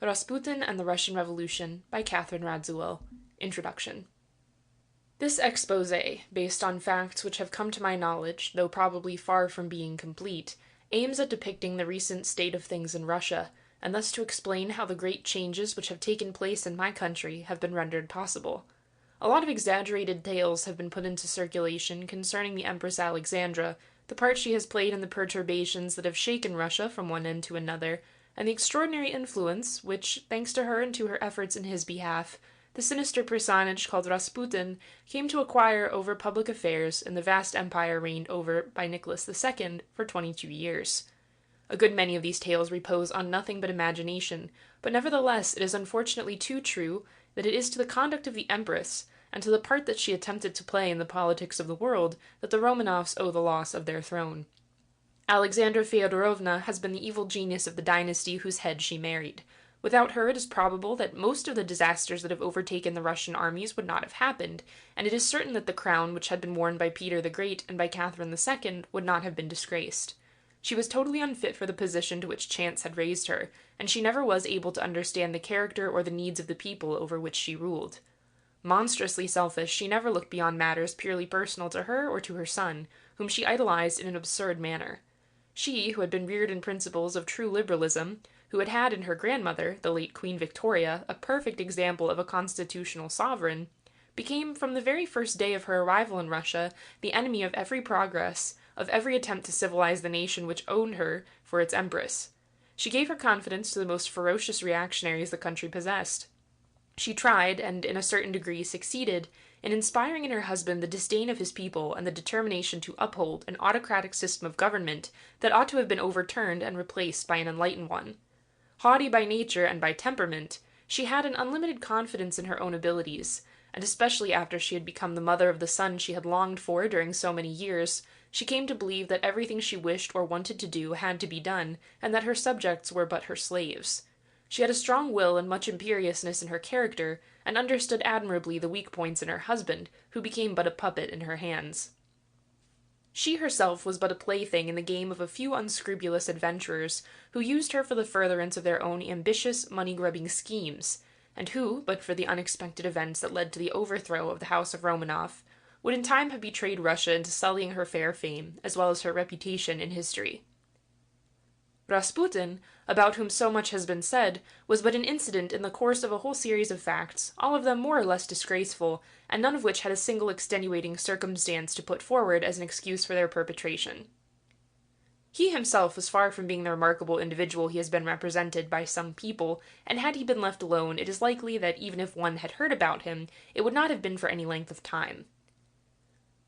Rasputin and the Russian Revolution by Catherine Radziwill. Introduction. This exposé, based on facts which have come to my knowledge, though probably far from being complete, aims at depicting the recent state of things in Russia, and thus to explain how the great changes which have taken place in my country have been rendered possible. A lot of exaggerated tales have been put into circulation concerning the Empress Alexandra, the part she has played in the perturbations that have shaken Russia from one end to another, and the extraordinary influence which, thanks to her and to her efforts in his behalf, the sinister personage called Rasputin came to acquire over public affairs in the vast empire reigned over by Nicholas II for 22 years. A good many of these tales repose on nothing but imagination, but nevertheless it is unfortunately too true that it is to the conduct of the Empress, and to the part that she attempted to play in the politics of the world, that the Romanovs owe the loss of their throne. Alexandra Feodorovna has been the evil genius of the dynasty whose head she married. Without her, it is probable that most of the disasters that have overtaken the Russian armies would not have happened, and it is certain that the crown which had been worn by Peter the Great and by Catherine II would not have been disgraced. She was totally unfit for the position to which chance had raised her, and she never was able to understand the character or the needs of the people over which she ruled. Monstrously selfish, she never looked beyond matters purely personal to her or to her son, whom she idolized in an absurd manner. She, who had been reared in principles of true liberalism, who had had in her grandmother, the late Queen Victoria, a perfect example of a constitutional sovereign, became, from the very first day of her arrival in Russia, the enemy of every progress, of every attempt to civilize the nation which owned her for its empress. She gave her confidence to the most ferocious reactionaries the country possessed. She tried, and in a certain degree succeeded, in inspiring in her husband the disdain of his people and the determination to uphold an autocratic system of government that ought to have been overturned and replaced by an enlightened one. Haughty by nature and by temperament, she had an unlimited confidence in her own abilities, and especially after she had become the mother of the son she had longed for during so many years, she came to believe that everything she wished or wanted to do had to be done, and that her subjects were but her slaves. She had a strong will and much imperiousness in her character, and understood admirably the weak points in her husband, who became but a puppet in her hands. She herself was but a plaything in the game of a few unscrupulous adventurers, who used her for the furtherance of their own ambitious, money-grubbing schemes, and who, but for the unexpected events that led to the overthrow of the House of Romanov, would in time have betrayed Russia into sullying her fair fame, as well as her reputation in history. Rasputin, about whom so much has been said, was but an incident in the course of a whole series of facts, all of them more or less disgraceful, and none of which had a single extenuating circumstance to put forward as an excuse for their perpetration. He himself was far from being the remarkable individual he has been represented by some people, and had he been left alone, it is likely that even if one had heard about him, it would not have been for any length of time.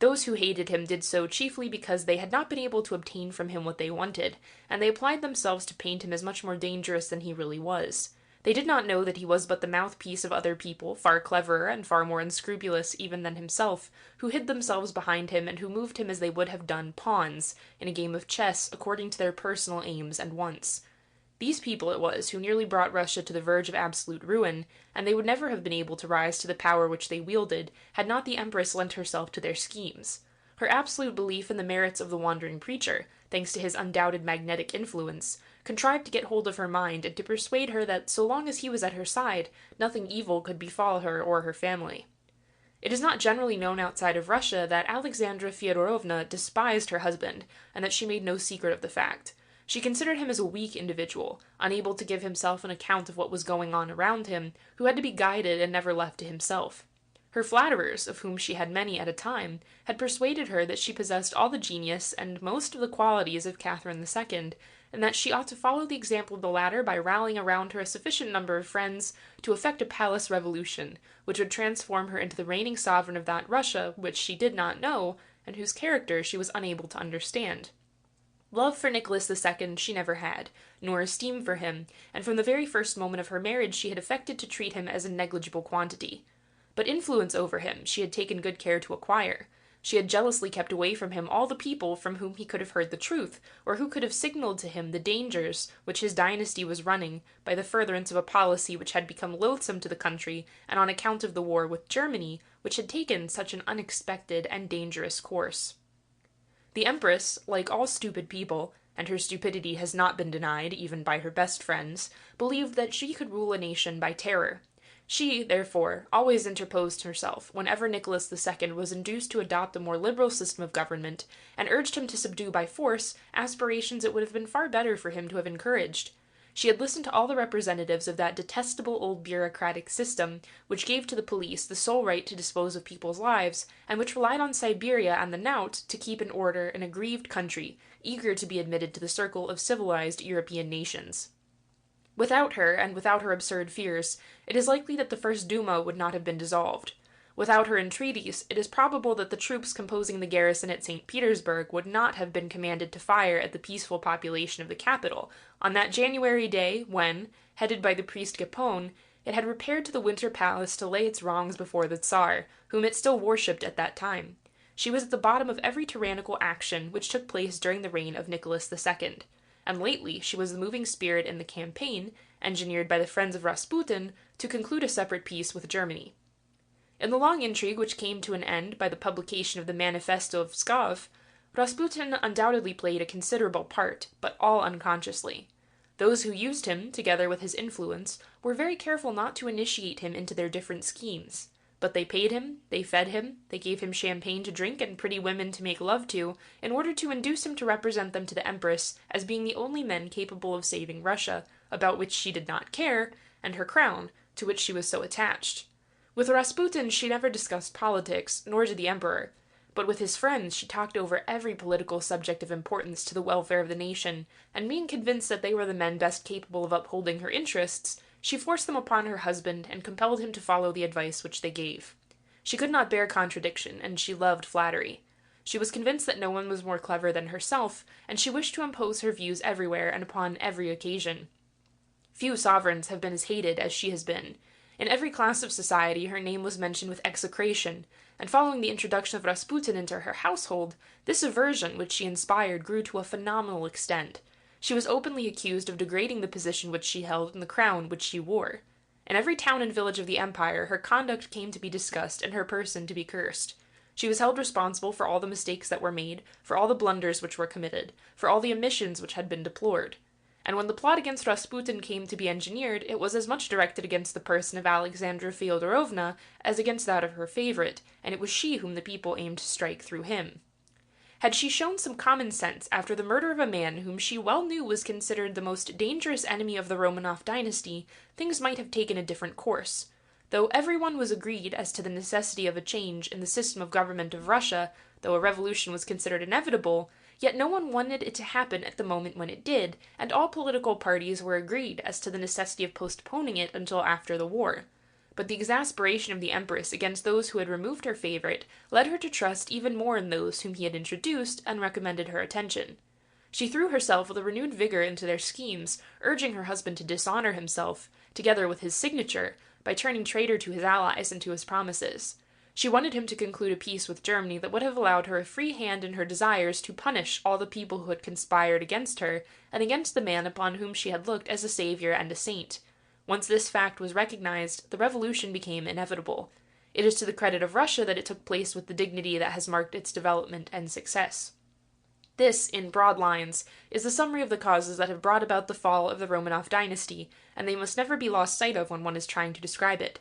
Those who hated him did so chiefly because they had not been able to obtain from him what they wanted, and they applied themselves to paint him as much more dangerous than he really was. They did not know that he was but the mouthpiece of other people, far cleverer and far more unscrupulous even than himself, who hid themselves behind him and who moved him as they would have done pawns in a game of chess according to their personal aims and wants. These people it was who nearly brought Russia to the verge of absolute ruin, and they would never have been able to rise to the power which they wielded had not the Empress lent herself to their schemes. Her absolute belief in the merits of the wandering preacher, thanks to his undoubted magnetic influence, contrived to get hold of her mind and to persuade her that so long as he was at her side, nothing evil could befall her or her family. It is not generally known outside of Russia that Alexandra Feodorovna despised her husband, and that she made no secret of the fact. She considered him as a weak individual, unable to give himself an account of what was going on around him, who had to be guided and never left to himself. Her flatterers, of whom she had many at a time, had persuaded her that she possessed all the genius and most of the qualities of Catherine II, and that she ought to follow the example of the latter by rallying around her a sufficient number of friends to effect a palace revolution, which would transform her into the reigning sovereign of that Russia which she did not know, and whose character she was unable to understand. Love for Nicholas II she never had, nor esteem for him, and from the very first moment of her marriage she had affected to treat him as a negligible quantity. But influence over him she had taken good care to acquire. She had jealously kept away from him all the people from whom he could have heard the truth, or who could have signaled to him the dangers which his dynasty was running by the furtherance of a policy which had become loathsome to the country, and on account of the war with Germany, which had taken such an unexpected and dangerous course. The Empress, like all stupid people, and her stupidity has not been denied even by her best friends, believed that she could rule a nation by terror. She, therefore, always interposed herself whenever Nicholas II was induced to adopt a more liberal system of government, and urged him to subdue by force aspirations it would have been far better for him to have encouraged. She had listened to all the representatives of that detestable old bureaucratic system which gave to the police the sole right to dispose of people's lives, and which relied on Siberia and the knout to keep in order an aggrieved country, eager to be admitted to the circle of civilized European nations. Without her, and without her absurd fears, it is likely that the First Duma would not have been dissolved. Without her entreaties, it is probable that the troops composing the garrison at St. Petersburg would not have been commanded to fire at the peaceful population of the capital, on that January day when, headed by the priest Gapon, it had repaired to the Winter Palace to lay its wrongs before the Tsar, whom it still worshipped at that time. She was at the bottom of every tyrannical action which took place during the reign of Nicholas II, and lately she was the moving spirit in the campaign, engineered by the friends of Rasputin, to conclude a separate peace with Germany. In the long intrigue which came to an end by the publication of the Manifesto of Pskov, Rasputin undoubtedly played a considerable part, but all unconsciously. Those who used him, together with his influence, were very careful not to initiate him into their different schemes. But they paid him, they fed him, they gave him champagne to drink and pretty women to make love to, in order to induce him to represent them to the Empress as being the only men capable of saving Russia, about which she did not care, and her crown, to which she was so attached. With Rasputin she never discussed politics, nor did the Emperor, but with his friends she talked over every political subject of importance to the welfare of the nation, and being convinced that they were the men best capable of upholding her interests, she forced them upon her husband and compelled him to follow the advice which they gave. She could not bear contradiction, and she loved flattery. She was convinced that no one was more clever than herself, and she wished to impose her views everywhere and upon every occasion. Few sovereigns have been as hated as she has been. In every class of society her name was mentioned with execration, and following the introduction of Rasputin into her household, this aversion which she inspired grew to a phenomenal extent. She was openly accused of degrading the position which she held and the crown which she wore. In every town and village of the empire her conduct came to be discussed and her person to be cursed. She was held responsible for all the mistakes that were made, for all the blunders which were committed, for all the omissions which had been deplored. And when the plot against Rasputin came to be engineered, it was as much directed against the person of Alexandra Feodorovna as against that of her favorite, and it was she whom the people aimed to strike through him. Had she shown some common sense after the murder of a man whom she well knew was considered the most dangerous enemy of the Romanov dynasty, things might have taken a different course. Though everyone was agreed as to the necessity of a change in the system of government of Russia, though a revolution was considered inevitable, yet no one wanted it to happen at the moment when it did, and all political parties were agreed as to the necessity of postponing it until after the war. But the exasperation of the Empress against those who had removed her favorite led her to trust even more in those whom he had introduced and recommended her attention. She threw herself with a renewed vigor into their schemes, urging her husband to dishonor himself, together with his signature, by turning traitor to his allies and to his promises. She wanted him to conclude a peace with Germany that would have allowed her a free hand in her desires to punish all the people who had conspired against her, and against the man upon whom she had looked as a savior and a saint. Once this fact was recognized, the revolution became inevitable. It is to the credit of Russia that it took place with the dignity that has marked its development and success. This, in broad lines, is the summary of the causes that have brought about the fall of the Romanov dynasty, and they must never be lost sight of when one is trying to describe it.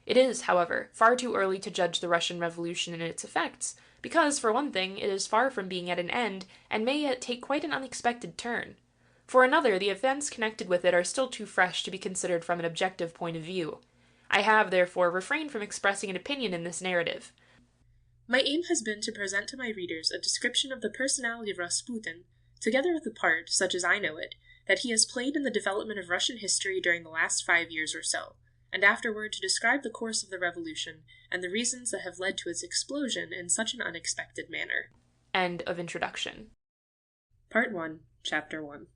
It is, however, far too early to judge the Russian Revolution and its effects, because, for one thing, it is far from being at an end, and may yet take quite an unexpected turn. For another, the events connected with it are still too fresh to be considered from an objective point of view. I have, therefore, refrained from expressing an opinion in this narrative. My aim has been to present to my readers a description of the personality of Rasputin, together with the part, such as I know it, that he has played in the development of Russian history during the last 5 years or so, and afterward to describe the course of the revolution and the reasons that have led to its explosion in such an unexpected manner. End of introduction. Part 1, Chapter 1.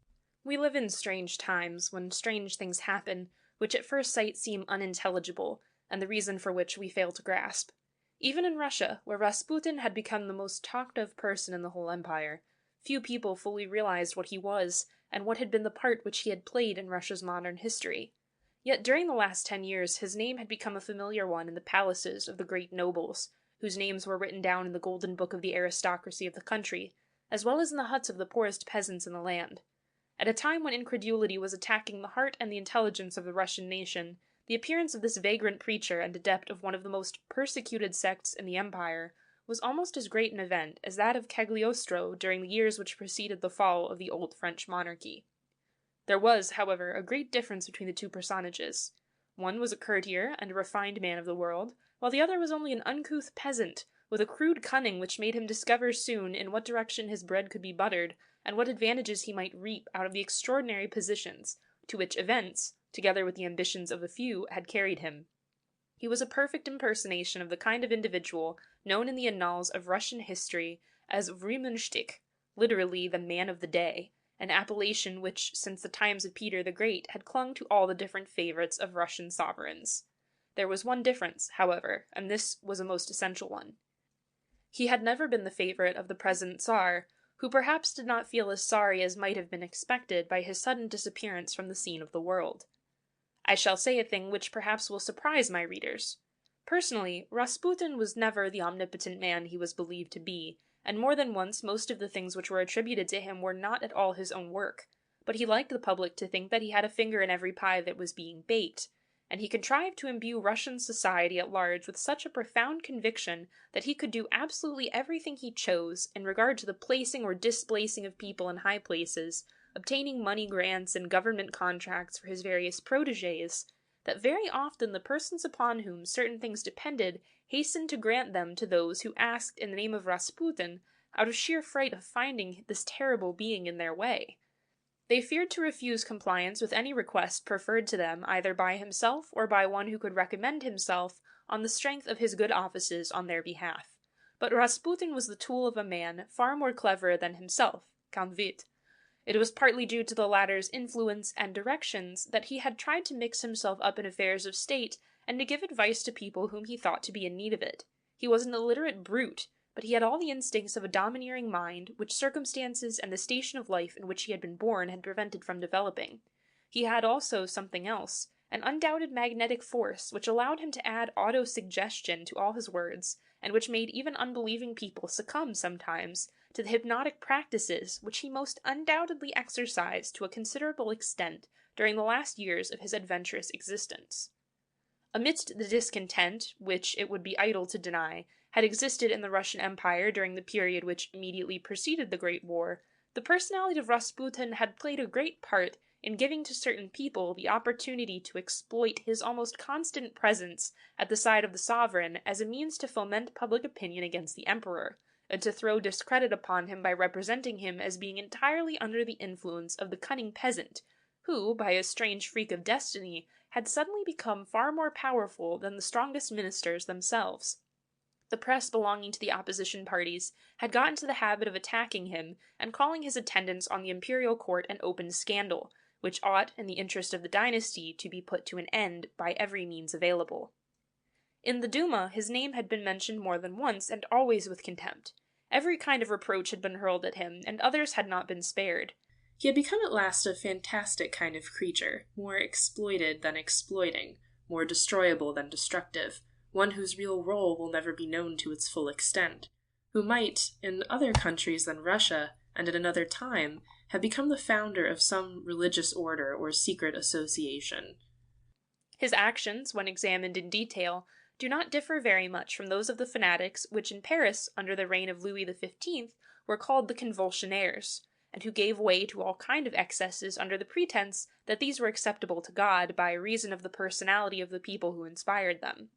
We live in strange times, when strange things happen, which at first sight seem unintelligible, and the reason for which we fail to grasp. Even in Russia, where Rasputin had become the most talked-of person in the whole empire, few people fully realized what he was, and what had been the part which he had played in Russia's modern history. Yet during the last 10 years his name had become a familiar one in the palaces of the great nobles, whose names were written down in the golden book of the aristocracy of the country, as well as in the huts of the poorest peasants in the land. At a time when incredulity was attacking the heart and the intelligence of the Russian nation, the appearance of this vagrant preacher and adept of one of the most persecuted sects in the empire was almost as great an event as that of Cagliostro during the years which preceded the fall of the old French monarchy. There was, however, a great difference between the two personages. One was a courtier and a refined man of the world, while the other was only an uncouth peasant, with a crude cunning which made him discover soon in what direction his bread could be buttered, and what advantages he might reap out of the extraordinary positions to which events, together with the ambitions of the few, had carried him. He was a perfect impersonation of the kind of individual known in the annals of Russian history as Vremenshtich, literally the man of the day, an appellation which, since the times of Peter the Great, had clung to all the different favorites of Russian sovereigns. There was one difference, however, and this was a most essential one. He had never been the favorite of the present Tsar, who perhaps did not feel as sorry as might have been expected by his sudden disappearance from the scene of the world. I shall say a thing which perhaps will surprise my readers. Personally, Rasputin was never the omnipotent man he was believed to be, and more than once most of the things which were attributed to him were not at all his own work, but he liked the public to think that he had a finger in every pie that was being baked, and he contrived to imbue Russian society at large with such a profound conviction that he could do absolutely everything he chose in regard to the placing or displacing of people in high places, obtaining money grants and government contracts for his various protégés, that very often the persons upon whom certain things depended hastened to grant them to those who asked in the name of Rasputin, out of sheer fright of finding this terrible being in their way. They feared to refuse compliance with any request preferred to them either by himself or by one who could recommend himself on the strength of his good offices on their behalf. But Rasputin was the tool of a man far more clever than himself, Count Witt. It was partly due to the latter's influence and directions that he had tried to mix himself up in affairs of state and to give advice to people whom he thought to be in need of it. He was an illiterate brute, but he had all the instincts of a domineering mind, which circumstances and the station of life in which he had been born had prevented from developing. He had also something else, an undoubted magnetic force, which allowed him to add auto-suggestion to all his words, and which made even unbelieving people succumb sometimes to the hypnotic practices which he most undoubtedly exercised to a considerable extent during the last years of his adventurous existence. Amidst the discontent, which it would be idle to deny, had existed in the Russian Empire during the period which immediately preceded the Great War, the personality of Rasputin had played a great part in giving to certain people the opportunity to exploit his almost constant presence at the side of the sovereign as a means to foment public opinion against the emperor, and to throw discredit upon him by representing him as being entirely under the influence of the cunning peasant, who, by a strange freak of destiny, had suddenly become far more powerful than the strongest ministers themselves. The press belonging to the opposition parties had got into the habit of attacking him and calling his attendance on the imperial court an open scandal, which ought, in the interest of the dynasty, to be put to an end by every means available. In the Duma his name had been mentioned more than once, and always with contempt. Every kind of reproach had been hurled at him, and others had not been spared. He had become at last a fantastic kind of creature, more exploited than exploiting, more destroyable than destructive, one whose real role will never be known to its full extent, who might, in other countries than Russia, and at another time, have become the founder of some religious order or secret association. His actions, when examined in detail, do not differ very much from those of the fanatics which in Paris, under the reign of Louis XV, were called the Convulsionnaires, and who gave way to all kind of excesses under the pretense that these were acceptable to God by reason of the personality of the people who inspired them.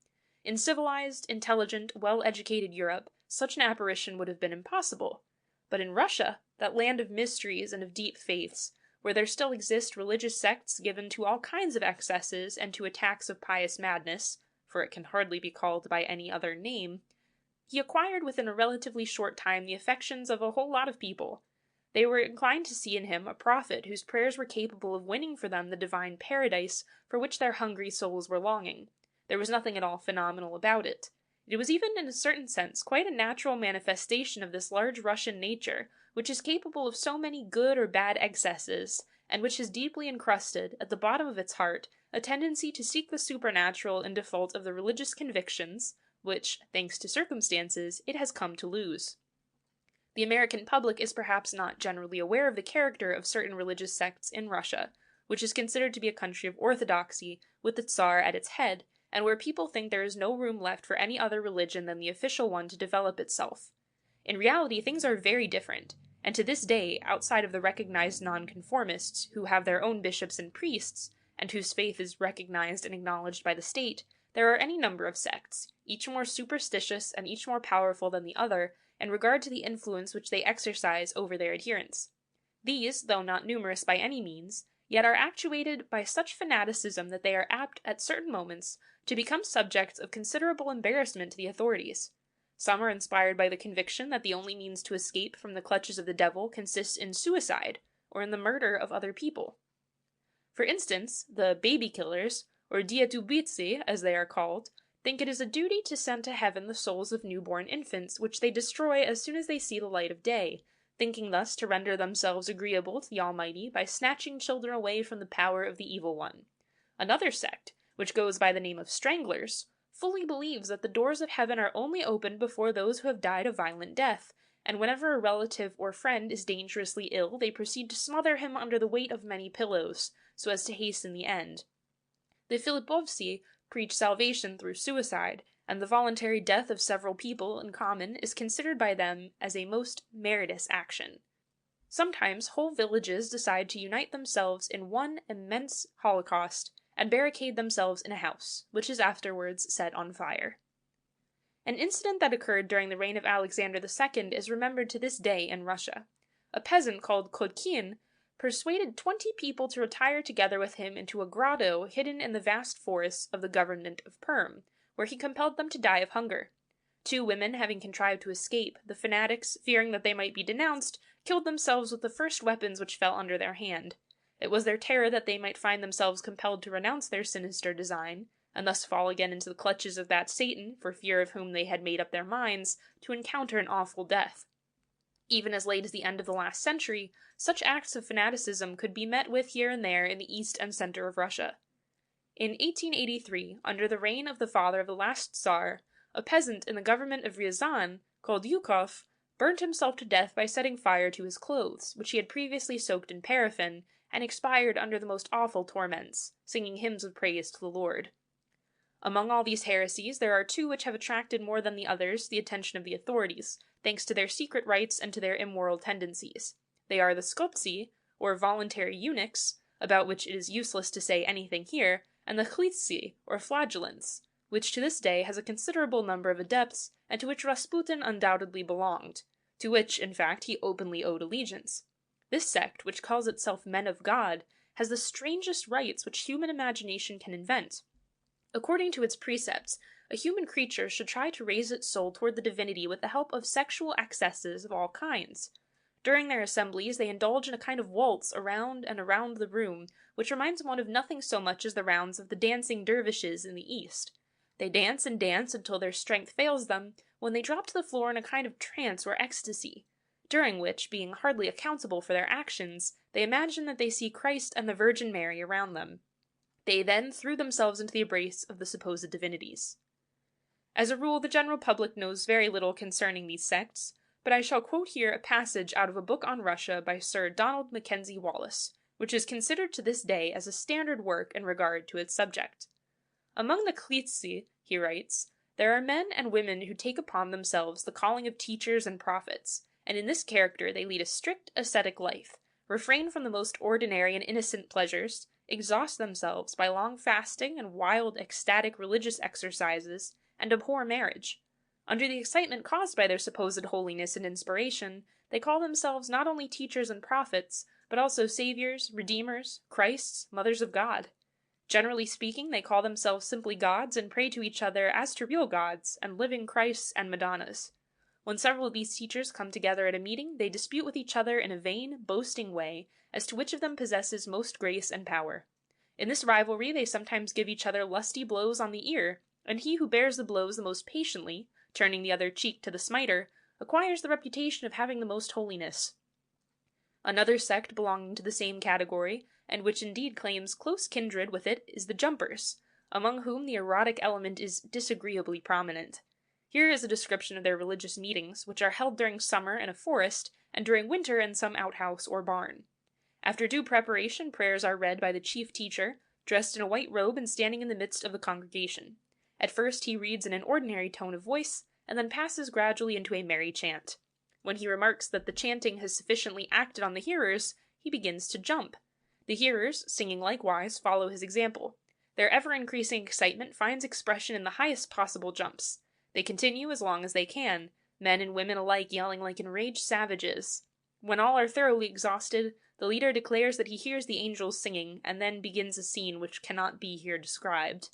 In civilized, intelligent, well-educated Europe, such an apparition would have been impossible. But in Russia, that land of mysteries and of deep faiths, where there still exist religious sects given to all kinds of excesses and to attacks of pious madness, for it can hardly be called by any other name, he acquired within a relatively short time the affections of a whole lot of people. They were inclined to see in him a prophet whose prayers were capable of winning for them the divine paradise for which their hungry souls were longing. There was nothing at all phenomenal about it. It was even, in a certain sense, quite a natural manifestation of this large Russian nature, which is capable of so many good or bad excesses, and which has deeply encrusted, at the bottom of its heart, a tendency to seek the supernatural in default of the religious convictions, which, thanks to circumstances, it has come to lose. The American public is perhaps not generally aware of the character of certain religious sects in Russia, which is considered to be a country of orthodoxy, with the Tsar at its head, and where people think there is no room left for any other religion than the official one to develop itself. In reality, things are very different, and to this day, outside of the recognized nonconformists, who have their own bishops and priests, and whose faith is recognized and acknowledged by the state, there are any number of sects, each more superstitious and each more powerful than the other, in regard to the influence which they exercise over their adherents. These, though not numerous by any means, yet are actuated by such fanaticism that they are apt, at certain moments, to become subjects of considerable embarrassment to the authorities. Some are inspired by the conviction that the only means to escape from the clutches of the devil consists in suicide, or in the murder of other people. For instance, the baby killers, or dietubitsi as they are called, think it is a duty to send to heaven the souls of newborn infants, which they destroy as soon as they see the light of day, thinking thus to render themselves agreeable to the Almighty by snatching children away from the power of the evil one. Another sect, which goes by the name of stranglers, fully believes that the doors of heaven are only opened before those who have died a violent death, and whenever a relative or friend is dangerously ill, they proceed to smother him under the weight of many pillows, so as to hasten the end. The Filipovsi preach salvation through suicide, and the voluntary death of several people in common is considered by them as a most meritorious action. Sometimes whole villages decide to unite themselves in one immense holocaust, and barricade themselves in a house, which is afterwards set on fire. An incident that occurred during the reign of Alexander II is remembered to this day in Russia. A peasant called Kotkin persuaded 20 people to retire together with him into a grotto hidden in the vast forests of the government of Perm, where he compelled them to die of hunger. 2 women having contrived to escape, the fanatics, fearing that they might be denounced, killed themselves with the first weapons which fell under their hand. It was their terror that they might find themselves compelled to renounce their sinister design, and thus fall again into the clutches of that Satan, for fear of whom they had made up their minds, to encounter an awful death. Even as late as the end of the last century, such acts of fanaticism could be met with here and there in the east and center of Russia. In 1883, under the reign of the father of the last Tsar, a peasant in the government of Ryazan, called Yukov, burnt himself to death by setting fire to his clothes, which he had previously soaked in paraffin, and expired under the most awful torments, singing hymns of praise to the Lord. Among all these heresies, there are 2 which have attracted more than the others the attention of the authorities, thanks to their secret rites and to their immoral tendencies. They are the Skoptsi, or voluntary eunuchs, about which it is useless to say anything here, and the Khlitsi, or flagellants, which to this day has a considerable number of adepts, and to which Rasputin undoubtedly belonged, to which, in fact, he openly owed allegiance. This sect, which calls itself Men of God, has the strangest rites which human imagination can invent. According to its precepts, a human creature should try to raise its soul toward the divinity with the help of sexual excesses of all kinds. During their assemblies, they indulge in a kind of waltz around and around the room, which reminds one of nothing so much as the rounds of the dancing dervishes in the East. They dance and dance until their strength fails them, when they drop to the floor in a kind of trance or ecstasy, during which, being hardly accountable for their actions, they imagine that they see Christ and the Virgin Mary around them. They then threw themselves into the embrace of the supposed divinities. As a rule, the general public knows very little concerning these sects, but I shall quote here a passage out of a book on Russia by Sir Donald Mackenzie Wallace, which is considered to this day as a standard work in regard to its subject. Among the Khlitsi, he writes, there are men and women who take upon themselves the calling of teachers and prophets, and in this character they lead a strict ascetic life, refrain from the most ordinary and innocent pleasures, exhaust themselves by long fasting and wild ecstatic religious exercises, and abhor marriage. Under the excitement caused by their supposed holiness and inspiration, they call themselves not only teachers and prophets, but also saviors, redeemers, Christs, mothers of God. Generally speaking, they call themselves simply gods and pray to each other as to real gods, and living Christs and Madonnas. When several of these teachers come together at a meeting, they dispute with each other in a vain, boasting way as to which of them possesses most grace and power. In this rivalry they sometimes give each other lusty blows on the ear, and he who bears the blows the most patiently, turning the other cheek to the smiter, acquires the reputation of having the most holiness. Another sect belonging to the same category, and which indeed claims close kindred with it, is the Jumpers, among whom the erotic element is disagreeably prominent. Here is a description of their religious meetings, which are held during summer in a forest, and during winter in some outhouse or barn. After due preparation, prayers are read by the chief teacher, dressed in a white robe and standing in the midst of the congregation. At first he reads in an ordinary tone of voice, and then passes gradually into a merry chant. When he remarks that the chanting has sufficiently acted on the hearers, he begins to jump. The hearers, singing likewise, follow his example. Their ever-increasing excitement finds expression in the highest possible jumps. They continue as long as they can, men and women alike yelling like enraged savages. When all are thoroughly exhausted, the leader declares that he hears the angels singing, and then begins a scene which cannot be here described.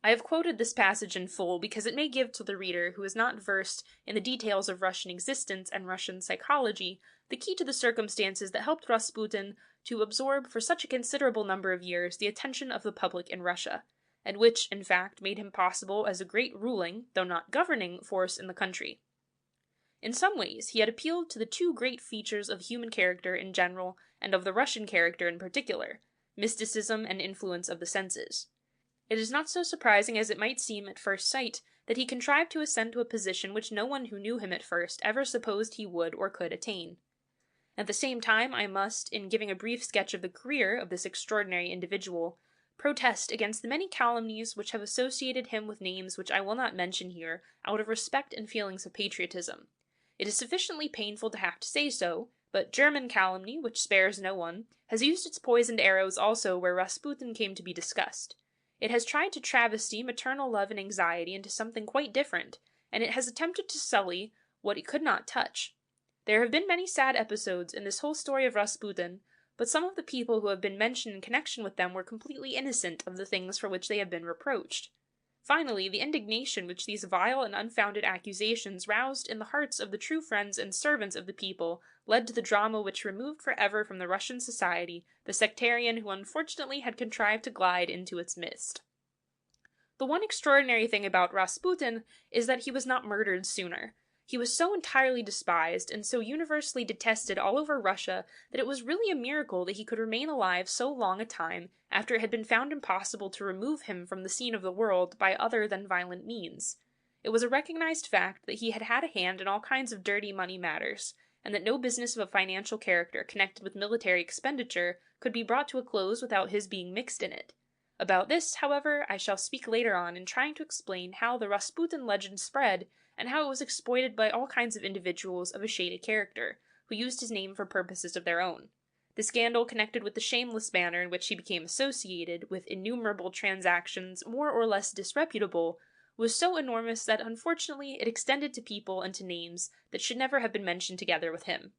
I have quoted this passage in full because it may give to the reader who is not versed in the details of Russian existence and Russian psychology the key to the circumstances that helped Rasputin to absorb for such a considerable number of years the attention of the public in Russia, and which, in fact, made him possible as a great ruling, though not governing, force in the country. In some ways, he had appealed to the two great features of human character in general and of the Russian character in particular, mysticism and influence of the senses. It is not so surprising as it might seem at first sight that he contrived to ascend to a position which no one who knew him at first ever supposed he would or could attain. At the same time, I must, in giving a brief sketch of the career of this extraordinary individual, protest against the many calumnies which have associated him with names which I will not mention here out of respect and feelings of patriotism. It is sufficiently painful to have to say so, but German calumny, which spares no one, has used its poisoned arrows also where Rasputin came to be discussed. It has tried to travesty maternal love and anxiety into something quite different, and it has attempted to sully what it could not touch. There have been many sad episodes in this whole story of Rasputin, but some of the people who have been mentioned in connection with them were completely innocent of the things for which they have been reproached. Finally, the indignation which these vile and unfounded accusations roused in the hearts of the true friends and servants of the people led to the drama which removed forever from the Russian society the sectarian who unfortunately had contrived to glide into its midst. The one extraordinary thing about Rasputin is that he was not murdered sooner. He was so entirely despised and so universally detested all over Russia that it was really a miracle that he could remain alive so long a time after it had been found impossible to remove him from the scene of the world by other than violent means. It was a recognized fact that he had had a hand in all kinds of dirty money matters, and that no business of a financial character connected with military expenditure could be brought to a close without his being mixed in it. About this, however, I shall speak later on in trying to explain how the Rasputin legend spread and how it was exploited by all kinds of individuals of a shady character, who used his name for purposes of their own. The scandal connected with the shameless manner in which he became associated with innumerable transactions more or less disreputable was so enormous that unfortunately it extended to people and to names that should never have been mentioned together with him.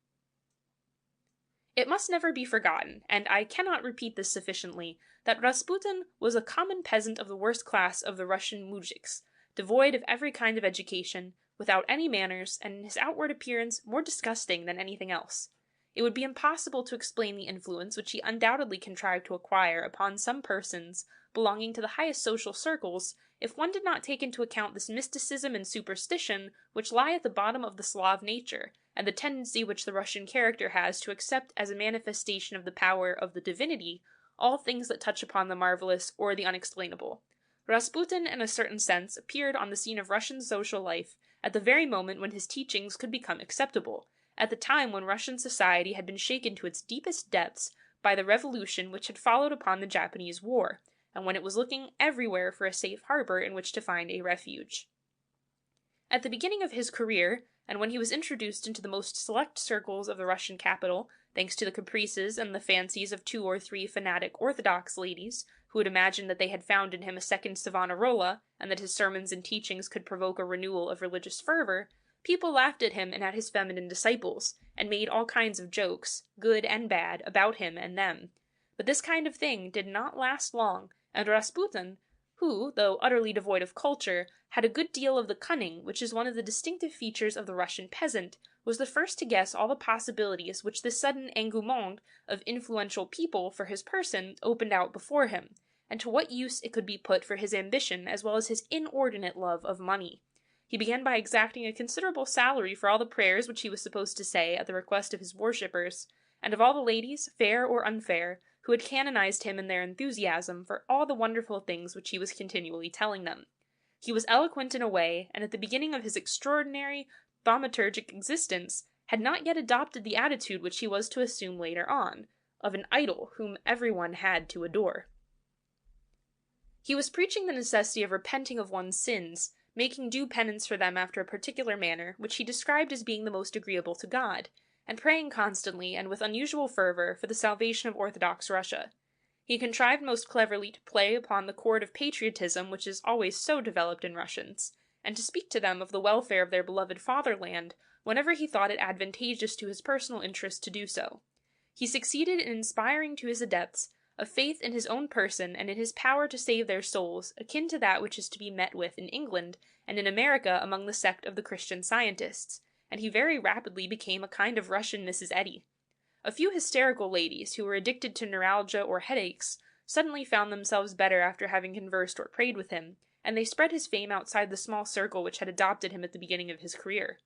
It must never be forgotten, and I cannot repeat this sufficiently, that Rasputin was a common peasant of the worst class of the Russian moujiks, devoid of every kind of education, without any manners, and in his outward appearance more disgusting than anything else. It would be impossible to explain the influence which he undoubtedly contrived to acquire upon some persons belonging to the highest social circles, if one did not take into account this mysticism and superstition which lie at the bottom of the Slav nature, and the tendency which the Russian character has to accept as a manifestation of the power of the divinity all things that touch upon the marvelous or the unexplainable. Rasputin, in a certain sense, appeared on the scene of Russian social life at the very moment when his teachings could become acceptable, at the time when Russian society had been shaken to its deepest depths by the revolution which had followed upon the Japanese War, and when it was looking everywhere for a safe harbor in which to find a refuge. At the beginning of his career, and when he was introduced into the most select circles of the Russian capital, thanks to the caprices and the fancies of 2 or 3 fanatic Orthodox ladies, who had imagined that they had found in him a second Savonarola, and that his sermons and teachings could provoke a renewal of religious fervor, people laughed at him and at his feminine disciples, and made all kinds of jokes, good and bad, about him and them. But this kind of thing did not last long, and Rasputin, who, though utterly devoid of culture, had a good deal of the cunning which is one of the distinctive features of the Russian peasant, was the first to guess all the possibilities which this sudden engouement of influential people for his person opened out before him, and to what use it could be put for his ambition as well as his inordinate love of money. He began by exacting a considerable salary for all the prayers which he was supposed to say at the request of his worshippers, and of all the ladies, fair or unfair, who had canonized him in their enthusiasm for all the wonderful things which he was continually telling them. He was eloquent in a way, and at the beginning of his extraordinary thaumaturgic existence, had not yet adopted the attitude which he was to assume later on, of an idol whom everyone had to adore. He was preaching the necessity of repenting of one's sins, making due penance for them after a particular manner, which he described as being the most agreeable to God, and praying constantly and with unusual fervor for the salvation of Orthodox Russia. He contrived most cleverly to play upon the chord of patriotism which is always so developed in Russians, and to speak to them of the welfare of their beloved fatherland whenever he thought it advantageous to his personal interest to do so. He succeeded in inspiring to his adepts a faith in his own person and in his power to save their souls, akin to that which is to be met with in England and in America among the sect of the Christian Scientists, and he very rapidly became a kind of Russian Mrs. Eddy. A few hysterical ladies, who were addicted to neuralgia or headaches, suddenly found themselves better after having conversed or prayed with him, and they spread his fame outside the small circle which had adopted him at the beginning of his career.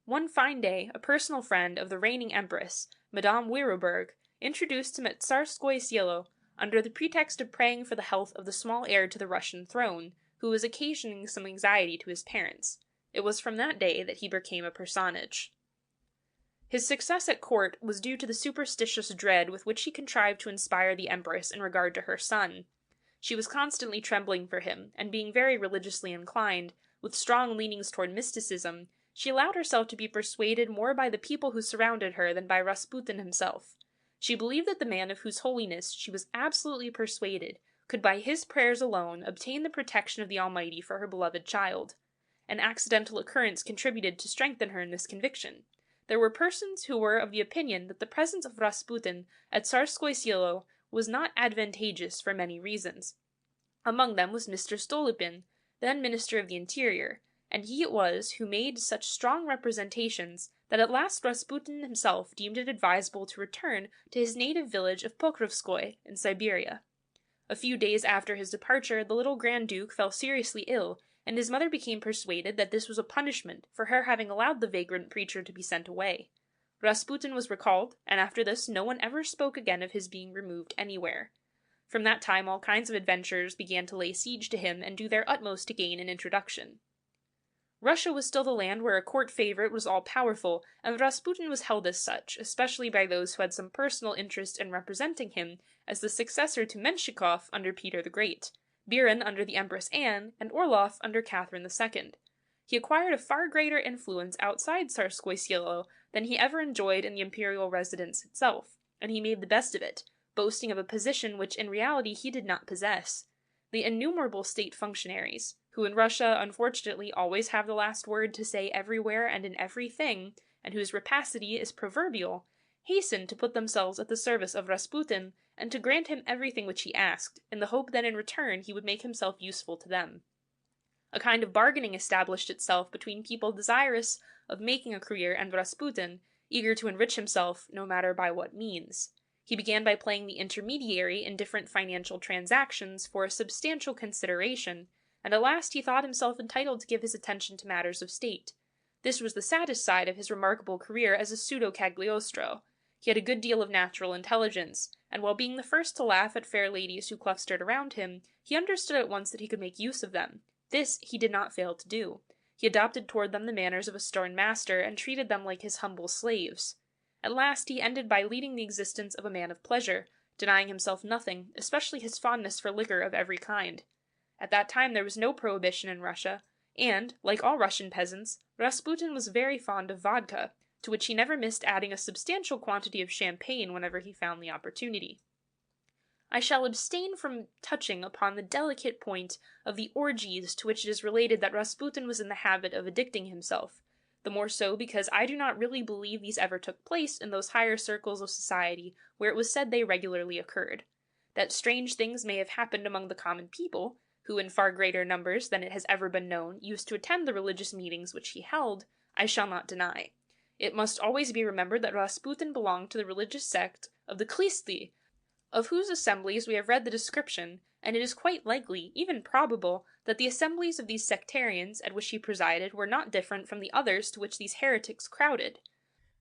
One fine day, a personal friend of the reigning empress, Madame Weroburg, introduced him at Tsarskoye Selo, under the pretext of praying for the health of the small heir to the Russian throne, who was occasioning some anxiety to his parents. It was from that day that he became a personage. His success at court was due to the superstitious dread with which he contrived to inspire the empress in regard to her son. She was constantly trembling for him, and being very religiously inclined, with strong leanings toward mysticism, she allowed herself to be persuaded more by the people who surrounded her than by Rasputin himself. She believed that the man of whose holiness she was absolutely persuaded could by his prayers alone obtain the protection of the Almighty for her beloved child. An accidental occurrence contributed to strengthen her in this conviction. There were persons who were of the opinion that the presence of Rasputin at Tsarskoye Selo was not advantageous for many reasons. Among them was Mr. Stolypin, then Minister of the Interior, and he it was who made such strong representations that at last Rasputin himself deemed it advisable to return to his native village of Pokrovskoye in Siberia. A few days after his departure, the little Grand Duke fell seriously ill, and his mother became persuaded that this was a punishment for her having allowed the vagrant preacher to be sent away. Rasputin was recalled, and after this no one ever spoke again of his being removed anywhere. From that time all kinds of adventurers began to lay siege to him and do their utmost to gain an introduction. Russia was still the land where a court favorite was all-powerful, and Rasputin was held as such, especially by those who had some personal interest in representing him as the successor to Menshikov under Peter the Great, Biron under the Empress Anne, and Orloff under Catherine II. He acquired a far greater influence outside Tsarskoye Selo than he ever enjoyed in the imperial residence itself, and he made the best of it, boasting of a position which in reality he did not possess. The innumerable state functionaries, who in Russia unfortunately always have the last word to say everywhere and in everything, and whose rapacity is proverbial, hastened to put themselves at the service of Rasputin, and to grant him everything which he asked, in the hope that in return he would make himself useful to them. A kind of bargaining established itself between people desirous of making a career and Rasputin, eager to enrich himself no matter by what means. He began by playing the intermediary in different financial transactions for a substantial consideration, and at last he thought himself entitled to give his attention to matters of state. This was the saddest side of his remarkable career as a pseudo-Cagliostro. He had a good deal of natural intelligence, and while being the first to laugh at fair ladies who clustered around him, he understood at once that he could make use of them. This he did not fail to do. He adopted toward them the manners of a stern master, and treated them like his humble slaves. At last he ended by leading the existence of a man of pleasure, denying himself nothing, especially his fondness for liquor of every kind. At that time there was no prohibition in Russia, and, like all Russian peasants, Rasputin was very fond of vodka, to which he never missed adding a substantial quantity of champagne whenever he found the opportunity. I shall abstain from touching upon the delicate point of the orgies to which it is related that Rasputin was in the habit of addicting himself, the more so because I do not really believe these ever took place in those higher circles of society where it was said they regularly occurred. That strange things may have happened among the common people, who in far greater numbers than it has ever been known used to attend the religious meetings which he held, I shall not deny. It must always be remembered that Rasputin belonged to the religious sect of the Khlisti, of whose assemblies we have read the description, and it is quite likely, even probable, that the assemblies of these sectarians at which he presided were not different from the others to which these heretics crowded.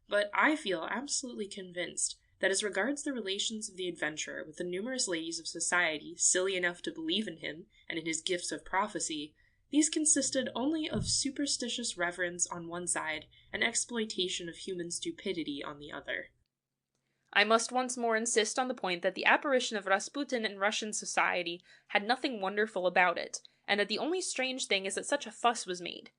But I feel absolutely convinced that as regards the relations of the adventurer with the numerous ladies of society silly enough to believe in him and in his gifts of prophecy, These consisted only of superstitious reverence on one side and exploitation of human stupidity on the other. I must once more insist on the point that the apparition of Rasputin in Russian society had nothing wonderful about it, and that the only strange thing is that such a fuss was made.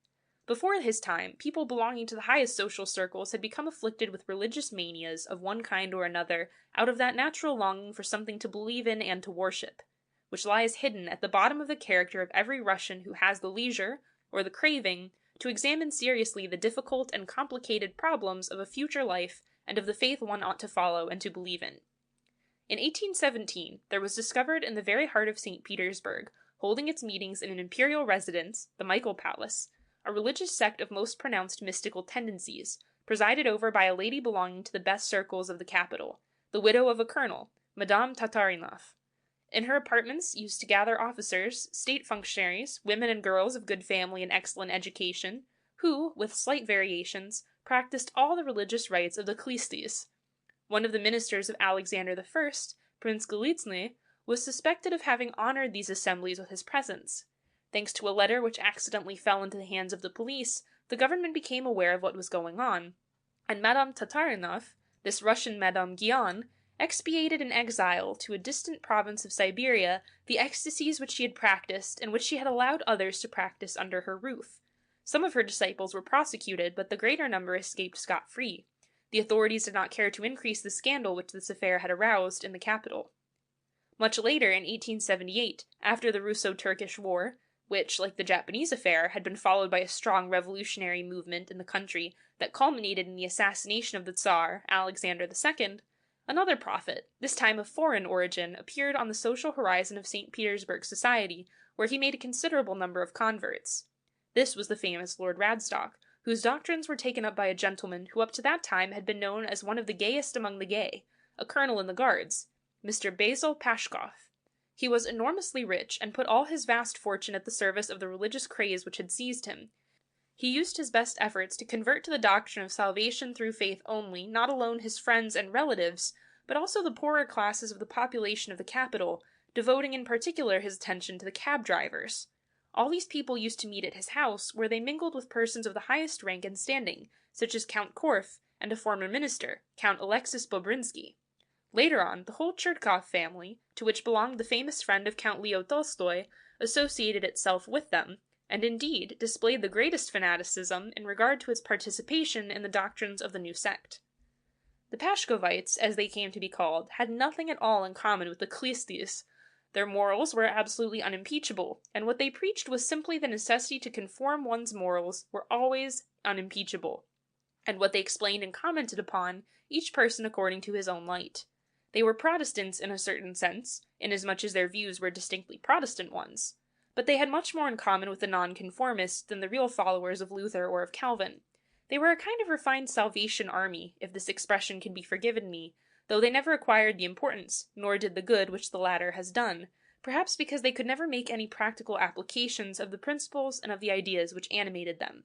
Before his time, people belonging to the highest social circles had become afflicted with religious manias of one kind or another out of that natural longing for something to believe in and to worship, which lies hidden at the bottom of the character of every Russian who has the leisure, or the craving, to examine seriously the difficult and complicated problems of a future life and of the faith one ought to follow and to believe in. In 1817, there was discovered in the very heart of St. Petersburg, holding its meetings in an imperial residence, the Michael Palace, a religious sect of most pronounced mystical tendencies, presided over by a lady belonging to the best circles of the capital, the widow of a colonel, Madame Tatarinoff. In her apartments used to gather officers, state functionaries, women and girls of good family and excellent education, who, with slight variations, practiced all the religious rites of the Khlistis. One of the ministers of Alexander I, Prince Golitsyn, was suspected of having honored these assemblies with his presence. Thanks to a letter which accidentally fell into the hands of the police, the government became aware of what was going on, and Madame Tatarinoff, this Russian Madame Guion, expiated in exile to a distant province of Siberia the ecstasies which she had practiced and which she had allowed others to practice under her roof. Some of her disciples were prosecuted, but the greater number escaped scot-free. The authorities did not care to increase the scandal which this affair had aroused in the capital. Much later, in 1878, after the Russo-Turkish War, which, like the Japanese affair, had been followed by a strong revolutionary movement in the country that culminated in the assassination of the Tsar, Alexander II, another prophet, this time of foreign origin, appeared on the social horizon of St. Petersburg society, where he made a considerable number of converts. This was the famous Lord Radstock, whose doctrines were taken up by a gentleman who up to that time had been known as one of the gayest among the gay, a colonel in the Guards, Mr. Basil Pashkov. He was enormously rich, and put all his vast fortune at the service of the religious craze which had seized him. He used his best efforts to convert to the doctrine of salvation through faith only, not alone his friends and relatives, but also the poorer classes of the population of the capital, devoting in particular his attention to the cab drivers. All these people used to meet at his house, where they mingled with persons of the highest rank and standing, such as Count Korff and a former minister, Count Alexis Bobrinsky. Later on, the whole Chertkov family, to which belonged the famous friend of Count Leo Tolstoy, associated itself with them, and indeed displayed the greatest fanaticism in regard to its participation in the doctrines of the new sect. The Pashkovites, as they came to be called, had nothing at all in common with the Khlistis. Their morals were absolutely unimpeachable, and what they preached was simply the necessity to conform one's morals were always unimpeachable, and what they explained and commented upon, each person according to his own light. They were Protestants in a certain sense, inasmuch as their views were distinctly Protestant ones, but they had much more in common with the nonconformists than the real followers of Luther or of Calvin. They were a kind of refined Salvation Army, if this expression can be forgiven me, though they never acquired the importance, nor did the good which the latter has done, perhaps because they could never make any practical applications of the principles and of the ideas which animated them.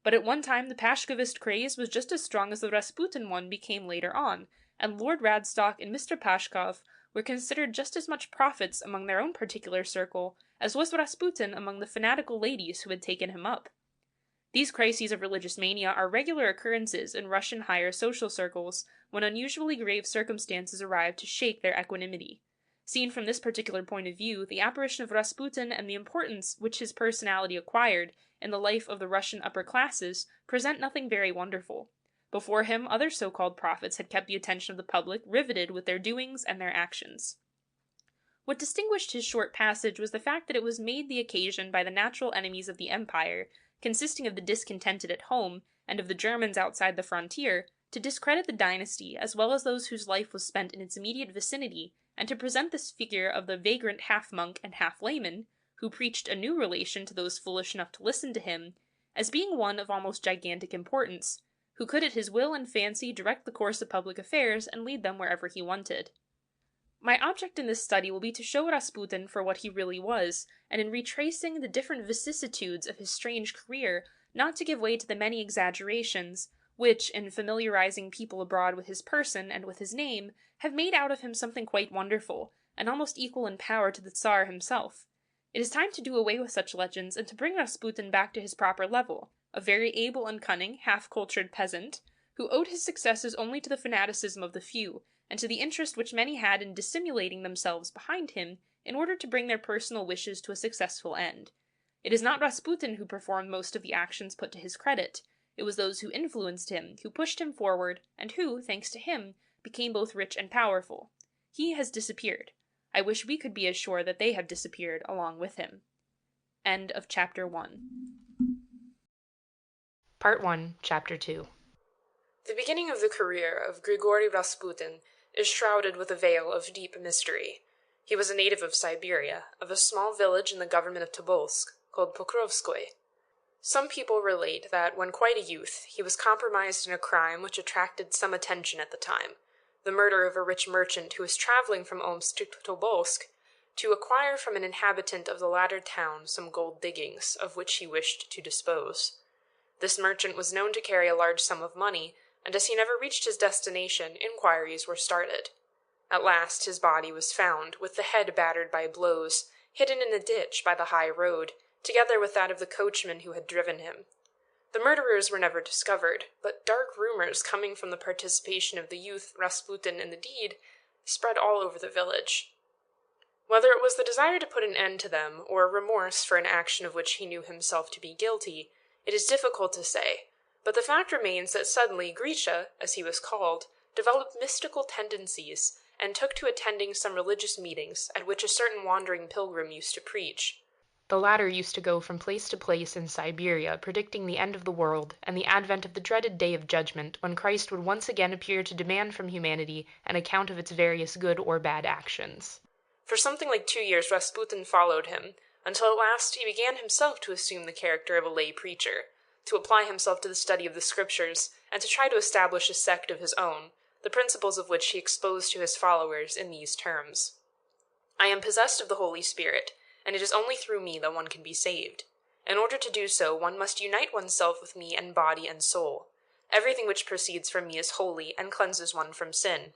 But at one time the Pashkovist craze was just as strong as the Rasputin one became later on, and Lord Radstock and Mr. Pashkov were considered just as much prophets among their own particular circle as was Rasputin among the fanatical ladies who had taken him up. These crises of religious mania are regular occurrences in Russian higher social circles when unusually grave circumstances arrive to shake their equanimity. Seen from this particular point of view, the apparition of Rasputin and the importance which his personality acquired in the life of the Russian upper classes present nothing very wonderful. Before him, other so-called prophets had kept the attention of the public riveted with their doings and their actions. What distinguished his short passage was the fact that it was made the occasion by the natural enemies of the empire, consisting of the discontented at home, and of the Germans outside the frontier, to discredit the dynasty as well as those whose life was spent in its immediate vicinity, and to present this figure of the vagrant half-monk and half-layman, who preached a new relation to those foolish enough to listen to him, as being one of almost gigantic importance, who could at his will and fancy direct the course of public affairs and lead them wherever he wanted. My object in this study will be to show Rasputin for what he really was, and in retracing the different vicissitudes of his strange career, not to give way to the many exaggerations, which, in familiarizing people abroad with his person and with his name, have made out of him something quite wonderful, and almost equal in power to the Tsar himself. It is time to do away with such legends and to bring Rasputin back to his proper level, a very able and cunning, half-cultured peasant, who owed his successes only to the fanaticism of the few, and to the interest which many had in dissimulating themselves behind him in order to bring their personal wishes to a successful end. It is not Rasputin who performed most of the actions put to his credit. It was those who influenced him, who pushed him forward, and who, thanks to him, became both rich and powerful. He has disappeared. I wish we could be as sure that they have disappeared along with him. End of Chapter 1. Part 1, Chapter 2. The beginning of the career of Grigory Rasputin is shrouded with a veil of deep mystery. He was a native of Siberia, of a small village in the government of Tobolsk, called Pokrovskoye. Some people relate that, when quite a youth, he was compromised in a crime which attracted some attention at the time, the murder of a rich merchant who was traveling from Omsk to Tobolsk to acquire from an inhabitant of the latter town some gold diggings, of which he wished to dispose. This merchant was known to carry a large sum of money, and as he never reached his destination, inquiries were started. At last his body was found, with the head battered by blows, hidden in a ditch by the high road, together with that of the coachman who had driven him. The murderers were never discovered, but dark rumors coming from the participation of the youth Rasputin in the deed spread all over the village. Whether it was the desire to put an end to them, or remorse for an action of which he knew himself to be guilty, it is difficult to say, but the fact remains that suddenly Grisha, as he was called, developed mystical tendencies, and took to attending some religious meetings at which a certain wandering pilgrim used to preach. The latter used to go from place to place in Siberia, predicting the end of the world and the advent of the dreaded day of judgment, when Christ would once again appear to demand from humanity an account of its various good or bad actions. For something like 2 years Rasputin followed him, until at last he began himself to assume the character of a lay preacher, to apply himself to the study of the scriptures, and to try to establish a sect of his own, the principles of which he exposed to his followers in these terms: I am possessed of the Holy Spirit, and it is only through me that one can be saved. In order to do so, one must unite oneself with me in body and soul. Everything which proceeds from me is holy and cleanses one from sin.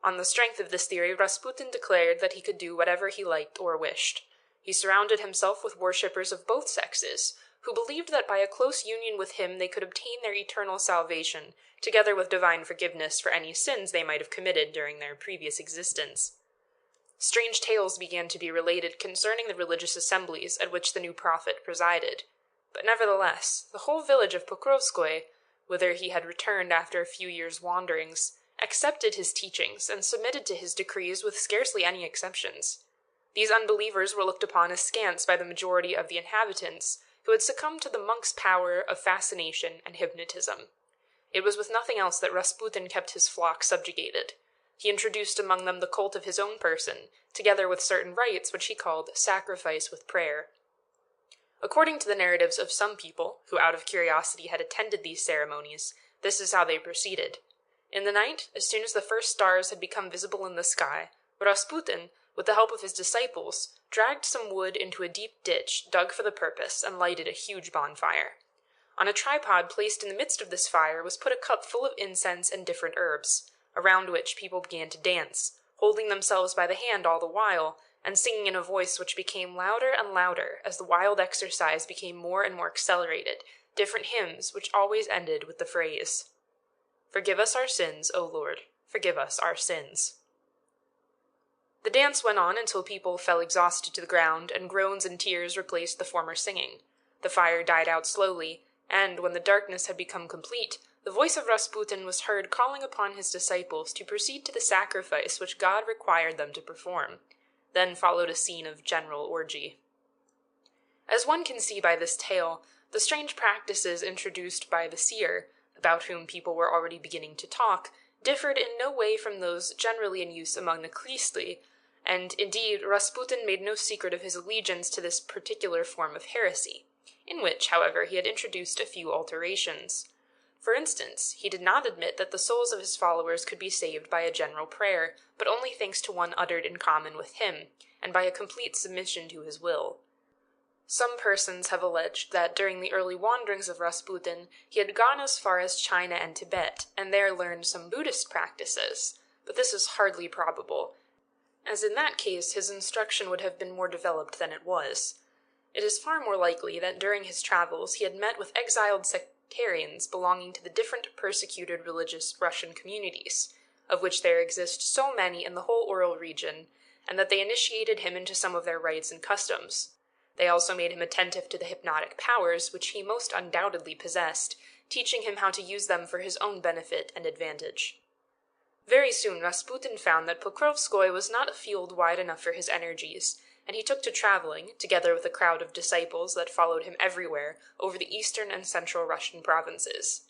On the strength of this theory, Rasputin declared that he could do whatever he liked or wished. He surrounded himself with worshippers of both sexes, who believed that by a close union with him they could obtain their eternal salvation, together with divine forgiveness for any sins they might have committed during their previous existence. Strange tales began to be related concerning the religious assemblies at which the new prophet presided, but nevertheless, the whole village of Pokrovskoye, whither he had returned after a few years' wanderings, accepted his teachings and submitted to his decrees with scarcely any exceptions. These unbelievers were looked upon askance by the majority of the inhabitants, who had succumbed to the monk's power of fascination and hypnotism. It was with nothing else that Rasputin kept his flock subjugated. He introduced among them the cult of his own person, together with certain rites which he called sacrifice with prayer. According to the narratives of some people, who out of curiosity had attended these ceremonies, this is how they proceeded. In the night, as soon as the first stars had become visible in the sky, Rasputin, with the help of his disciples, dragged some wood into a deep ditch dug for the purpose and lighted a huge bonfire. On a tripod placed in the midst of this fire was put a cup full of incense and different herbs, around which people began to dance, holding themselves by the hand all the while, and singing in a voice which became louder and louder as the wild exercise became more and more accelerated, different hymns which always ended with the phrase, "Forgive us our sins, O Lord, forgive us our sins." The dance went on until people fell exhausted to the ground, and groans and tears replaced the former singing. The fire died out slowly, and, when the darkness had become complete, the voice of Rasputin was heard calling upon his disciples to proceed to the sacrifice which God required them to perform. Then followed a scene of general orgy. As one can see by this tale, the strange practices introduced by the seer, about whom people were already beginning to talk, differed in no way from those generally in use among the Kristli, and, indeed, Rasputin made no secret of his allegiance to this particular form of heresy, in which, however, he had introduced a few alterations. For instance, he did not admit that the souls of his followers could be saved by a general prayer, but only thanks to one uttered in common with him, and by a complete submission to his will. Some persons have alleged that during the early wanderings of Rasputin, he had gone as far as China and Tibet, and there learned some Buddhist practices, but this is hardly probable, as in that case his instruction would have been more developed than it was. It is far more likely that during his travels he had met with exiled sectarians belonging to the different persecuted religious Russian communities, of which there exist so many in the whole Ural region, and that they initiated him into some of their rites and customs. They also made him attentive to the hypnotic powers which he most undoubtedly possessed, teaching him how to use them for his own benefit and advantage. Very soon Rasputin found that Pokrovskoy was not a field wide enough for his energies, and he took to traveling, together with a crowd of disciples that followed him everywhere over the eastern and central Russian provinces.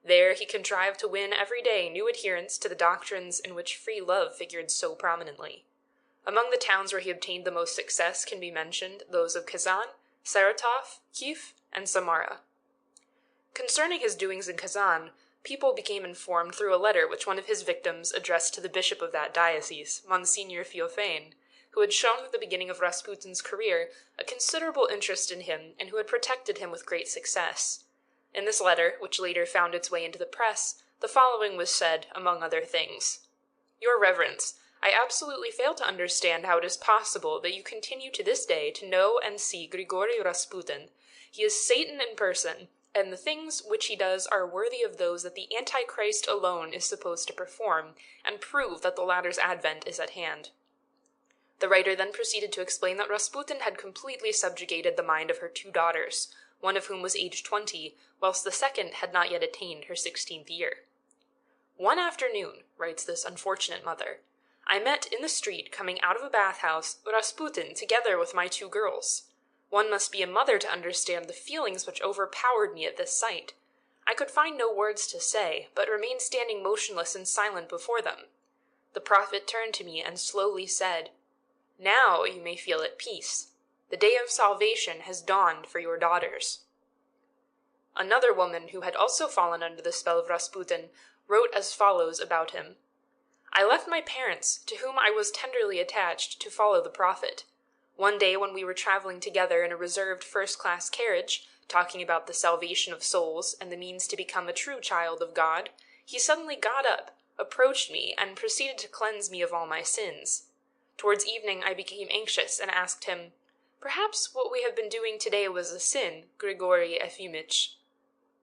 There he contrived to win every day new adherents to the doctrines in which free love figured so prominently. Among the towns where he obtained the most success can be mentioned those of Kazan, Saratov, Kiev, and Samara. Concerning his doings in Kazan, people became informed through a letter which one of his victims addressed to the bishop of that diocese, Monsignor Feofane, who had shown at the beginning of Rasputin's career a considerable interest in him and who had protected him with great success. In this letter, which later found its way into the press, the following was said, among other things. Your Reverence, I absolutely fail to understand how it is possible that you continue to this day to know and see Grigory Rasputin. He is Satan in person, and the things which he does are worthy of those that the Antichrist alone is supposed to perform, and prove that the latter's advent is at hand. The writer then proceeded to explain that Rasputin had completely subjugated the mind of her 2 daughters, one of whom was aged 20, whilst the second had not yet attained her 16th year. One afternoon, writes this unfortunate mother, I met in the street, coming out of a bathhouse, Rasputin together with my 2 girls. One must be a mother to understand the feelings which overpowered me at this sight. I could find no words to say, but remained standing motionless and silent before them. The prophet turned to me and slowly said, Now you may feel at peace. The day of salvation has dawned for your daughters. Another woman, who had also fallen under the spell of Rasputin, wrote as follows about him. I left my parents, to whom I was tenderly attached, to follow the prophet. One day when we were traveling together in a reserved first-class carriage, talking about the salvation of souls and the means to become a true child of God, he suddenly got up, approached me, and proceeded to cleanse me of all my sins. Towards evening I became anxious and asked him, Perhaps what we have been doing today was a sin, Grigory Efimych.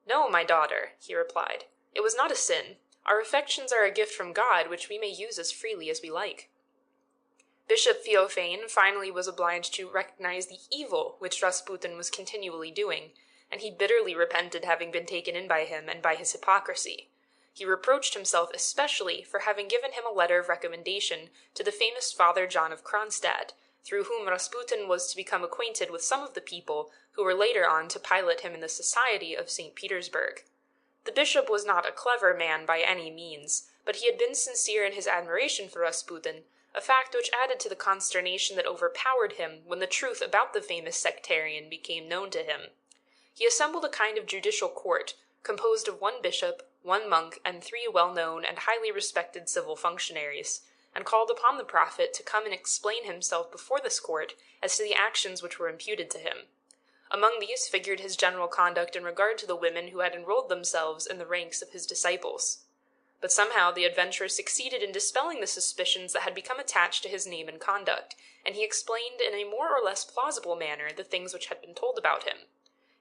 No, my daughter, he replied. It was not a sin. Our affections are a gift from God, which we may use as freely as we like. Bishop Feofane finally was obliged to recognize the evil which Rasputin was continually doing, and he bitterly repented having been taken in by him and by his hypocrisy. He reproached himself especially for having given him a letter of recommendation to the famous Father John of Kronstadt, through whom Rasputin was to become acquainted with some of the people who were later on to pilot him in the society of St. Petersburg. The bishop was not a clever man by any means, but he had been sincere in his admiration for Rasputin, a fact which added to the consternation that overpowered him when the truth about the famous sectarian became known to him. He assembled a kind of judicial court, composed of 1 bishop, 1 monk, and 3 well-known and highly respected civil functionaries, and called upon the prophet to come and explain himself before this court as to the actions which were imputed to him. Among these figured his general conduct in regard to the women who had enrolled themselves in the ranks of his disciples. But somehow the adventurer succeeded in dispelling the suspicions that had become attached to his name and conduct, and he explained in a more or less plausible manner the things which had been told about him.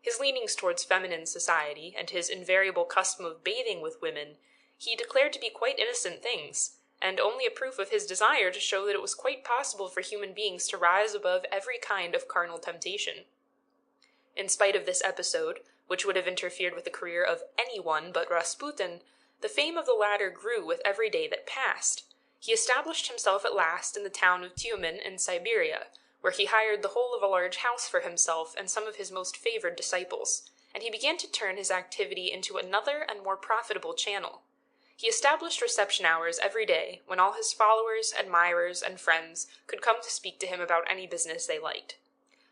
His leanings towards feminine society, and his invariable custom of bathing with women, he declared to be quite innocent things, and only a proof of his desire to show that it was quite possible for human beings to rise above every kind of carnal temptation. In spite of this episode, which would have interfered with the career of anyone but Rasputin, the fame of the latter grew with every day that passed. He established himself at last in the town of Tyumen in Siberia, where he hired the whole of a large house for himself and some of his most favored disciples, and he began to turn his activity into another and more profitable channel. He established reception hours every day, when all his followers, admirers, and friends could come to speak to him about any business they liked.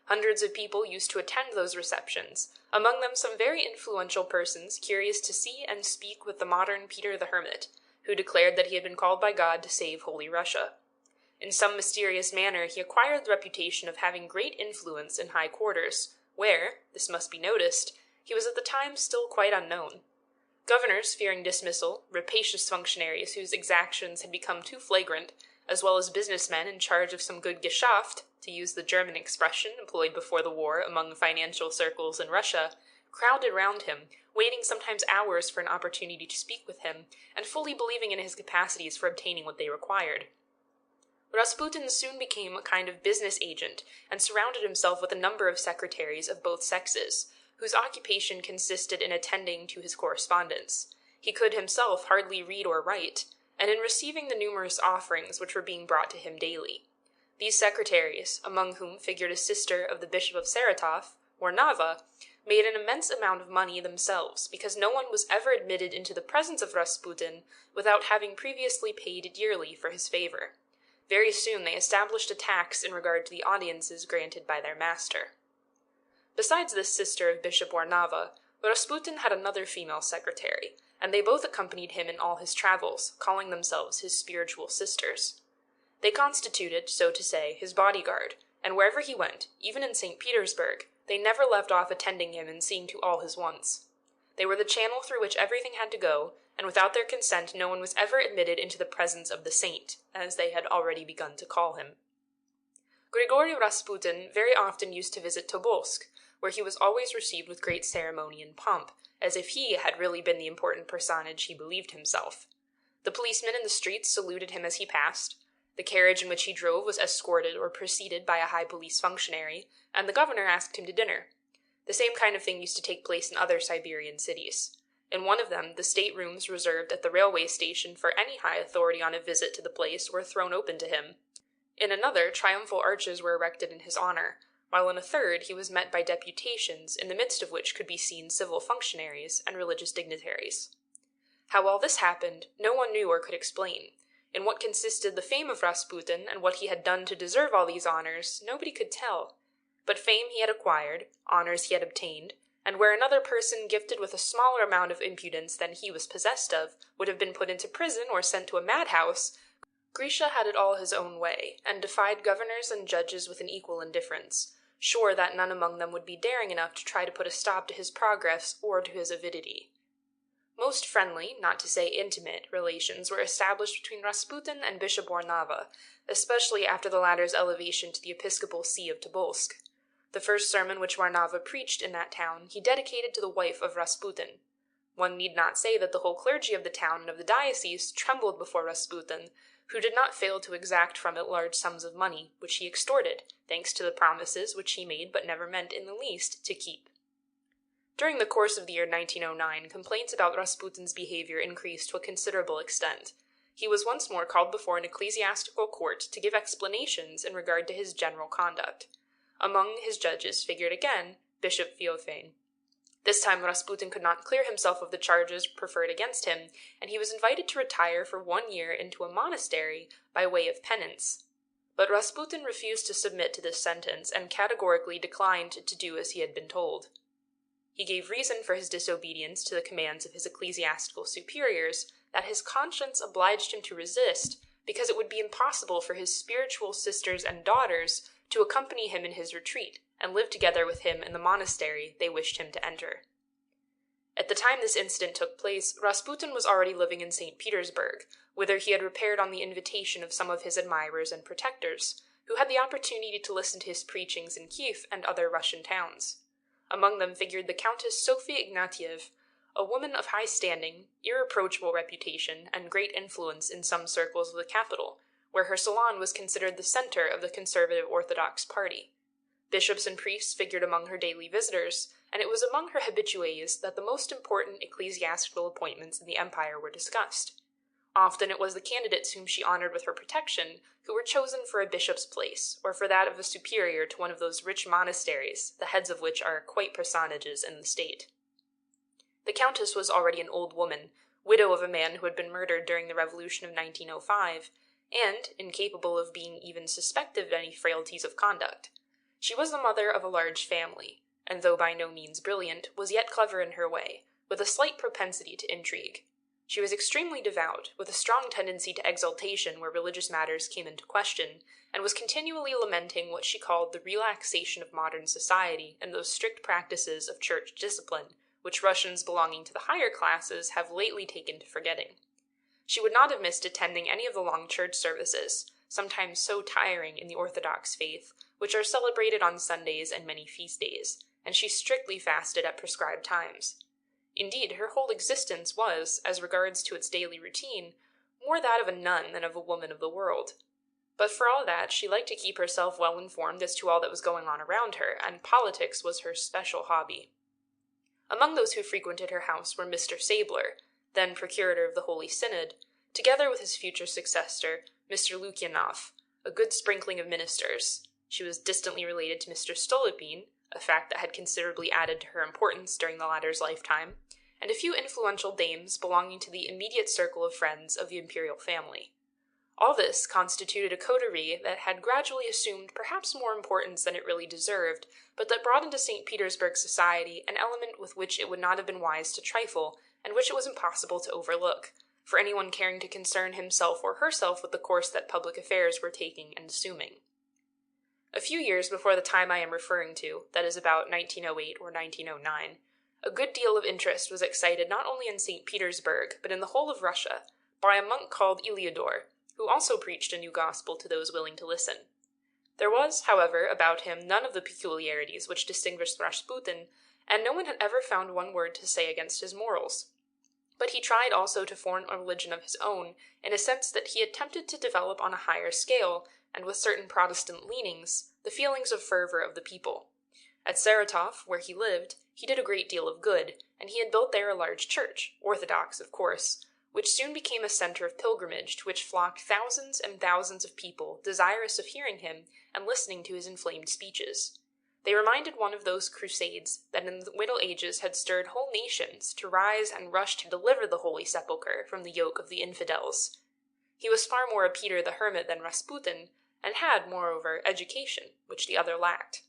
Hundreds of people used to attend those receptions, among them some very influential persons curious to see and speak with the modern Peter the Hermit, who declared that he had been called by God to save Holy Russia. In some mysterious manner he acquired the reputation of having great influence in high quarters, where, this must be noticed, he was at the time still quite unknown. Governors, fearing dismissal, rapacious functionaries whose exactions had become too flagrant, as well as businessmen in charge of some good Geschäft, to use the German expression employed before the war among financial circles in Russia, crowded round him, waiting sometimes hours for an opportunity to speak with him, and fully believing in his capacities for obtaining what they required. Rasputin soon became a kind of business agent and surrounded himself with a number of secretaries of both sexes, whose occupation consisted in attending to his correspondence. He could himself hardly read or write, and in receiving the numerous offerings which were being brought to him daily. These secretaries, among whom figured a sister of the Bishop of Saratov, Warnava, made an immense amount of money themselves, because no one was ever admitted into the presence of Rasputin without having previously paid yearly for his favor. Very soon they established a tax in regard to the audiences granted by their master. Besides this sister of Bishop Warnava, Rasputin had another female secretary, and they both accompanied him in all his travels, calling themselves his spiritual sisters. They constituted, so to say, his bodyguard, and wherever he went, even in St. Petersburg, they never left off attending him and seeing to all his wants. They were the channel through which everything had to go, and without their consent no one was ever admitted into the presence of the saint, as they had already begun to call him. Grigory Rasputin very often used to visit Tobolsk, where he was always received with great ceremony and pomp, as if he had really been the important personage he believed himself. The policemen in the streets saluted him as he passed. The carriage in which he drove was escorted or preceded by a high police functionary, and the governor asked him to dinner. The same kind of thing used to take place in other Siberian cities. In one of them, the state-rooms reserved at the railway station for any high authority on a visit to the place were thrown open to him. In another, triumphal arches were erected in his honor, while in a third he was met by deputations, in the midst of which could be seen civil functionaries and religious dignitaries. How all this happened, no one knew or could explain. In what consisted the fame of Rasputin, and what he had done to deserve all these honors, nobody could tell. But fame he had acquired, honors he had obtained, and where another person gifted with a smaller amount of impudence than he was possessed of would have been put into prison or sent to a madhouse, Grisha had it all his own way, and defied governors and judges with an equal indifference, sure that none among them would be daring enough to try to put a stop to his progress or to his avidity. Most friendly, not to say intimate, relations were established between Rasputin and Bishop Warnava, especially after the latter's elevation to the episcopal see of Tobolsk. The first sermon which Warnava preached in that town he dedicated to the wife of Rasputin. One need not say that the whole clergy of the town and of the diocese trembled before Rasputin, who did not fail to exact from it large sums of money, which he extorted, thanks to the promises which he made but never meant in the least to keep. During the course of the year 1909, complaints about Rasputin's behavior increased to a considerable extent. He was once more called before an ecclesiastical court to give explanations in regard to his general conduct. Among his judges figured again Bishop Feofane. This time Rasputin could not clear himself of the charges preferred against him, and he was invited to retire for 1 year into a monastery by way of penance. But Rasputin refused to submit to this sentence, and categorically declined to do as he had been told. He gave reason for his disobedience to the commands of his ecclesiastical superiors, that his conscience obliged him to resist, because it would be impossible for his spiritual sisters and daughters to accompany him in his retreat, and live together with him in the monastery they wished him to enter. At the time this incident took place, Rasputin was already living in St. Petersburg, whither he had repaired on the invitation of some of his admirers and protectors, who had the opportunity to listen to his preachings in Kiev and other Russian towns. Among them figured the Countess Sophia Ignatiev, a woman of high standing, irreproachable reputation, and great influence in some circles of the capital, where her salon was considered the center of the conservative Orthodox party. Bishops and priests figured among her daily visitors, and it was among her habitués that the most important ecclesiastical appointments in the empire were discussed. Often it was the candidates whom she honored with her protection who were chosen for a bishop's place, or for that of a superior to one of those rich monasteries, the heads of which are quite personages in the state. The countess was already an old woman, widow of a man who had been murdered during the Revolution of 1905, and incapable of being even suspected of any frailties of conduct. She was the mother of a large family, and though by no means brilliant, was yet clever in her way, with a slight propensity to intrigue. She was extremely devout, with a strong tendency to exaltation where religious matters came into question, and was continually lamenting what she called the relaxation of modern society and those strict practices of church discipline, which Russians belonging to the higher classes have lately taken to forgetting. She would not have missed attending any of the long church services, sometimes so tiring in the Orthodox faith, which are celebrated on Sundays and many feast days, and she strictly fasted at prescribed times. Indeed, her whole existence was, as regards to its daily routine, more that of a nun than of a woman of the world. But for all that, she liked to keep herself well informed as to all that was going on around her, and politics was her special hobby. Among those who frequented her house were Mr. Sabler, then procurator of the Holy Synod, together with his future successor, Mr. Lukyanov, a good sprinkling of ministers. She was distantly related to Mr. Stolypin, a fact that had considerably added to her importance during the latter's lifetime, and a few influential dames belonging to the immediate circle of friends of the imperial family. All this constituted a coterie that had gradually assumed perhaps more importance than it really deserved, but that brought into St. Petersburg society an element with which it would not have been wise to trifle, and which it was impossible to overlook, for anyone caring to concern himself or herself with the course that public affairs were taking and assuming. A few years before the time I am referring to, that is about 1908 or 1909, a good deal of interest was excited not only in St. Petersburg, but in the whole of Russia, by a monk called Iliador, who also preached a new gospel to those willing to listen. There was, however, about him none of the peculiarities which distinguished Rasputin, and no one had ever found one word to say against his morals. But he tried also to form a religion of his own, in a sense that he attempted to develop on a higher scale, and with certain Protestant leanings, the feelings of fervor of the people. At Saratov, where he lived, he did a great deal of good, and he had built there a large church, Orthodox, of course, which soon became a center of pilgrimage to which flocked thousands and thousands of people desirous of hearing him and listening to his inflamed speeches. They reminded one of those crusades that in the Middle Ages had stirred whole nations to rise and rush to deliver the Holy Sepulchre from the yoke of the infidels. He was far more a Peter the Hermit than Rasputin, and had, moreover, education, which the other lacked.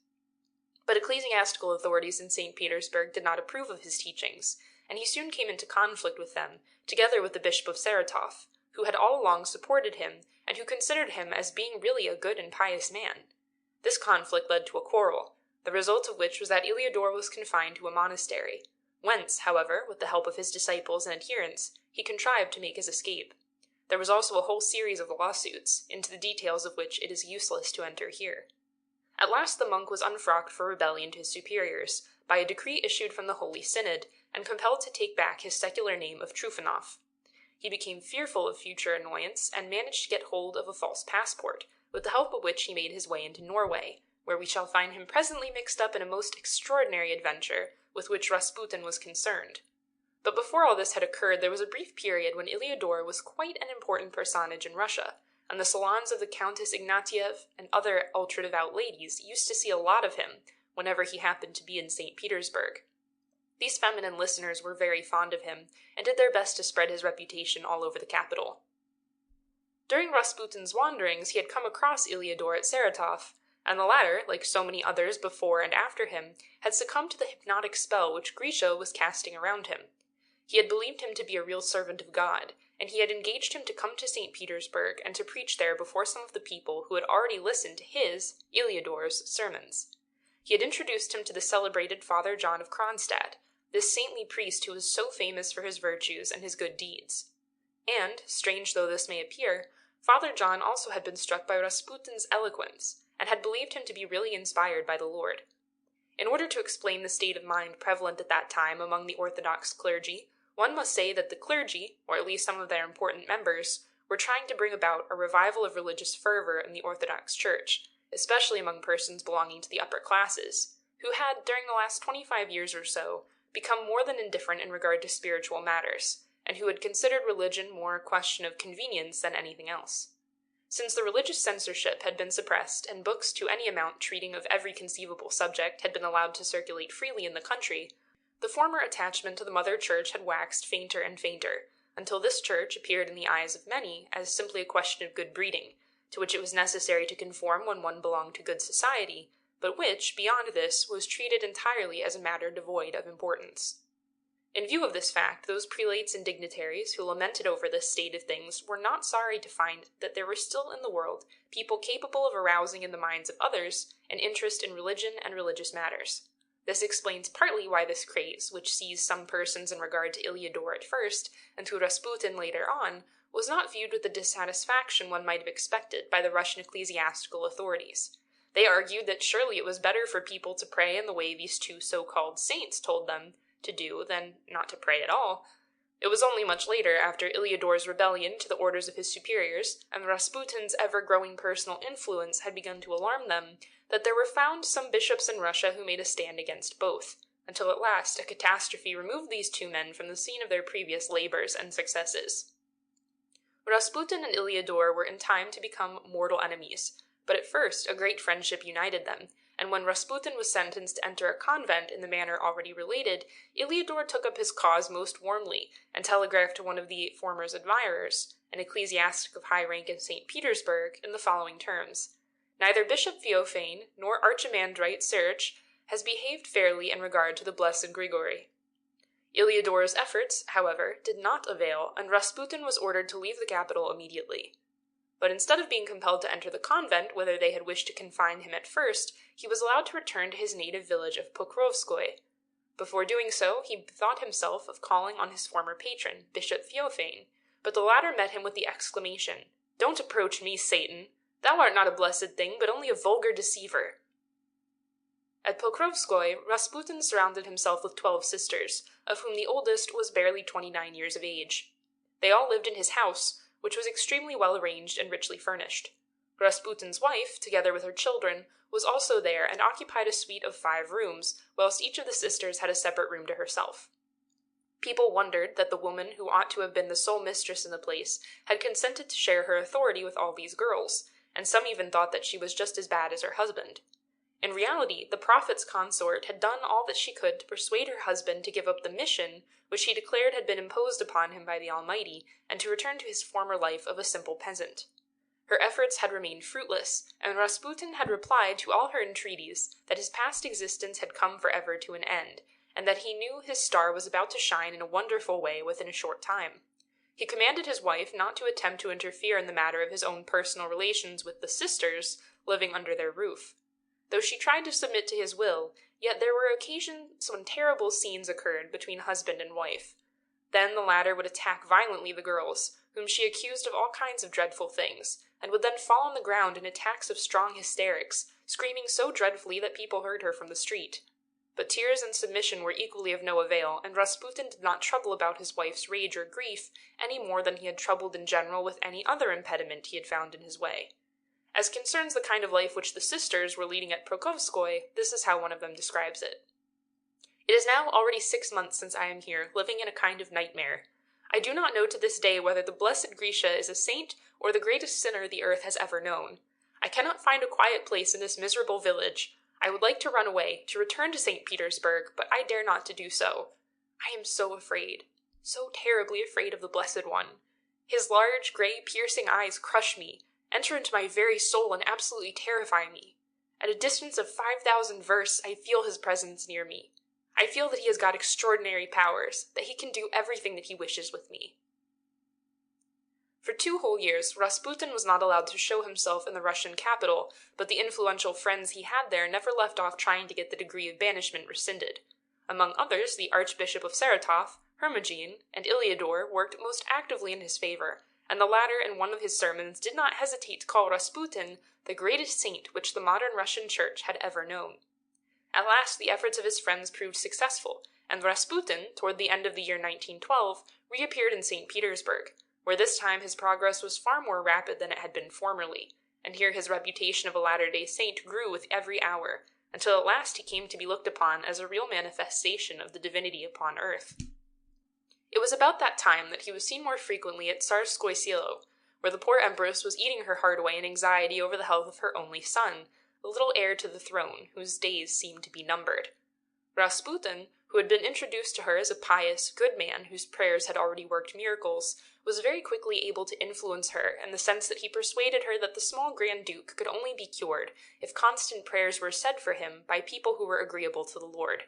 But ecclesiastical authorities in St. Petersburg did not approve of his teachings, and he soon came into conflict with them, together with the Bishop of Saratov, who had all along supported him, and who considered him as being really a good and pious man. This conflict led to a quarrel, the result of which was that Iliador was confined to a monastery, whence, however, with the help of his disciples and adherents, he contrived to make his escape. There was also a whole series of lawsuits, into the details of which it is useless to enter here. At last the monk was unfrocked for rebellion to his superiors, by a decree issued from the Holy Synod, and compelled to take back his secular name of Trufanov. He became fearful of future annoyance, and managed to get hold of a false passport, with the help of which he made his way into Norway, where we shall find him presently mixed up in a most extraordinary adventure, with which Rasputin was concerned. But before all this had occurred, there was a brief period when Iliador was quite an important personage in Russia, and the salons of the Countess Ignatiev and other ultra-devout ladies used to see a lot of him whenever he happened to be in St. Petersburg. These feminine listeners were very fond of him, and did their best to spread his reputation all over the capital. During Rasputin's wanderings, he had come across Iliador at Saratov, and the latter, like so many others before and after him, had succumbed to the hypnotic spell which Grisha was casting around him. He had believed him to be a real servant of God, and he had engaged him to come to St. Petersburg and to preach there before some of the people who had already listened to his, Iliador's, sermons. He had introduced him to the celebrated Father John of Kronstadt, this saintly priest who was so famous for his virtues and his good deeds. And, strange though this may appear, Father John also had been struck by Rasputin's eloquence, and had believed him to be really inspired by the Lord. In order to explain the state of mind prevalent at that time among the Orthodox clergy, one must say that the clergy, or at least some of their important members, were trying to bring about a revival of religious fervor in the Orthodox Church, especially among persons belonging to the upper classes, who had, during the last 25 years or so, become more than indifferent in regard to spiritual matters, and who had considered religion more a question of convenience than anything else. Since the religious censorship had been suppressed, and books to any amount treating of every conceivable subject had been allowed to circulate freely in the country, the former attachment to the Mother Church had waxed fainter and fainter, until this church appeared in the eyes of many as simply a question of good breeding, to which it was necessary to conform when one belonged to good society, but which, beyond this, was treated entirely as a matter devoid of importance. In view of this fact, those prelates and dignitaries who lamented over this state of things were not sorry to find that there were still in the world people capable of arousing in the minds of others an interest in religion and religious matters. This explains partly why this craze, which seized some persons in regard to Iliador at first, and to Rasputin later on, was not viewed with the dissatisfaction one might have expected by the Russian ecclesiastical authorities. They argued that surely it was better for people to pray in the way these two so-called saints told them to do than not to pray at all. It was only much later, after Ilyador's rebellion to the orders of his superiors, and Rasputin's ever-growing personal influence had begun to alarm them, that there were found some bishops in Russia who made a stand against both, until at last a catastrophe removed these two men from the scene of their previous labors and successes. Rasputin and Ilyador were in time to become mortal enemies, but at first a great friendship united them, and when Rasputin was sentenced to enter a convent in the manner already related, Ilyador took up his cause most warmly, and telegraphed to one of the former's admirers, an ecclesiastic of high rank in St. Petersburg, in the following terms: "Neither Bishop Theophane nor Archimandrite Serge has behaved fairly in regard to the blessed Grigory." Ilyador's efforts, however, did not avail, and Rasputin was ordered to leave the capital immediately. But instead of being compelled to enter the convent, whither they had wished to confine him at first, he was allowed to return to his native village of Pokrovskoye. Before doing so, he bethought himself of calling on his former patron, Bishop Theophane, but the latter met him with the exclamation, "Don't approach me, Satan! Thou art not a blessed thing, but only a vulgar deceiver." At Pokrovskoye, Rasputin surrounded himself with 12 sisters, of whom the oldest was barely 29 years of age. They all lived in his house, which was extremely well arranged and richly furnished. Rasputin's wife, together with her children, was also there and occupied a suite of 5 rooms, whilst each of the sisters had a separate room to herself. People wondered that the woman who ought to have been the sole mistress in the place had consented to share her authority with all these girls, and some even thought that she was just as bad as her husband. In reality, the prophet's consort had done all that she could to persuade her husband to give up the mission which he declared had been imposed upon him by the Almighty, and to return to his former life of a simple peasant. Her efforts had remained fruitless, and Rasputin had replied to all her entreaties that his past existence had come forever to an end, and that he knew his star was about to shine in a wonderful way within a short time. He commanded his wife not to attempt to interfere in the matter of his own personal relations with the sisters living under their roof. Though she tried to submit to his will, yet there were occasions when terrible scenes occurred between husband and wife. Then the latter would attack violently the girls, whom she accused of all kinds of dreadful things, and would then fall on the ground in attacks of strong hysterics, screaming so dreadfully that people heard her from the street. But tears and submission were equally of no avail, and Rasputin did not trouble about his wife's rage or grief any more than he had troubled in general with any other impediment he had found in his way. As concerns the kind of life which the sisters were leading at Pokrovskoye, this is how one of them describes it. "It is now already 6 months since I am here, living in a kind of nightmare. I do not know to this day whether the blessed Grisha is a saint or the greatest sinner the earth has ever known. I cannot find a quiet place in this miserable village. I would like to run away, to return to St. Petersburg, but I dare not to do so. I am so afraid, so terribly afraid of the Blessed One. His large, grey, piercing eyes crush me, enter into my very soul and absolutely terrify me. At a distance of 5,000 versts, I feel his presence near me. I feel that he has got extraordinary powers, that he can do everything that he wishes with me." For 2 whole years, Rasputin was not allowed to show himself in the Russian capital, but the influential friends he had there never left off trying to get the degree of banishment rescinded. Among others, the Archbishop of Saratov, Hermogen, and Ilyador worked most actively in his favor, and the latter in one of his sermons did not hesitate to call Rasputin the greatest saint which the modern Russian Church had ever known. At last the efforts of his friends proved successful, and Rasputin, toward the end of the year 1912, reappeared in St. Petersburg, where this time his progress was far more rapid than it had been formerly, and here his reputation of a latter-day saint grew with every hour, until at last he came to be looked upon as a real manifestation of the divinity upon earth. It was about that time that he was seen more frequently at Tsarskoye Selo, where the poor empress was eating her heart away in anxiety over the health of her only son, the little heir to the throne, whose days seemed to be numbered. Rasputin, who had been introduced to her as a pious, good man whose prayers had already worked miracles, was very quickly able to influence her in the sense that he persuaded her that the small Grand Duke could only be cured if constant prayers were said for him by people who were agreeable to the Lord.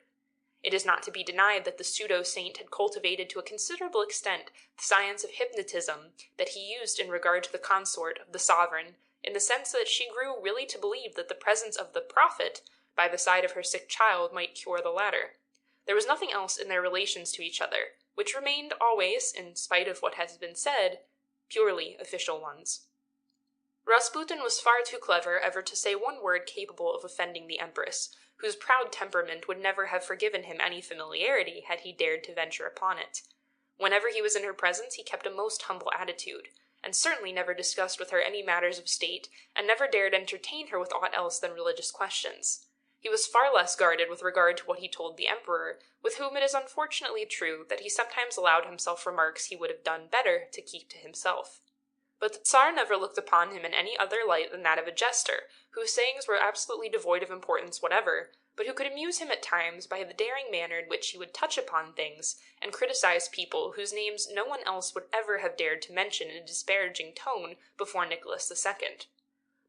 It is not to be denied that the pseudo-saint had cultivated to a considerable extent the science of hypnotism that he used in regard to the consort of the sovereign, in the sense that she grew really to believe that the presence of the prophet by the side of her sick child might cure the latter. There was nothing else in their relations to each other, which remained always, in spite of what has been said, purely official ones. Rasputin was far too clever ever to say one word capable of offending the Empress, whose proud temperament would never have forgiven him any familiarity had he dared to venture upon it. Whenever he was in her presence he kept a most humble attitude, and certainly never discussed with her any matters of state, and never dared entertain her with aught else than religious questions. He was far less guarded with regard to what he told the Emperor, with whom it is unfortunately true that he sometimes allowed himself remarks he would have done better to keep to himself. But the Tsar never looked upon him in any other light than that of a jester, whose sayings were absolutely devoid of importance whatever, but who could amuse him at times by the daring manner in which he would touch upon things, and criticize people whose names no one else would ever have dared to mention in a disparaging tone before Nicholas II.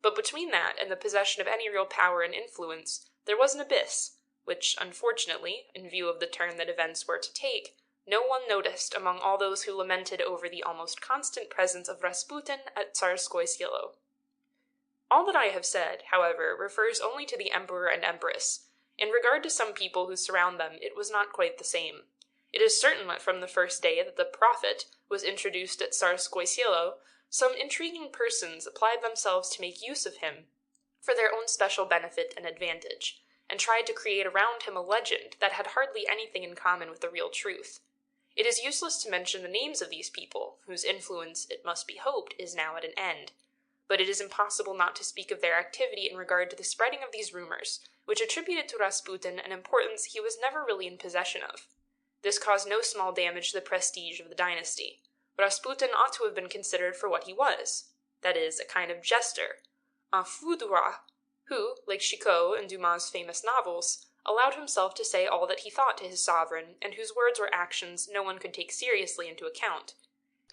But between that and the possession of any real power and influence, there was an abyss, which, unfortunately, in view of the turn that events were to take, no one noticed among all those who lamented over the almost constant presence of Rasputin at Tsarskoye Selo. All that I have said, however, refers only to the Emperor and Empress. In regard to some people who surround them, it was not quite the same. It is certain that from the first day that the Prophet was introduced at Tsarskoye Selo, some intriguing persons applied themselves to make use of him for their own special benefit and advantage, and tried to create around him a legend that had hardly anything in common with the real truth. It is useless to mention the names of these people, whose influence, it must be hoped, is now at an end. But it is impossible not to speak of their activity in regard to the spreading of these rumors, which attributed to Rasputin an importance he was never really in possession of. This caused no small damage to the prestige of the dynasty. Rasputin ought to have been considered for what he was, that is, a kind of jester, un fou du roi, who, like Chicot in Dumas' famous novels, allowed himself to say all that he thought to his sovereign, and whose words or actions no one could take seriously into account.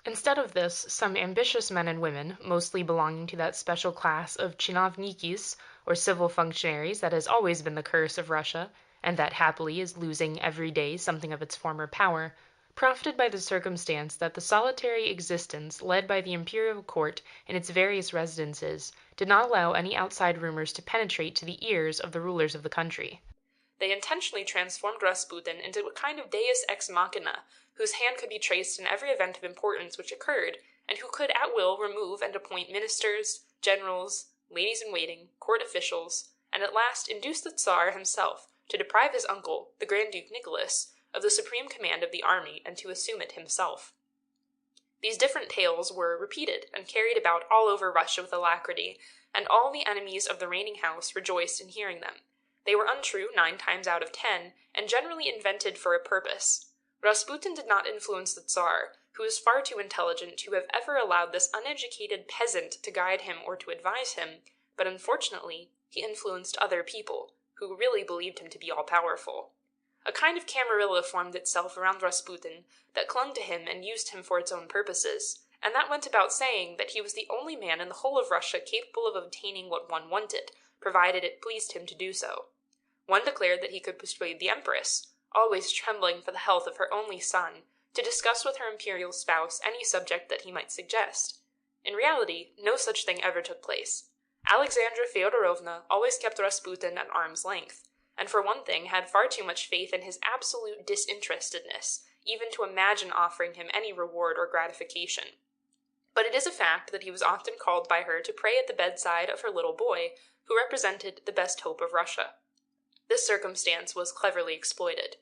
Instead of this, some ambitious men and women, mostly belonging to that special class of chinovnikis, or civil functionaries that has always been the curse of Russia, and that happily is losing every day something of its former power, profited by the circumstance that the solitary existence led by the imperial court in its various residences did not allow any outside rumors to penetrate to the ears of the rulers of the country. They intentionally transformed Rasputin into a kind of deus ex machina, whose hand could be traced in every event of importance which occurred, and who could at will remove and appoint ministers, generals, ladies-in-waiting, court officials, and at last induce the Tsar himself to deprive his uncle, the Grand Duke Nicholas, of the supreme command of the army and to assume it himself. These different tales were repeated and carried about all over Russia with alacrity, and all the enemies of the reigning house rejoiced in hearing them. They were untrue 9 times out of 10, and generally invented for a purpose. Rasputin did not influence the Tsar, who was far too intelligent to have ever allowed this uneducated peasant to guide him or to advise him, but unfortunately he influenced other people, who really believed him to be all-powerful. A kind of camarilla formed itself around Rasputin that clung to him and used him for its own purposes, and that went about saying that he was the only man in the whole of Russia capable of obtaining what one wanted, provided it pleased him to do so. One declared that he could persuade the Empress, always trembling for the health of her only son, to discuss with her imperial spouse any subject that he might suggest. In reality, no such thing ever took place. Alexandra Feodorovna always kept Rasputin at arm's length, and for one thing had far too much faith in his absolute disinterestedness, even to imagine offering him any reward or gratification. But it is a fact that he was often called by her to pray at the bedside of her little boy, who represented the best hope of Russia. This circumstance was cleverly exploited.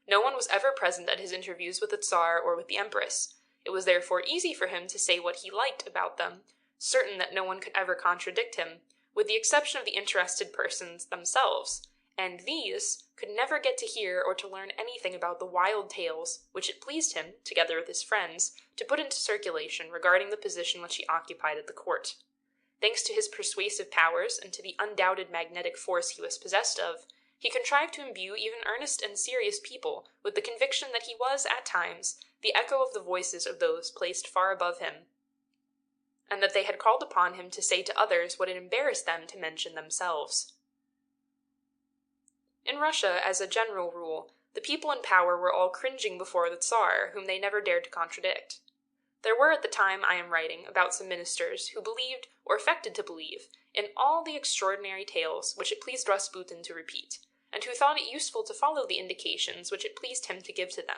No one was ever present at his interviews with the Tsar or with the Empress. It was therefore easy for him to say what he liked about them, certain that no one could ever contradict him, with the exception of the interested persons themselves, and these could never get to hear or to learn anything about the wild tales which it pleased him, together with his friends, to put into circulation regarding the position which he occupied at the court. Thanks to his persuasive powers and to the undoubted magnetic force he was possessed of, he contrived to imbue even earnest and serious people with the conviction that he was, at times, the echo of the voices of those placed far above him, and that they had called upon him to say to others what it embarrassed them to mention themselves. In Russia, as a general rule, the people in power were all cringing before the Tsar, whom they never dared to contradict. There were at the time I am writing about some ministers who believed, or affected to believe, in all the extraordinary tales which it pleased Rasputin to repeat, and who thought it useful to follow the indications which it pleased him to give to them.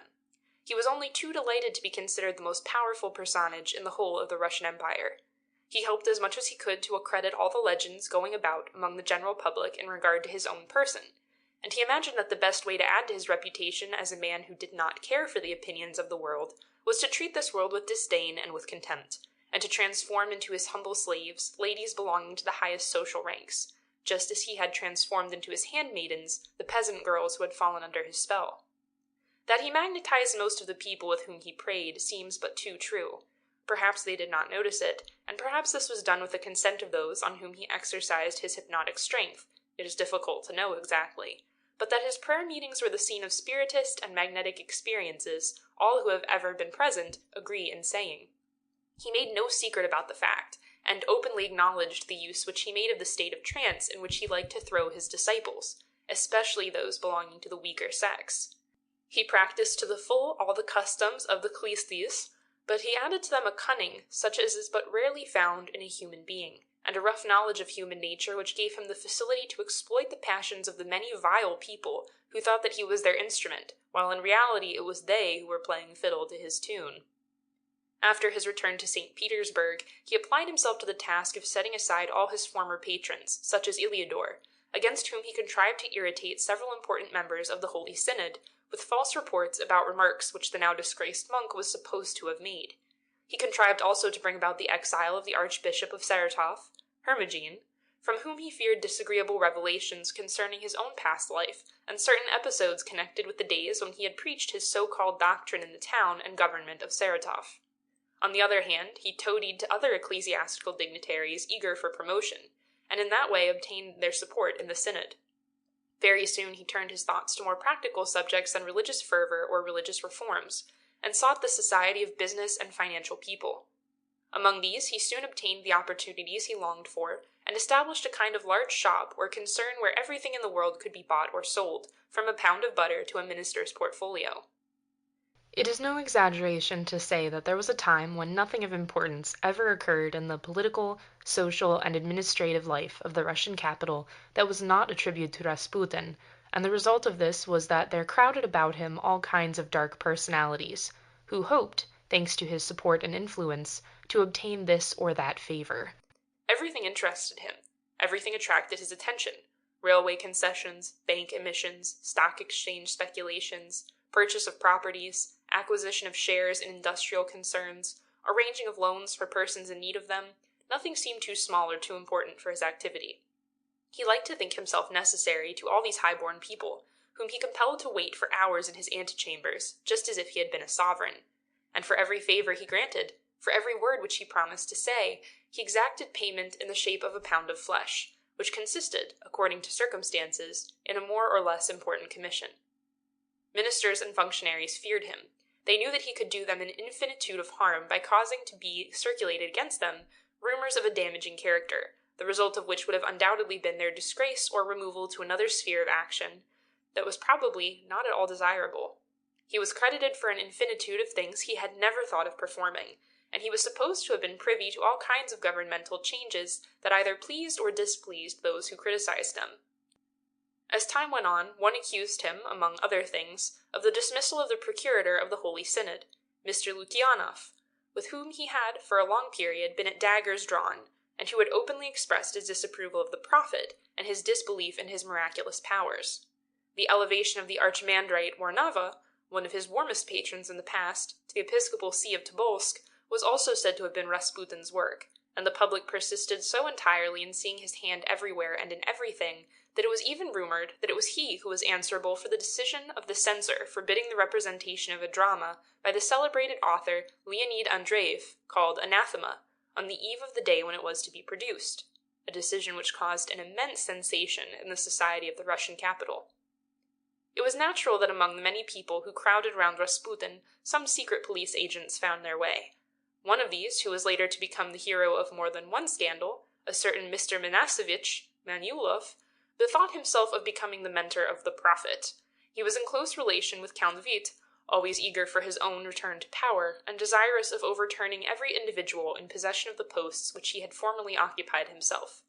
He was only too delighted to be considered the most powerful personage in the whole of the Russian Empire. He hoped as much as he could to accredit all the legends going about among the general public in regard to his own person, and he imagined that the best way to add to his reputation as a man who did not care for the opinions of the world was to treat this world with disdain and with contempt, and to transform into his humble slaves ladies belonging to the highest social ranks, just as he had transformed into his handmaidens the peasant girls who had fallen under his spell. That he magnetized most of the people with whom he prayed seems but too true. Perhaps they did not notice it, and perhaps this was done with the consent of those on whom he exercised his hypnotic strength. It is difficult to know exactly. But that his prayer meetings were the scene of spiritist and magnetic experiences, all who have ever been present agree in saying. He made no secret about the fact, and openly acknowledged the use which he made of the state of trance in which he liked to throw his disciples, especially those belonging to the weaker sex. He practiced to the full all the customs of the Clistes, but he added to them a cunning such as is but rarely found in a human being, and a rough knowledge of human nature which gave him the facility to exploit the passions of the many vile people who thought that he was their instrument, while in reality it was they who were playing fiddle to his tune. After his return to St. Petersburg, he applied himself to the task of setting aside all his former patrons, such as Iliador, against whom he contrived to irritate several important members of the Holy Synod, with false reports about remarks which the now disgraced monk was supposed to have made. He contrived also to bring about the exile of the Archbishop of Saratov, Hermogen, from whom he feared disagreeable revelations concerning his own past life, and certain episodes connected with the days when he had preached his so-called doctrine in the town and government of Saratov. On the other hand, he toadied to other ecclesiastical dignitaries eager for promotion, and in that way obtained their support in the synod. Very soon he turned his thoughts to more practical subjects than religious fervor or religious reforms, and sought the society of business and financial people. Among these he soon obtained the opportunities he longed for, and established a kind of large shop or concern where everything in the world could be bought or sold, from a pound of butter to a minister's portfolio. It is no exaggeration to say that there was a time when nothing of importance ever occurred in the political, social, and administrative life of the Russian capital that was not a tribute to Rasputin, and the result of this was that there crowded about him all kinds of dark personalities, who hoped, thanks to his support and influence, to obtain this or that favor. Everything interested him. Everything attracted his attention. Railway concessions, bank emissions, stock exchange speculations, purchase of properties, acquisition of shares in industrial concerns, arranging of loans for persons in need of them, nothing seemed too small or too important for his activity. He liked to think himself necessary to all these high-born people, whom he compelled to wait for hours in his antechambers, just as if he had been a sovereign. And for every favor he granted, for every word which he promised to say, he exacted payment in the shape of a pound of flesh, which consisted, according to circumstances, in a more or less important commission. Ministers and functionaries feared him. They knew that he could do them an infinitude of harm by causing to be circulated against them rumors of a damaging character, the result of which would have undoubtedly been their disgrace or removal to another sphere of action that was probably not at all desirable. He was credited for an infinitude of things he had never thought of performing, and he was supposed to have been privy to all kinds of governmental changes that either pleased or displeased those who criticized him. As time went on, one accused him, among other things, of the dismissal of the procurator of the Holy Synod, Mr. Lukyanov, with whom he had, for a long period, been at daggers drawn, and who had openly expressed his disapproval of the prophet and his disbelief in his miraculous powers. The elevation of the archimandrite Warnava, one of his warmest patrons in the past, to the episcopal see of Tobolsk, was also said to have been Rasputin's work, and the public persisted so entirely in seeing his hand everywhere and in everything that it was even rumored that it was he who was answerable for the decision of the censor forbidding the representation of a drama by the celebrated author Leonid Andreyev, called Anathema, on the eve of the day when it was to be produced, a decision which caused an immense sensation in the society of the Russian capital. It was natural that among the many people who crowded round Rasputin, some secret police agents found their way. One of these, who was later to become the hero of more than one scandal, a certain Mr. Manasevich Manulov, bethought himself of becoming the mentor of the prophet. He was in close relation with Count Witte, always eager for his own return to power, and desirous of overturning every individual in possession of the posts which he had formerly occupied himself.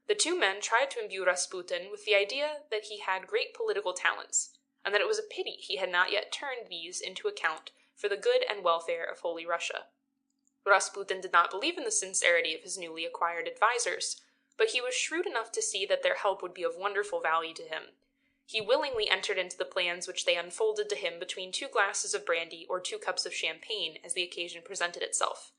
The two men tried to imbue Rasputin with the idea that he had great political talents, and that it was a pity he had not yet turned these into account for the good and welfare of Holy Russia. Rasputin did not believe in the sincerity of his newly acquired advisors, but he was shrewd enough to see that their help would be of wonderful value to him. He willingly entered into the plans which they unfolded to him between 2 glasses of brandy or 2 cups of champagne as the occasion presented itself.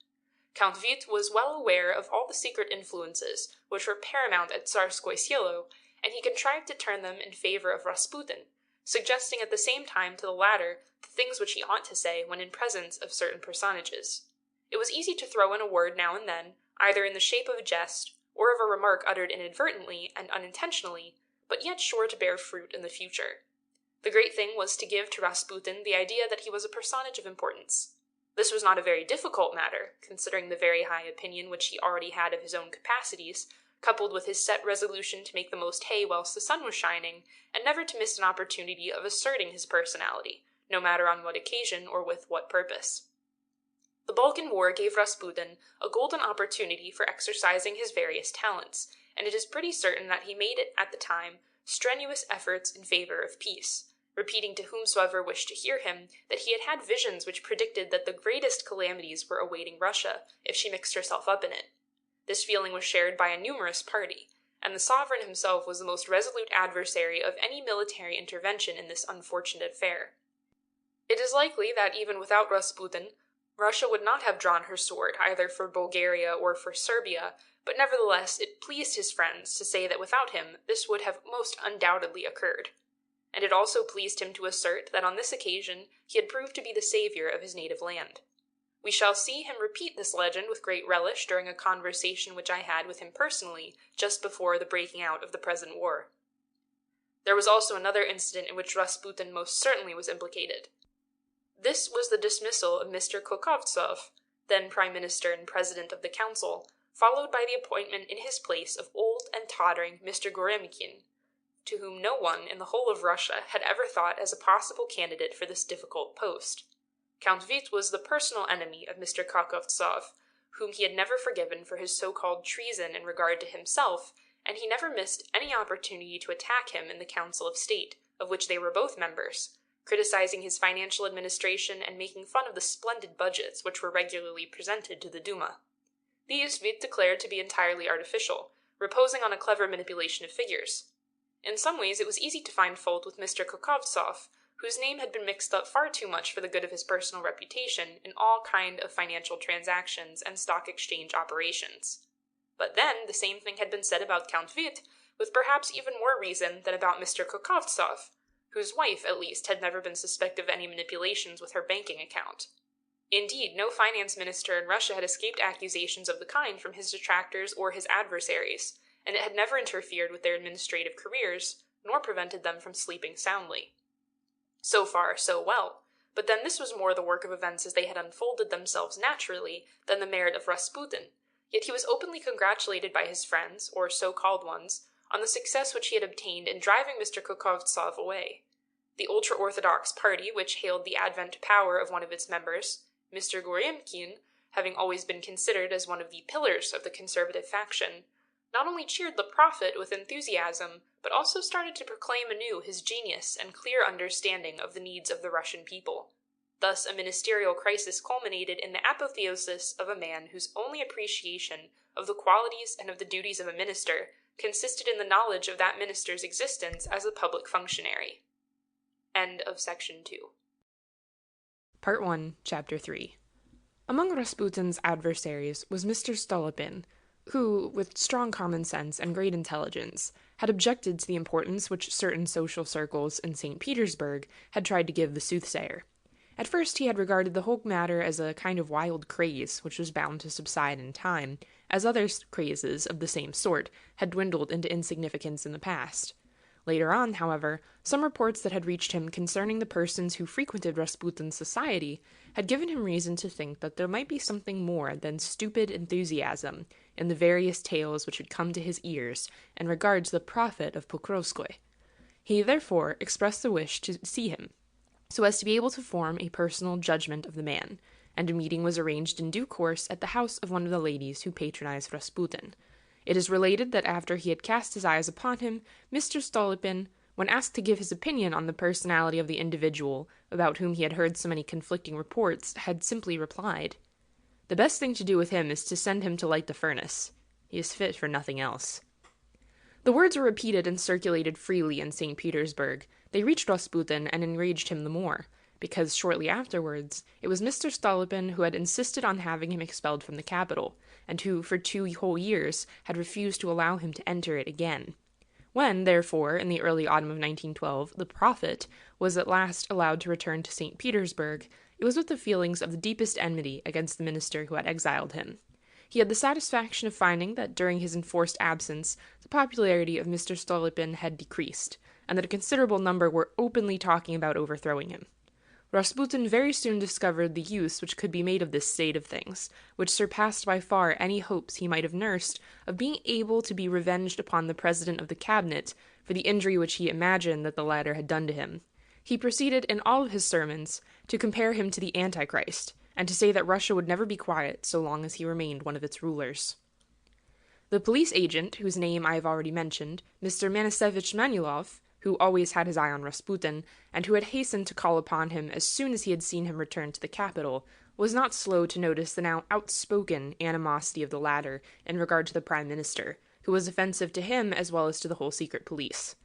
Count Witte was well aware of all the secret influences which were paramount at Tsarskoye Selo, and he contrived to turn them in favor of Rasputin, suggesting at the same time to the latter the things which he ought to say when in presence of certain personages. It was easy to throw in a word now and then, either in the shape of a jest, or of a remark uttered inadvertently and unintentionally, but yet sure to bear fruit in the future. The great thing was to give to Rasputin the idea that he was a personage of importance. This was not a very difficult matter, considering the very high opinion which he already had of his own capacities, coupled with his set resolution to make the most hay whilst the sun was shining, and never to miss an opportunity of asserting his personality, no matter on what occasion or with what purpose. The Balkan War gave Rasputin a golden opportunity for exercising his various talents, and it is pretty certain that he made it, at the time, strenuous efforts in favor of peace, repeating to whomsoever wished to hear him that he had had visions which predicted that the greatest calamities were awaiting Russia if she mixed herself up in it. This feeling was shared by a numerous party, and the sovereign himself was the most resolute adversary of any military intervention in this unfortunate affair. It is likely that even without Rasputin, Russia would not have drawn her sword either for Bulgaria or for Serbia, but nevertheless it pleased his friends to say that without him this would have most undoubtedly occurred. And it also pleased him to assert that on this occasion he had proved to be the savior of his native land. We shall see him repeat this legend with great relish during a conversation which I had with him personally just before the breaking out of the present war. There was also another incident in which Rasputin most certainly was implicated. This was the dismissal of Mr. Kokovtsov, then Prime Minister and President of the Council, followed by the appointment in his place of old and tottering Mr. Goremykin, to whom no one in the whole of Russia had ever thought as a possible candidate for this difficult post. Count Witte was the personal enemy of Mr. Kokovtsov, whom he had never forgiven for his so-called treason in regard to himself, and he never missed any opportunity to attack him in the Council of State, of which they were both members, criticizing his financial administration and making fun of the splendid budgets which were regularly presented to the Duma. These Witte declared to be entirely artificial, reposing on a clever manipulation of figures. In some ways it was easy to find fault with Mr. Kokovtsov, whose name had been mixed up far too much for the good of his personal reputation in all kind of financial transactions and stock exchange operations. But then the same thing had been said about Count Witte, with perhaps even more reason than about Mr. Kokovtsov, whose wife, at least, had never been suspected of any manipulations with her banking account. Indeed, no finance minister in Russia had escaped accusations of the kind from his detractors or his adversaries, and it had never interfered with their administrative careers, nor prevented them from sleeping soundly. So far, so well, but then this was more the work of events as they had unfolded themselves naturally than the merit of Rasputin, yet he was openly congratulated by his friends, or so-called ones, on the success which he had obtained in driving Mr. Kokovtsov away. The ultra-orthodox party, which hailed the advent to power of one of its members, Mr. Goremykin, having always been considered as one of the pillars of the conservative faction, not only cheered the prophet with enthusiasm, but also started to proclaim anew his genius and clear understanding of the needs of the Russian people. Thus a ministerial crisis culminated in the apotheosis of a man whose only appreciation of the qualities and of the duties of a minister consisted in the knowledge of that minister's existence as a public functionary. End of section 2. Part 1, Chapter 3. Among Rasputin's adversaries was Mr. Stolypin, who, with strong common sense and great intelligence, had objected to the importance which certain social circles in St. Petersburg had tried to give the soothsayer. At first he had regarded the whole matter as a kind of wild craze which was bound to subside in time, as other crazes of the same sort had dwindled into insignificance in the past. Later on, however, some reports that had reached him concerning the persons who frequented Rasputin's society had given him reason to think that there might be something more than stupid enthusiasm in the various tales which had come to his ears in regard to the prophet of Pokrovskoye. He therefore expressed a wish to see him, so as to be able to form a personal judgment of the man, and a meeting was arranged in due course at the house of one of the ladies who patronized Rasputin. It is related that after he had cast his eyes upon him, Mr. Stolypin, When asked to give his opinion on the personality of the individual about whom he had heard so many conflicting reports, had simply replied, "The best thing to do with him is to send him to light the furnace. He is fit for nothing else." The words were repeated and circulated freely in St. Petersburg. They reached Rasputin and enraged him the more, because shortly afterwards it was Mr. Stolypin who had insisted on having him expelled from the capital, and who for 2 whole years had refused to allow him to enter it again. When, therefore, in the early autumn of 1912, the prophet was at last allowed to return to St. Petersburg, it was with the feelings of the deepest enmity against the minister who had exiled him. He had the satisfaction of finding that during his enforced absence the popularity of Mr. Stolypin had decreased, and that a considerable number were openly talking about overthrowing him. Rasputin very soon discovered the use which could be made of this state of things, which surpassed by far any hopes he might have nursed of being able to be revenged upon the president of the cabinet for the injury which he imagined that the latter had done to him. He proceeded in all of his sermons to compare him to the Antichrist, and to say that Russia would never be quiet so long as he remained one of its rulers. The police agent, whose name I have already mentioned, Mr. Manisevich Manilov, who always had his eye on Rasputin, and who had hastened to call upon him as soon as he had seen him return to the capital, was not slow to notice the now outspoken animosity of the latter in regard to the prime minister, who was offensive to him as well as to the whole secret police.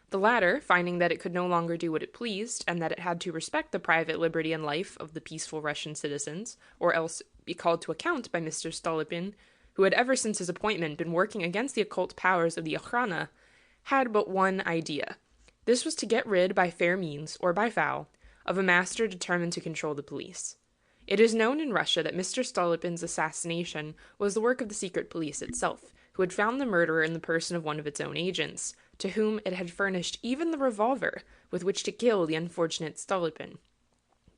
The latter, finding that it could no longer do what it pleased, and that it had to respect the private liberty and life of the peaceful Russian citizens, or else be called to account by Mr. Stolypin, who had ever since his appointment been working against the occult powers of the Okhrana, had but one idea. This was to get rid, by fair means, or by foul, of a master determined to control the police. It is known in Russia that Mr. Stolypin's assassination was the work of the secret police itself, who had found the murderer in the person of one of its own agents, to whom it had furnished even the revolver with which to kill the unfortunate Stolypin.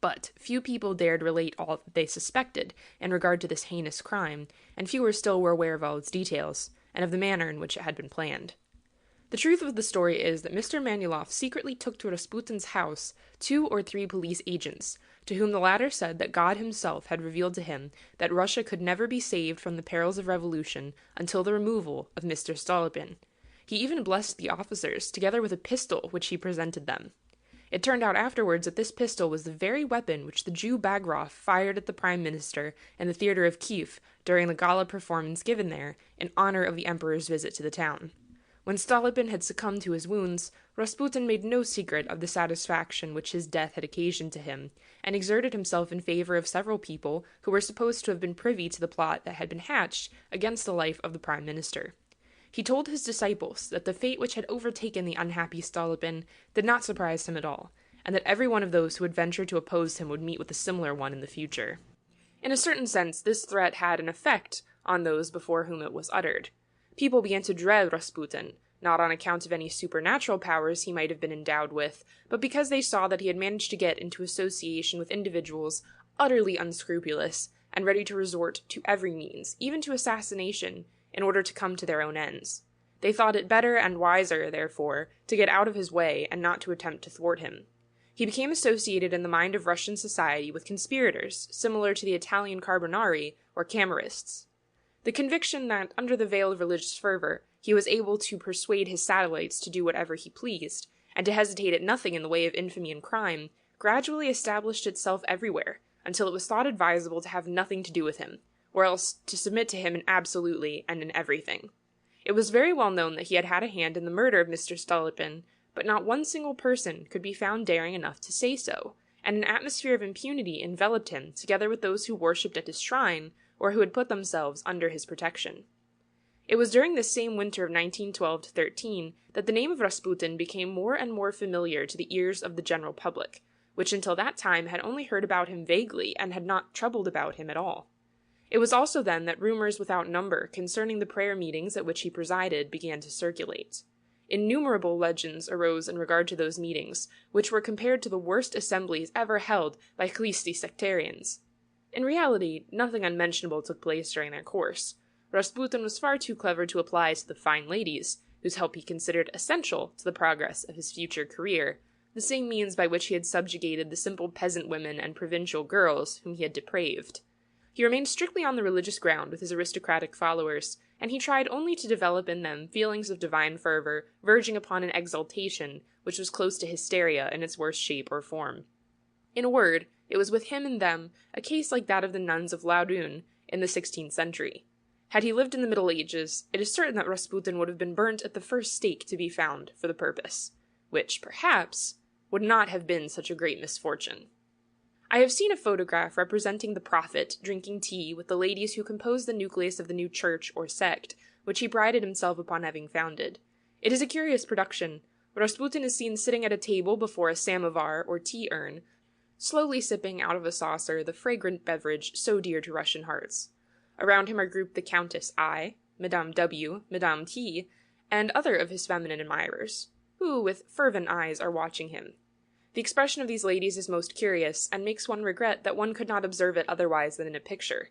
But few people dared relate all that they suspected in regard to this heinous crime, and fewer still were aware of all its details, and of the manner in which it had been planned. The truth of the story is that Mr. Manilov secretly took to Rasputin's house 2 or 3 police agents, to whom the latter said that God himself had revealed to him that Russia could never be saved from the perils of revolution until the removal of Mr. Stolypin. He even blessed the officers, together with a pistol which he presented them. It turned out afterwards that this pistol was the very weapon which the Jew Bagrov fired at the Prime Minister in the theatre of Kiev during the gala performance given there in honor of the Emperor's visit to the town. When Stolypin had succumbed to his wounds, Rasputin made no secret of the satisfaction which his death had occasioned to him, and exerted himself in favor of several people who were supposed to have been privy to the plot that had been hatched against the life of the Prime Minister. He told his disciples that the fate which had overtaken the unhappy Stolypin did not surprise him at all, and that every one of those who would venture to oppose him would meet with a similar one in the future. In a certain sense, this threat had an effect on those before whom it was uttered. People began to dread Rasputin, not on account of any supernatural powers he might have been endowed with, but because they saw that he had managed to get into association with individuals utterly unscrupulous, and ready to resort to every means, even to assassination, in order to come to their own ends. They thought it better and wiser, therefore, to get out of his way and not to attempt to thwart him. He became associated in the mind of Russian society with conspirators, similar to the Italian Carbonari or Camorrists. The conviction that, under the veil of religious fervor, he was able to persuade his satellites to do whatever he pleased, and to hesitate at nothing in the way of infamy and crime, gradually established itself everywhere, until it was thought advisable to have nothing to do with him, or else to submit to him in absolutely and in everything. It was very well known that he had had a hand in the murder of Mr. Stolypin, but not one single person could be found daring enough to say so, and an atmosphere of impunity enveloped him together with those who worshipped at his shrine, or who had put themselves under his protection. It was during this same winter of 1912-13 that the name of Rasputin became more and more familiar to the ears of the general public, which until that time had only heard about him vaguely and had not troubled about him at all. It was also then that rumors without number concerning the prayer meetings at which he presided began to circulate. Innumerable legends arose in regard to those meetings, which were compared to the worst assemblies ever held by Khlisti sectarians. In reality, nothing unmentionable took place during their course. Rasputin was far too clever to apply to the fine ladies, whose help he considered essential to the progress of his future career, the same means by which he had subjugated the simple peasant women and provincial girls whom he had depraved. He remained strictly on the religious ground with his aristocratic followers, and he tried only to develop in them feelings of divine fervor, verging upon an exaltation which was close to hysteria in its worst shape or form. In a word, it was with him and them a case like that of the nuns of Laudun in the 16th century. Had he lived in the Middle Ages, it is certain that Rasputin would have been burnt at the first stake to be found for the purpose, which, perhaps, would not have been such a great misfortune. I have seen a photograph representing the prophet drinking tea with the ladies who composed the nucleus of the new church or sect, which he prided himself upon having founded. It is a curious production. Rasputin is seen sitting at a table before a samovar or tea urn, slowly sipping out of a saucer the fragrant beverage so dear to Russian hearts. Around him are grouped the Countess I, Madame W, Madame T, and other of his feminine admirers, who, with fervent eyes, are watching him. The expression of these ladies is most curious, and makes one regret that one could not observe it otherwise than in a picture.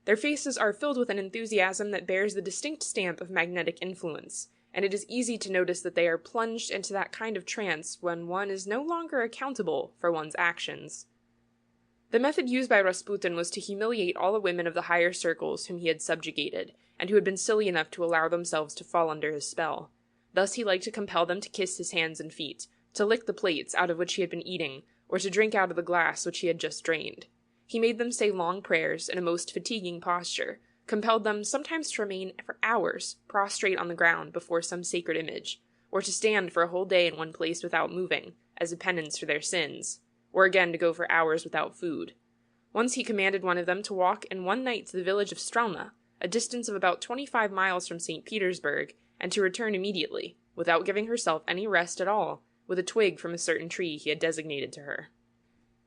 Their faces are filled with an enthusiasm that bears the distinct stamp of magnetic influence, and it is easy to notice that they are plunged into that kind of trance when one is no longer accountable for one's actions. The method used by Rasputin was to humiliate all the women of the higher circles whom he had subjugated, and who had been silly enough to allow themselves to fall under his spell. Thus he liked to compel them to kiss his hands and feet, to lick the plates out of which he had been eating, or to drink out of the glass which he had just drained. He made them say long prayers in a most fatiguing posture, compelled them sometimes to remain for hours prostrate on the ground before some sacred image, or to stand for a whole day in one place without moving, as a penance for their sins, or again to go for hours without food. Once he commanded one of them to walk in one night to the village of Strelna, a distance of about 25 miles from St. Petersburg, and to return immediately, without giving herself any rest at all, with a twig from a certain tree he had designated to her.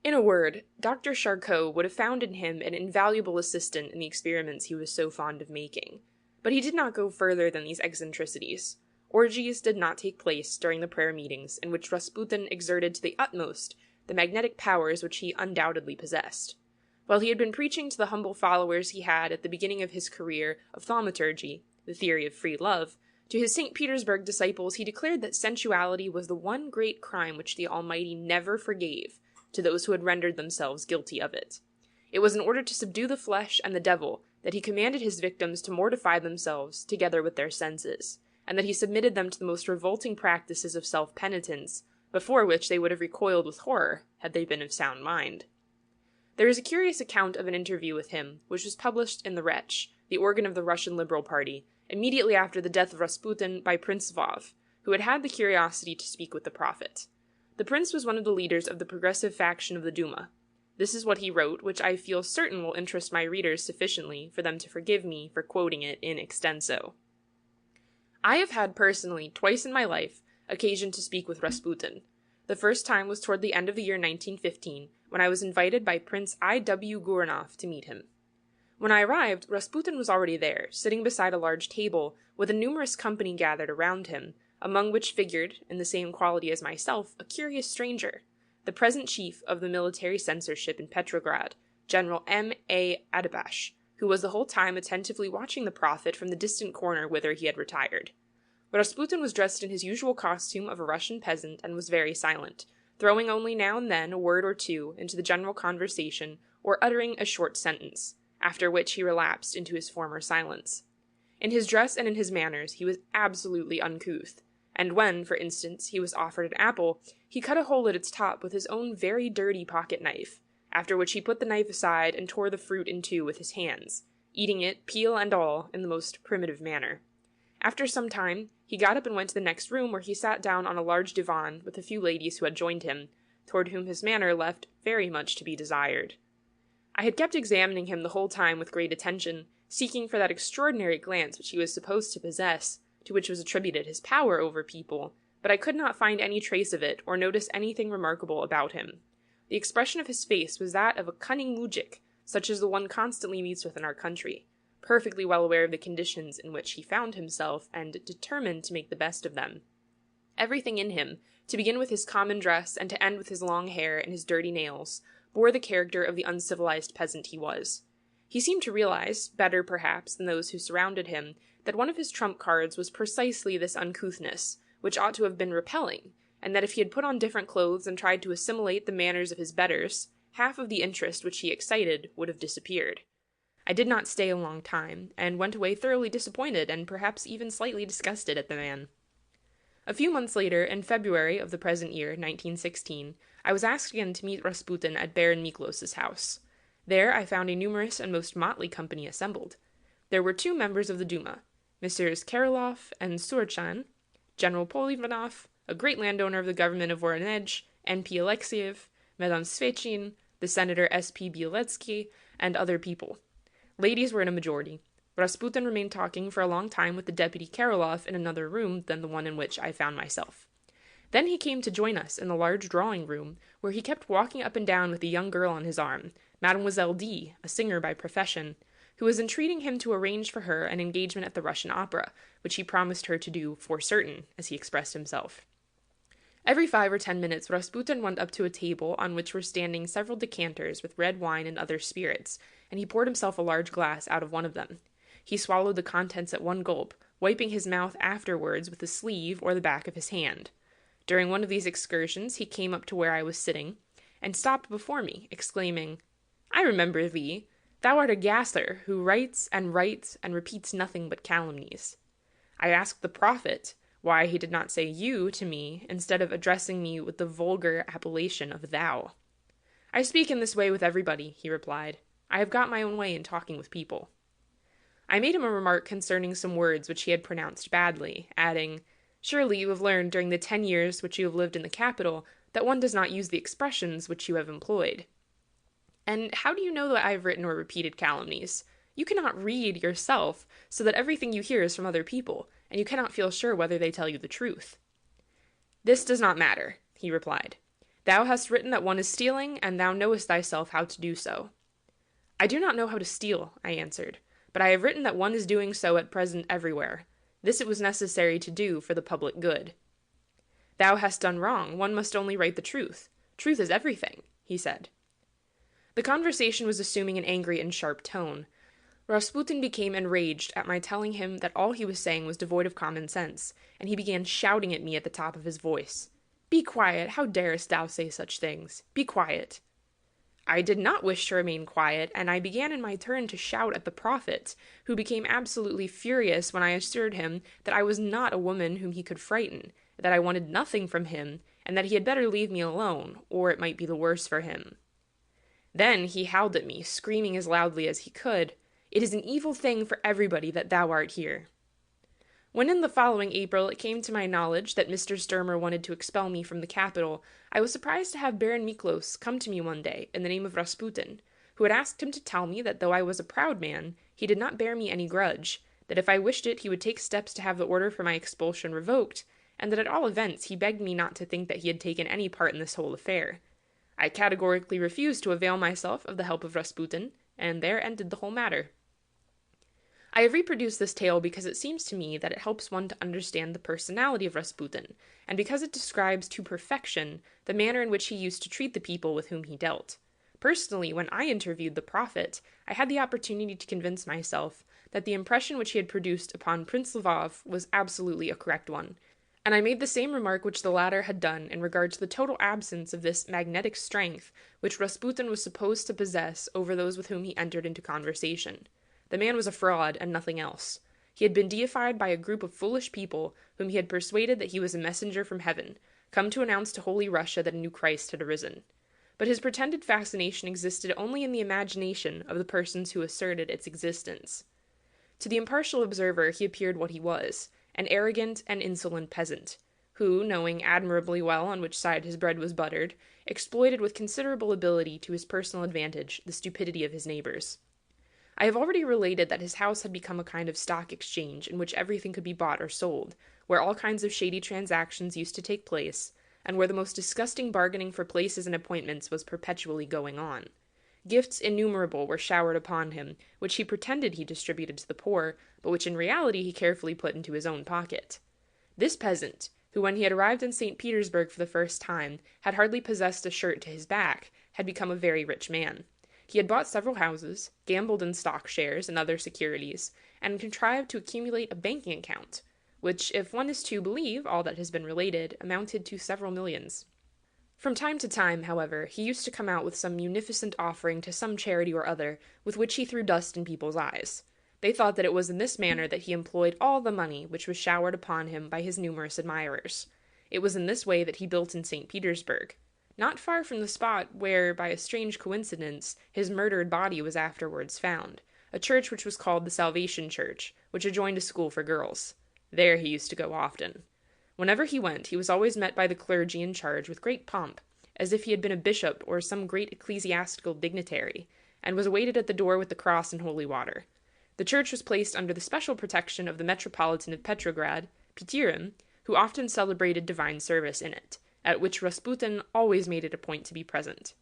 In a word, Dr. Charcot would have found in him an invaluable assistant in the experiments he was so fond of making. But he did not go further than these eccentricities. Orgies did not take place during the prayer meetings in which Rasputin exerted to the utmost the magnetic powers which he undoubtedly possessed. While he had been preaching to the humble followers he had at the beginning of his career of thaumaturgy, the theory of free love, to his St. Petersburg disciples he declared that sensuality was the one great crime which the Almighty never forgave to those who had rendered themselves guilty of it. It was in order to subdue the flesh and the devil that he commanded his victims to mortify themselves together with their senses, and that he submitted them to the most revolting practices of self-penitence, before which they would have recoiled with horror had they been of sound mind. There is a curious account of an interview with him, which was published in the Wretch, the organ of the Russian Liberal Party, immediately after the death of Rasputin by Prince Lvov, who had had the curiosity to speak with the prophet. The prince was one of the leaders of the progressive faction of the Duma. This is what he wrote, which I feel certain will interest my readers sufficiently for them to forgive me for quoting it in extenso. I have had personally, twice in my life, occasion to speak with Rasputin. The first time was toward the end of the year 1915, when I was invited by Prince I.W. Gurunov to meet him. When I arrived, Rasputin was already there, sitting beside a large table, with a numerous company gathered around him, among which figured, in the same quality as myself, a curious stranger, the present chief of the military censorship in Petrograd, General M.A. Adabash, who was the whole time attentively watching the prophet from the distant corner whither he had retired. Rasputin was dressed in his usual costume of a Russian peasant and was very silent, throwing only now and then a word or two into the general conversation or uttering a short sentence, after which he relapsed into his former silence. In his dress and in his manners he was absolutely uncouth, and when, for instance, he was offered an apple, he cut a hole at its top with his own very dirty pocket-knife, after which he put the knife aside and tore the fruit in two with his hands, eating it, peel and all, in the most primitive manner. After some time, he got up and went to the next room, where he sat down on a large divan with a few ladies who had joined him, toward whom his manner left very much to be desired. I had kept examining him the whole time with great attention, seeking for that extraordinary glance which he was supposed to possess, to which was attributed his power over people, but I could not find any trace of it, or notice anything remarkable about him. The expression of his face was that of a cunning mujik, such as the one constantly meets with in our country, perfectly well aware of the conditions in which he found himself, and determined to make the best of them. Everything in him, to begin with his common dress and to end with his long hair and his dirty nails, bore the character of the uncivilized peasant he was. He seemed to realize, better perhaps than those who surrounded him, that one of his trump cards was precisely this uncouthness, which ought to have been repelling, and that if he had put on different clothes and tried to assimilate the manners of his betters, half of the interest which he excited would have disappeared. I did not stay a long time, and went away thoroughly disappointed and perhaps even slightly disgusted at the man. A few months later, in February of the present year, 1916, I was asked again to meet Rasputin at Baron Miklos's house. There I found a numerous and most motley company assembled. There were 2 members of the Duma, Messrs. Kariloff and Surchan, General Polivanov, a great landowner of the government of Voronezh, N.P. Alexiev, Madame Svechin, the Senator S.P. Bieletsky, and other people. Ladies were in a majority. Rasputin remained talking for a long time with the deputy Kariloff in another room than the one in which I found myself. Then he came to join us in the large drawing room, where he kept walking up and down with a young girl on his arm, Mademoiselle D., a singer by profession, who was entreating him to arrange for her an engagement at the Russian opera, which he promised her to do for certain, as he expressed himself. Every 5 or 10 minutes, Rasputin went up to a table on which were standing several decanters with red wine and other spirits, and he poured himself a large glass out of one of them. He swallowed the contents at one gulp, wiping his mouth afterwards with the sleeve or the back of his hand. During one of these excursions he came up to where I was sitting, and stopped before me, exclaiming, "I remember thee. Thou art a gasser, who writes and repeats nothing but calumnies." I asked the prophet why he did not say you to me, instead of addressing me with the vulgar appellation of thou. "I speak in this way with everybody," he replied. "I have got my own way in talking with people." I made him a remark concerning some words which he had pronounced badly, adding, "Surely you have learned during the 10 years which you have lived in the capital that one does not use the expressions which you have employed." "And how do you know that I have written or repeated calumnies? You cannot read yourself, so that everything you hear is from other people, and you cannot feel sure whether they tell you the truth." "This does not matter," he replied. "Thou hast written that one is stealing, and thou knowest thyself how to do so." "I do not know how to steal," I answered, "but I have written that one is doing so at present everywhere. This it was necessary to do for the public good." "Thou hast done wrong. One must only write the truth. Truth is everything," he said. The conversation was assuming an angry and sharp tone. Rasputin became enraged at my telling him that all he was saying was devoid of common sense, and he began shouting at me at the top of his voice. "Be quiet! How darest thou say such things? Be quiet!" I did not wish to remain quiet, and I began in my turn to shout at the prophet, who became absolutely furious when I assured him that I was not a woman whom he could frighten, that I wanted nothing from him, and that he had better leave me alone, or it might be the worse for him. Then he howled at me, screaming as loudly as he could, "It is an evil thing for everybody that thou art here." When in the following April it came to my knowledge that Mr. Sturmer wanted to expel me from the capital, I was surprised to have Baron Miklos come to me one day in the name of Rasputin, who had asked him to tell me that though I was a proud man, he did not bear me any grudge, that if I wished it he would take steps to have the order for my expulsion revoked, and that at all events he begged me not to think that he had taken any part in this whole affair. I categorically refused to avail myself of the help of Rasputin, and there ended the whole matter. I have reproduced this tale because it seems to me that it helps one to understand the personality of Rasputin, and because it describes to perfection the manner in which he used to treat the people with whom he dealt. Personally, when I interviewed the prophet, I had the opportunity to convince myself that the impression which he had produced upon Prince Lvov was absolutely a correct one, and I made the same remark which the latter had done in regard to the total absence of this magnetic strength which Rasputin was supposed to possess over those with whom he entered into conversation. The man was a fraud and nothing else. He had been deified by a group of foolish people whom he had persuaded that he was a messenger from heaven, come to announce to Holy Russia that a new Christ had arisen. But his pretended fascination existed only in the imagination of the persons who asserted its existence. To the impartial observer he appeared what he was, an arrogant and insolent peasant, who, knowing admirably well on which side his bread was buttered, exploited with considerable ability to his personal advantage the stupidity of his neighbors. I have already related that his house had become a kind of stock exchange in which everything could be bought or sold, where all kinds of shady transactions used to take place, and where the most disgusting bargaining for places and appointments was perpetually going on. Gifts innumerable were showered upon him, which he pretended he distributed to the poor, but which in reality he carefully put into his own pocket. This peasant, who when he had arrived in St. Petersburg for the first time had hardly possessed a shirt to his back, had become a very rich man. He had bought several houses, gambled in stock shares and other securities, and contrived to accumulate a banking account, which, if one is to believe all that has been related, amounted to several millions. From time to time, however, he used to come out with some munificent offering to some charity or other, with which he threw dust in people's eyes. They thought that it was in this manner that he employed all the money which was showered upon him by his numerous admirers. It was in this way that he built in St. Petersburg, not far from the spot where, by a strange coincidence, his murdered body was afterwards found, a church which was called the Salvation Church, which adjoined a school for girls. There he used to go often. Whenever he went, he was always met by the clergy in charge with great pomp, as if he had been a bishop or some great ecclesiastical dignitary, and was awaited at the door with the cross and holy water. The church was placed under the special protection of the Metropolitan of Petrograd, Petirin, who often celebrated divine service in it, at which Rasputin always made it a point to be present.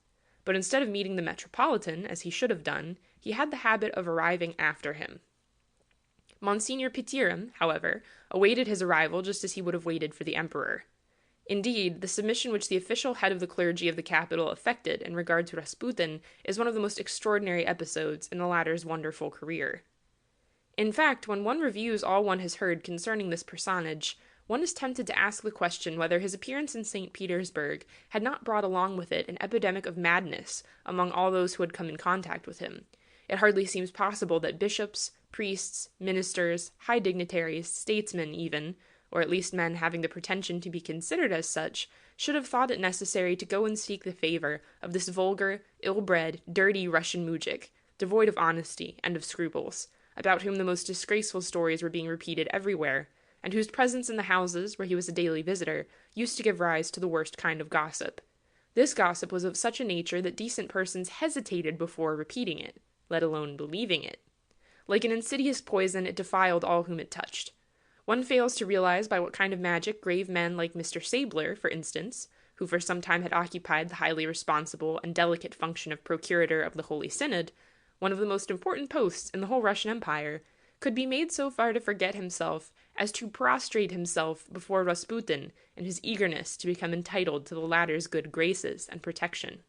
But instead of meeting the Metropolitan, as he should have done, he had the habit of arriving after him. Monsignor Petirin, however, awaited his arrival just as he would have waited for the emperor. Indeed, the submission which the official head of the clergy of the capital effected in regard to Rasputin is one of the most extraordinary episodes in the latter's wonderful career. In fact, when one reviews all one has heard concerning this personage, one is tempted to ask the question whether his appearance in St. Petersburg had not brought along with it an epidemic of madness among all those who had come in contact with him. It hardly seems possible that bishops, priests, ministers, high dignitaries, statesmen even, or at least men having the pretension to be considered as such, should have thought it necessary to go and seek the favor of this vulgar, ill-bred, dirty Russian mujik, devoid of honesty and of scruples, about whom the most disgraceful stories were being repeated everywhere, and whose presence in the houses, where he was a daily visitor, used to give rise to the worst kind of gossip. This gossip was of such a nature that decent persons hesitated before repeating it, let alone believing it. Like an insidious poison, it defiled all whom it touched. One fails to realize by what kind of magic grave men like Mr. Sabler, for instance, who for some time had occupied the highly responsible and delicate function of procurator of the Holy Synod, one of the most important posts in the whole Russian Empire, could be made so far to forget himself as to prostrate himself before Rasputin in his eagerness to become entitled to the latter's good graces and protection.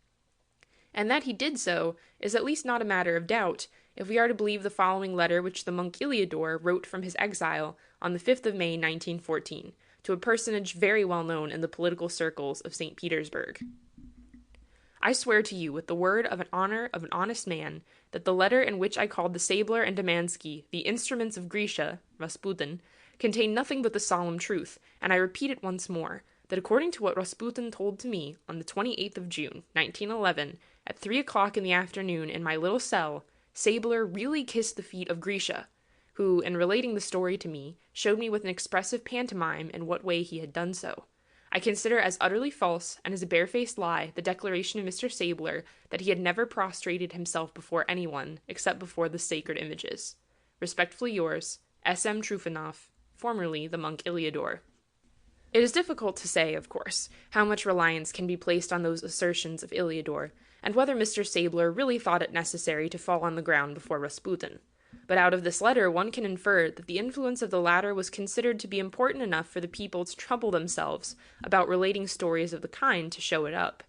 And that he did so is at least not a matter of doubt, if we are to believe the following letter which the monk Iliador wrote from his exile on the 5th of May 1914, to a personage very well known in the political circles of St. Petersburg. I swear to you, with the word of an honor of an honest man, that the letter in which I called the Sabler and Damansky the instruments of Grisha, Rasputin, contained nothing but the solemn truth, and I repeat it once more, that according to what Rasputin told to me on the 28th of June, 1911, at 3 o'clock in the afternoon in my little cell, Sabler really kissed the feet of Grisha, who, in relating the story to me, showed me with an expressive pantomime in what way he had done so. I consider as utterly false and as a barefaced lie the declaration of Mr. Sabler that he had never prostrated himself before anyone except before the sacred images. Respectfully yours, S.M. Trufanoff, formerly the monk Iliador. It is difficult to say, of course, how much reliance can be placed on those assertions of Iliador, and whether Mr. Sabler really thought it necessary to fall on the ground before Rasputin. But out of this letter one can infer that the influence of the latter was considered to be important enough for the people to trouble themselves about relating stories of the kind to show it up.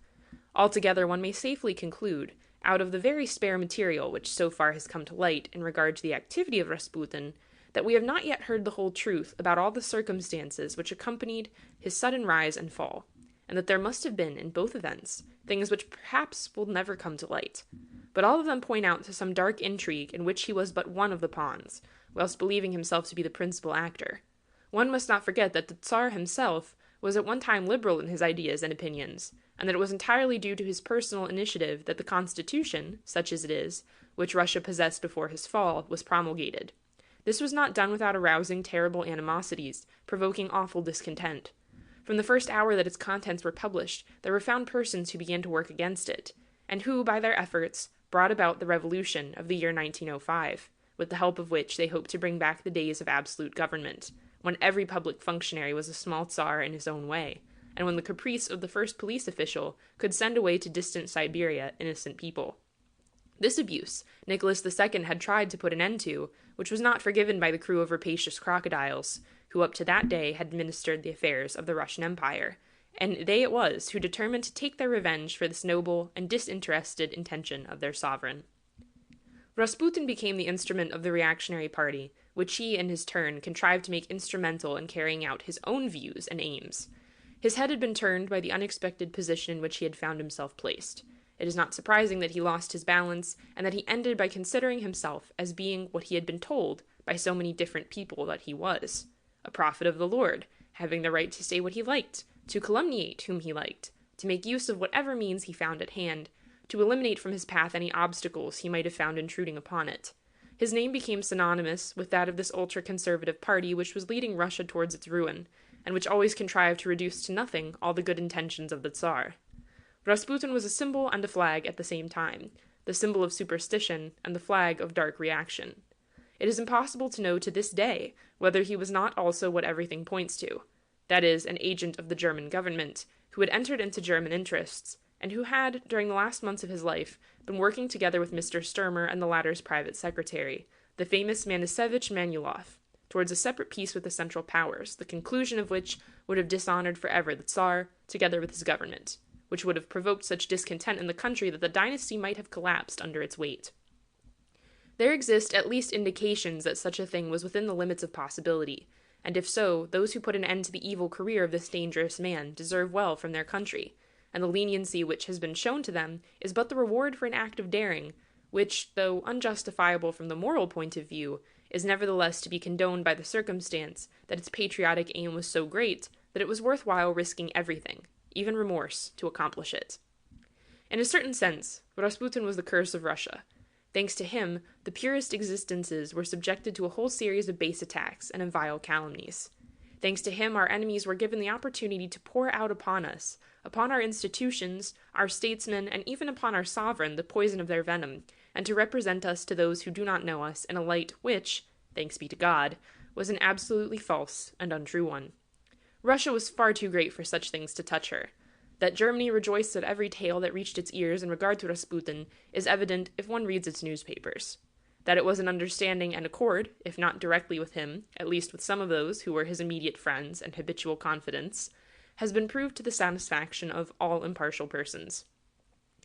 Altogether, one may safely conclude, out of the very spare material which so far has come to light in regard to the activity of Rasputin, that we have not yet heard the whole truth about all the circumstances which accompanied his sudden rise and fall, and that there must have been, in both events, things which perhaps will never come to light. But all of them point out to some dark intrigue in which he was but one of the pawns, whilst believing himself to be the principal actor. One must not forget that the Tsar himself was at one time liberal in his ideas and opinions, and that it was entirely due to his personal initiative that the constitution, such as it is, which Russia possessed before his fall, was promulgated. This was not done without arousing terrible animosities, provoking awful discontent. From the first hour that its contents were published, there were found persons who began to work against it, and who, by their efforts, brought about the revolution of the year 1905, with the help of which they hoped to bring back the days of absolute government, when every public functionary was a small Tsar in his own way, and when the caprice of the first police official could send away to distant Siberia innocent people. This abuse Nicholas II had tried to put an end to, which was not forgiven by the crew of rapacious crocodiles, who up to that day had administered the affairs of the Russian Empire, and they it was who determined to take their revenge for this noble and disinterested intention of their sovereign. Rasputin became the instrument of the reactionary party, which he, in his turn, contrived to make instrumental in carrying out his own views and aims. His head had been turned by the unexpected position in which he had found himself placed. It is not surprising that he lost his balance, and that he ended by considering himself as being what he had been told by so many different people that he was: a prophet of the Lord, having the right to say what he liked, to calumniate whom he liked, to make use of whatever means he found at hand, to eliminate from his path any obstacles he might have found intruding upon it. His name became synonymous with that of this ultra-conservative party which was leading Russia towards its ruin, and which always contrived to reduce to nothing all the good intentions of the Tsar. Rasputin was a symbol and a flag at the same time, the symbol of superstition and the flag of dark reaction. It is impossible to know to this day whether he was not also what everything points to, that is, an agent of the German government, who had entered into German interests, and who had, during the last months of his life, been working together with Mr. Sturmer and the latter's private secretary, the famous Manisevich Manulov, towards a separate peace with the Central Powers, the conclusion of which would have dishonored forever the Tsar, together with his government, which would have provoked such discontent in the country that the dynasty might have collapsed under its weight. There exist at least indications that such a thing was within the limits of possibility, and if so, those who put an end to the evil career of this dangerous man deserve well from their country, and the leniency which has been shown to them is but the reward for an act of daring, which, though unjustifiable from the moral point of view, is nevertheless to be condoned by the circumstance that its patriotic aim was so great that it was worthwhile risking everything, even remorse, to accomplish it. In a certain sense, Rasputin was the curse of Russia. Thanks to him, the purest existences were subjected to a whole series of base attacks and of vile calumnies. Thanks to him, our enemies were given the opportunity to pour out upon us, upon our institutions, our statesmen, and even upon our sovereign, the poison of their venom, and to represent us to those who do not know us in a light which, thanks be to God, was an absolutely false and untrue one. Russia was far too great for such things to touch her. That Germany rejoiced at every tale that reached its ears in regard to Rasputin is evident if one reads its newspapers. That it was in understanding and accord, if not directly with him, at least with some of those who were his immediate friends and habitual confidants, has been proved to the satisfaction of all impartial persons.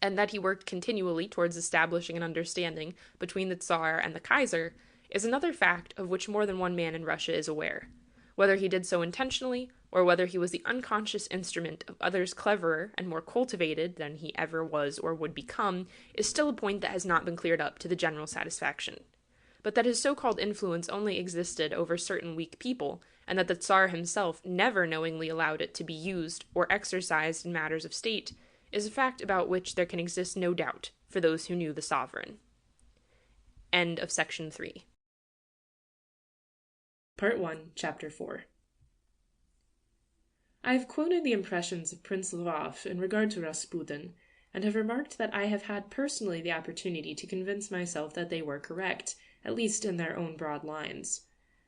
And that he worked continually towards establishing an understanding between the Tsar and the Kaiser is another fact of which more than one man in Russia is aware. Whether he did so intentionally, or whether he was the unconscious instrument of others cleverer and more cultivated than he ever was or would become, is still a point that has not been cleared up to the general satisfaction. But that his so-called influence only existed over certain weak people, and that the Tsar himself never knowingly allowed it to be used or exercised in matters of state, is a fact about which there can exist no doubt for those who knew the sovereign. End of Section 3. Part 1, Chapter 4. I have quoted the impressions of Prince Lvov in regard to Rasputin, and have remarked that I have had personally the opportunity to convince myself that they were correct, at least in their own broad lines.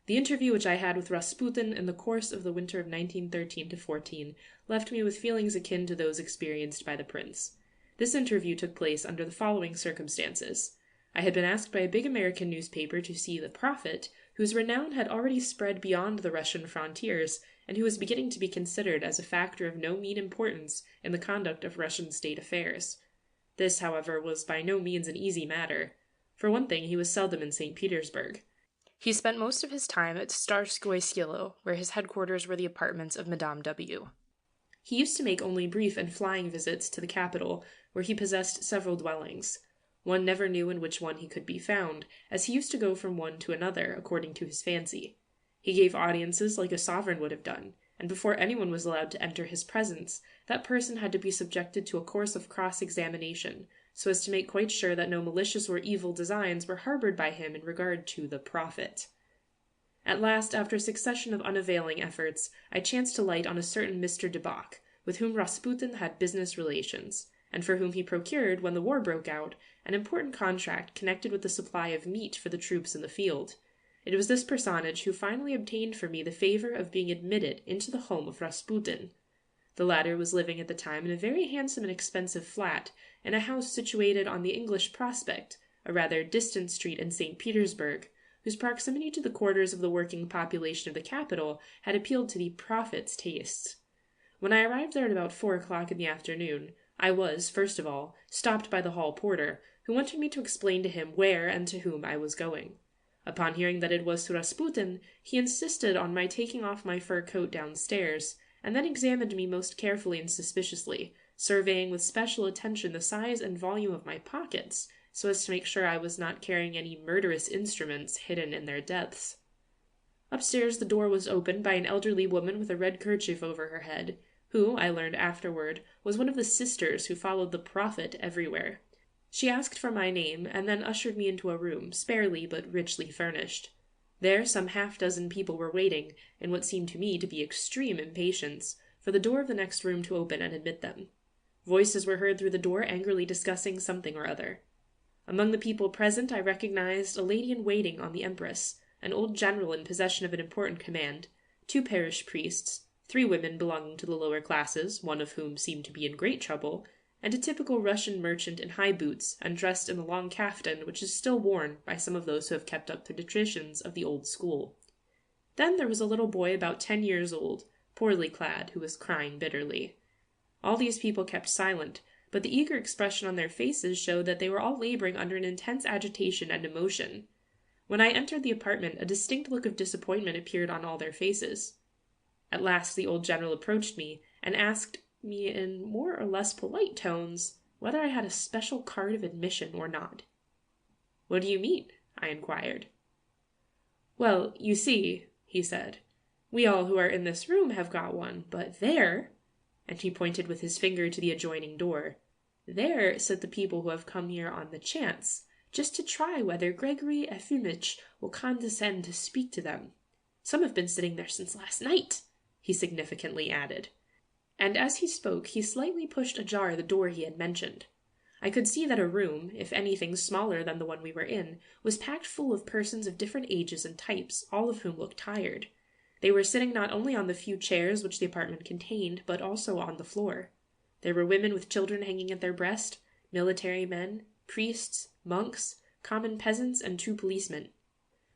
The interview which I had with Rasputin in the course of the winter of 1913-14 left me with feelings akin to those experienced by the prince. This interview took place under the following circumstances. I had been asked by a big American newspaper to see the prophet, whose renown had already spread beyond the Russian frontiers, and who was beginning to be considered as a factor of no mean importance in the conduct of Russian state affairs. This, however, was by no means an easy matter. For one thing, he was seldom in St. Petersburg. He spent most of his time at Starskoye Selo, where his headquarters were the apartments of Madame W. He used to make only brief and flying visits to the capital, where he possessed several dwellings. One never knew in which one he could be found, as he used to go from one to another according to his fancy. He gave audiences like a sovereign would have done, and before anyone was allowed to enter his presence, that person had to be subjected to a course of cross-examination, so as to make quite sure that no malicious or evil designs were harbored by him in regard to the prophet. At last, after a succession of unavailing efforts, I chanced to light on a certain Mr. de Bach, with whom Rasputin had business relations, and for whom he procured, when the war broke out, an important contract connected with the supply of meat for the troops in the field. It was this personage who finally obtained for me the favor of being admitted into the home of Rasputin. The latter was living at the time in a very handsome and expensive flat, in a house situated on the English Prospect, a rather distant street in St. Petersburg, whose proximity to the quarters of the working population of the capital had appealed to the prophet's tastes. When I arrived there at about 4 o'clock in the afternoon, I was, first of all, stopped by the hall porter, who wanted me to explain to him where and to whom I was going. Upon hearing that it was to Rasputin, he insisted on my taking off my fur coat downstairs, and then examined me most carefully and suspiciously, surveying with special attention the size and volume of my pockets, so as to make sure I was not carrying any murderous instruments hidden in their depths. Upstairs the door was opened by an elderly woman with a red kerchief over her head, who, I learned afterward, was one of the sisters who followed the prophet everywhere. She asked for my name, and then ushered me into a room, sparely but richly furnished. There some half-dozen people were waiting, in what seemed to me to be extreme impatience, for the door of the next room to open and admit them. Voices were heard through the door angrily discussing something or other. Among the people present I recognized a lady-in-waiting on the Empress, an old general in possession of an important command, 2 parish priests, 3 women belonging to the lower classes, one of whom seemed to be in great trouble, and a typical Russian merchant in high boots and dressed in the long kaftan which is still worn by some of those who have kept up the traditions of the old school. Then there was a little boy about 10 years old, poorly clad, who was crying bitterly. All these people kept silent, but the eager expression on their faces showed that they were all laboring under an intense agitation and emotion. When I entered the apartment, a distinct look of disappointment appeared on all their faces. At last the old general approached me, and asked me in more or less polite tones whether I had a special card of admission or not. "What do you mean?" I inquired. "Well, you see," he said, "we all who are in this room have got one, but there," and he pointed with his finger to the adjoining door, "there sit the people who have come here on the chance, just to try whether Gregory Efimych will condescend to speak to them. Some have been sitting there since last night," he significantly added. And as he spoke, he slightly pushed ajar the door he had mentioned. I could see that a room, if anything smaller than the one we were in, was packed full of persons of different ages and types, all of whom looked tired. They were sitting not only on the few chairs which the apartment contained, but also on the floor. There were women with children hanging at their breast, military men, priests, monks, common peasants, and 2 policemen.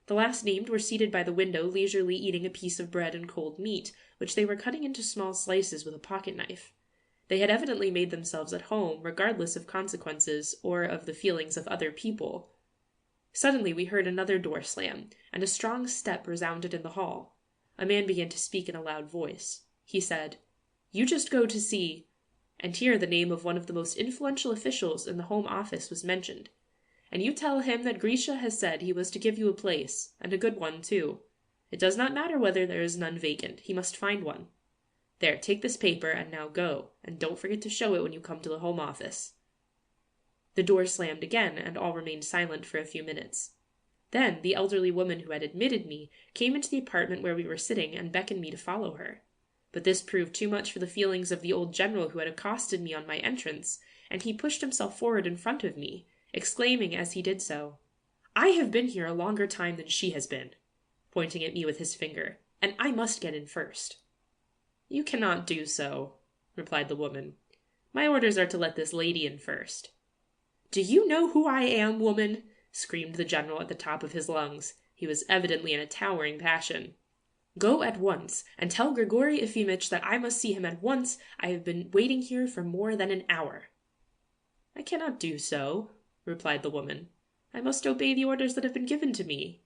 The last named were seated by the window, leisurely eating a piece of bread and cold meat, which they were cutting into small slices with a pocket-knife. They had evidently made themselves at home, regardless of consequences, or of the feelings of other people. Suddenly we heard another door slam, and a strong step resounded in the hall. A man began to speak in a loud voice. He said, "You just go to see," and here the name of one of the most influential officials in the Home Office was mentioned. "And you tell him that Grisha has said he was to give you a place, and a good one, too. It does not matter whether there is none vacant, he must find one. There, take this paper, and now go, and don't forget to show it when you come to the Home Office." The door slammed again, and all remained silent for a few minutes. Then the elderly woman who had admitted me came into the apartment where we were sitting, and beckoned me to follow her. But this proved too much for the feelings of the old general who had accosted me on my entrance, and he pushed himself forward in front of me, exclaiming as he did so, "I have been here a longer time than she has been," pointing at me with his finger, "and I must get in first." "You cannot do so," replied the woman. "My orders are to let this lady in first." "Do you know who I am, woman?" screamed the general at the top of his lungs. He was evidently in a towering passion. "Go at once, and tell Grigory Efimych that I must see him at once. I have been waiting here for more than an hour." "I cannot do so," replied the woman. "I must obey the orders that have been given to me."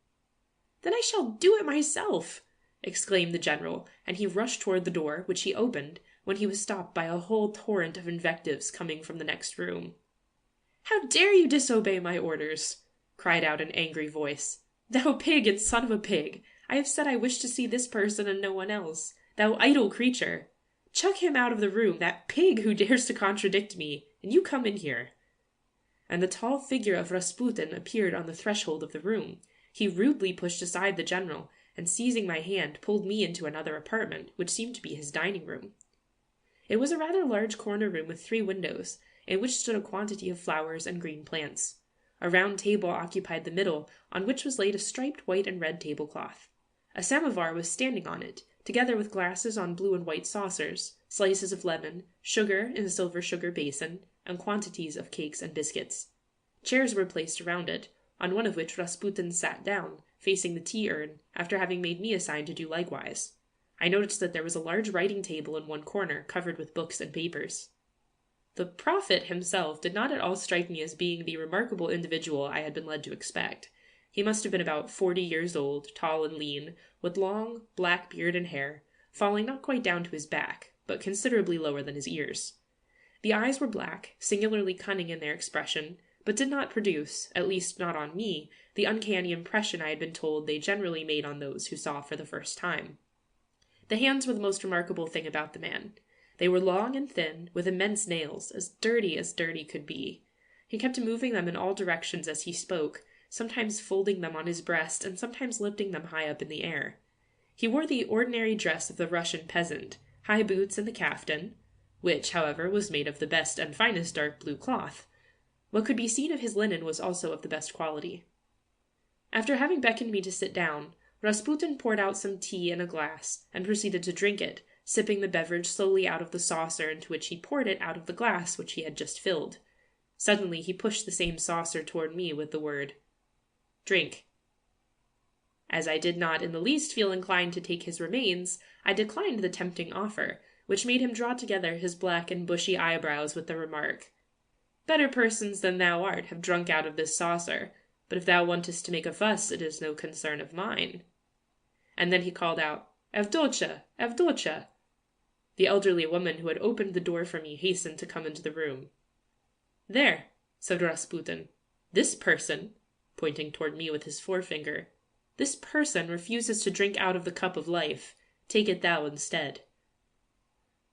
"Then I shall do it myself," exclaimed the general, and he rushed toward the door, which he opened, when he was stopped by a whole torrent of invectives coming from the next room. "How dare you disobey my orders?" cried out an angry voice. "Thou pig and son of a pig! I have said I wish to see this person and no one else. Thou idle creature! Chuck him out of the room, that pig who dares to contradict me, and you come in here." And the tall figure of Rasputin appeared on the threshold of the room. He rudely pushed aside the general, and seizing my hand, pulled me into another apartment, which seemed to be his dining room. It was a rather large corner room with 3 windows, in which stood a quantity of flowers and green plants. A round table occupied the middle, on which was laid a striped white and red tablecloth. A samovar was standing on it, together with glasses on blue and white saucers, slices of lemon, sugar in a silver sugar basin, and quantities of cakes and biscuits. Chairs were placed around it, on one of which Rasputin sat down, facing the tea-urn, after having made me a sign to do likewise. I noticed that there was a large writing table in one corner, covered with books and papers. The prophet himself did not at all strike me as being the remarkable individual I had been led to expect. He must have been about 40 years old, tall and lean, with long, black beard and hair, falling not quite down to his back, but considerably lower than his ears. The eyes were black, singularly cunning in their expression, but did not produce, at least not on me, the uncanny impression I had been told they generally made on those who saw for the first time. The hands were the most remarkable thing about the man. They were long and thin, with immense nails, as dirty could be. He kept moving them in all directions as he spoke, sometimes folding them on his breast, and sometimes lifting them high up in the air. He wore the ordinary dress of the Russian peasant, high boots and the kaftan, which, however, was made of the best and finest dark blue cloth. What could be seen of his linen was also of the best quality. After having beckoned me to sit down, Rasputin poured out some tea in a glass, and proceeded to drink it, sipping the beverage slowly out of the saucer into which he poured it out of the glass which he had just filled. Suddenly he pushed the same saucer toward me with the word, "Drink." As I did not in the least feel inclined to take his remains, I declined the tempting offer, which made him draw together his black and bushy eyebrows with the remark, "Better persons than thou art have drunk out of this saucer, but if thou wantest to make a fuss, it is no concern of mine." And then he called out, "Avdotya! Avdotya!" The elderly woman who had opened the door for me hastened to come into the room. "There," said Rasputin, "this person," pointing toward me with his forefinger, "this person refuses to drink out of the cup of life. Take it thou instead."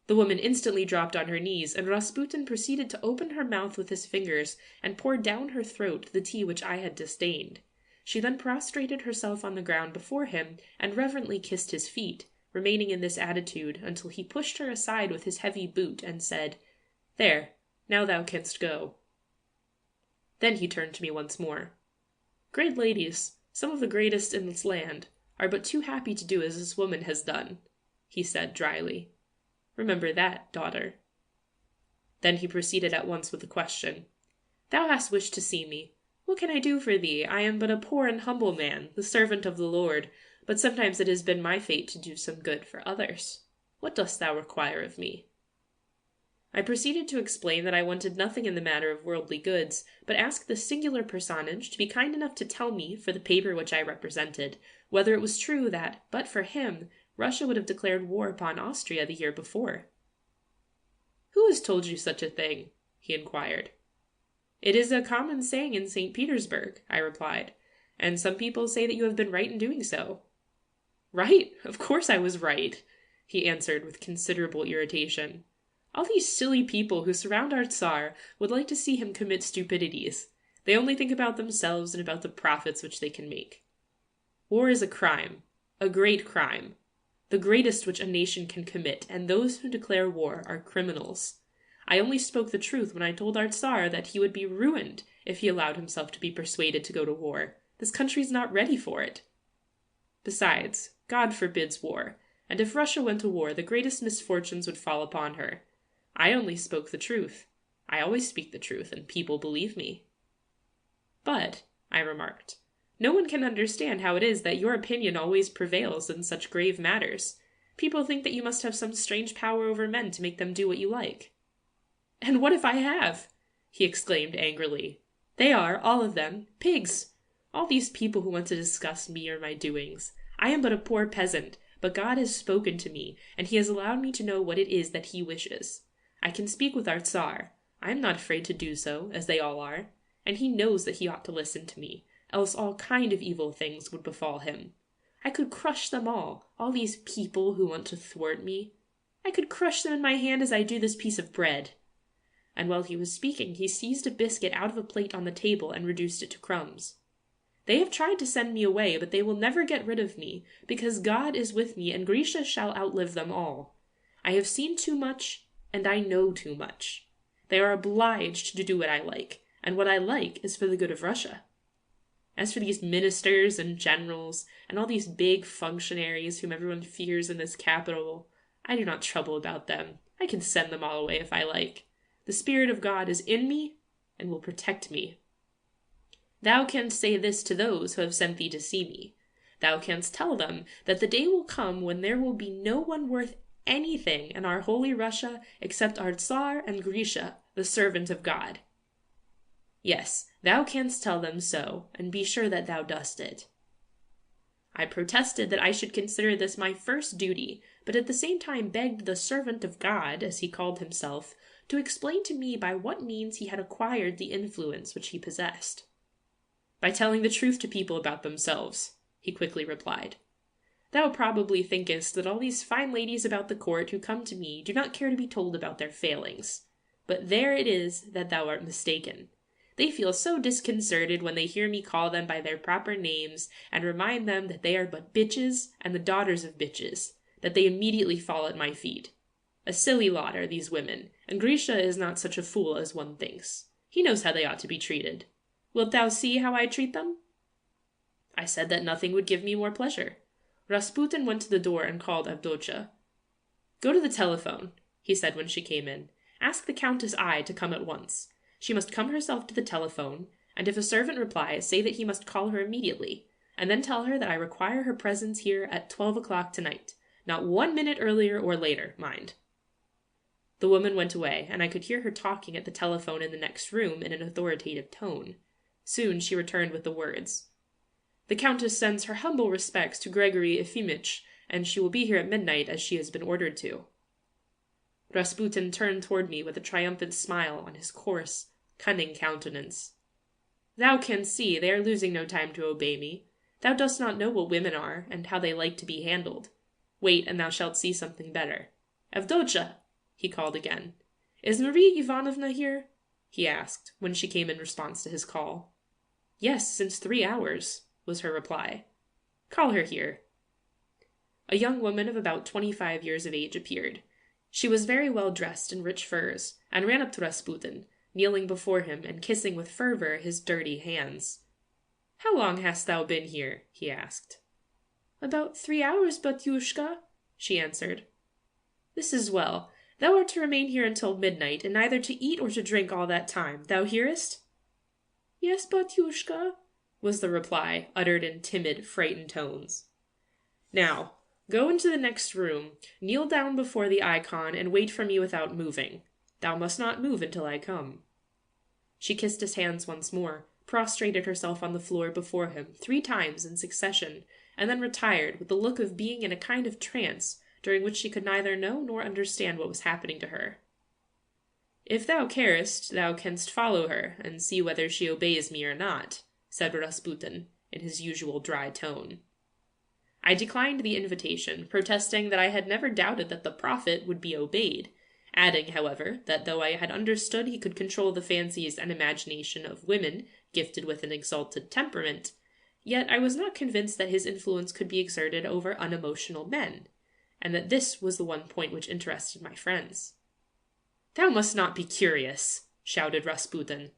The woman instantly dropped on her knees, and Rasputin proceeded to open her mouth with his fingers and pour down her throat the tea which I had disdained. She then prostrated herself on the ground before him and reverently kissed his feet, remaining in this attitude until he pushed her aside with his heavy boot and said, "There, now thou canst go." Then he turned to me once more. "Great ladies, some of the greatest in this land, are but too happy to do as this woman has done," he said dryly. "Remember that, daughter." Then he proceeded at once with the question, "Thou hast wished to see me. What can I do for thee? I am but a poor and humble man, the servant of the Lord, but sometimes it has been my fate to do some good for others. What dost thou require of me?" I proceeded to explain that I wanted nothing in the matter of worldly goods, but asked this singular personage to be kind enough to tell me, for the paper which I represented, whether it was true that, but for him, Russia would have declared war upon Austria the year before. "Who has told you such a thing?" he inquired. "It is a common saying in St. Petersburg," I replied, "and some people say that you have been right in doing so." "Right? Of course I was right," he answered with considerable irritation. "All these silly people who surround our Tsar would like to see him commit stupidities. They only think about themselves and about the profits which they can make. War is a crime, a great crime, the greatest which a nation can commit, and those who declare war are criminals. I only spoke the truth when I told our Tsar that he would be ruined if he allowed himself to be persuaded to go to war. This country is not ready for it. Besides, God forbids war, and if Russia went to war, the greatest misfortunes would fall upon her. I only spoke the truth. I always speak the truth, and people believe me." "But," I remarked, "no one can understand how it is that your opinion always prevails in such grave matters. People think that you must have some strange power over men to make them do what you like." "And what if I have?" he exclaimed angrily. "They are, all of them, pigs. All these people who want to discuss me or my doings. I am but a poor peasant, but God has spoken to me, and he has allowed me to know what it is that he wishes. I can speak with our Tsar. I am not afraid to do so, as they all are, and he knows that he ought to listen to me, else all kind of evil things would befall him. I could crush them all these people who want to thwart me. I could crush them in my hand as I do this piece of bread." And while he was speaking, he seized a biscuit out of a plate on the table and reduced it to crumbs. "They have tried to send me away, but they will never get rid of me, because God is with me, and Grisha shall outlive them all. I have seen too much, and I know too much. They are obliged to do what I like, and what I like is for the good of Russia. As for these ministers and generals, and all these big functionaries whom everyone fears in this capital, I do not trouble about them. I can send them all away if I like. The Spirit of God is in me, and will protect me. Thou canst say this to those who have sent thee to see me. Thou canst tell them that the day will come when there will be no one worth anything in our holy Russia except our Tsar and Grisha, the servant of God. Yes, thou canst tell them so, and be sure that thou dost it." I protested that I should consider this my first duty, but at the same time begged the servant of God, as he called himself, to explain to me by what means he had acquired the influence which he possessed. By telling the truth to people about themselves, he quickly replied. Thou probably thinkest that all these fine ladies about the court who come to me do not care to be told about their failings. But there it is that thou art mistaken. They feel so disconcerted when they hear me call them by their proper names and remind them that they are but bitches and the daughters of bitches, that they immediately fall at my feet. A silly lot are these women, and Grisha is not such a fool as one thinks. He knows how they ought to be treated. Wilt thou see how I treat them? I said that nothing would give me more pleasure. Rasputin went to the door and called Avdotya. Go to the telephone, he said when she came in. Ask the Countess I to come at once. She must come herself to the telephone, and if a servant replies, say that he must call her immediately, and then tell her that I require her presence here at 12 o'clock tonight. Not 1 minute earlier or later, mind. The woman went away, and I could hear her talking at the telephone in the next room in an authoritative tone. Soon she returned with the words, The Countess sends her humble respects to Gregory Efimych, and she will be here at midnight as she has been ordered to. Rasputin turned toward me with a triumphant smile on his coarse, cunning countenance. Thou canst see they are losing no time to obey me. Thou dost not know what women are, and how they like to be handled. Wait, and thou shalt see something better. Avdotya, he called again. Is Marie Ivanovna here? He asked, when she came in response to his call. Yes, since 3 hours, was her reply. Call her here. A young woman of about 25 years of age appeared. She was very well dressed in rich furs, and ran up to Rasputin, kneeling before him and kissing with fervour his dirty hands. How long hast thou been here? He asked. About 3 hours, Batyushka, she answered. This is well. Thou art to remain here until midnight, and neither to eat or to drink all that time. Thou hearest? Yes, Batyushka, was the reply, uttered in timid, frightened tones. Now, go into the next room, kneel down before the icon, and wait for me without moving. Thou must not move until I come. She kissed his hands once more, prostrated herself on the floor before him 3 times in succession, and then retired with the look of being in a kind of trance, during which she could neither know nor understand what was happening to her. If thou carest, thou canst follow her, and see whether she obeys me or not, said Rasputin, in his usual dry tone. I declined the invitation, protesting that I had never doubted that the prophet would be obeyed, adding, however, that though I had understood he could control the fancies and imagination of women gifted with an exalted temperament, yet I was not convinced that his influence could be exerted over unemotional men, and that this was the one point which interested my friends. Thou must not be curious, shouted Rasputin.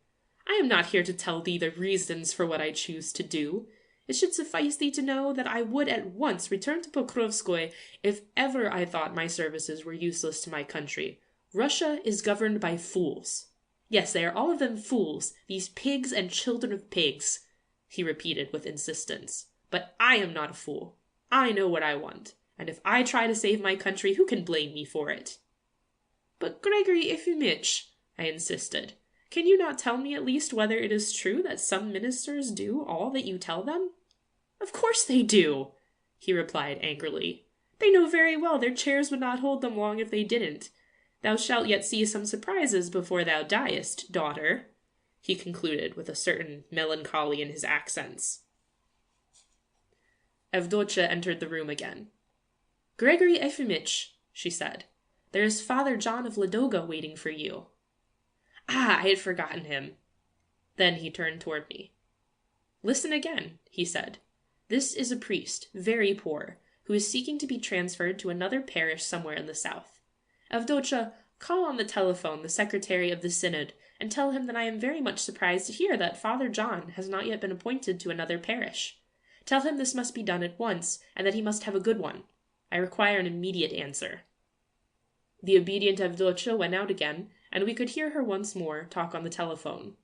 I am not here to tell thee the reasons for what I choose to do. It should suffice thee to know that I would at once return to Pokrovskoye if ever I thought my services were useless to my country. Russia is governed by fools. Yes, they are all of them fools, these pigs and children of pigs, he repeated with insistence. But I am not a fool. I know what I want, and if I try to save my country, who can blame me for it? But Gregory Efimych, I insisted, can you not tell me at least whether it is true that some ministers do all that you tell them? Of course they do, he replied angrily. They know very well their chairs would not hold them long if they didn't. Thou shalt yet see some surprises before thou diest, daughter, he concluded with a certain melancholy in his accents. Avdotya entered the room again. Gregory Efimych, she said, there is Father John of Ladoga waiting for you. Ah, I had forgotten him. Then he turned toward me. Listen again, he said. This is a priest, very poor, who is seeking to be transferred to another parish somewhere in the south. Avdotya, call on the telephone the secretary of the synod, and tell him that I am very much surprised to hear that Father John has not yet been appointed to another parish. Tell him this must be done at once, and that he must have a good one. I require an immediate answer. The obedient Avdotya went out again, and we could hear her once more talk on the telephone.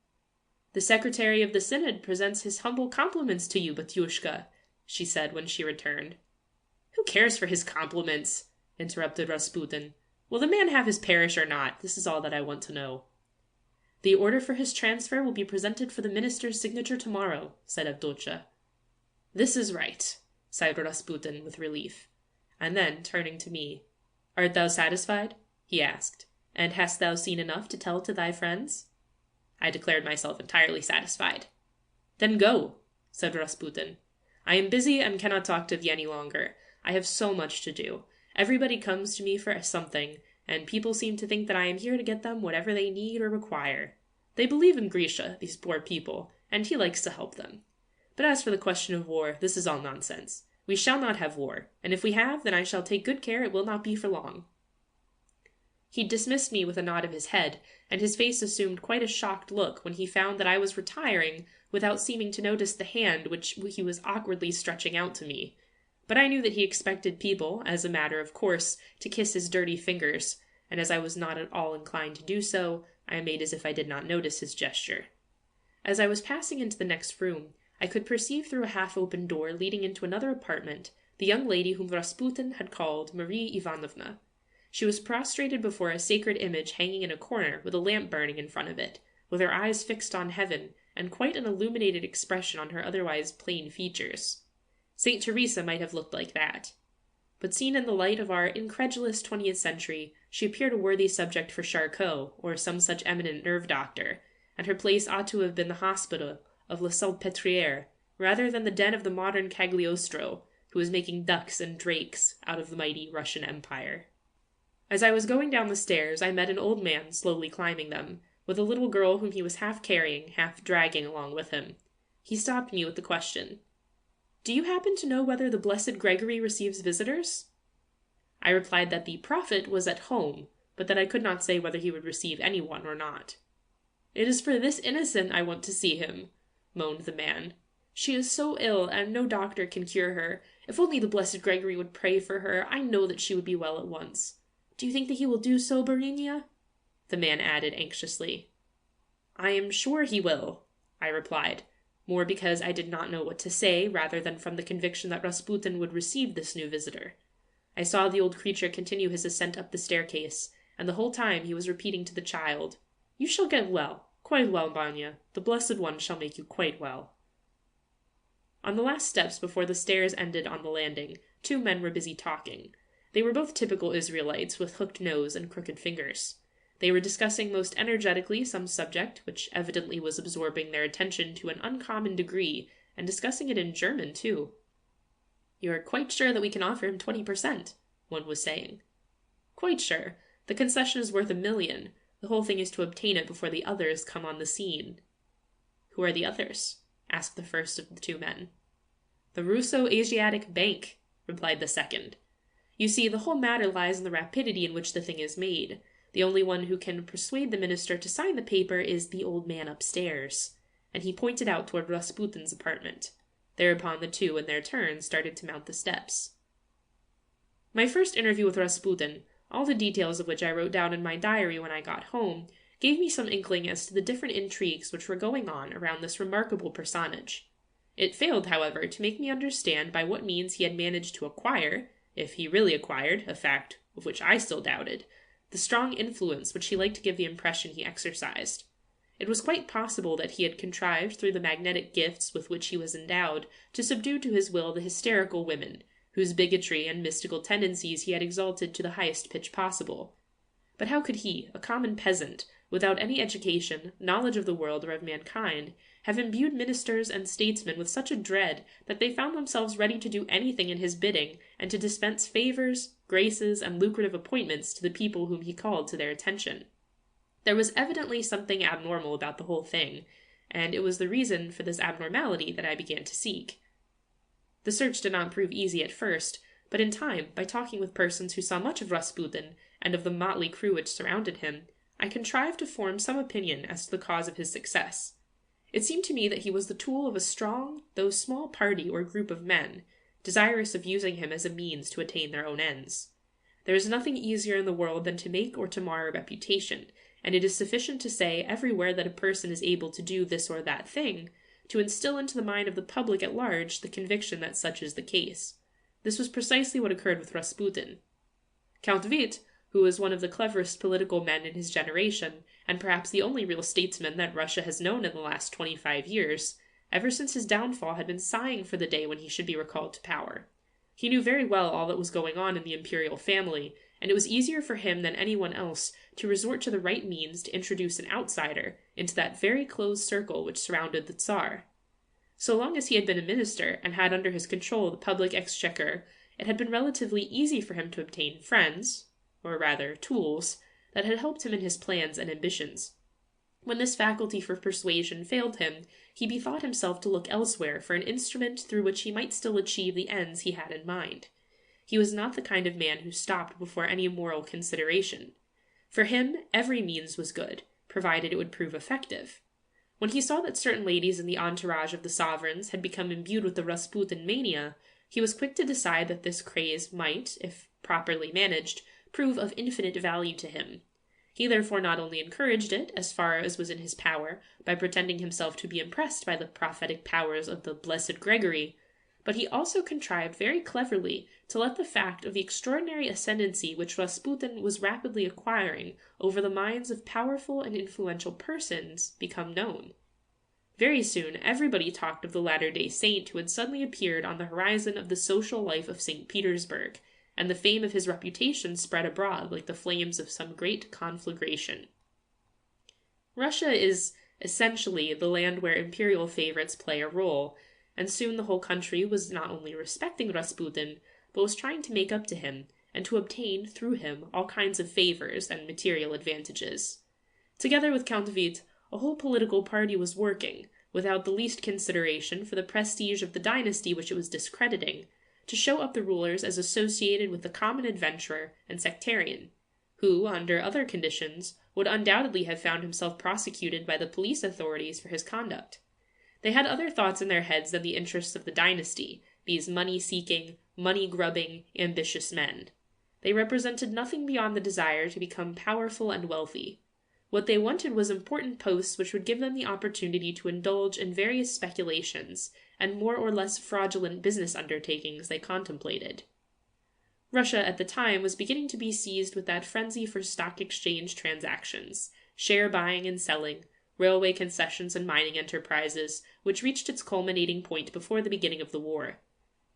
The secretary of the synod presents his humble compliments to you, Batyushka, she said when she returned. Who cares for his compliments? Interrupted Rasputin. Will the man have his parish or not? This is all that I want to know. The order for his transfer will be presented for the minister's signature tomorrow, said Avdotya. This is right. sighed Rasputin with relief. And then, turning to me, "Art thou satisfied?" he asked. "And hast thou seen enough to tell to thy friends?" I declared myself entirely satisfied. "Then go," said Rasputin. "I am busy and cannot talk to thee any longer. I have so much to do. Everybody comes to me for something, and people seem to think that I am here to get them whatever they need or require. They believe in Grisha, these poor people, and he likes to help them. But as for the question of war, this is all nonsense. We shall not have war, and if we have, then I shall take good care it will not be for long." He dismissed me with a nod of his head, and his face assumed quite a shocked look when he found that I was retiring without seeming to notice the hand which he was awkwardly stretching out to me. But I knew that he expected people, as a matter of course, to kiss his dirty fingers, and as I was not at all inclined to do so, I made as if I did not notice his gesture. As I was passing into the next room, I could perceive through a half-open door leading into another apartment the young lady whom Rasputin had called Marie Ivanovna. She was prostrated before a sacred image hanging in a corner with a lamp burning in front of it, with her eyes fixed on heaven, and quite an illuminated expression on her otherwise plain features. Saint Teresa might have looked like that. But seen in the light of our incredulous 20th century, she appeared a worthy subject for Charcot, or some such eminent nerve doctor, and her place ought to have been the hospital of La Salpêtrière, rather than the den of the modern Cagliostro, who is making ducks and drakes out of the mighty Russian Empire. As I was going down the stairs, I met an old man slowly climbing them, with a little girl whom he was half carrying, half dragging along with him. He stopped me with the question, "Do you happen to know whether the Blessed Gregory receives visitors?" I replied that the prophet was at home, but that I could not say whether he would receive anyone or not. "It is for this innocent I want to see him," moaned the man. "She is so ill, and no doctor can cure her. If only the Blessed Gregory would pray for her, I know that she would be well at once. Do you think that he will do so, Barinia?" the man added anxiously. "I am sure he will," I replied, more because I did not know what to say, rather than from the conviction that Rasputin would receive this new visitor. I saw the old creature continue his ascent up the staircase, and the whole time he was repeating to the child, "You shall get well, quite well, Vanya. The Blessed One shall make you quite well." On the last steps before the stairs ended on the landing, two men were busy talking. They were both typical Israelites, with hooked nose and crooked fingers. They were discussing most energetically some subject, which evidently was absorbing their attention to an uncommon degree, and discussing it in German, too. "You are quite sure that we can offer him 20%, one was saying. "Quite sure. The concession is worth 1,000,000. The whole thing is to obtain it before the others come on the scene." "Who are the others?" asked the first of the two men. "The Russo-Asiatic Bank," replied the second. "You see, the whole matter lies in the rapidity in which the thing is made. The only one who can persuade the minister to sign the paper is the old man upstairs," and he pointed out toward Rasputin's apartment. Thereupon the two, in their turn, started to mount the steps. My first interview with Rasputin, all the details of which I wrote down in my diary when I got home, gave me some inkling as to the different intrigues which were going on around this remarkable personage. It failed, however, to make me understand by what means he had managed to acquire, if he really acquired, a fact of which I still doubted, the strong influence which he liked to give the impression he exercised. It was quite possible that he had contrived, through the magnetic gifts with which he was endowed, to subdue to his will the hysterical women, whose bigotry and mystical tendencies he had exalted to the highest pitch possible. But how could he, a common peasant, without any education, knowledge of the world or of mankind, have imbued ministers and statesmen with such a dread that they found themselves ready to do anything in his bidding, and to dispense favours, graces, and lucrative appointments to the people whom he called to their attention? There was evidently something abnormal about the whole thing, and it was the reason for this abnormality that I began to seek. The search did not prove easy at first, but in time, by talking with persons who saw much of Rasputin, and of the motley crew which surrounded him, I contrived to form some opinion as to the cause of his success. It seemed to me that he was the tool of a strong, though small party or group of men, desirous of using him as a means to attain their own ends. There is nothing easier in the world than to make or to mar a reputation, and it is sufficient to say everywhere that a person is able to do this or that thing, to instill into the mind of the public at large the conviction that such is the case. This was precisely what occurred with Rasputin. Count Witt, who was one of the cleverest political men in his generation, and perhaps the only real statesman that Russia has known in the last 25 years, ever since his downfall, had been sighing for the day when he should be recalled to power. He knew very well all that was going on in the imperial family, and it was easier for him than anyone else to resort to the right means to introduce an outsider into that very closed circle which surrounded the Tsar. So long as he had been a minister and had under his control the public exchequer, it had been relatively easy for him to obtain friends, or rather tools, that had helped him in his plans and ambitions. When this faculty for persuasion failed him, he bethought himself to look elsewhere for an instrument through which he might still achieve the ends he had in mind. He was not the kind of man who stopped before any moral consideration. For him, every means was good, provided it would prove effective. When he saw that certain ladies in the entourage of the sovereigns had become imbued with the Rasputin mania, he was quick to decide that this craze might, if properly managed, prove of infinite value to him. He therefore not only encouraged it, as far as was in his power, by pretending himself to be impressed by the prophetic powers of the blessed Gregory, but he also contrived very cleverly to let the fact of the extraordinary ascendancy which Rasputin was rapidly acquiring over the minds of powerful and influential persons become known. Very soon everybody talked of the latter-day saint who had suddenly appeared on the horizon of the social life of St. Petersburg, and the fame of his reputation spread abroad like the flames of some great conflagration. Russia is essentially the land where imperial favorites play a role, and soon the whole country was not only respecting Rasputin, but was trying to make up to him, and to obtain, through him, all kinds of favors and material advantages. Together with Count Witte, a whole political party was working, without the least consideration for the prestige of the dynasty which it was discrediting, to show up the rulers as associated with the common adventurer and sectarian, who, under other conditions, would undoubtedly have found himself prosecuted by the police authorities for his conduct. They had other thoughts in their heads than the interests of the dynasty, these money-seeking, money-grubbing, ambitious men. They represented nothing beyond the desire to become powerful and wealthy. What they wanted was important posts which would give them the opportunity to indulge in various speculations and more or less fraudulent business undertakings they contemplated. Russia at the time was beginning to be seized with that frenzy for stock exchange transactions, share buying and selling, railway concessions and mining enterprises, which reached its culminating point before the beginning of the war.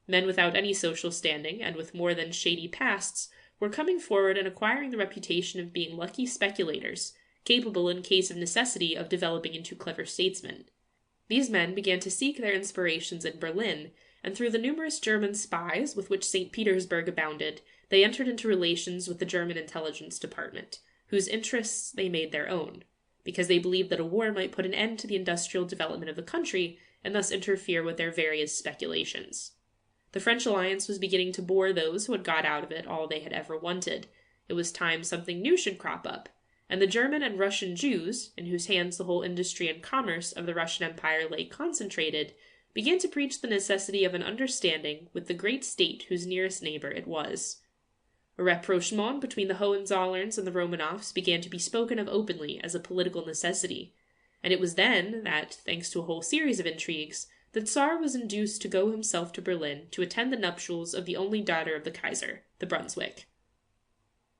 Men without any social standing, and with more than shady pasts, were coming forward and acquiring the reputation of being lucky speculators, capable in case of necessity of developing into clever statesmen. These men began to seek their inspirations in Berlin, and through the numerous German spies with which St. Petersburg abounded, they entered into relations with the German intelligence department, whose interests they made their own, because they believed that a war might put an end to the industrial development of the country, and thus interfere with their various speculations. The French alliance was beginning to bore those who had got out of it all they had ever wanted. It was time something new should crop up, and the German and Russian Jews, in whose hands the whole industry and commerce of the Russian Empire lay concentrated, began to preach the necessity of an understanding with the great state whose nearest neighbor it was. A rapprochement between the Hohenzollerns and the Romanovs began to be spoken of openly as a political necessity, and it was then that, thanks to a whole series of intrigues, the Tsar was induced to go himself to Berlin to attend the nuptials of the only daughter of the Kaiser, the Brunswick.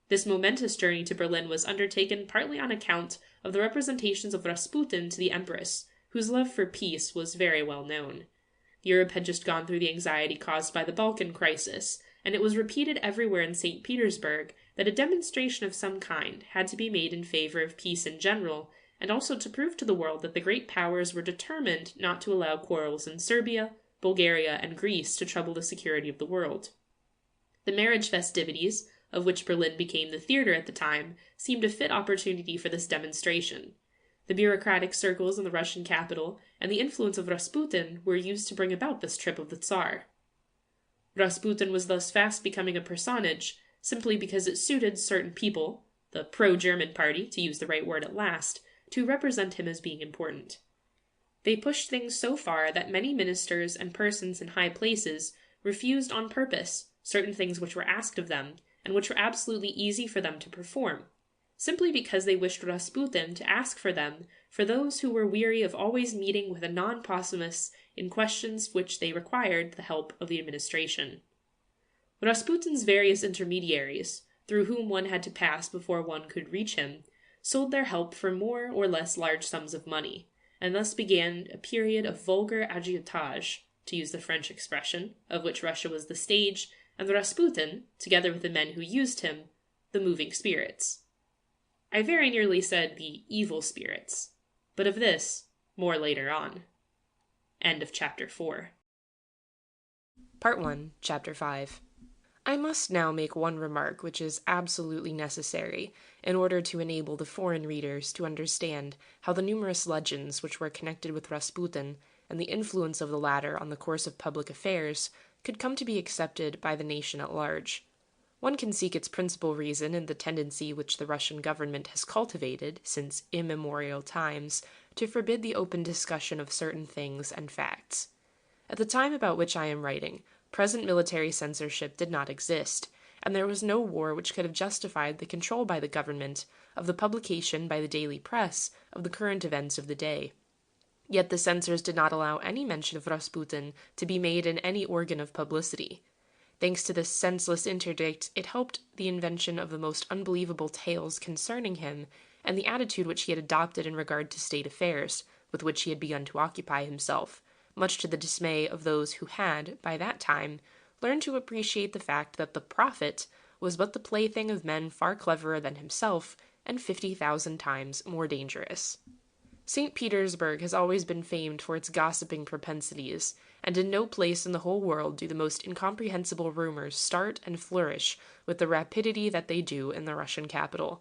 This momentous journey to Berlin was undertaken partly on account of the representations of Rasputin to the Empress, whose love for peace was very well known. Europe had just gone through the anxiety caused by the Balkan crisis, and it was repeated everywhere in St. Petersburg that a demonstration of some kind had to be made in favor of peace in general, and also to prove to the world that the great powers were determined not to allow quarrels in Serbia, Bulgaria, and Greece to trouble the security of the world. The marriage festivities, of which Berlin became the theater at the time, seemed a fit opportunity for this demonstration. The bureaucratic circles in the Russian capital and the influence of Rasputin were used to bring about this trip of the Tsar. Rasputin was thus fast becoming a personage, simply because it suited certain people, the pro-German party, to use the right word at last, to represent him as being important. They pushed things so far that many ministers and persons in high places refused on purpose certain things which were asked of them, and which were absolutely easy for them to perform, simply because they wished Rasputin to ask for them for those who were weary of always meeting with a non-possumus in questions which they required the help of the administration. Rasputin's various intermediaries, through whom one had to pass before one could reach him, sold their help for more or less large sums of money, and thus began a period of vulgar agiotage, to use the French expression, of which Russia was the stage, and Rasputin, together with the men who used him, the moving spirits. I very nearly said the evil spirits, but of this more later on. End of chapter 4. Part 1, Chapter 5. I must now make one remark which is absolutely necessary in order to enable the foreign readers to understand how the numerous legends which were connected with Rasputin and the influence of the latter on the course of public affairs could come to be accepted by the nation at large. One can seek its principal reason in the tendency which the Russian government has cultivated, since immemorial times, to forbid the open discussion of certain things and facts. At the time about which I am writing, present military censorship did not exist, and there was no war which could have justified the control by the government of the publication by the daily press of the current events of the day. Yet the censors did not allow any mention of Rasputin to be made in any organ of publicity. Thanks to this senseless interdict, it helped the invention of the most unbelievable tales concerning him, and the attitude which he had adopted in regard to state affairs, with which he had begun to occupy himself, much to the dismay of those who had, by that time, learned to appreciate the fact that the prophet was but the plaything of men far cleverer than himself, and 50,000 times more dangerous. St. Petersburg has always been famed for its gossiping propensities, and in no place in the whole world do the most incomprehensible rumors start and flourish with the rapidity that they do in the Russian capital.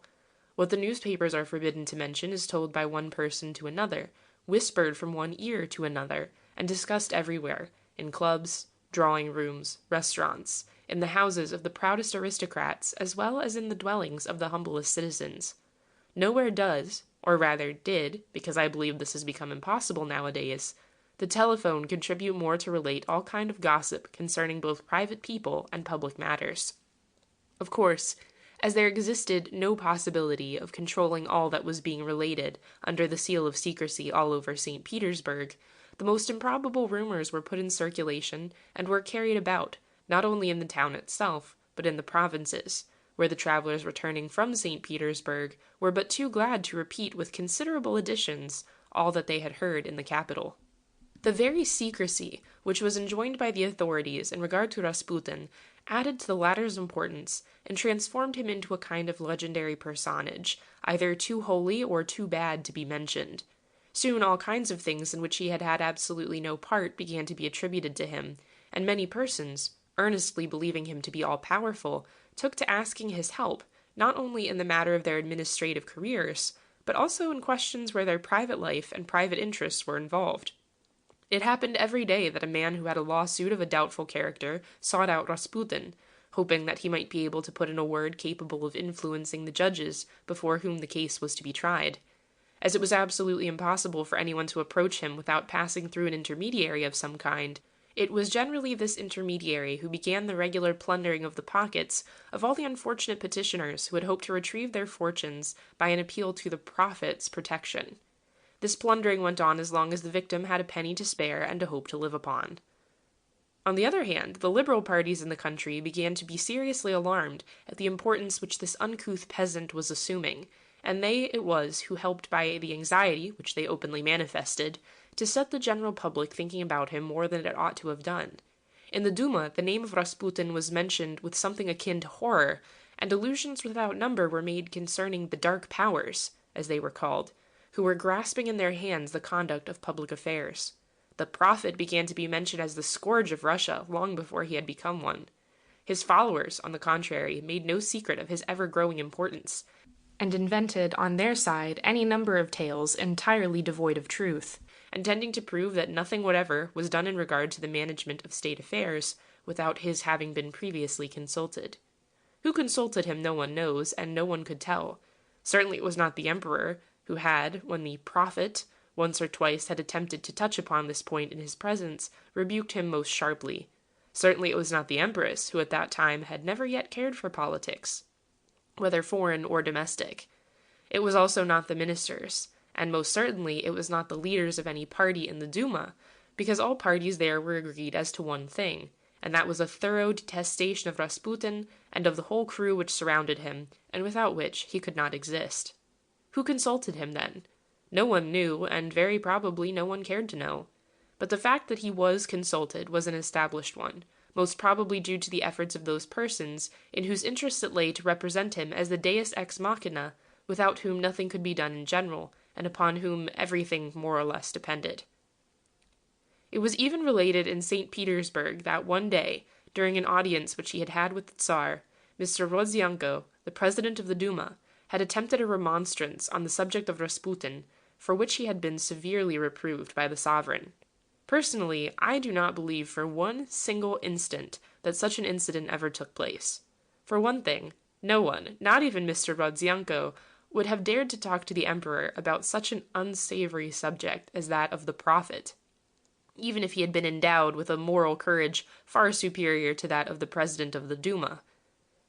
What the newspapers are forbidden to mention is told by one person to another, whispered from one ear to another, and discussed everywhere, in clubs, drawing-rooms, restaurants, in the houses of the proudest aristocrats, as well as in the dwellings of the humblest citizens. Nowhere does, or rather did, because I believe this has become impossible nowadays, the telephone contribute more to relate all kind of gossip concerning both private people and public matters. Of course, as there existed no possibility of controlling all that was being related under the seal of secrecy all over St. Petersburg, the most improbable rumors were put in circulation and were carried about, not only in the town itself, but in the provinces, where the travelers returning from St. Petersburg were but too glad to repeat with considerable additions all that they had heard in the capital. The very secrecy which was enjoined by the authorities in regard to Rasputin added to the latter's importance and transformed him into a kind of legendary personage, either too holy or too bad to be mentioned. Soon all kinds of things in which he had had absolutely no part began to be attributed to him, and many persons, earnestly believing him to be all-powerful, took to asking his help, not only in the matter of their administrative careers, but also in questions where their private life and private interests were involved. It happened every day that a man who had a lawsuit of a doubtful character sought out Rasputin, hoping that he might be able to put in a word capable of influencing the judges before whom the case was to be tried. As it was absolutely impossible for anyone to approach him without passing through an intermediary of some kind, it was generally this intermediary who began the regular plundering of the pockets of all the unfortunate petitioners who had hoped to retrieve their fortunes by an appeal to the prophet's protection. This plundering went on as long as the victim had a penny to spare and a hope to live upon. On the other hand, the liberal parties in the country began to be seriously alarmed at the importance which this uncouth peasant was assuming, and they it was who helped by the anxiety, which they openly manifested, to set the general public thinking about him more than it ought to have done. In the Duma, the name of Rasputin was mentioned with something akin to horror, and allusions without number were made concerning the dark powers, as they were called, who were grasping in their hands the conduct of public affairs. The prophet began to be mentioned as the scourge of Russia long before he had become one. His followers, on the contrary, made no secret of his ever-growing importance, and invented, on their side, any number of tales entirely devoid of truth, and tending to prove that nothing whatever was done in regard to the management of state affairs without his having been previously consulted. Who consulted him no one knows, and no one could tell. Certainly it was not the emperor, who had, when the prophet once or twice had attempted to touch upon this point in his presence, rebuked him most sharply. Certainly it was not the empress, who at that time had never yet cared for politics, whether foreign or domestic. It was also not the ministers, and most certainly it was not the leaders of any party in the Duma, because all parties there were agreed as to one thing, and that was a thorough detestation of Rasputin and of the whole crew which surrounded him, and without which he could not exist. Who consulted him, then? No one knew, and very probably no one cared to know. But the fact that he was consulted was an established one, most probably due to the efforts of those persons in whose interests it lay to represent him as the deus ex machina, without whom nothing could be done in general, and upon whom everything more or less depended. It was even related in St. Petersburg that one day, during an audience which he had had with the Tsar, Mr. Rodzianko, the president of the Duma, had attempted a remonstrance on the subject of Rasputin, for which he had been severely reproved by the sovereign. Personally, I do not believe for one single instant that such an incident ever took place. For one thing, no one, not even Mr. Rodzianko, would have dared to talk to the emperor about such an unsavory subject as that of the prophet, even if he had been endowed with a moral courage far superior to that of the president of the Duma.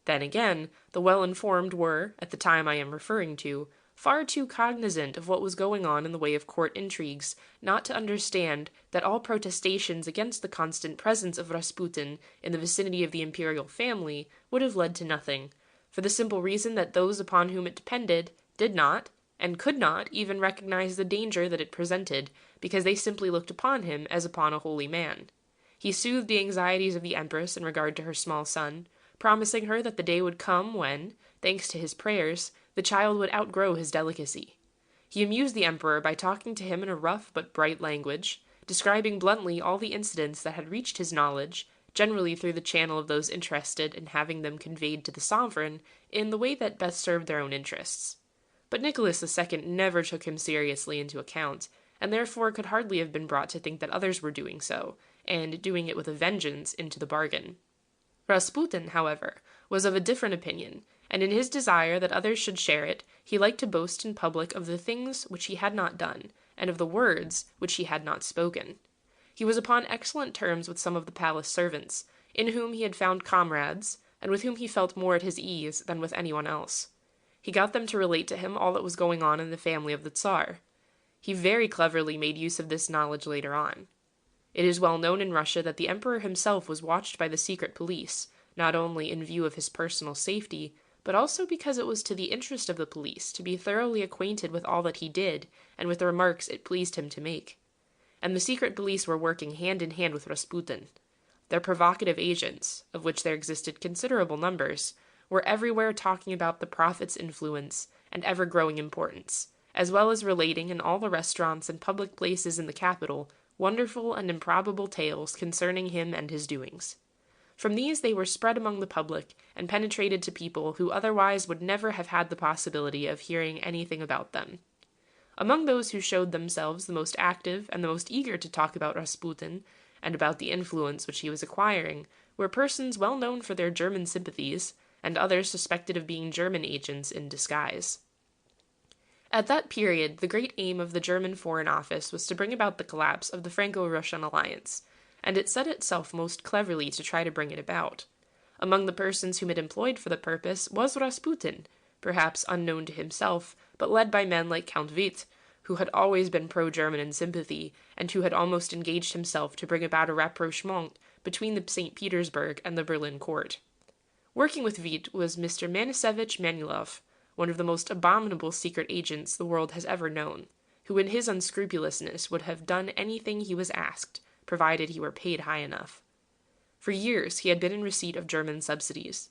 Then again, the well-informed were, at the time I am referring to, far too cognizant of what was going on in the way of court intrigues not to understand that all protestations against the constant presence of Rasputin in the vicinity of the imperial family would have led to nothing, for the simple reason that those upon whom it depended did not, and could not, even recognize the danger that it presented, because they simply looked upon him as upon a holy man. He soothed the anxieties of the empress in regard to her small son, promising her that the day would come when, thanks to his prayers, the child would outgrow his delicacy. He amused the emperor by talking to him in a rough but bright language, describing bluntly all the incidents that had reached his knowledge, generally through the channel of those interested in having them conveyed to the sovereign in the way that best served their own interests. But Nicholas II never took him seriously into account, and therefore could hardly have been brought to think that others were doing so, and doing it with a vengeance into the bargain. Rasputin, however, was of a different opinion, and in his desire that others should share it, he liked to boast in public of the things which he had not done, and of the words which he had not spoken. He was upon excellent terms with some of the palace servants, in whom he had found comrades, and with whom he felt more at his ease than with anyone else. He got them to relate to him all that was going on in the family of the Tsar. He very cleverly made use of this knowledge later on. It is well known in Russia that the emperor himself was watched by the secret police, not only in view of his personal safety, but also because it was to the interest of the police to be thoroughly acquainted with all that he did, and with the remarks it pleased him to make. And the secret police were working hand in hand with Rasputin. Their provocative agents, of which there existed considerable numbers, were everywhere talking about the prophet's influence and ever-growing importance, as well as relating in all the restaurants and public places in the capital wonderful and improbable tales concerning him and his doings. From these they were spread among the public and penetrated to people who otherwise would never have had the possibility of hearing anything about them. Among those who showed themselves the most active and the most eager to talk about Rasputin and about the influence which he was acquiring were persons well known for their German sympathies, and others suspected of being German agents in disguise. At that period, the great aim of the German Foreign Office was to bring about the collapse of the Franco-Russian alliance, and it set itself most cleverly to try to bring it about. Among the persons whom it employed for the purpose was Rasputin, perhaps unknown to himself, but led by men like Count Witt, who had always been pro-German in sympathy, and who had almost engaged himself to bring about a rapprochement between the St. Petersburg and the Berlin court. Working with Witt was Mr. Manisevich Manilov, one of the most abominable secret agents the world has ever known, who in his unscrupulousness would have done anything he was asked, provided he were paid high enough. For years he had been in receipt of German subsidies.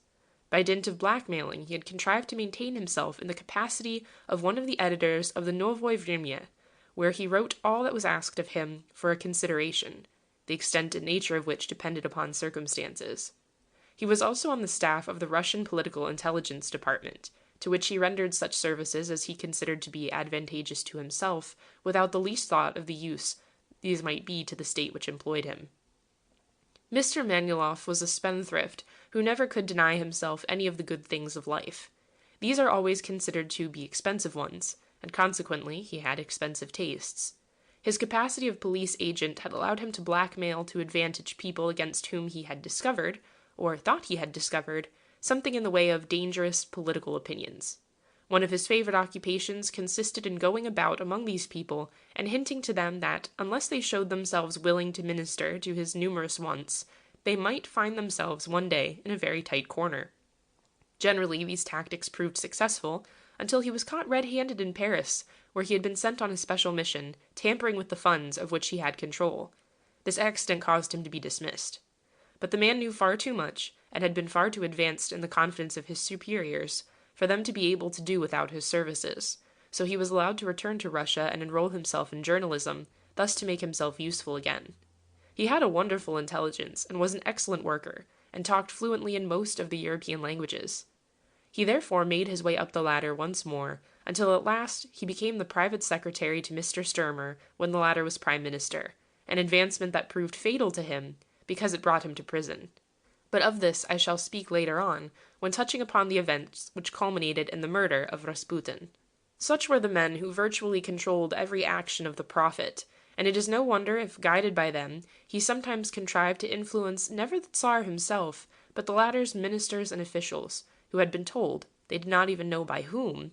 By dint of blackmailing, he had contrived to maintain himself in the capacity of one of the editors of the Novoye Vremya, where he wrote all that was asked of him for a consideration, the extent and nature of which depended upon circumstances. He was also on the staff of the Russian Political Intelligence Department, to which he rendered such services as he considered to be advantageous to himself, without the least thought of the use these might be to the state which employed him. Mr. Manilov was a spendthrift who never could deny himself any of the good things of life. These are always considered to be expensive ones, and consequently he had expensive tastes. His capacity of police agent had allowed him to blackmail to advantage people against whom he had discovered, or thought he had discovered, something in the way of dangerous political opinions. One of his favorite occupations consisted in going about among these people and hinting to them that, unless they showed themselves willing to minister to his numerous wants, they might find themselves one day in a very tight corner. Generally, these tactics proved successful, until he was caught red-handed in Paris, where he had been sent on a special mission, tampering with the funds of which he had control. This accident caused him to be dismissed. But the man knew far too much, and had been far too advanced in the confidence of his superiors, for them to be able to do without his services, so he was allowed to return to Russia and enroll himself in journalism, thus to make himself useful again. He had a wonderful intelligence, and was an excellent worker, and talked fluently in most of the European languages. He therefore made his way up the ladder once more, until at last he became the private secretary to Mr. Sturmer when the latter was prime minister, an advancement that proved fatal to him, because it brought him to prison. But of this I shall speak later on, when touching upon the events which culminated in the murder of Rasputin. Such were the men who virtually controlled every action of the Prophet, and it is no wonder if, guided by them, he sometimes contrived to influence never the Tsar himself, but the latter's ministers and officials, who had been told, they did not even know by whom,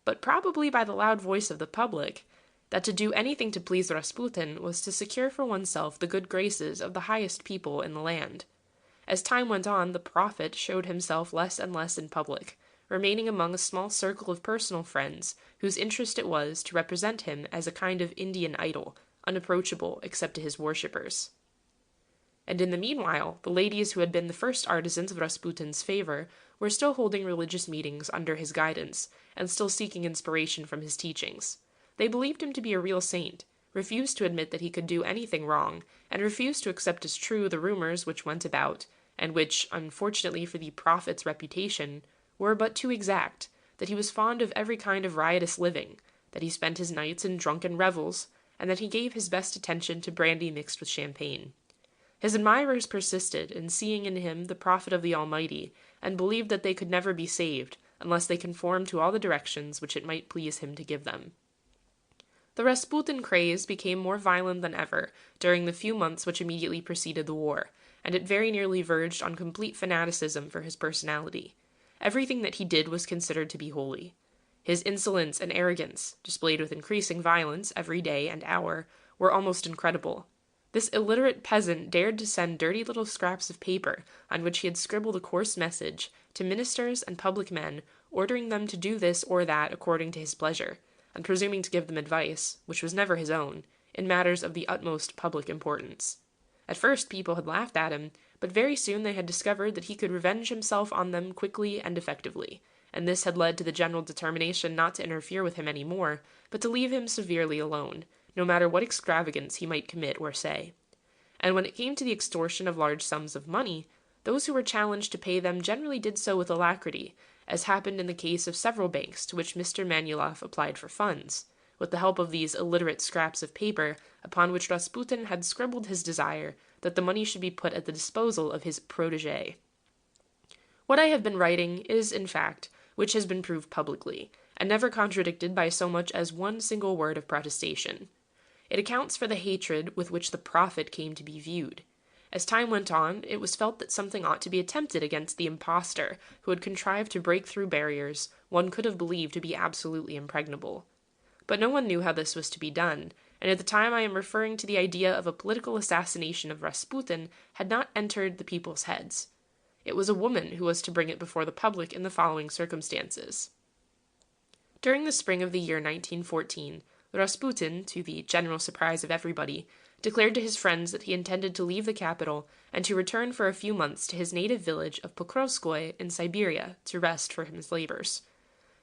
but probably by the loud voice of the public, that to do anything to please Rasputin was to secure for oneself the good graces of the highest people in the land. As time went on, the Prophet showed himself less and less in public, remaining among a small circle of personal friends, whose interest it was to represent him as a kind of Indian idol, unapproachable except to his worshippers. And in the meanwhile, the ladies who had been the first artisans of Rasputin's favor were still holding religious meetings under his guidance, and still seeking inspiration from his teachings. They believed him to be a real saint, refused to admit that he could do anything wrong, and refused to accept as true the rumors which went about, and which, unfortunately for the Prophet's reputation, were but too exact, that he was fond of every kind of riotous living, that he spent his nights in drunken revels, and that he gave his best attention to brandy mixed with champagne. His admirers persisted in seeing in him the prophet of the Almighty, and believed that they could never be saved, unless they conformed to all the directions which it might please him to give them. The Rasputin craze became more violent than ever during the few months which immediately preceded the war, and it very nearly verged on complete fanaticism for his personality. Everything that he did was considered to be holy. His insolence and arrogance, displayed with increasing violence every day and hour, were almost incredible. This illiterate peasant dared to send dirty little scraps of paper, on which he had scribbled a coarse message, to ministers and public men, ordering them to do this or that according to his pleasure, and presuming to give them advice, which was never his own, in matters of the utmost public importance. At first people had laughed at him, but very soon they had discovered that he could revenge himself on them quickly and effectively, and this had led to the general determination not to interfere with him any more, but to leave him severely alone, no matter what extravagance he might commit or say. And when it came to the extortion of large sums of money, those who were challenged to pay them generally did so with alacrity, as happened in the case of several banks to which Mr. Manulov applied for funds, with the help of these illiterate scraps of paper, upon which Rasputin had scribbled his desire that the money should be put at the disposal of his protégé. What I have been writing is, in fact, which has been proved publicly, and never contradicted by so much as one single word of protestation. It accounts for the hatred with which the Prophet came to be viewed. As time went on, it was felt that something ought to be attempted against the impostor who had contrived to break through barriers one could have believed to be absolutely impregnable. But no one knew how this was to be done, and at the time I am referring to the idea of a political assassination of Rasputin had not entered the people's heads. It was a woman who was to bring it before the public in the following circumstances. During the spring of the year 1914, Rasputin, to the general surprise of everybody, declared to his friends that he intended to leave the capital and to return for a few months to his native village of Pokrovskoye in Siberia to rest from his labors.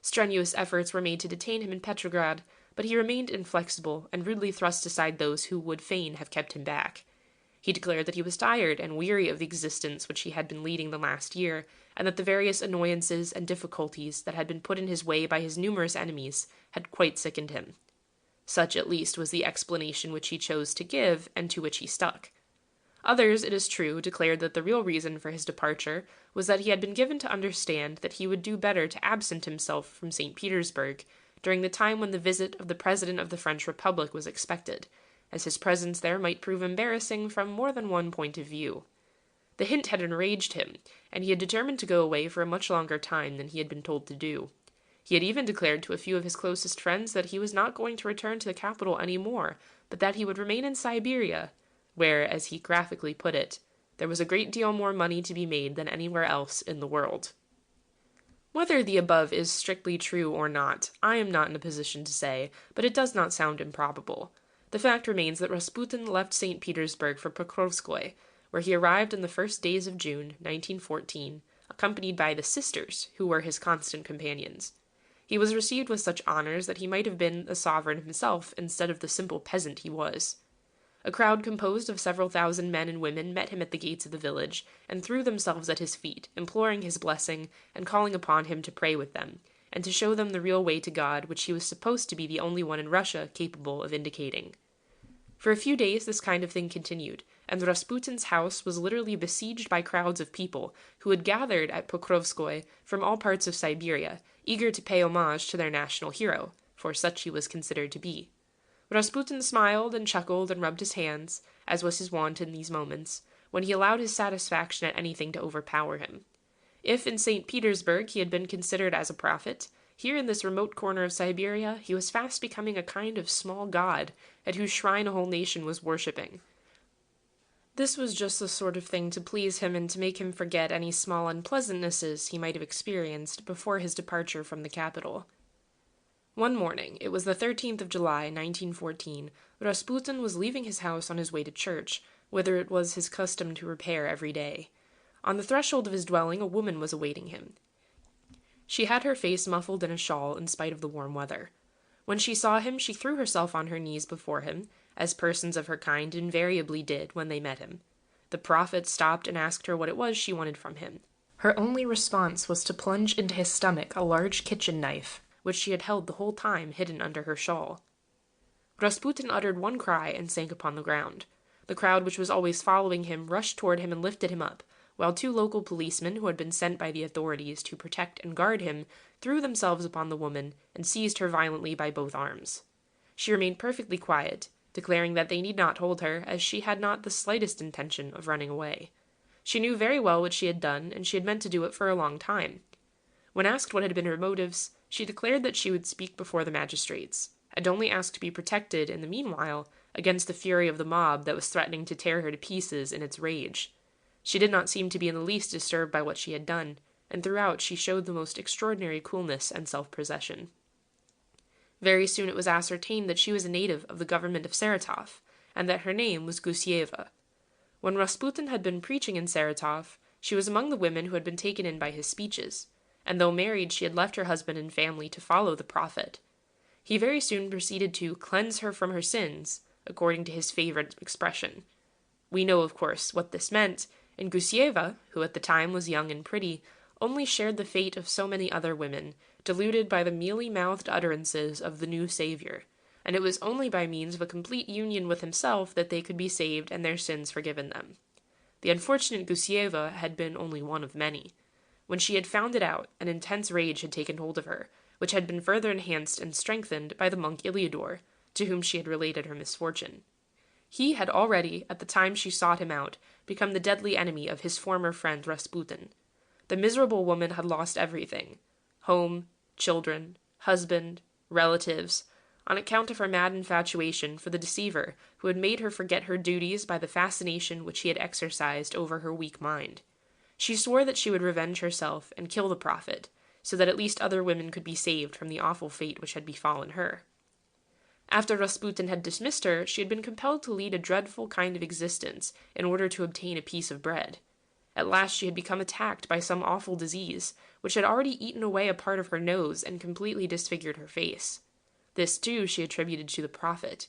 Strenuous efforts were made to detain him in Petrograd, but he remained inflexible and rudely thrust aside those who would fain have kept him back. He declared that he was tired and weary of the existence which he had been leading the last year, and that the various annoyances and difficulties that had been put in his way by his numerous enemies had quite sickened him. Such, at least, was the explanation which he chose to give, and to which he stuck. Others, it is true, declared that the real reason for his departure was that he had been given to understand that he would do better to absent himself from St. Petersburg during the time when the visit of the President of the French Republic was expected, as his presence there might prove embarrassing from more than one point of view. The hint had enraged him, and he had determined to go away for a much longer time than he had been told to do. He had even declared to a few of his closest friends that he was not going to return to the capital any more, but that he would remain in Siberia, where, as he graphically put it, there was a great deal more money to be made than anywhere else in the world. Whether the above is strictly true or not, I am not in a position to say, but it does not sound improbable. The fact remains that Rasputin left St. Petersburg for Pokrovskoye, where he arrived in the first days of June, 1914, accompanied by the sisters, who were his constant companions. He was received with such honors that he might have been a sovereign himself instead of the simple peasant he was. A crowd composed of several thousand men and women met him at the gates of the village, and threw themselves at his feet, imploring his blessing, and calling upon him to pray with them, and to show them the real way to God, which he was supposed to be the only one in Russia capable of indicating. For a few days this kind of thing continued, and Rasputin's house was literally besieged by crowds of people who had gathered at Pokrovskoye from all parts of Siberia, eager to pay homage to their national hero, for such he was considered to be. Rasputin smiled and chuckled and rubbed his hands, as was his wont in these moments, when he allowed his satisfaction at anything to overpower him. If in St. Petersburg he had been considered as a prophet, here in this remote corner of Siberia he was fast becoming a kind of small god, at whose shrine a whole nation was worshipping. This was just the sort of thing to please him and to make him forget any small unpleasantnesses he might have experienced before his departure from the capital. One morning, it was the 13th of July, 1914, Rasputin was leaving his house on his way to church, whither it was his custom to repair every day. On the threshold of his dwelling a woman was awaiting him. She had her face muffled in a shawl in spite of the warm weather. When she saw him, she threw herself on her knees before him, as persons of her kind invariably did when they met him. The prophet stopped and asked her what it was she wanted from him. Her only response was to plunge into his stomach a large kitchen knife, which she had held the whole time hidden under her shawl. Rasputin uttered one cry and sank upon the ground. The crowd which was always following him rushed toward him and lifted him up, while two local policemen who had been sent by the authorities to protect and guard him threw themselves upon the woman and seized her violently by both arms. She remained perfectly quiet, declaring that they need not hold her, as she had not the slightest intention of running away. She knew very well what she had done, and she had meant to do it for a long time. When asked what had been her motives, she declared that she would speak before the magistrates, and only asked to be protected, in the meanwhile, against the fury of the mob that was threatening to tear her to pieces in its rage. She did not seem to be in the least disturbed by what she had done, and throughout she showed the most extraordinary coolness and self-possession. Very soon it was ascertained that she was a native of the government of Saratov, and that her name was Gusieva. When Rasputin had been preaching in Saratov, she was among the women who had been taken in by his speeches, and though married she had left her husband and family to follow the prophet. He very soon proceeded to cleanse her from her sins, according to his favorite expression. We know, of course, what this meant, and Gusieva, who at the time was young and pretty, only shared the fate of so many other women, deluded by the mealy-mouthed utterances of the new Savior, and it was only by means of a complete union with himself that they could be saved and their sins forgiven them. The unfortunate Gusieva had been only one of many. When she had found it out, an intense rage had taken hold of her, which had been further enhanced and strengthened by the monk Iliador, to whom she had related her misfortune. He had already, at the time she sought him out, become the deadly enemy of his former friend Rasputin. The miserable woman had lost everything: home, children, husband, relatives, on account of her mad infatuation for the deceiver who had made her forget her duties by the fascination which he had exercised over her weak mind. She swore that she would revenge herself and kill the prophet, so that at least other women could be saved from the awful fate which had befallen her. After Rasputin had dismissed her, she had been compelled to lead a dreadful kind of existence in order to obtain a piece of bread. At last she had become attacked by some awful disease, which had already eaten away a part of her nose and completely disfigured her face. This, too, she attributed to the prophet.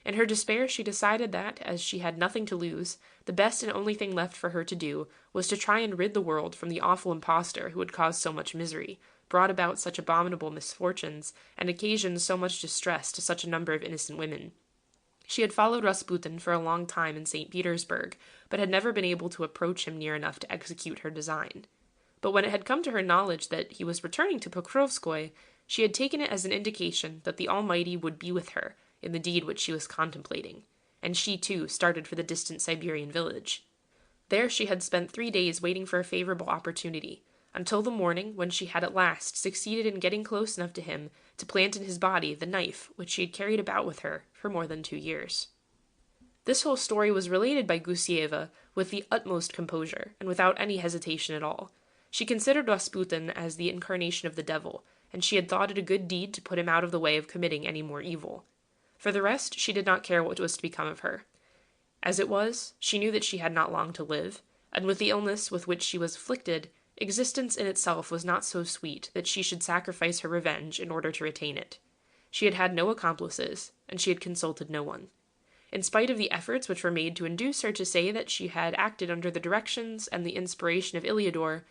In her despair she decided that, as she had nothing to lose, the best and only thing left for her to do was to try and rid the world from the awful impostor who had caused so much misery, brought about such abominable misfortunes, and occasioned so much distress to such a number of innocent women. She had followed Rasputin for a long time in St. Petersburg, but had never been able to approach him near enough to execute her design. But when it had come to her knowledge that he was returning to Pokrovskoye, she had taken it as an indication that the Almighty would be with her in the deed which she was contemplating, and she, too, started for the distant Siberian village. There she had spent 3 days waiting for a favorable opportunity, until the morning when she had at last succeeded in getting close enough to him to plant in his body the knife which she had carried about with her for more than 2 years. This whole story was related by Gusieva with the utmost composure, and without any hesitation at all. She considered Rasputin as the incarnation of the devil, and she had thought it a good deed to put him out of the way of committing any more evil. For the rest, she did not care what was to become of her. As it was, she knew that she had not long to live, and with the illness with which she was afflicted, existence in itself was not so sweet that she should sacrifice her revenge in order to retain it. She had had no accomplices, and she had consulted no one. In spite of the efforts which were made to induce her to say that she had acted under the directions and the inspiration of Iliador,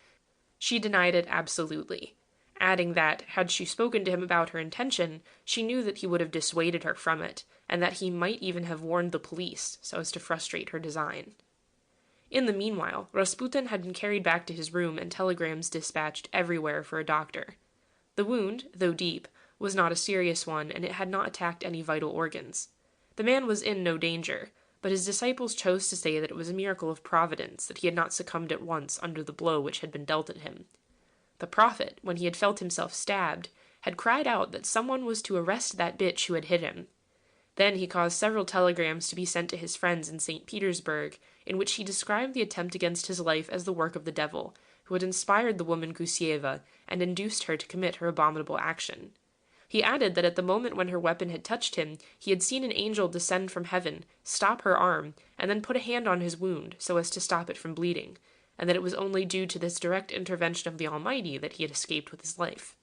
she denied it absolutely, adding that, had she spoken to him about her intention, she knew that he would have dissuaded her from it, and that he might even have warned the police so as to frustrate her design. In the meanwhile, Rasputin had been carried back to his room and telegrams dispatched everywhere for a doctor. The wound, though deep, was not a serious one, and it had not attacked any vital organs. The man was in no danger, but his disciples chose to say that it was a miracle of Providence that he had not succumbed at once under the blow which had been dealt at him. The prophet, when he had felt himself stabbed, had cried out that someone was to arrest that bitch who had hit him. Then he caused several telegrams to be sent to his friends in St. Petersburg, in which he described the attempt against his life as the work of the devil, who had inspired the woman Gusieva and induced her to commit her abominable action. He added that at the moment when her weapon had touched him, he had seen an angel descend from heaven, stop her arm, and then put a hand on his wound so as to stop it from bleeding, and that it was only due to this direct intervention of the Almighty that he had escaped with his life.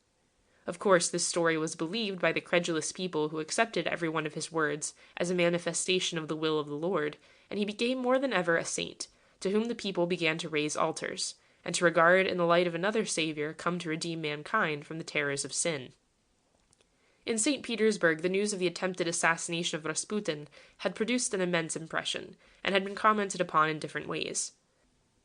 Of course, this story was believed by the credulous people who accepted every one of his words as a manifestation of the will of the Lord, and he became more than ever a saint, to whom the people began to raise altars, and to regard in the light of another Saviour come to redeem mankind from the terrors of sin. In St. Petersburg, the news of the attempted assassination of Rasputin had produced an immense impression, and had been commented upon in different ways.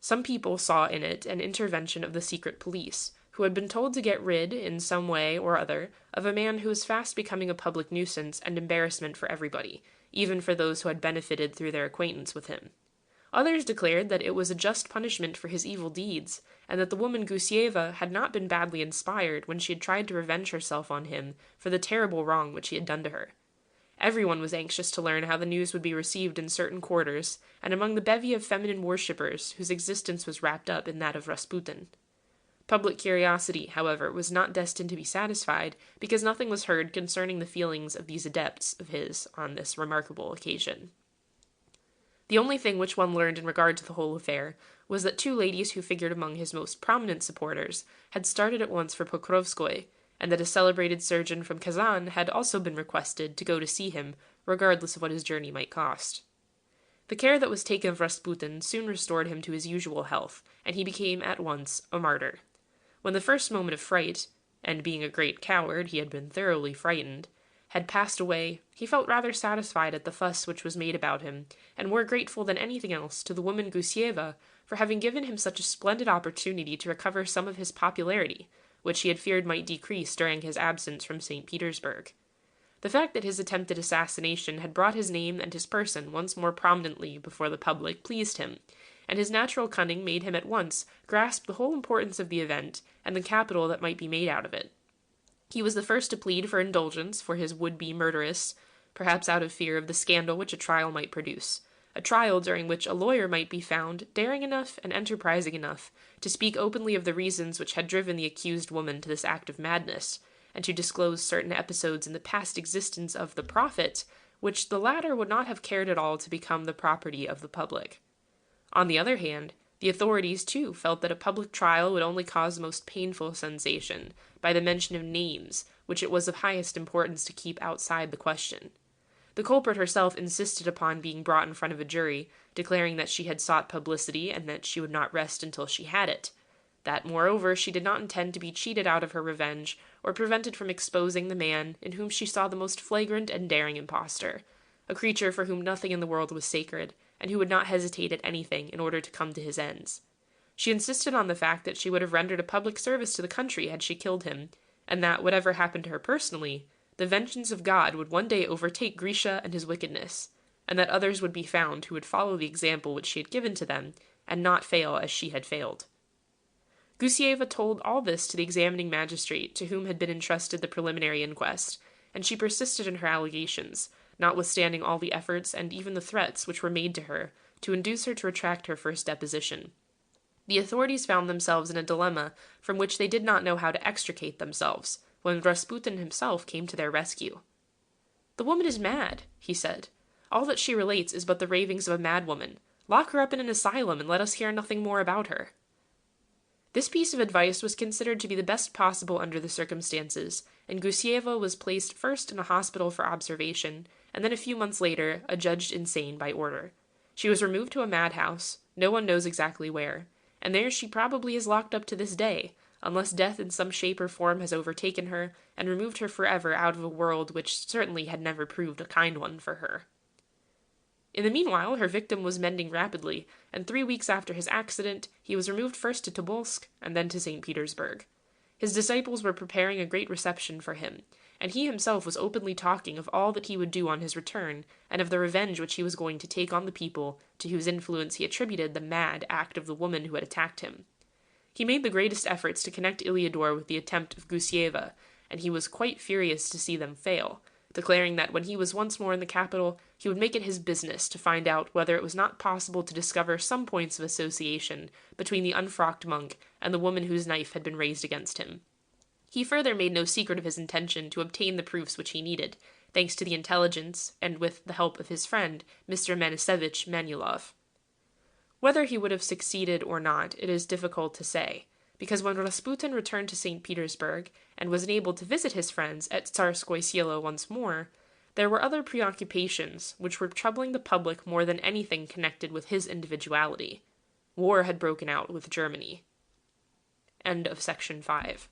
Some people saw in it an intervention of the secret police, who had been told to get rid, in some way or other, of a man who was fast becoming a public nuisance and embarrassment for everybody, even for those who had benefited through their acquaintance with him. Others declared that it was a just punishment for his evil deeds, and that the woman Gusieva had not been badly inspired when she had tried to revenge herself on him for the terrible wrong which he had done to her. Everyone was anxious to learn how the news would be received in certain quarters, and among the bevy of feminine worshippers whose existence was wrapped up in that of Rasputin. Public curiosity, however, was not destined to be satisfied, because nothing was heard concerning the feelings of these adepts of his on this remarkable occasion. The only thing which one learned in regard to the whole affair was that two ladies who figured among his most prominent supporters had started at once for Pokrovskoye, and that a celebrated surgeon from Kazan had also been requested to go to see him, regardless of what his journey might cost. The care that was taken of Rasputin soon restored him to his usual health, and he became at once a martyr. When the first moment of fright, and being a great coward he had been thoroughly frightened, had passed away, he felt rather satisfied at the fuss which was made about him, and more grateful than anything else to the woman Gusieva for having given him such a splendid opportunity to recover some of his popularity, which he had feared might decrease during his absence from St. Petersburg. The fact that his attempted assassination had brought his name and his person once more prominently before the public pleased him, and his natural cunning made him at once grasp the whole importance of the event and the capital that might be made out of it. He was the first to plead for indulgence for his would-be murderess, perhaps out of fear of the scandal which a trial might produce, a trial during which a lawyer might be found daring enough and enterprising enough to speak openly of the reasons which had driven the accused woman to this act of madness, and to disclose certain episodes in the past existence of the prophet, which the latter would not have cared at all to become the property of the public. On the other hand, the authorities, too, felt that a public trial would only cause the most painful sensation, by the mention of names, which it was of highest importance to keep outside the question. The culprit herself insisted upon being brought in front of a jury, declaring that she had sought publicity and that she would not rest until she had it. That, moreover, she did not intend to be cheated out of her revenge, or prevented from exposing the man in whom she saw the most flagrant and daring impostor, a creature for whom nothing in the world was sacred, and who would not hesitate at anything in order to come to his ends. She insisted on the fact that she would have rendered a public service to the country had she killed him, and that, whatever happened to her personally, the vengeance of God would one day overtake Grisha and his wickedness, and that others would be found who would follow the example which she had given to them, and not fail as she had failed. Gusieva told all this to the examining magistrate to whom had been entrusted the preliminary inquest, and she persisted in her allegations, notwithstanding all the efforts and even the threats which were made to her to induce her to retract her first deposition. The authorities found themselves in a dilemma from which they did not know how to extricate themselves, when Rasputin himself came to their rescue. "The woman is mad," he said. "All that she relates is but the ravings of a madwoman. Lock her up in an asylum and let us hear nothing more about her." This piece of advice was considered to be the best possible under the circumstances, and Gusieva was placed first in a hospital for observation, and then a few months later adjudged insane by order. She was removed to a madhouse, no one knows exactly where, and there she probably is locked up to this day, unless death in some shape or form has overtaken her and removed her forever out of a world which certainly had never proved a kind one for her. In the meanwhile, her victim was mending rapidly, and 3 weeks after his accident, he was removed first to Tobolsk and then to St. Petersburg. His disciples were preparing a great reception for him, and he himself was openly talking of all that he would do on his return, and of the revenge which he was going to take on the people to whose influence he attributed the mad act of the woman who had attacked him. He made the greatest efforts to connect Iliador with the attempt of Gusieva, and he was quite furious to see them fail, declaring that when he was once more in the capital, he would make it his business to find out whether it was not possible to discover some points of association between the unfrocked monk and the woman whose knife had been raised against him. He further made no secret of his intention to obtain the proofs which he needed, thanks to the intelligence, and with the help of his friend, Mr. Manisevich Manilov. Whether he would have succeeded or not, it is difficult to say, because when Rasputin returned to St. Petersburg, and was enabled to visit his friends at Tsarskoye Selo once more, there were other preoccupations which were troubling the public more than anything connected with his individuality. War had broken out with Germany. End of section 5.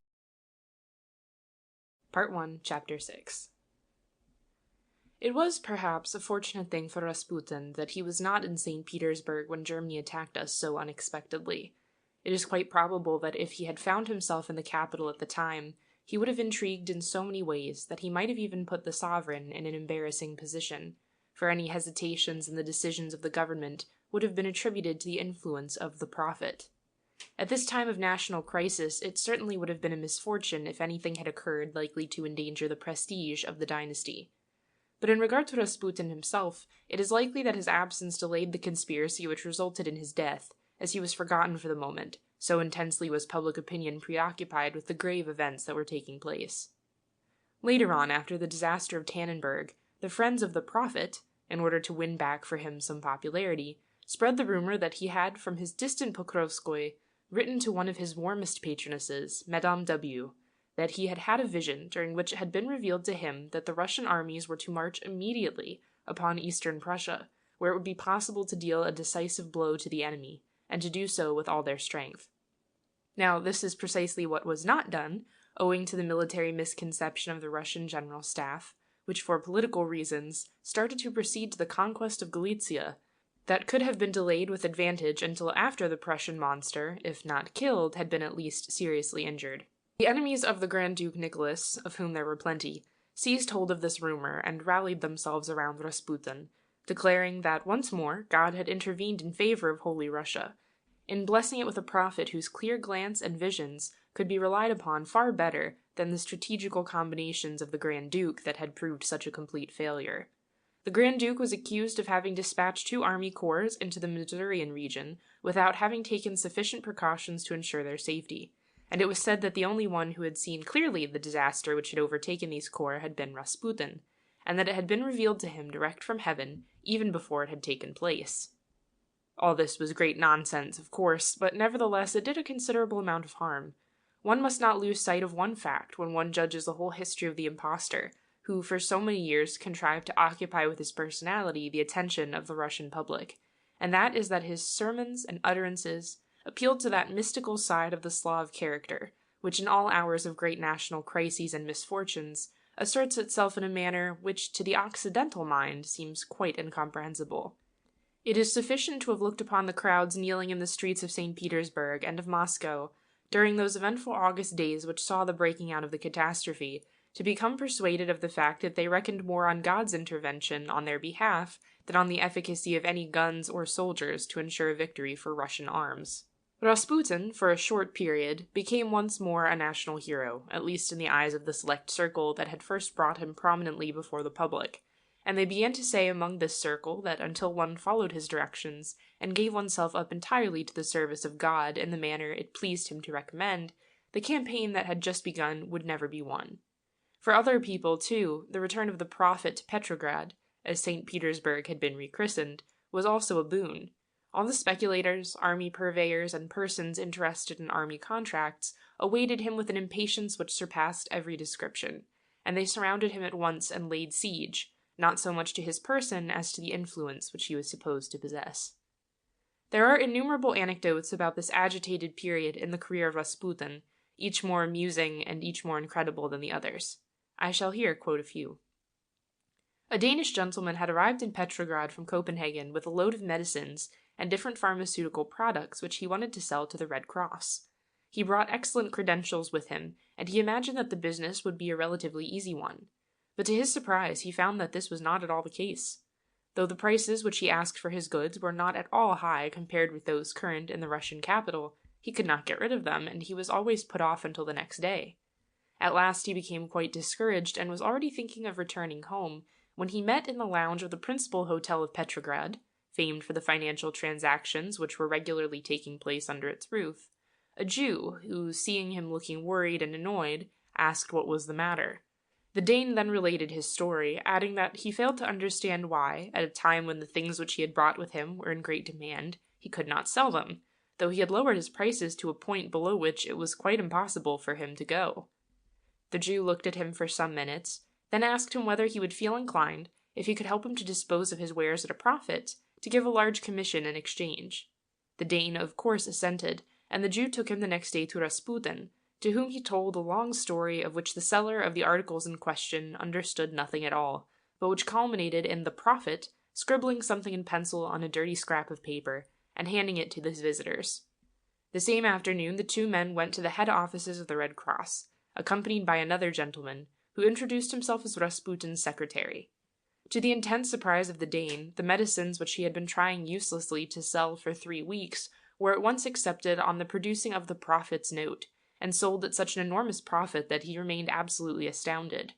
Part 1, Chapter 6. It was, perhaps, a fortunate thing for Rasputin that he was not in St. Petersburg when Germany attacked us so unexpectedly. It is quite probable that if he had found himself in the capital at the time, he would have intrigued in so many ways that he might have even put the sovereign in an embarrassing position, for any hesitations in the decisions of the government would have been attributed to the influence of the prophet. At this time of national crisis, it certainly would have been a misfortune if anything had occurred likely to endanger the prestige of the dynasty. But in regard to Rasputin himself, it is likely that his absence delayed the conspiracy which resulted in his death, as he was forgotten for the moment, so intensely was public opinion preoccupied with the grave events that were taking place. Later on, after the disaster of Tannenberg, the friends of the prophet, in order to win back for him some popularity, spread the rumor that he had, from his distant Pokrovskoye, written to one of his warmest patronesses, Madame W., that he had had a vision during which it had been revealed to him that the Russian armies were to march immediately upon eastern Prussia, where it would be possible to deal a decisive blow to the enemy, and to do so with all their strength. Now, this is precisely what was not done, owing to the military misconception of the Russian General Staff, which for political reasons started to proceed to the conquest of Galicia, that could have been delayed with advantage until after the Prussian monster, if not killed, had been at least seriously injured. The enemies of the Grand Duke Nicholas, of whom there were plenty, seized hold of this rumor and rallied themselves around Rasputin, declaring that once more God had intervened in favor of Holy Russia, in blessing it with a prophet whose clear glance and visions could be relied upon far better than the strategical combinations of the Grand Duke that had proved such a complete failure. The Grand Duke was accused of having dispatched 2 army corps into the Masurian region without having taken sufficient precautions to ensure their safety, and it was said that the only one who had seen clearly the disaster which had overtaken these corps had been Rasputin, and that it had been revealed to him direct from heaven even before it had taken place. All this was great nonsense, of course, but nevertheless it did a considerable amount of harm. One must not lose sight of one fact when one judges the whole history of the impostor, who for so many years contrived to occupy with his personality the attention of the Russian public, and that is that his sermons and utterances appealed to that mystical side of the Slav character, which in all hours of great national crises and misfortunes asserts itself in a manner which to the Occidental mind seems quite incomprehensible. It is sufficient to have looked upon the crowds kneeling in the streets of St. Petersburg and of Moscow during those eventful August days which saw the breaking out of the catastrophe, to become persuaded of the fact that they reckoned more on God's intervention on their behalf than on the efficacy of any guns or soldiers to ensure a victory for Russian arms. Rasputin, for a short period, became once more a national hero, at least in the eyes of the select circle that had first brought him prominently before the public, and they began to say among this circle that until one followed his directions, and gave oneself up entirely to the service of God in the manner it pleased him to recommend, the campaign that had just begun would never be won. For other people, too, the return of the prophet to Petrograd, as St. Petersburg had been rechristened, was also a boon. All the speculators, army purveyors, and persons interested in army contracts awaited him with an impatience which surpassed every description, and they surrounded him at once and laid siege, not so much to his person as to the influence which he was supposed to possess. There are innumerable anecdotes about this agitated period in the career of Rasputin, each more amusing and each more incredible than the others. I shall here quote a few. A Danish gentleman had arrived in Petrograd from Copenhagen with a load of medicines and different pharmaceutical products which he wanted to sell to the Red Cross. He brought excellent credentials with him, and he imagined that the business would be a relatively easy one. But to his surprise, he found that this was not at all the case. Though the prices which he asked for his goods were not at all high compared with those current in the Russian capital, he could not get rid of them, and he was always put off until the next day. At last he became quite discouraged, and was already thinking of returning home, when he met in the lounge of the principal hotel of Petrograd, famed for the financial transactions which were regularly taking place under its roof, a Jew, who, seeing him looking worried and annoyed, asked what was the matter. The Dane then related his story, adding that he failed to understand why, at a time when the things which he had brought with him were in great demand, he could not sell them, though he had lowered his prices to a point below which it was quite impossible for him to go. The Jew looked at him for some minutes, then asked him whether he would feel inclined, if he could help him to dispose of his wares at a profit, to give a large commission in exchange. The Dane of course assented, and the Jew took him the next day to Rasputin, to whom he told a long story of which the seller of the articles in question understood nothing at all, but which culminated in the prophet scribbling something in pencil on a dirty scrap of paper, and handing it to his visitors. The same afternoon the two men went to the head offices of the Red Cross, accompanied by another gentleman, who introduced himself as Rasputin's secretary. To the intense surprise of the Dane, the medicines which he had been trying uselessly to sell for 3 weeks were at once accepted on the producing of the prophet's note, and sold at such an enormous profit that he remained absolutely astounded.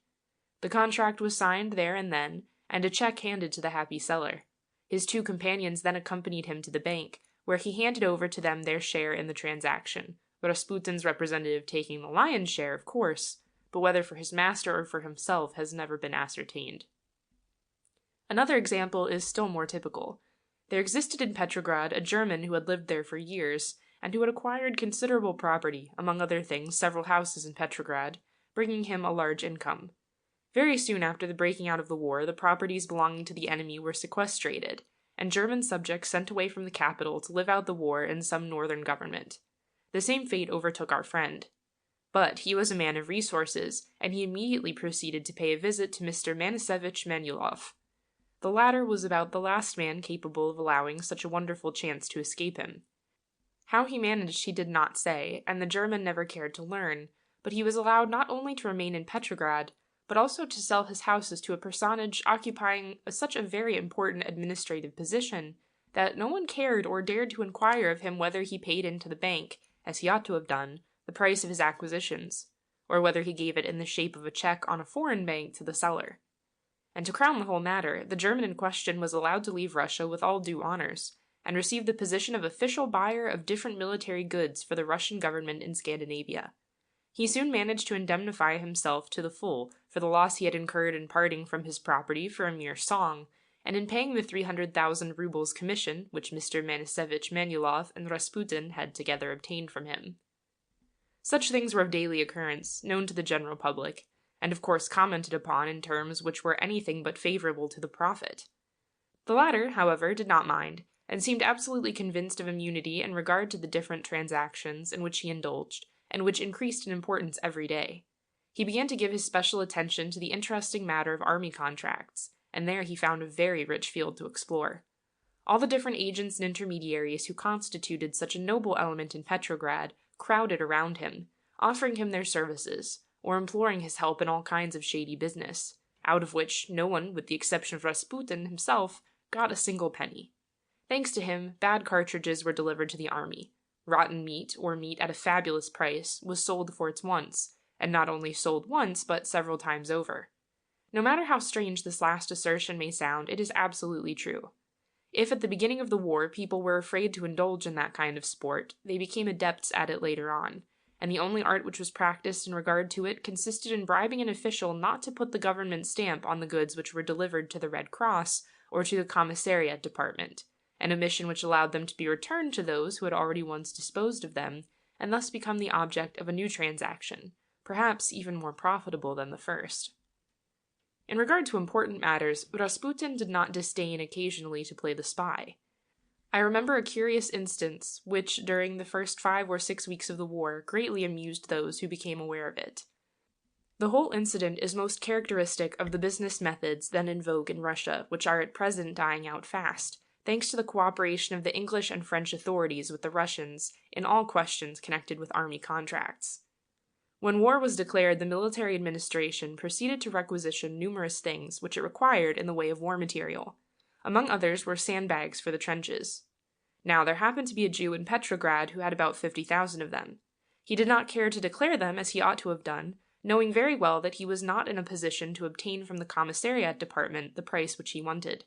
The contract was signed there and then, and a check handed to the happy seller. His 2 companions then accompanied him to the bank, where he handed over to them their share in the transaction, Rasputin's representative taking the lion's share, of course, but whether for his master or for himself has never been ascertained. Another example is still more typical. There existed in Petrograd a German who had lived there for years, and who had acquired considerable property, among other things several houses in Petrograd, bringing him a large income. Very soon after the breaking out of the war, the properties belonging to the enemy were sequestrated, and German subjects sent away from the capital to live out the war in some northern government. The same fate overtook our friend. But he was a man of resources, and he immediately proceeded to pay a visit to Mr. Manisevich Manulov. The latter was about the last man capable of allowing such a wonderful chance to escape him. How he managed he did not say, and the German never cared to learn, but he was allowed not only to remain in Petrograd, but also to sell his houses to a personage occupying such a very important administrative position that no one cared or dared to inquire of him whether he paid into the bank, as he ought to have done, the price of his acquisitions, or whether he gave it in the shape of a check on a foreign bank to the seller. And to crown the whole matter, the German in question was allowed to leave Russia with all due honors, and received the position of official buyer of different military goods for the Russian government in Scandinavia. He soon managed to indemnify himself to the full for the loss he had incurred in parting from his property for a mere song, and in paying the 300,000 rubles commission which Mr. Manisevich Manulov and Rasputin had together obtained from him. Such things were of daily occurrence, known to the general public, and of course commented upon in terms which were anything but favorable to the prophet. The latter, however, did not mind, and seemed absolutely convinced of immunity in regard to the different transactions in which he indulged, and which increased in importance every day. He began to give his special attention to the interesting matter of army contracts, and there he found a very rich field to explore. All the different agents and intermediaries who constituted such a noble element in Petrograd crowded around him, offering him their services, or imploring his help in all kinds of shady business, out of which no one, with the exception of Rasputin himself, got a single penny. Thanks to him, bad cartridges were delivered to the army. Rotten meat, or meat at a fabulous price, was sold for its once, and not only sold once, but several times over. No matter how strange this last assertion may sound, it is absolutely true. If at the beginning of the war people were afraid to indulge in that kind of sport, they became adepts at it later on, and the only art which was practiced in regard to it consisted in bribing an official not to put the government stamp on the goods which were delivered to the Red Cross or to the commissariat department, an omission which allowed them to be returned to those who had already once disposed of them, and thus become the object of a new transaction, perhaps even more profitable than the first. In regard to important matters, Rasputin did not disdain occasionally to play the spy. I remember a curious instance, which, during the first 5 or 6 weeks of the war, greatly amused those who became aware of it. The whole incident is most characteristic of the business methods then in vogue in Russia, which are at present dying out fast, thanks to the cooperation of the English and French authorities with the Russians in all questions connected with army contracts. When war was declared, the military administration proceeded to requisition numerous things which it required in the way of war material. Among others were sandbags for the trenches. Now, there happened to be a Jew in Petrograd who had about 50,000 of them. He did not care to declare them as he ought to have done, knowing very well that he was not in a position to obtain from the commissariat department the price which he wanted.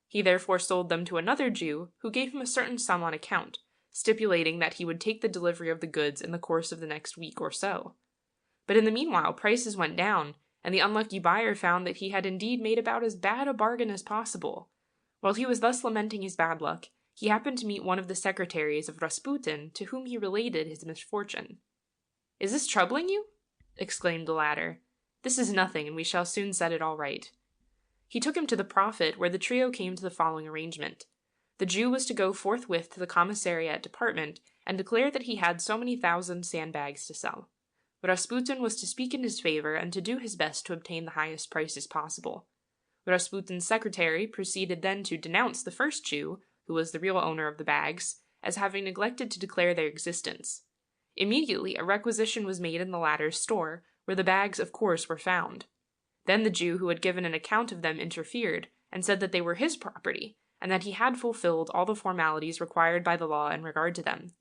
He therefore sold them to another Jew, who gave him a certain sum on account, stipulating that he would take the delivery of the goods in the course of the next week or so. But in the meanwhile, prices went down, and the unlucky buyer found that he had indeed made about as bad a bargain as possible. While he was thus lamenting his bad luck, he happened to meet one of the secretaries of Rasputin, to whom he related his misfortune. "Is this troubling you?" exclaimed the latter. "This is nothing, and we shall soon set it all right." He took him to the Prophet, where the trio came to the following arrangement. The Jew was to go forthwith to the commissariat department, and declare that he had so many thousand sandbags to sell. Rasputin was to speak in his favor and to do his best to obtain the highest prices possible. Rasputin's secretary proceeded then to denounce the first Jew, who was the real owner of the bags, as having neglected to declare their existence. Immediately, a requisition was made in the latter's store, where the bags, of course, were found. Then the Jew who had given an account of them interfered, and said that they were his property, and that he had fulfilled all the formalities required by the law in regard to them.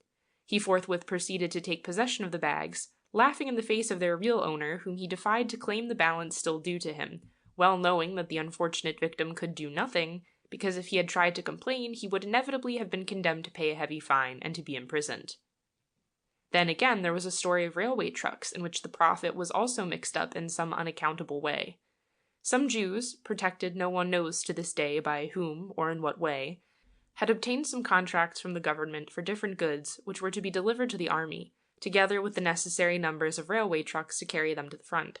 He forthwith proceeded to take possession of the bags, laughing in the face of their real owner, whom he defied to claim the balance still due to him, well knowing that the unfortunate victim could do nothing, because if he had tried to complain, he would inevitably have been condemned to pay a heavy fine and to be imprisoned. Then again there was a story of railway trucks, in which the Prophet was also mixed up in some unaccountable way. Some Jews, protected no one knows to this day by whom or in what way, had obtained some contracts from the government for different goods which were to be delivered to the army, together with the necessary numbers of railway trucks to carry them to the front.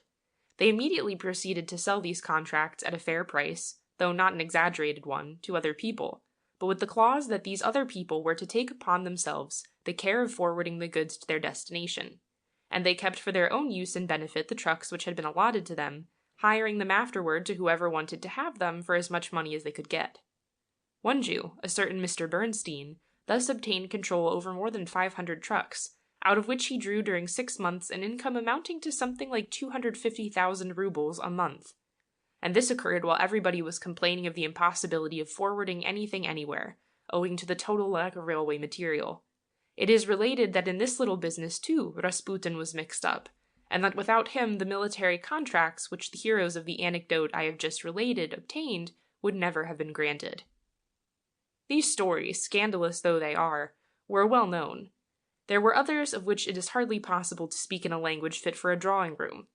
They immediately proceeded to sell these contracts at a fair price, though not an exaggerated one, to other people, but with the clause that these other people were to take upon themselves the care of forwarding the goods to their destination, and they kept for their own use and benefit the trucks which had been allotted to them, hiring them afterward to whoever wanted to have them for as much money as they could get. One Jew, a certain Mr. Bernstein, thus obtained control over more than 500 trucks, out of which he drew during 6 months an income amounting to something like 250,000 rubles a month. And this occurred while everybody was complaining of the impossibility of forwarding anything anywhere, owing to the total lack of railway material. It is related that in this little business, too, Rasputin was mixed up, and that without him the military contracts which the heroes of the anecdote I have just related obtained would never have been granted. These stories, scandalous though they are, were well known. There were others of which it is hardly possible to speak in a language fit for a drawing-room.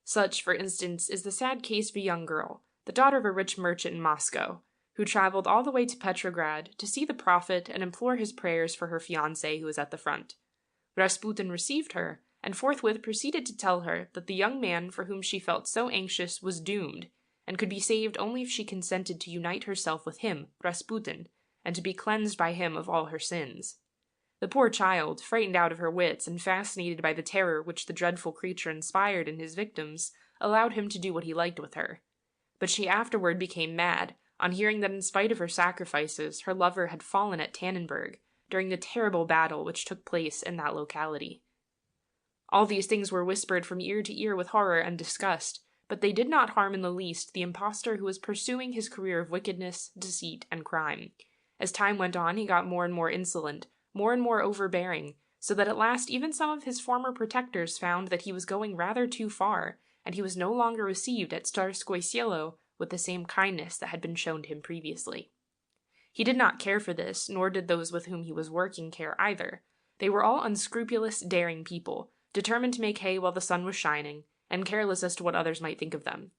Such, for instance, is the sad case of a young girl, the daughter of a rich merchant in Moscow, who traveled all the way to Petrograd to see the Prophet and implore his prayers for her fiancé who was at the front. Rasputin received her, and forthwith proceeded to tell her that the young man for whom she felt so anxious was doomed, and could be saved only if she consented to unite herself with him, Rasputin, and to be cleansed by him of all her sins. The poor child, frightened out of her wits and fascinated by the terror which the dreadful creature inspired in his victims, allowed him to do what he liked with her. But she afterward became mad, on hearing that in spite of her sacrifices, her lover had fallen at Tannenberg, during the terrible battle which took place in that locality. All these things were whispered from ear to ear with horror and disgust, but they did not harm in the least the impostor who was pursuing his career of wickedness, deceit, and crime. As time went on, he got more and more insolent, more and more overbearing, so that at last even some of his former protectors found that he was going rather too far, and he was no longer received at Starskoye Cielo with the same kindness that had been shown to him previously. He did not care for this, nor did those with whom he was working care either. They were all unscrupulous, daring people, determined to make hay while the sun was shining, and careless as to what others might think of them.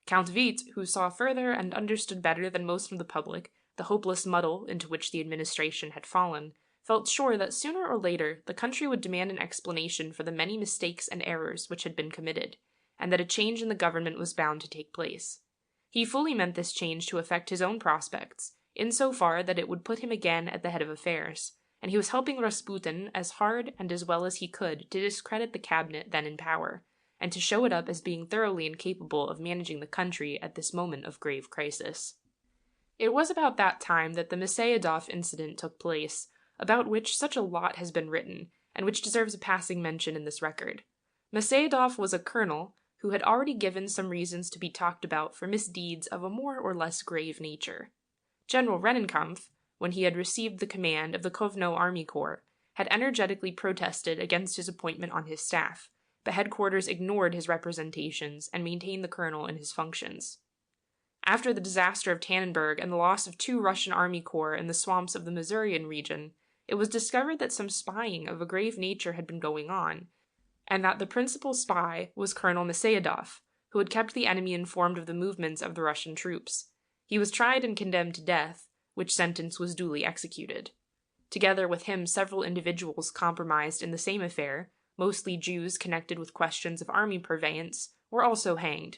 Count Witte, who saw further and understood better than most of the public the hopeless muddle into which the administration had fallen, felt sure that sooner or later the country would demand an explanation for the many mistakes and errors which had been committed, and that a change in the government was bound to take place. He fully meant this change to affect his own prospects, in so far that it would put him again at the head of affairs, and he was helping Rasputin as hard and as well as he could to discredit the cabinet then in power, and to show it up as being thoroughly incapable of managing the country at this moment of grave crisis. It was about that time that the Maseyadov incident took place, about which such a lot has been written, and which deserves a passing mention in this record. Maseyadov was a colonel who had already given some reasons to be talked about for misdeeds of a more or less grave nature. General Rennenkampf, when he had received the command of the Kovno Army Corps, had energetically protested against his appointment on his staff, but headquarters ignored his representations and maintained the colonel in his functions. After the disaster of Tannenberg and the loss of 2 Russian army corps in the swamps of the Masurian region, it was discovered that some spying of a grave nature had been going on, and that the principal spy was Colonel Maseyadov, who had kept the enemy informed of the movements of the Russian troops. He was tried and condemned to death, which sentence was duly executed. Together with him, several individuals compromised in the same affair, mostly Jews connected with questions of army purveyance, were also hanged.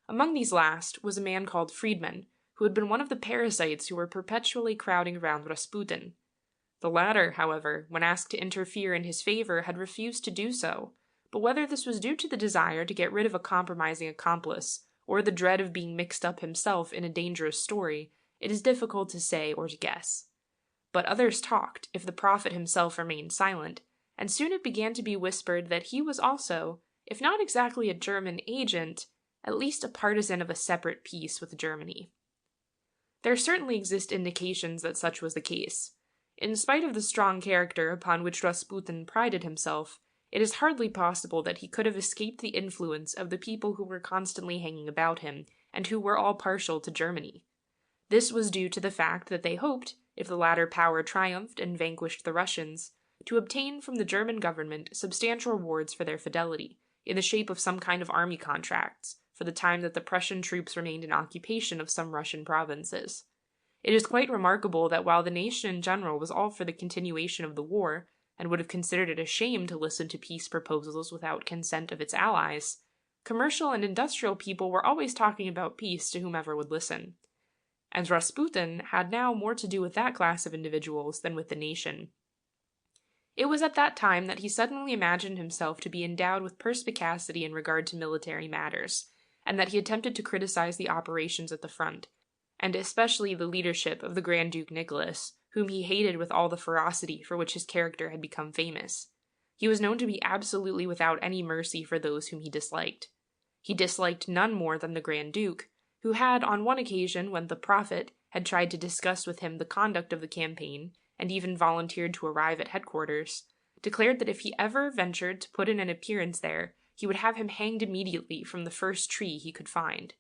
Among these last was a man called Friedman, who had been one of the parasites who were perpetually crowding around Rasputin. The latter, however, when asked to interfere in his favor, had refused to do so, but whether this was due to the desire to get rid of a compromising accomplice, or the dread of being mixed up himself in a dangerous story, it is difficult to say or to guess. But others talked, if the prophet himself remained silent, and soon it began to be whispered that he was also, if not exactly a German agent, at least a partisan of a separate peace with Germany. There certainly exist indications that such was the case. In spite of the strong character upon which Rasputin prided himself, it is hardly possible that he could have escaped the influence of the people who were constantly hanging about him, and who were all partial to Germany. This was due to the fact that they hoped, if the latter power triumphed and vanquished the Russians, to obtain from the German government substantial rewards for their fidelity, in the shape of some kind of army contracts, for the time that the Prussian troops remained in occupation of some Russian provinces. It is quite remarkable that while the nation in general was all for the continuation of the war, and would have considered it a shame to listen to peace proposals without consent of its allies, commercial and industrial people were always talking about peace to whomever would listen. And Rasputin had now more to do with that class of individuals than with the nation. It was at that time that he suddenly imagined himself to be endowed with perspicacity in regard to military matters, and that he attempted to criticize the operations at the front, and especially the leadership of the Grand Duke Nicholas, whom he hated with all the ferocity for which his character had become famous. He was known to be absolutely without any mercy for those whom he disliked. He disliked none more than the Grand Duke, who had, on one occasion when the prophet had tried to discuss with him the conduct of the campaign, and even volunteered to arrive at headquarters, declared that if he ever ventured to put in an appearance there, he would have him hanged immediately from the first tree he could find.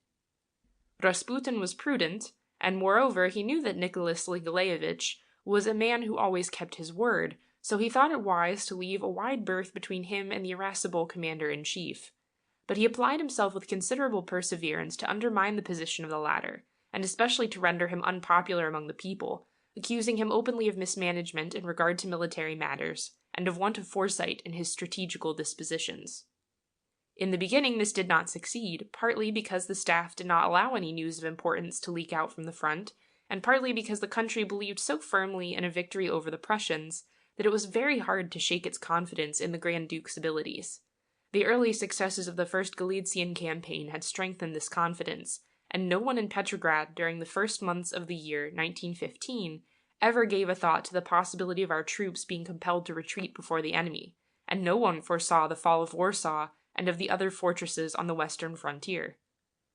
Rasputin was prudent, and moreover he knew that Nicholas Liguleyevich was a man who always kept his word, so he thought it wise to leave a wide berth between him and the irascible commander-in-chief. But he applied himself with considerable perseverance to undermine the position of the latter, and especially to render him unpopular among the people, accusing him openly of mismanagement in regard to military matters, and of want of foresight in his strategical dispositions. In the beginning this did not succeed, partly because the staff did not allow any news of importance to leak out from the front, and partly because the country believed so firmly in a victory over the Prussians that it was very hard to shake its confidence in the Grand Duke's abilities. The early successes of the First Galician campaign had strengthened this confidence, and no one in Petrograd during the first months of the year 1915 ever gave a thought to the possibility of our troops being compelled to retreat before the enemy, and no one foresaw the fall of Warsaw and of the other fortresses on the western frontier.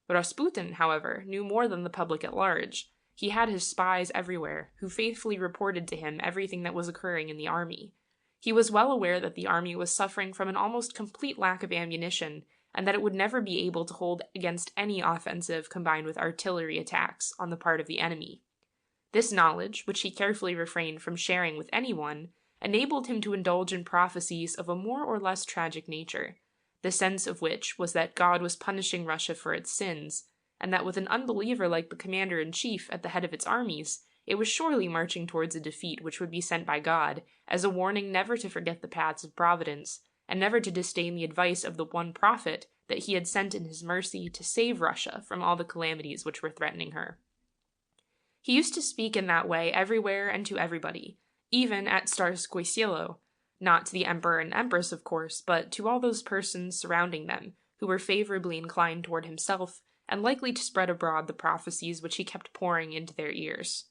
Rasputin, however, knew more than the public at large. He had his spies everywhere, who faithfully reported to him everything that was occurring in the army. He was well aware that the army was suffering from an almost complete lack of ammunition, and that it would never be able to hold against any offensive combined with artillery attacks on the part of the enemy. This knowledge, which he carefully refrained from sharing with anyone, enabled him to indulge in prophecies of a more or less tragic nature, the sense of which was that God was punishing Russia for its sins, and that with an unbeliever like the commander-in-chief at the head of its armies, it was surely marching towards a defeat which would be sent by God, as a warning never to forget the paths of Providence, and never to disdain the advice of the one prophet that he had sent in his mercy to save Russia from all the calamities which were threatening her. He used to speak in that way everywhere and to everybody, even at Starsky Cielo, not to the emperor and empress, of course, but to all those persons surrounding them, who were favorably inclined toward himself, and likely to spread abroad the prophecies which he kept pouring into their ears.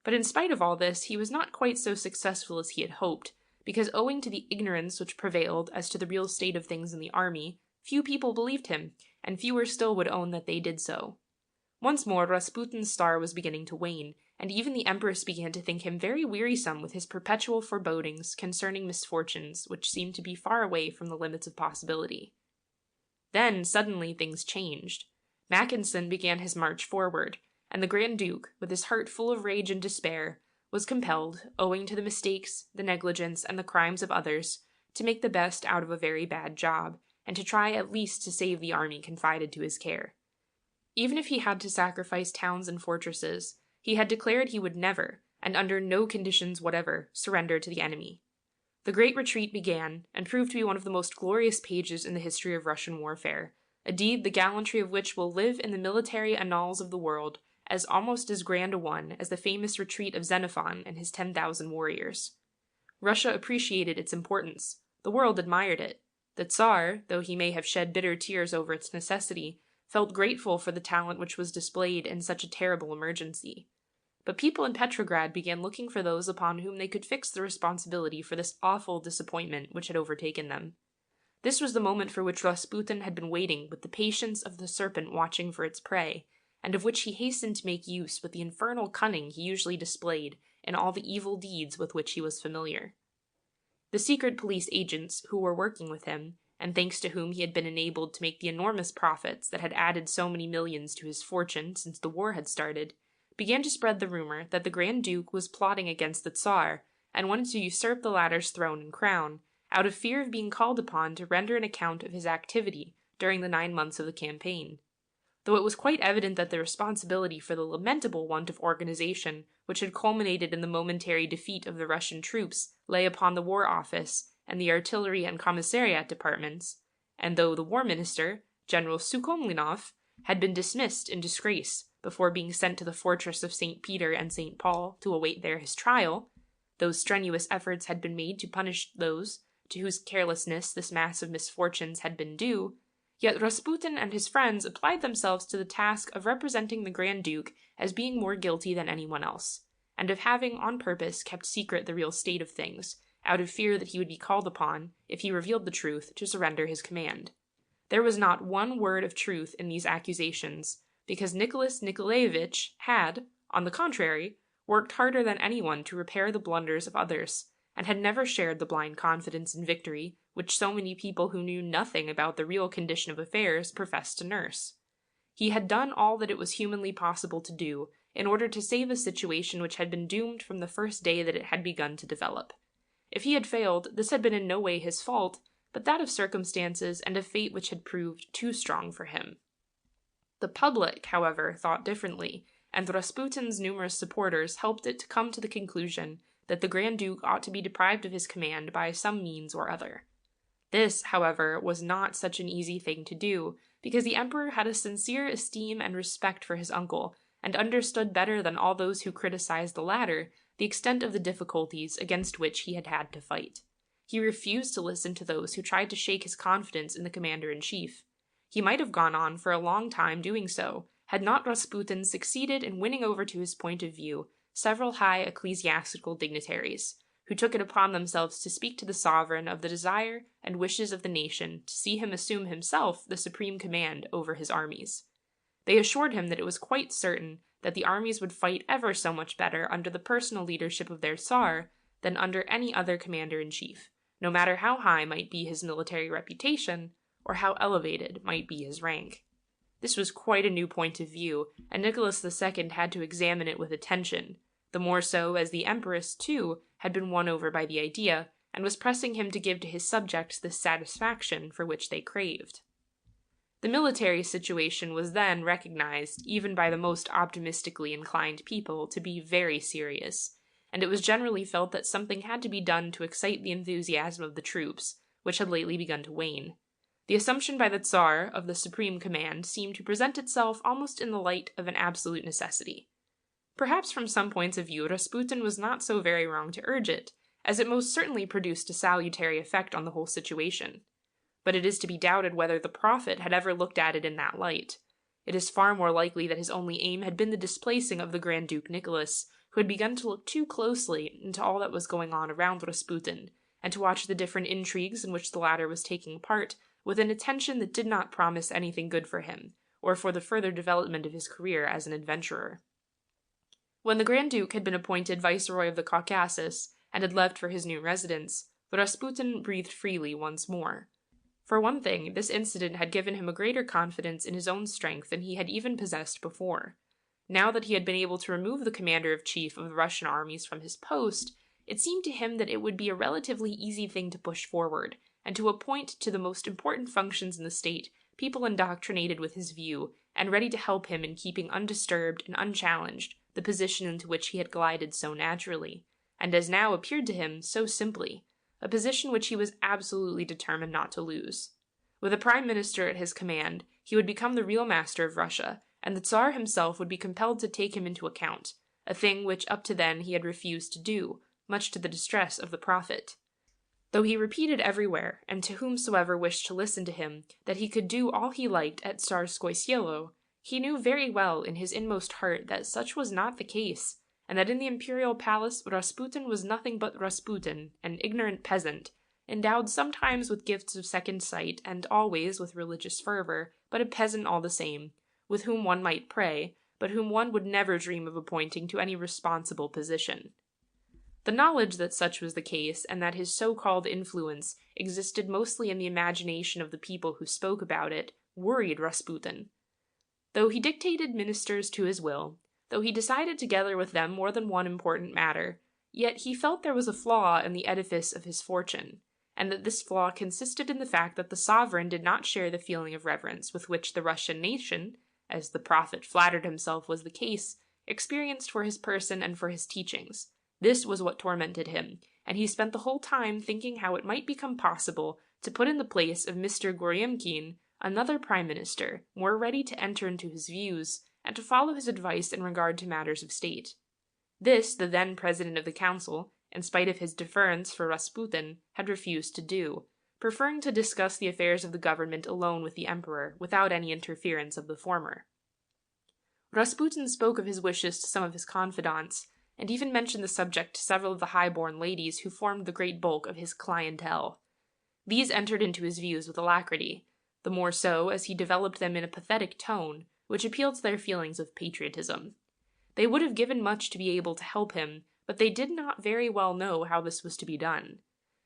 But in spite of all this, he was not quite so successful as he had hoped, because owing to the ignorance which prevailed as to the real state of things in the army, few people believed him, and fewer still would own that they did so. Once more, Rasputin's star was beginning to wane, and even the empress began to think him very wearisome with his perpetual forebodings concerning misfortunes which seemed to be far away from the limits of possibility. Then, suddenly, things changed. Mackensen began his march forward, and the Grand Duke, with his heart full of rage and despair, was compelled, owing to the mistakes, the negligence, and the crimes of others, to make the best out of a very bad job, and to try at least to save the army confided to his care. Even if he had to sacrifice towns and fortresses, he had declared he would never, and under no conditions whatever, surrender to the enemy. The Great Retreat began, and proved to be one of the most glorious pages in the history of Russian warfare, a deed the gallantry of which will live in the military annals of the world as almost as grand a one as the famous retreat of Xenophon and his 10,000 warriors. Russia appreciated its importance. The world admired it. The Tsar, though he may have shed bitter tears over its necessity, felt grateful for the talent which was displayed in such a terrible emergency. But people in Petrograd began looking for those upon whom they could fix the responsibility for this awful disappointment which had overtaken them. This was the moment for which Rasputin had been waiting with the patience of the serpent watching for its prey, and of which he hastened to make use with the infernal cunning he usually displayed in all the evil deeds with which he was familiar. The secret police agents who were working with him, and thanks to whom he had been enabled to make the enormous profits that had added so many millions to his fortune since the war had started, began to spread the rumor that the Grand Duke was plotting against the Tsar, and wanted to usurp the latter's throne and crown, out of fear of being called upon to render an account of his activity during the 9 months of the campaign. Though it was quite evident that the responsibility for the lamentable want of organization which had culminated in the momentary defeat of the Russian troops lay upon the War Office and the Artillery and Commissariat departments, and though the War Minister, General Sukhomlinov, had been dismissed in disgrace before being sent to the fortress of St. Peter and St. Paul to await there his trial, those strenuous efforts had been made to punish those to whose carelessness this mass of misfortunes had been due, yet Rasputin and his friends applied themselves to the task of representing the Grand Duke as being more guilty than anyone else, and of having on purpose kept secret the real state of things, out of fear that he would be called upon, if he revealed the truth, to surrender his command. There was not one word of truth in these accusations, because Nicholas Nikolaevich had, on the contrary, worked harder than anyone to repair the blunders of others, and had never shared the blind confidence in victory which so many people who knew nothing about the real condition of affairs professed to nurse. He had done all that it was humanly possible to do in order to save a situation which had been doomed from the first day that it had begun to develop. If he had failed, this had been in no way his fault, but that of circumstances and of fate which had proved too strong for him. The public, however, thought differently, and Rasputin's numerous supporters helped it to come to the conclusion that the Grand Duke ought to be deprived of his command by some means or other. This, however, was not such an easy thing to do, because the Emperor had a sincere esteem and respect for his uncle, and understood better than all those who criticized the latter the extent of the difficulties against which he had had to fight. He refused to listen to those who tried to shake his confidence in the commander-in-chief. He might have gone on for a long time doing so, had not Rasputin succeeded in winning over to his point of view several high ecclesiastical dignitaries, who took it upon themselves to speak to the sovereign of the desire and wishes of the nation to see him assume himself the supreme command over his armies. They assured him that it was quite certain that the armies would fight ever so much better under the personal leadership of their Tsar than under any other commander-in-chief, no matter how high might be his military reputation, or how elevated might be his rank. This was quite a new point of view, and Nicholas II had to examine it with attention, the more so as the Empress, too, had been won over by the idea, and was pressing him to give to his subjects the satisfaction for which they craved. The military situation was then recognized, even by the most optimistically inclined people, to be very serious, and it was generally felt that something had to be done to excite the enthusiasm of the troops, which had lately begun to wane. The assumption by the Tsar of the supreme command seemed to present itself almost in the light of an absolute necessity. Perhaps from some points of view Rasputin was not so very wrong to urge it, as it most certainly produced a salutary effect on the whole situation. But it is to be doubted whether the prophet had ever looked at it in that light. It is far more likely that his only aim had been the displacing of the Grand Duke Nicholas, who had begun to look too closely into all that was going on around Rasputin, and to watch the different intrigues in which the latter was taking part, with an attention that did not promise anything good for him, or for the further development of his career as an adventurer. When the Grand Duke had been appointed Viceroy of the Caucasus, and had left for his new residence, Rasputin breathed freely once more. For one thing, this incident had given him a greater confidence in his own strength than he had even possessed before. Now that he had been able to remove the commander-in-chief of the Russian armies from his post, it seemed to him that it would be a relatively easy thing to push forward, and to appoint to the most important functions in the state people indoctrinated with his view, and ready to help him in keeping undisturbed and unchallenged the position into which he had glided so naturally, and as now appeared to him so simply, a position which he was absolutely determined not to lose. With a prime minister at his command, he would become the real master of Russia, and the Tsar himself would be compelled to take him into account, a thing which up to then he had refused to do, much to the distress of the prophet. Though he repeated everywhere, and to whomsoever wished to listen to him, that he could do all he liked at Tsarskoye Selo, he knew very well in his inmost heart that such was not the case, and that in the imperial palace Rasputin was nothing but Rasputin, an ignorant peasant, endowed sometimes with gifts of second sight and always with religious fervor, but a peasant all the same, with whom one might pray, but whom one would never dream of appointing to any responsible position. The knowledge that such was the case, and that his so-called influence existed mostly in the imagination of the people who spoke about it, worried Rasputin. Though he dictated ministers to his will, though he decided together with them more than one important matter, yet he felt there was a flaw in the edifice of his fortune, and that this flaw consisted in the fact that the sovereign did not share the feeling of reverence with which the Russian nation, as the prophet flattered himself was the case, experienced for his person and for his teachings. This was what tormented him, and he spent the whole time thinking how it might become possible to put in the place of Mr. Goryamkin another prime minister, more ready to enter into his views, and to follow his advice in regard to matters of state. This the then president of the council, in spite of his deference for Rasputin, had refused to do, preferring to discuss the affairs of the government alone with the emperor, without any interference of the former. Rasputin spoke of his wishes to some of his confidants, and even mentioned the subject to several of the high-born ladies who formed the great bulk of his clientele. These entered into his views with alacrity, the more so as he developed them in a pathetic tone, which appealed to their feelings of patriotism. They would have given much to be able to help him, but they did not very well know how this was to be done.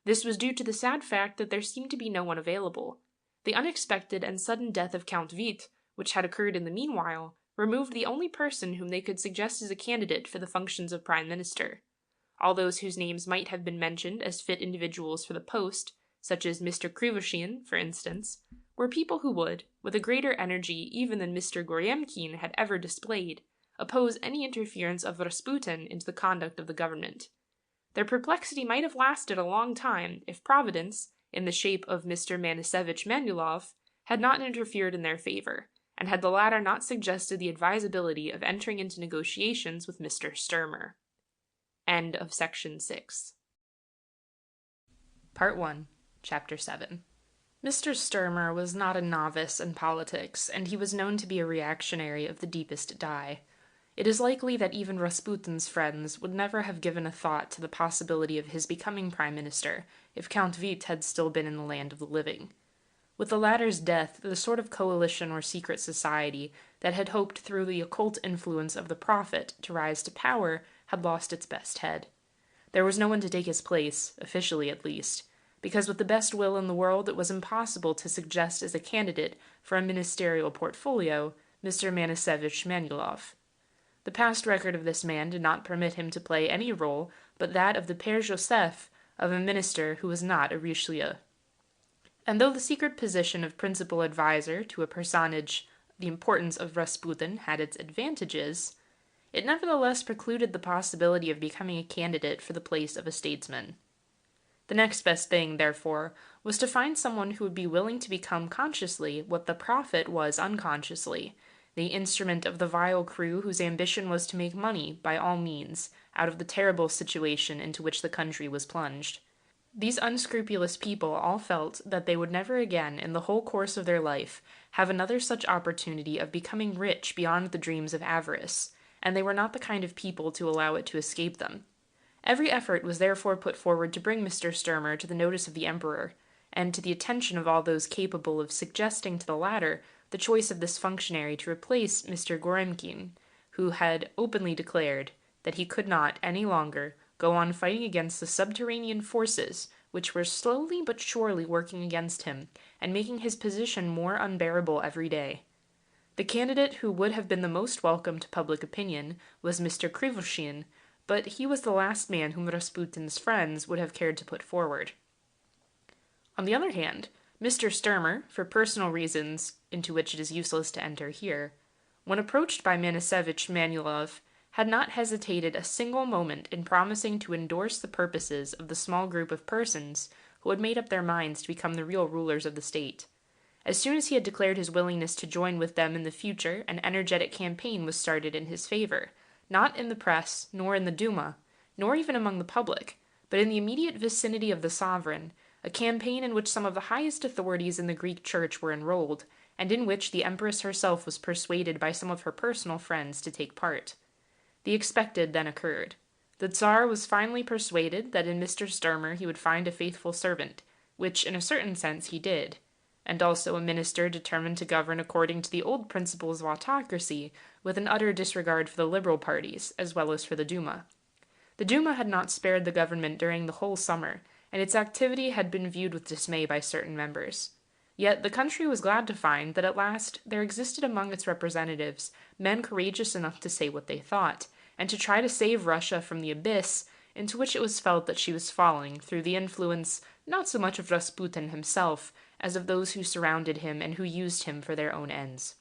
This was due to the sad fact that there seemed to be no one available. The unexpected and sudden death of Count Witte, which had occurred in the meanwhile, removed the only person whom they could suggest as a candidate for the functions of prime minister. All those whose names might have been mentioned as fit individuals for the post, such as Mr. Krivoshin, for instance, were people who would, with a greater energy even than Mr. Goryamkin had ever displayed, oppose any interference of Rasputin into the conduct of the government. Their perplexity might have lasted a long time if Providence, in the shape of Mr. Manisevich Manulov, had not interfered in their favor, and had the latter not suggested the advisability of entering into negotiations with Mr. Sturmer. End of section 6. Part 1, Chapter 7. Mr. Sturmer was not a novice in politics, and he was known to be a reactionary of the deepest dye. It is likely that even Rasputin's friends would never have given a thought to the possibility of his becoming prime minister if Count Witte had still been in the land of the living. With the latter's death, the sort of coalition or secret society that had hoped through the occult influence of the prophet to rise to power had lost its best head. There was no one to take his place, officially at least. because with the best will in the world it was impossible to suggest as a candidate for a ministerial portfolio Mr. Manisevich Manulov. The past record of this man did not permit him to play any role but that of the Père Joseph of a minister who was not a Richelieu. And though the secret position of principal adviser to a personage the importance of Rasputin had its advantages, it nevertheless precluded the possibility of becoming a candidate for the place of a statesman. The next best thing, therefore, was to find someone who would be willing to become consciously what the prophet was unconsciously, the instrument of the vile crew whose ambition was to make money, by all means, out of the terrible situation into which the country was plunged. These unscrupulous people all felt that they would never again, in the whole course of their life, have another such opportunity of becoming rich beyond the dreams of avarice, and they were not the kind of people to allow it to escape them. Every effort was therefore put forward to bring Mr. Sturmer to the notice of the Emperor, and to the attention of all those capable of suggesting to the latter the choice of this functionary to replace Mr. Goremkin, who had openly declared that he could not, any longer, go on fighting against the subterranean forces which were slowly but surely working against him, and making his position more unbearable every day. The candidate who would have been the most welcome to public opinion was Mr. Krivoshin, but he was the last man whom Rasputin's friends would have cared to put forward. On the other hand, Mr. Sturmer, for personal reasons into which it is useless to enter here, when approached by Manisevich Manulov, had not hesitated a single moment in promising to endorse the purposes of the small group of persons who had made up their minds to become the real rulers of the state. As soon as he had declared his willingness to join with them in the future, an energetic campaign was started in his favor, not in the press, nor in the Duma, nor even among the public, but in the immediate vicinity of the sovereign, a campaign in which some of the highest authorities in the Greek Church were enrolled, and in which the Empress herself was persuaded by some of her personal friends to take part. The expected then occurred. The Tsar was finally persuaded that in Mr. Sturmer he would find a faithful servant, which in a certain sense he did, and also a minister determined to govern according to the old principles of autocracy, with an utter disregard for the liberal parties, as well as for the Duma. The Duma had not spared the government during the whole summer, and its activity had been viewed with dismay by certain members. Yet the country was glad to find that at last there existed among its representatives men courageous enough to say what they thought, and to try to save Russia from the abyss into which it was felt that she was falling through the influence not so much of Rasputin himself as of those who surrounded him and who used him for their own ends.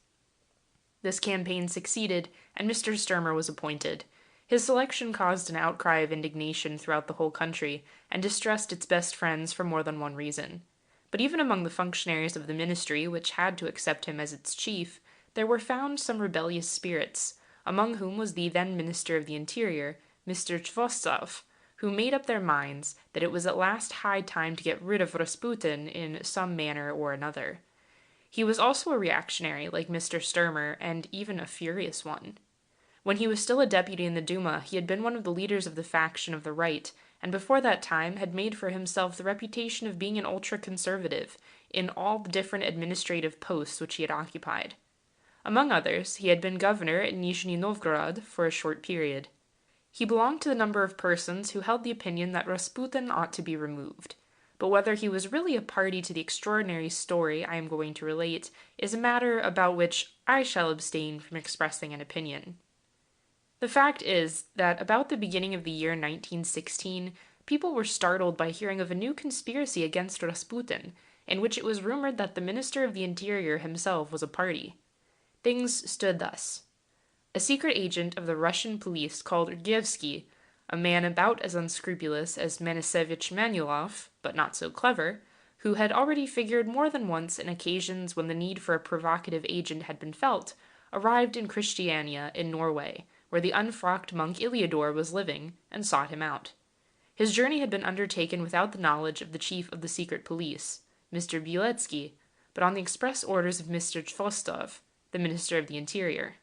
This campaign succeeded, and Mr. Sturmer was appointed. His selection caused an outcry of indignation throughout the whole country, and distressed its best friends for more than one reason. But even among the functionaries of the ministry, which had to accept him as its chief, there were found some rebellious spirits, among whom was the then Minister of the Interior, Mr. Chvostov, who made up their minds that it was at last high time to get rid of Rasputin in some manner or another. He was also a reactionary, like Mr. Sturmer, and even a furious one. When he was still a deputy in the Duma, he had been one of the leaders of the faction of the right, and before that time had made for himself the reputation of being an ultra-conservative in all the different administrative posts which he had occupied. Among others, he had been governor at Nizhny Novgorod for a short period. He belonged to the number of persons who held the opinion that Rasputin ought to be removed, but whether he was really a party to the extraordinary story I am going to relate is a matter about which I shall abstain from expressing an opinion. The fact is that about the beginning of the year 1916, people were startled by hearing of a new conspiracy against Rasputin, in which it was rumored that the Minister of the Interior himself was a party. Things stood thus. A secret agent of the Russian police called Urgevsky, a man about as unscrupulous as Manisevich Manulov, but not so clever, who had already figured more than once in occasions when the need for a provocative agent had been felt, arrived in Christiania in Norway, where the unfrocked monk Iliador was living, and sought him out. His journey had been undertaken without the knowledge of the chief of the secret police, Mr. Bieletsky, but on the express orders of Mr. Chvostov, the Minister of the Interior.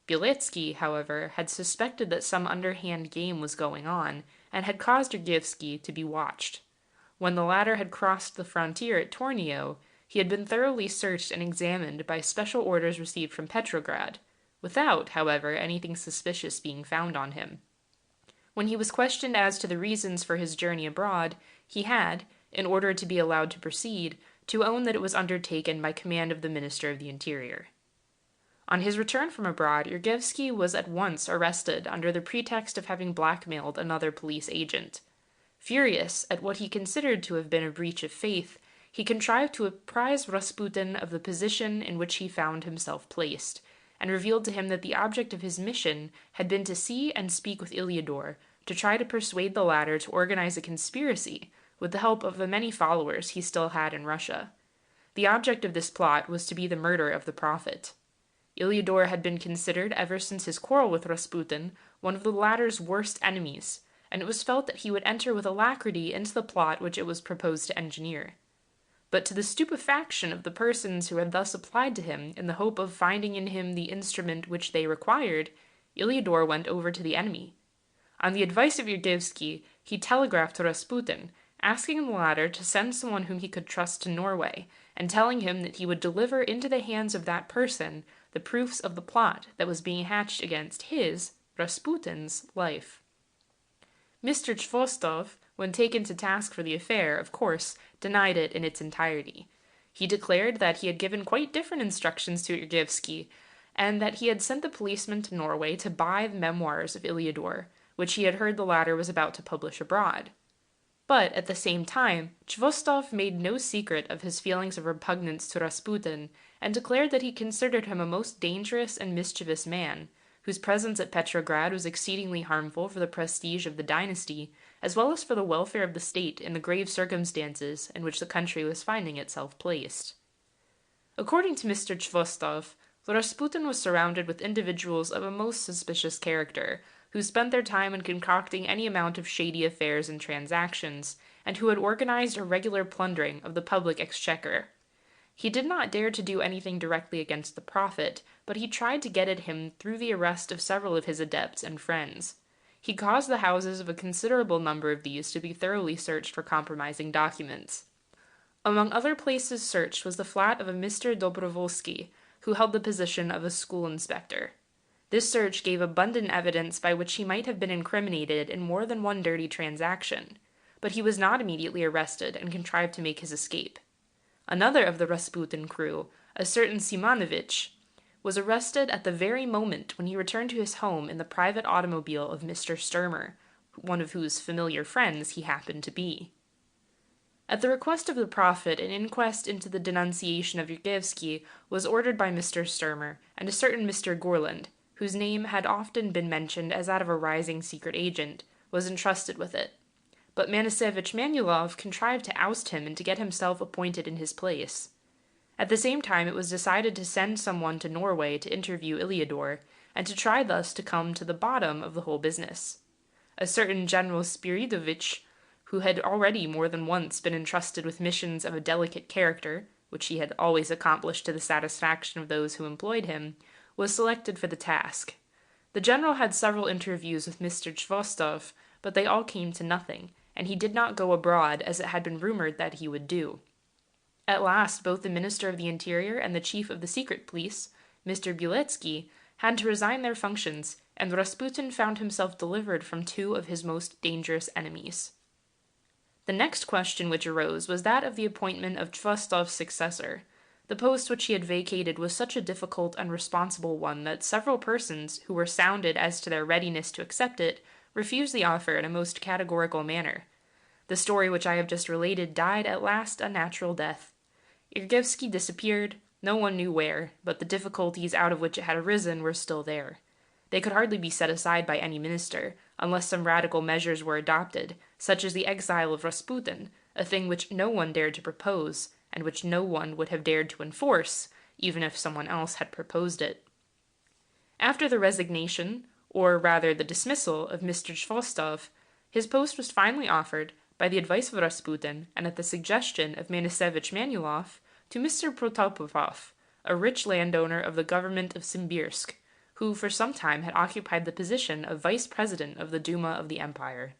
Bieletsky, however, had suspected that some underhand game was going on, and had caused Urgevsky to be watched. When the latter had crossed the frontier at Tornio, he had been thoroughly searched and examined by special orders received from Petrograd, without, however, anything suspicious being found on him. When he was questioned as to the reasons for his journey abroad, he had, in order to be allowed to proceed, to own that it was undertaken by command of the Minister of the Interior. On his return from abroad, Yurgevsky was at once arrested under the pretext of having blackmailed another police agent. Furious at what he considered to have been a breach of faith, he contrived to apprise Rasputin of the position in which he found himself placed, and revealed to him that the object of his mission had been to see and speak with Iliador, to try to persuade the latter to organize a conspiracy, with the help of the many followers he still had in Russia. The object of this plot was to be the murder of the prophet. Iliador had been considered, ever since his quarrel with Rasputin, one of the latter's worst enemies, and it was felt that he would enter with alacrity into the plot which it was proposed to engineer. But to the stupefaction of the persons who had thus applied to him in the hope of finding in him the instrument which they required, Iliador went over to the enemy. On the advice of Yurgevsky, he telegraphed to Rasputin, asking the latter to send someone whom he could trust to Norway, and telling him that he would deliver into the hands of that person the proofs of the plot that was being hatched against his, Rasputin's, life. Mr. Chvostov, when taken to task for the affair, of course, denied it in its entirety. He declared that he had given quite different instructions to Yurgevsky, and that he had sent the policeman to Norway to buy the memoirs of Iliador, which he had heard the latter was about to publish abroad. But, at the same time, Chvostov made no secret of his feelings of repugnance to Rasputin, and declared that he considered him a most dangerous and mischievous man, whose presence at Petrograd was exceedingly harmful for the prestige of the dynasty, as well as for the welfare of the state in the grave circumstances in which the country was finding itself placed. According to Mr. Chvostov, Rasputin was surrounded with individuals of a most suspicious character, who spent their time in concocting any amount of shady affairs and transactions, and who had organized a regular plundering of the public exchequer. He did not dare to do anything directly against the prophet, but he tried to get at him through the arrest of several of his adepts and friends. He caused the houses of a considerable number of these to be thoroughly searched for compromising documents. Among other places searched was the flat of a Mr. Dobrovolsky, who held the position of a school inspector. This search gave abundant evidence by which he might have been incriminated in more than one dirty transaction, but he was not immediately arrested and contrived to make his escape. Another of the Rasputin crew, a certain Simonovitch, was arrested at the very moment when he returned to his home in the private automobile of Mr. Sturmer, one of whose familiar friends he happened to be. At the request of the prophet, an inquest into the denunciation of Yurgevsky was ordered by Mr. Sturmer and a certain Mr. Gorland, whose name had often been mentioned as that of a rising secret agent, was entrusted with it. But Manisevich Manulov contrived to oust him and to get himself appointed in his place. At the same time it was decided to send someone to Norway to interview Iliador, and to try thus to come to the bottom of the whole business. A certain General Spiridovich, who had already more than once been entrusted with missions of a delicate character, which he had always accomplished to the satisfaction of those who employed him, was selected for the task. The general had several interviews with Mr. Chvostov, but they all came to nothing, and he did not go abroad as it had been rumored that he would do. At last both the Minister of the Interior and the Chief of the Secret Police, Mr. Bieletsky, had to resign their functions, and Rasputin found himself delivered from two of his most dangerous enemies. The next question which arose was that of the appointment of Chvostov's successor. The post which he had vacated was such a difficult and responsible one that several persons, who were sounded as to their readiness to accept it, refused the offer in a most categorical manner. The story which I have just related died at last a natural death. Yurgevsky disappeared, no one knew where, but the difficulties out of which it had arisen were still there. They could hardly be set aside by any minister, unless some radical measures were adopted, such as the exile of Rasputin, a thing which no one dared to propose, and which no one would have dared to enforce, even if someone else had proposed it. After the resignation, or rather the dismissal, of Mr. Chvostov, his post was finally offered, by the advice of Rasputin, and at the suggestion of Manisevich Manulov, to Mr. Protopopov, a rich landowner of the government of Simbirsk, who for some time had occupied the position of vice-president of the Duma of the Empire.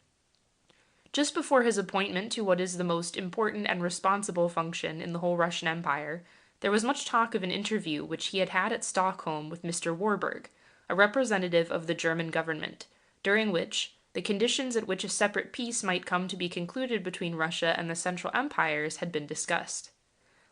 Just before his appointment to what is the most important and responsible function in the whole Russian Empire, there was much talk of an interview which he had had at Stockholm with Mr. Warburg, a representative of the German government, during which, The conditions at which a separate peace might come to be concluded between Russia and the Central Empires had been discussed.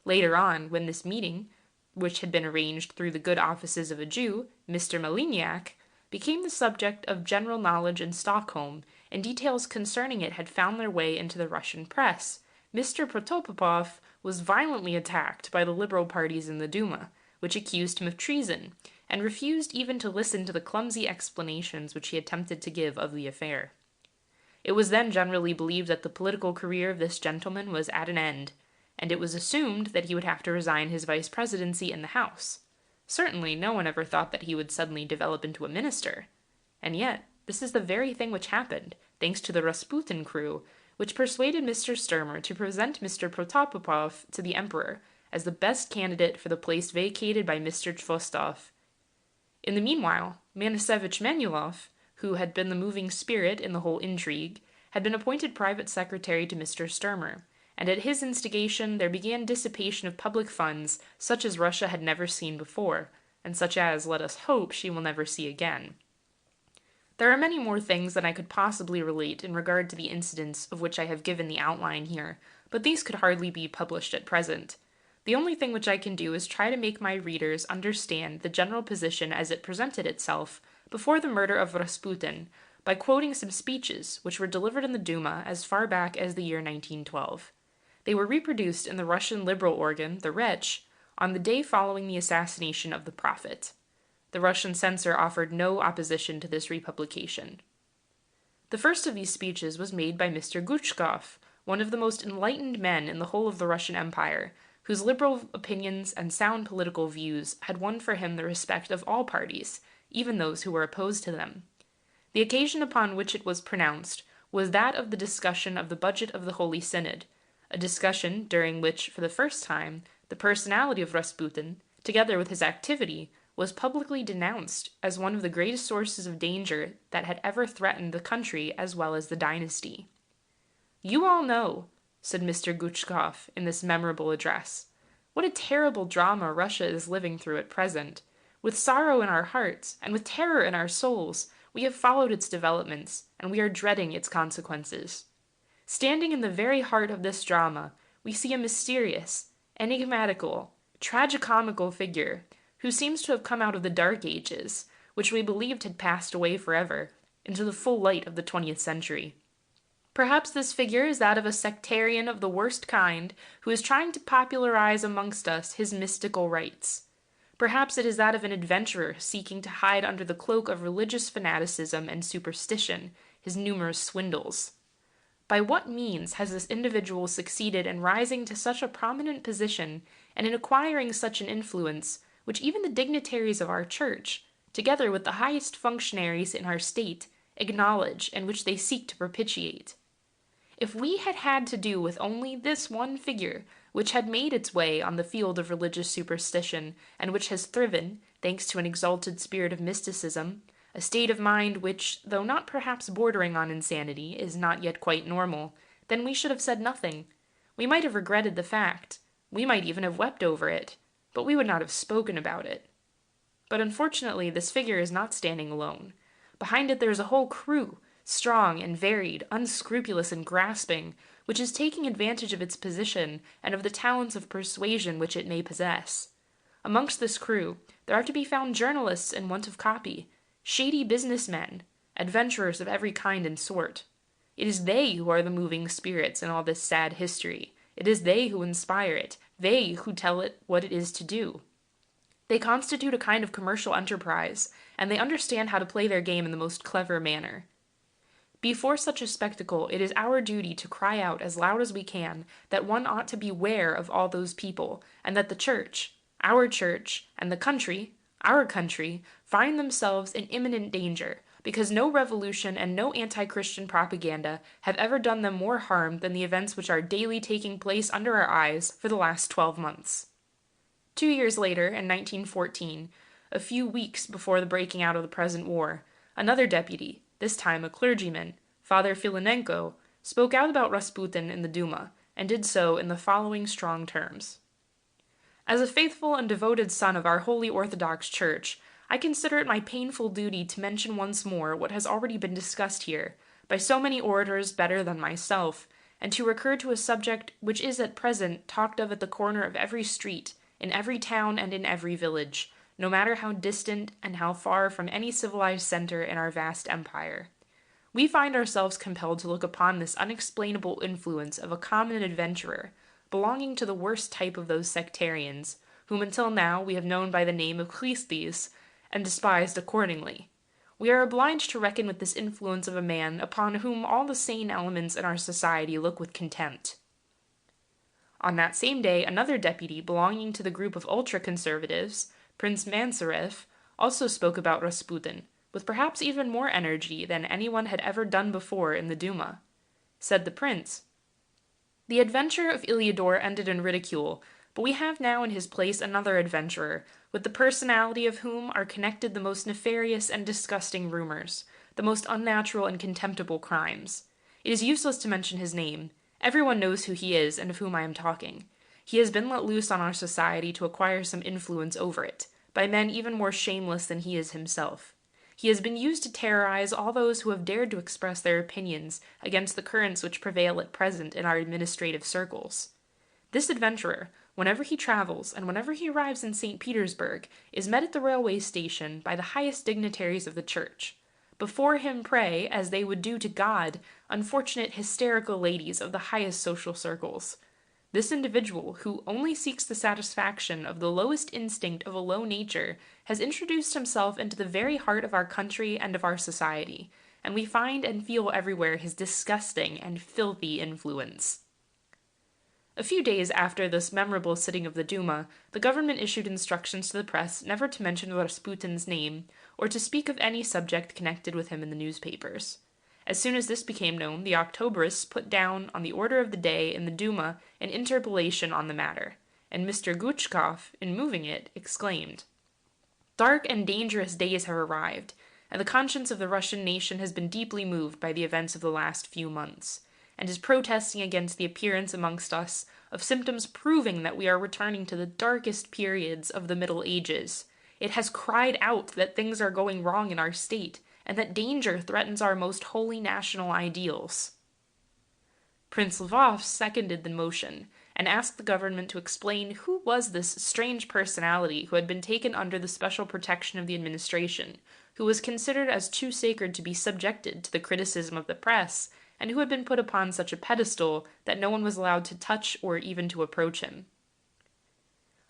Later on, when this meeting, which had been arranged through the good offices of a Jew, Mr. Malignac, became the subject of general knowledge in Stockholm, and details concerning it had found their way into the Russian press, Mr. Protopopov was violently attacked by the liberal parties in the Duma, which accused him of treason, and refused even to listen to the clumsy explanations which he attempted to give of the affair. It was then generally believed that the political career of this gentleman was at an end, and it was assumed that he would have to resign his vice-presidency in the House. Certainly no one ever thought that he would suddenly develop into a minister. And yet, this is the very thing which happened, thanks to the Rasputin crew, which persuaded Mr. Sturmer to present Mr. Protopopov to the Emperor as the best candidate for the place vacated by Mr. Chvostov. In the meanwhile, Manisevich Manulov, who had been the moving spirit in the whole intrigue, had been appointed private secretary to Mr. Sturmer, and at his instigation there began dissipation of public funds such as Russia had never seen before, and such as, let us hope, she will never see again. There are many more things than I could possibly relate in regard to the incidents of which I have given the outline here, but these could hardly be published at present. The only thing which I can do is try to make my readers understand the general position as it presented itself before the murder of Rasputin, by quoting some speeches which were delivered in the Duma as far back as the year 1912. They were reproduced in the Russian liberal organ, the Wretch, on the day following the assassination of the Prophet. The Russian censor offered no opposition to this republication. The first of these speeches was made by Mr. Guchkov, one of the most enlightened men in the whole of the Russian Empire, whose liberal opinions and sound political views had won for him the respect of all parties, even those who were opposed to them. The occasion upon which it was pronounced was that of the discussion of the budget of the Holy Synod, a discussion during which, for the first time, the personality of Rasputin, together with his activity, was publicly denounced as one of the greatest sources of danger that had ever threatened the country as well as the dynasty. "You all know," said Mr. Guchkov in this memorable address, "what a terrible drama Russia is living through at present. With sorrow in our hearts, and with terror in our souls, we have followed its developments, and we are dreading its consequences. Standing in the very heart of this drama, we see a mysterious, enigmatical, tragicomical figure, who seems to have come out of the Dark Ages, which we believed had passed away forever, into the full light of the 20th century. Perhaps this figure is that of a sectarian of the worst kind, who is trying to popularize amongst us his mystical rites. Perhaps it is that of an adventurer seeking to hide under the cloak of religious fanaticism and superstition his numerous swindles. By what means has this individual succeeded in rising to such a prominent position and in acquiring such an influence, which even the dignitaries of our church, together with the highest functionaries in our state, acknowledge and which they seek to propitiate? If we had had to do with only this one figure, which had made its way on the field of religious superstition, and which has thriven, thanks to an exalted spirit of mysticism, a state of mind which, though not perhaps bordering on insanity, is not yet quite normal, then we should have said nothing. We might have regretted the fact. We might even have wept over it, but we would not have spoken about it. But unfortunately, this figure is not standing alone. Behind it there is a whole crew, strong and varied, unscrupulous and grasping, which is taking advantage of its position and of the talents of persuasion which it may possess. Amongst this crew, there are to be found journalists in want of copy, shady businessmen, adventurers of every kind and sort. It is they who are the moving spirits in all this sad history. It is they who inspire it, they who tell it what it is to do. They constitute a kind of commercial enterprise, and they understand how to play their game in the most clever manner. Before such a spectacle, it is our duty to cry out as loud as we can that one ought to beware of all those people, and that the church, our church, and the country, our country, find themselves in imminent danger, because no revolution and no anti-Christian propaganda have ever done them more harm than the events which are daily taking place under our eyes for the last 12 months. 2 years later, in 1914, a few weeks before the breaking out of the present war, another deputy, this time a clergyman, Father Filinenko, spoke out about Rasputin in the Duma, and did so in the following strong terms. As a faithful and devoted son of our Holy Orthodox Church, I consider it my painful duty to mention once more what has already been discussed here, by so many orators better than myself, and to recur to a subject which is at present talked of at the corner of every street, in every town and in every village, no matter how distant and how far from any civilized center in our vast empire. We find ourselves compelled to look upon this unexplainable influence of a common adventurer, belonging to the worst type of those sectarians, whom until now we have known by the name of Christis, and despised accordingly. We are obliged to reckon with this influence of a man upon whom all the sane elements in our society look with contempt. On that same day, another deputy belonging to the group of ultra-conservatives, Prince Mansarev, also spoke about Rasputin, with perhaps even more energy than anyone had ever done before in the Duma. Said the prince, "The adventure of Iliador ended in ridicule, but we have now in his place another adventurer, with the personality of whom are connected the most nefarious and disgusting rumors, the most unnatural and contemptible crimes. It is useless to mention his name. Everyone knows who he is and of whom I am talking. He has been let loose on our society to acquire some influence over it, by men even more shameless than he is himself. He has been used to terrorize all those who have dared to express their opinions against the currents which prevail at present in our administrative circles. This adventurer, whenever he travels and whenever he arrives in St. Petersburg, is met at the railway station by the highest dignitaries of the church. Before him pray, as they would do to God, unfortunate hysterical ladies of the highest social circles. This individual, who only seeks the satisfaction of the lowest instinct of a low nature, has introduced himself into the very heart of our country and of our society, and we find and feel everywhere his disgusting and filthy influence." A few days after this memorable sitting of the Duma, the government issued instructions to the press never to mention Rasputin's name, or to speak of any subject connected with him in the newspapers. As soon as this became known, the Octobrists put down on the order of the day in the Duma an interpellation on the matter, and Mr. Guchkov, in moving it, exclaimed, "Dark and dangerous days have arrived, and the conscience of the Russian nation has been deeply moved by the events of the last few months, and is protesting against the appearance amongst us of symptoms proving that we are returning to the darkest periods of the Middle Ages. It has cried out that things are going wrong in our state, and that danger threatens our most holy national ideals." Prince Lvov seconded the motion, and asked the government to explain who was this strange personality who had been taken under the special protection of the administration, who was considered as too sacred to be subjected to the criticism of the press, and who had been put upon such a pedestal that no one was allowed to touch or even to approach him.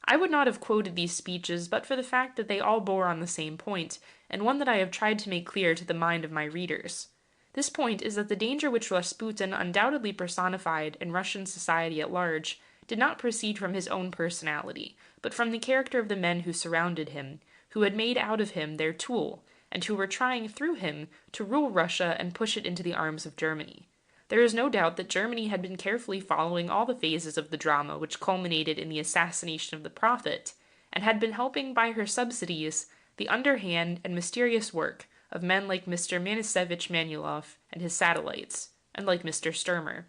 I would not have quoted these speeches but for the fact that they all bore on the same point, and one that I have tried to make clear to the mind of my readers. This point is that the danger which Rasputin undoubtedly personified in Russian society at large did not proceed from his own personality, but from the character of the men who surrounded him, who had made out of him their tool, and who were trying through him to rule Russia and push it into the arms of Germany. There is no doubt that Germany had been carefully following all the phases of the drama which culminated in the assassination of the Prophet, and had been helping by her subsidies the underhand and mysterious work of men like Mr. Manisevich Manilov and his satellites, and like Mr. Sturmer.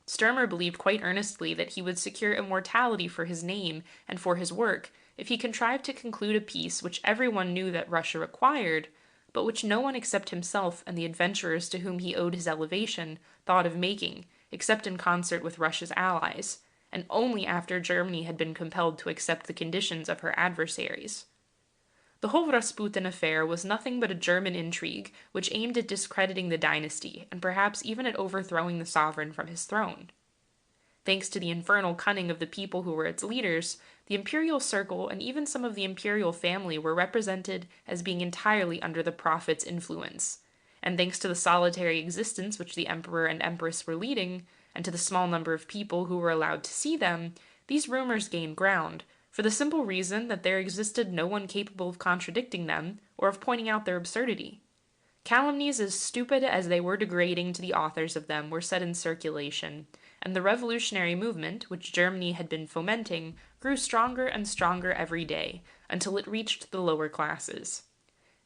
Sturmer believed quite earnestly that he would secure immortality for his name and for his work if he contrived to conclude a peace which everyone knew that Russia required, but which no one except himself and the adventurers to whom he owed his elevation thought of making, except in concert with Russia's allies, and only after Germany had been compelled to accept the conditions of her adversaries. The whole Rasputin affair was nothing but a German intrigue which aimed at discrediting the dynasty, and perhaps even at overthrowing the sovereign from his throne. Thanks to the infernal cunning of the people who were its leaders, the imperial circle and even some of the imperial family were represented as being entirely under the Prophet's influence, and thanks to the solitary existence which the emperor and empress were leading, and to the small number of people who were allowed to see them, these rumors gained ground, for the simple reason that there existed no one capable of contradicting them or of pointing out their absurdity. Calumnies as stupid as they were degrading to the authors of them were set in circulation, and the revolutionary movement, which Germany had been fomenting, grew stronger and stronger every day, until it reached the lower classes.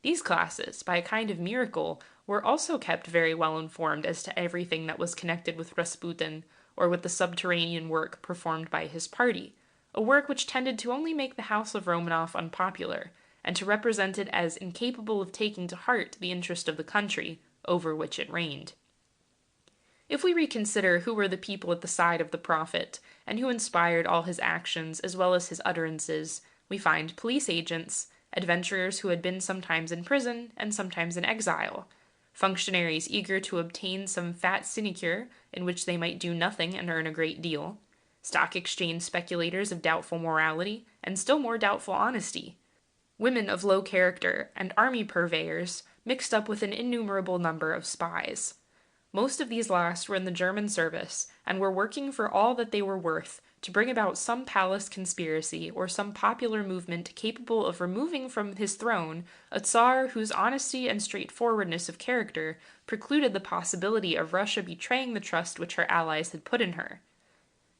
These classes, by a kind of miracle, were also kept very well informed as to everything that was connected with Rasputin, or with the subterranean work performed by his party, a work which tended to only make the House of Romanov unpopular, and to represent it as incapable of taking to heart the interest of the country, over which it reigned. If we reconsider who were the people at the side of the prophet, and who inspired all his actions as well as his utterances, we find police agents, adventurers who had been sometimes in prison and sometimes in exile, functionaries eager to obtain some fat sinecure in which they might do nothing and earn a great deal, stock exchange speculators of doubtful morality and still more doubtful honesty, women of low character, and army purveyors mixed up with an innumerable number of spies. Most of these last were in the German service, and were working for all that they were worth to bring about some palace conspiracy or some popular movement capable of removing from his throne a Tsar whose honesty and straightforwardness of character precluded the possibility of Russia betraying the trust which her allies had put in her.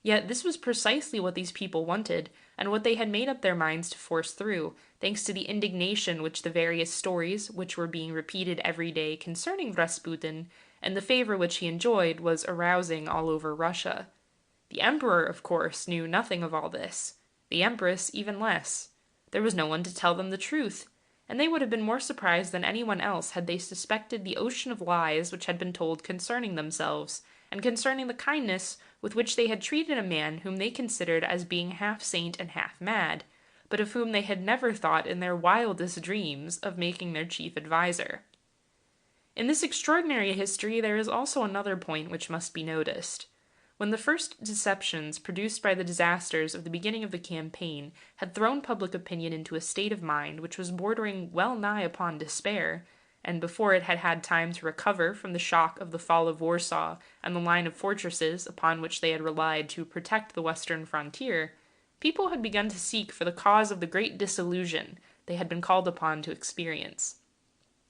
Yet this was precisely what these people wanted, and what they had made up their minds to force through, thanks to the indignation which the various stories, which were being repeated every day concerning Rasputin, and the favor which he enjoyed, was arousing all over Russia. The emperor, of course, knew nothing of all this. The empress even less. There was no one to tell them the truth, and they would have been more surprised than anyone else had they suspected the ocean of lies which had been told concerning themselves, and concerning the kindness with which they had treated a man whom they considered as being half saint and half mad, but of whom they had never thought in their wildest dreams of making their chief adviser. In this extraordinary history there is also another point which must be noticed. When the first deceptions produced by the disasters of the beginning of the campaign had thrown public opinion into a state of mind which was bordering well nigh upon despair, and before it had had time to recover from the shock of the fall of Warsaw and the line of fortresses upon which they had relied to protect the western frontier, people had begun to seek for the cause of the great disillusion they had been called upon to experience.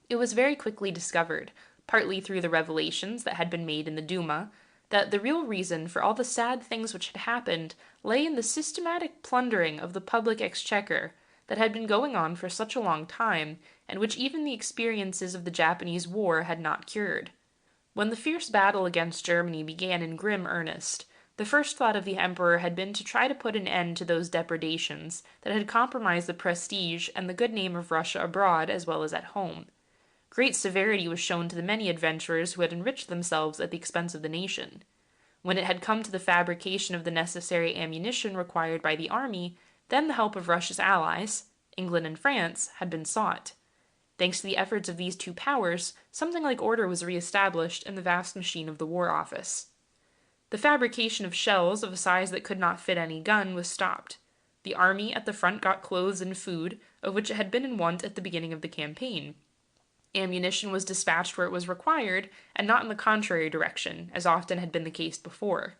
It was very quickly discovered, partly through the revelations that had been made in the Duma, that the real reason for all the sad things which had happened lay in the systematic plundering of the public exchequer that had been going on for such a long time, and which even the experiences of the Japanese War had not cured. When the fierce battle against Germany began in grim earnest, the first thought of the emperor had been to try to put an end to those depredations that had compromised the prestige and the good name of Russia abroad as well as at home. Great severity was shown to the many adventurers who had enriched themselves at the expense of the nation. When it had come to the fabrication of the necessary ammunition required by the army, then the help of Russia's allies, England and France, had been sought. Thanks to the efforts of these two powers, something like order was re-established in the vast machine of the War Office. The fabrication of shells of a size that could not fit any gun was stopped. The army at the front got clothes and food, of which it had been in want at the beginning of the campaign. Ammunition was dispatched where it was required, and not in the contrary direction, as often had been the case before.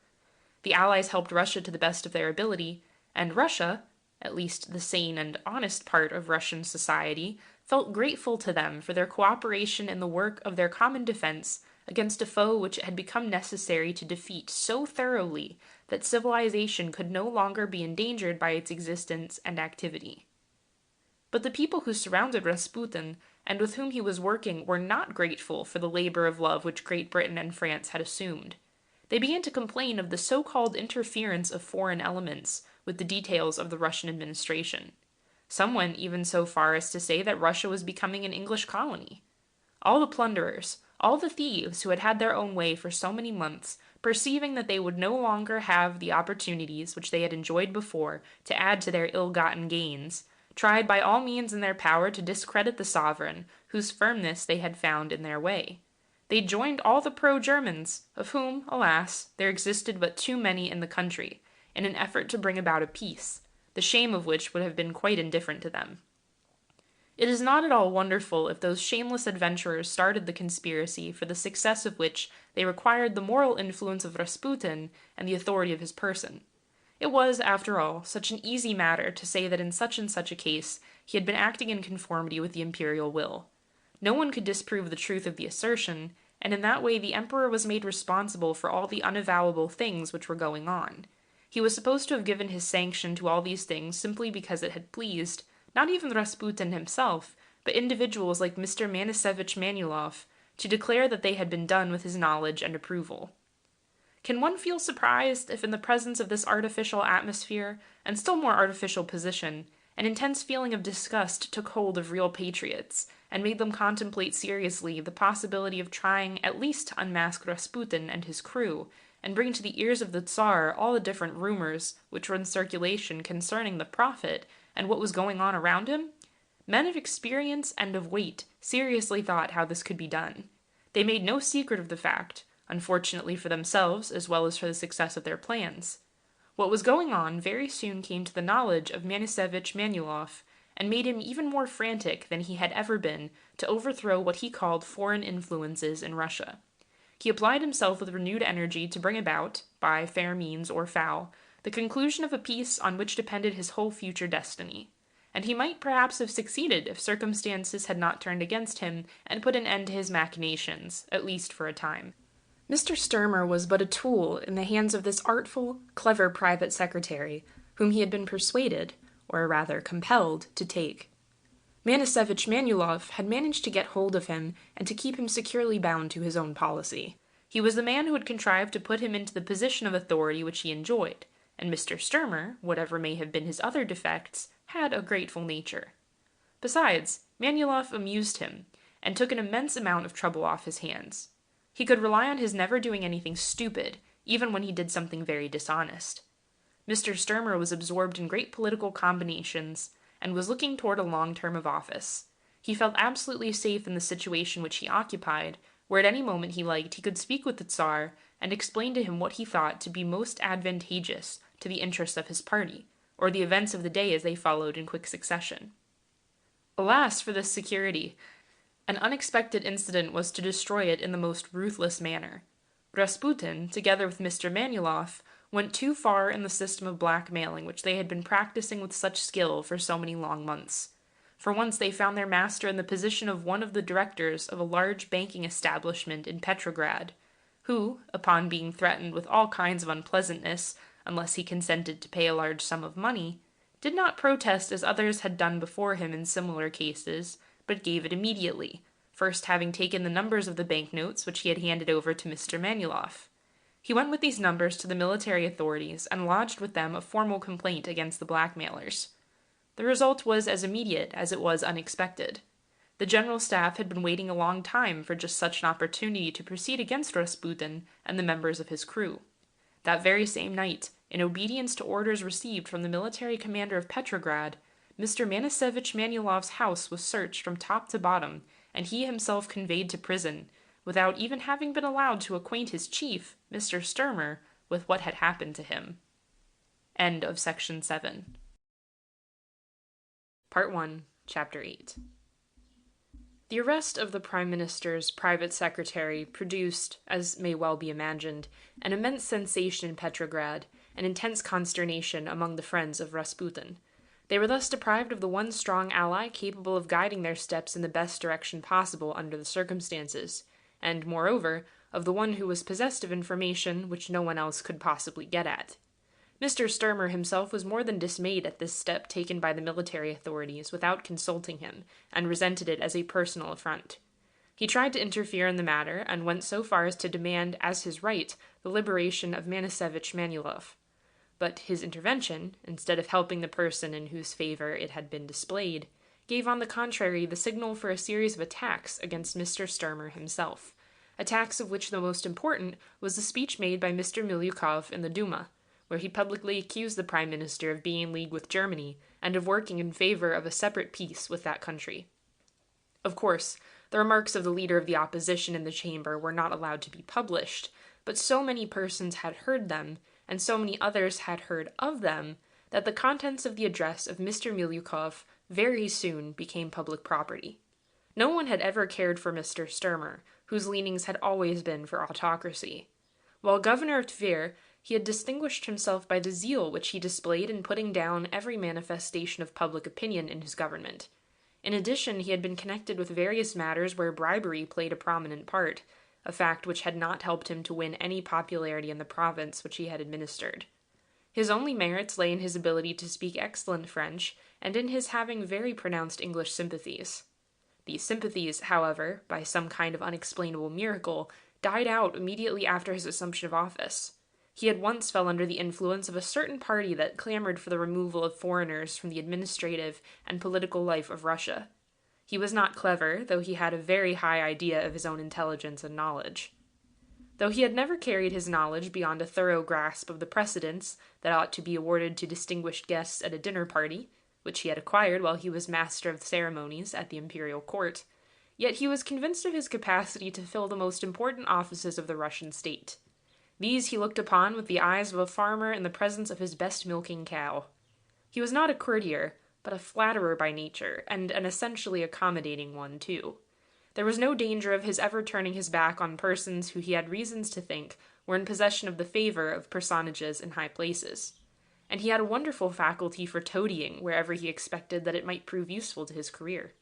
The Allies helped Russia to the best of their ability, and Russia, at least the sane and honest part of Russian society, felt grateful to them for their cooperation in the work of their common defense against a foe which it had become necessary to defeat so thoroughly that civilization could no longer be endangered by its existence and activity. But the people who surrounded Rasputin and with whom he was working were not grateful for the labor of love which Great Britain and France had assumed. They began to complain of the so-called interference of foreign elements with the details of the Russian administration. Some went even so far as to say that Russia was becoming an English colony. All the plunderers, all the thieves who had had their own way for so many months, perceiving that they would no longer have the opportunities which they had enjoyed before to add to their ill-gotten gains, tried by all means in their power to discredit the sovereign, whose firmness they had found in their way. They joined all the pro-Germans, of whom, alas, there existed but too many in the country, in an effort to bring about a peace, the shame of which would have been quite indifferent to them. It is not at all wonderful if those shameless adventurers started the conspiracy for the success of which they required the moral influence of Rasputin and the authority of his person. It was, after all, such an easy matter to say that in such and such a case he had been acting in conformity with the imperial will. No one could disprove the truth of the assertion, and in that way the emperor was made responsible for all the unavowable things which were going on. He was supposed to have given his sanction to all these things simply because it had pleased, not even Rasputin himself, but individuals like Mr. Manisevich Manilov, to declare that they had been done with his knowledge and approval. Can one feel surprised if in the presence of this artificial atmosphere, and still more artificial position, an intense feeling of disgust took hold of real patriots, and made them contemplate seriously the possibility of trying at least to unmask Rasputin and his crew, and bring to the ears of the Tsar all the different rumors which were in circulation concerning the prophet and what was going on around him? Men of experience and of weight seriously thought how this could be done. They made no secret of the fact, unfortunately for themselves as well as for the success of their plans. What was going on very soon came to the knowledge of Manisevich Manilov, and made him even more frantic than he had ever been to overthrow what he called foreign influences in Russia. He applied himself with renewed energy to bring about, by fair means or foul, the conclusion of a peace on which depended his whole future destiny. And he might perhaps have succeeded if circumstances had not turned against him and put an end to his machinations, at least for a time. Mr. Sturmer was but a tool in the hands of this artful, clever private secretary, whom he had been persuaded, or rather compelled, to take. Manisevich Manilov had managed to get hold of him and to keep him securely bound to his own policy. He was the man who had contrived to put him into the position of authority which he enjoyed, and Mr. Sturmer, whatever may have been his other defects, had a grateful nature. Besides, Manilov amused him, and took an immense amount of trouble off his hands. He could rely on his never doing anything stupid, even when he did something very dishonest. Mr. Sturmer was absorbed in great political combinations, and was looking toward a long term of office. He felt absolutely safe in the situation which he occupied, where at any moment he liked he could speak with the Tsar, and explain to him what he thought to be most advantageous to the interests of his party, or the events of the day as they followed in quick succession. Alas for this security! An unexpected incident was to destroy it in the most ruthless manner. Rasputin, together with Mr. Manilov, went too far in the system of blackmailing which they had been practicing with such skill for so many long months. For once they found their master in the position of one of the directors of a large banking establishment in Petrograd, who, upon being threatened with all kinds of unpleasantness, unless he consented to pay a large sum of money, did not protest as others had done before him in similar cases, but gave it immediately, first having taken the numbers of the banknotes which he had handed over to Mr. Manilov. He went with these numbers to the military authorities and lodged with them a formal complaint against the blackmailers. The result was as immediate as it was unexpected. The General Staff had been waiting a long time for just such an opportunity to proceed against Rasputin and the members of his crew. That very same night, in obedience to orders received from the military commander of Petrograd, Mr. Manisevich Manilov's house was searched from top to bottom, and he himself conveyed to prison, without even having been allowed to acquaint his chief, Mr. Sturmer, with what had happened to him. End of Section 7. Part 1, Chapter 8. The arrest of the Prime Minister's private secretary produced, as may well be imagined, an immense sensation in Petrograd, and intense consternation among the friends of Rasputin. They were thus deprived of the one strong ally capable of guiding their steps in the best direction possible under the circumstances, and, moreover, of the one who was possessed of information which no one else could possibly get at. Mr. Sturmer himself was more than dismayed at this step taken by the military authorities without consulting him, and resented it as a personal affront. He tried to interfere in the matter, and went so far as to demand as his right the liberation of Manisevich Manilov. But his intervention, instead of helping the person in whose favor it had been displayed, gave on the contrary the signal for a series of attacks against Mr. Sturmer himself, attacks of which the most important was the speech made by Mr. Milyukov in the Duma, where he publicly accused the Prime Minister of being in league with Germany, and of working in favor of a separate peace with that country. Of course, the remarks of the leader of the opposition in the chamber were not allowed to be published, but so many persons had heard them, and so many others had heard of them, that the contents of the address of Mr. Milyukov very soon became public property. No one had ever cared for Mr. Sturmer, whose leanings had always been for autocracy. While governor of Tver, he had distinguished himself by the zeal which he displayed in putting down every manifestation of public opinion in his government. In addition, he had been connected with various matters where bribery played a prominent part, a fact which had not helped him to win any popularity in the province which he had administered. His only merits lay in his ability to speak excellent French, and in his having very pronounced English sympathies. These sympathies, however, by some kind of unexplainable miracle, died out immediately after his assumption of office. He at once fell under the influence of a certain party that clamored for the removal of foreigners from the administrative and political life of Russia. He was not clever, though he had a very high idea of his own intelligence and knowledge. Though he had never carried his knowledge beyond a thorough grasp of the precedence that ought to be awarded to distinguished guests at a dinner party, which he had acquired while he was master of the ceremonies at the imperial court, yet he was convinced of his capacity to fill the most important offices of the Russian state. These he looked upon with the eyes of a farmer in the presence of his best milking cow. He was not a courtier, but a flatterer by nature, and an essentially accommodating one, too. There was no danger of his ever turning his back on persons who he had reasons to think were in possession of the favor of personages in high places. And he had a wonderful faculty for toadying wherever he expected that it might prove useful to his career.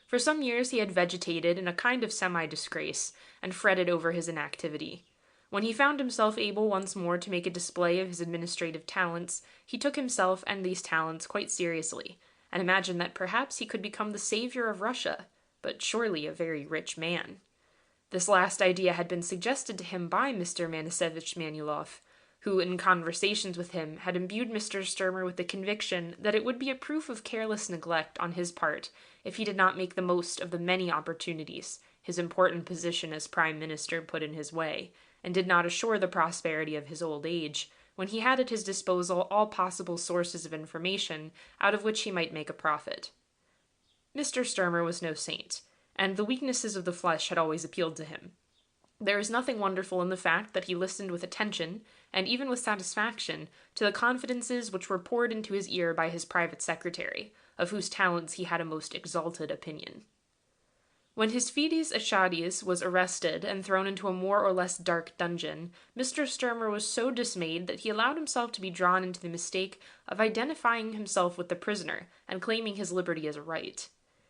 For some years he had vegetated in a kind of semi-disgrace, and fretted over his inactivity. When he found himself able once more to make a display of his administrative talents, he took himself and these talents quite seriously, and imagined that perhaps he could become the savior of Russia, but surely a very rich man. This last idea had been suggested to him by Mr. Manisevich Manilov, who, in conversations with him, had imbued Mr. Sturmer with the conviction that it would be a proof of careless neglect on his part if he did not make the most of the many opportunities his important position as Prime Minister put in his way, and did not assure the prosperity of his old age, when he had at his disposal all possible sources of information out of which he might make a profit. Mr. Sturmer was no saint, and the weaknesses of the flesh had always appealed to him. There is nothing wonderful in the fact that he listened with attention, and even with satisfaction, to the confidences which were poured into his ear by his private secretary, of whose talents he had a most exalted opinion. When his Fides Achades was arrested and thrown into a more or less dark dungeon, Mr. Sturmer was so dismayed that he allowed himself to be drawn into the mistake of identifying himself with the prisoner and claiming his liberty as a right.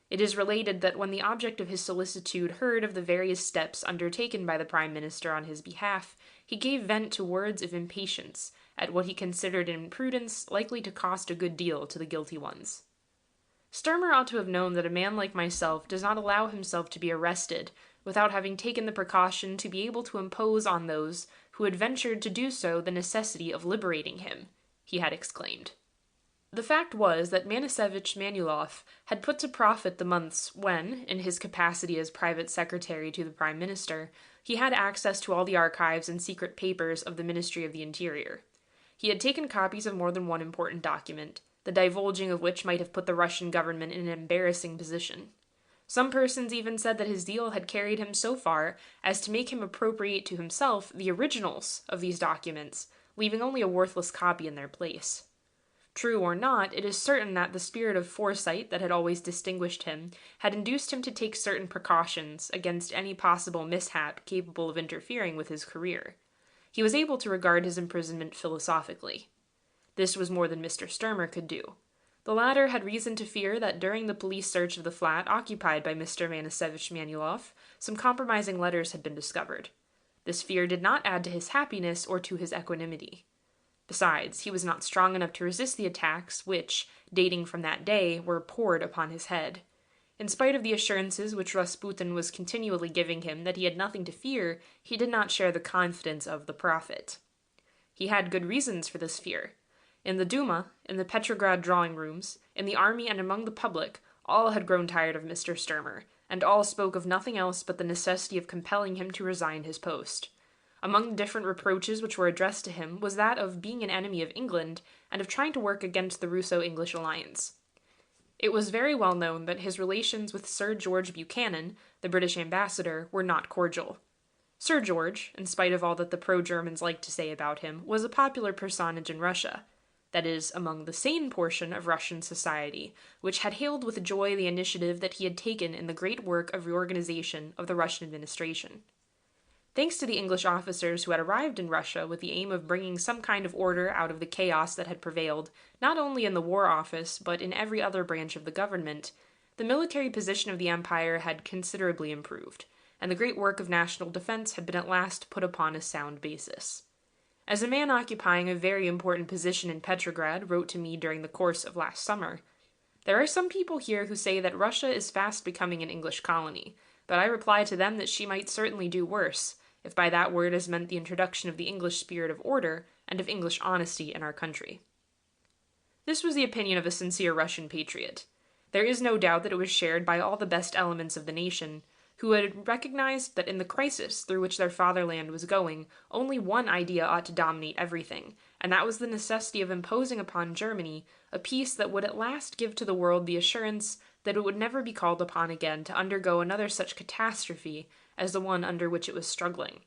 It is related that when the object of his solicitude heard of the various steps undertaken by the Prime Minister on his behalf, he gave vent to words of impatience at what he considered an imprudence likely to cost a good deal to the guilty ones. Sturmer ought to have known that a man like myself does not allow himself to be arrested without having taken the precaution to be able to impose on those who had ventured to do so the necessity of liberating him, he had exclaimed. The fact was that Manisevich Manilov had put to profit the months when, in his capacity as private secretary to the Prime Minister, he had access to all the archives and secret papers of the Ministry of the Interior. He had taken copies of more than one important document, the divulging of which might have put the Russian government in an embarrassing position. Some persons even said that his zeal had carried him so far as to make him appropriate to himself the originals of these documents, leaving only a worthless copy in their place. True or not, it is certain that the spirit of foresight that had always distinguished him had induced him to take certain precautions against any possible mishap capable of interfering with his career. He was able to regard his imprisonment philosophically. This was more than Mr. Sturmer could do. The latter had reason to fear that during the police search of the flat occupied by Mr. Manisevich Manilov, some compromising letters had been discovered. This fear did not add to his happiness or to his equanimity. Besides, he was not strong enough to resist the attacks which, dating from that day, were poured upon his head. In spite of the assurances which Rasputin was continually giving him that he had nothing to fear, he did not share the confidence of the prophet. He had good reasons for this fear. In the Duma, in the Petrograd drawing rooms, in the army and among the public, all had grown tired of Mr. Sturmer, and all spoke of nothing else but the necessity of compelling him to resign his post. Among the different reproaches which were addressed to him was that of being an enemy of England, and of trying to work against the Russo-English alliance. It was very well known that his relations with Sir George Buchanan, the British ambassador, were not cordial. Sir George, in spite of all that the pro-Germans liked to say about him, was a popular personage in Russia, that is, among the sane portion of Russian society, which had hailed with joy the initiative that he had taken in the great work of reorganization of the Russian administration. Thanks to the English officers who had arrived in Russia with the aim of bringing some kind of order out of the chaos that had prevailed, not only in the War Office, but in every other branch of the government, the military position of the empire had considerably improved, and the great work of national defense had been at last put upon a sound basis. As a man occupying a very important position in Petrograd wrote to me during the course of last summer, "There are some people here who say that Russia is fast becoming an English colony, but I reply to them that she might certainly do worse, if by that word is meant the introduction of the English spirit of order and of English honesty in our country." This was the opinion of a sincere Russian patriot. There is no doubt that it was shared by all the best elements of the nation, who had recognized that in the crisis through which their fatherland was going, only one idea ought to dominate everything, and that was the necessity of imposing upon Germany a peace that would at last give to the world the assurance that it would never be called upon again to undergo another such catastrophe as the one under which it was struggling.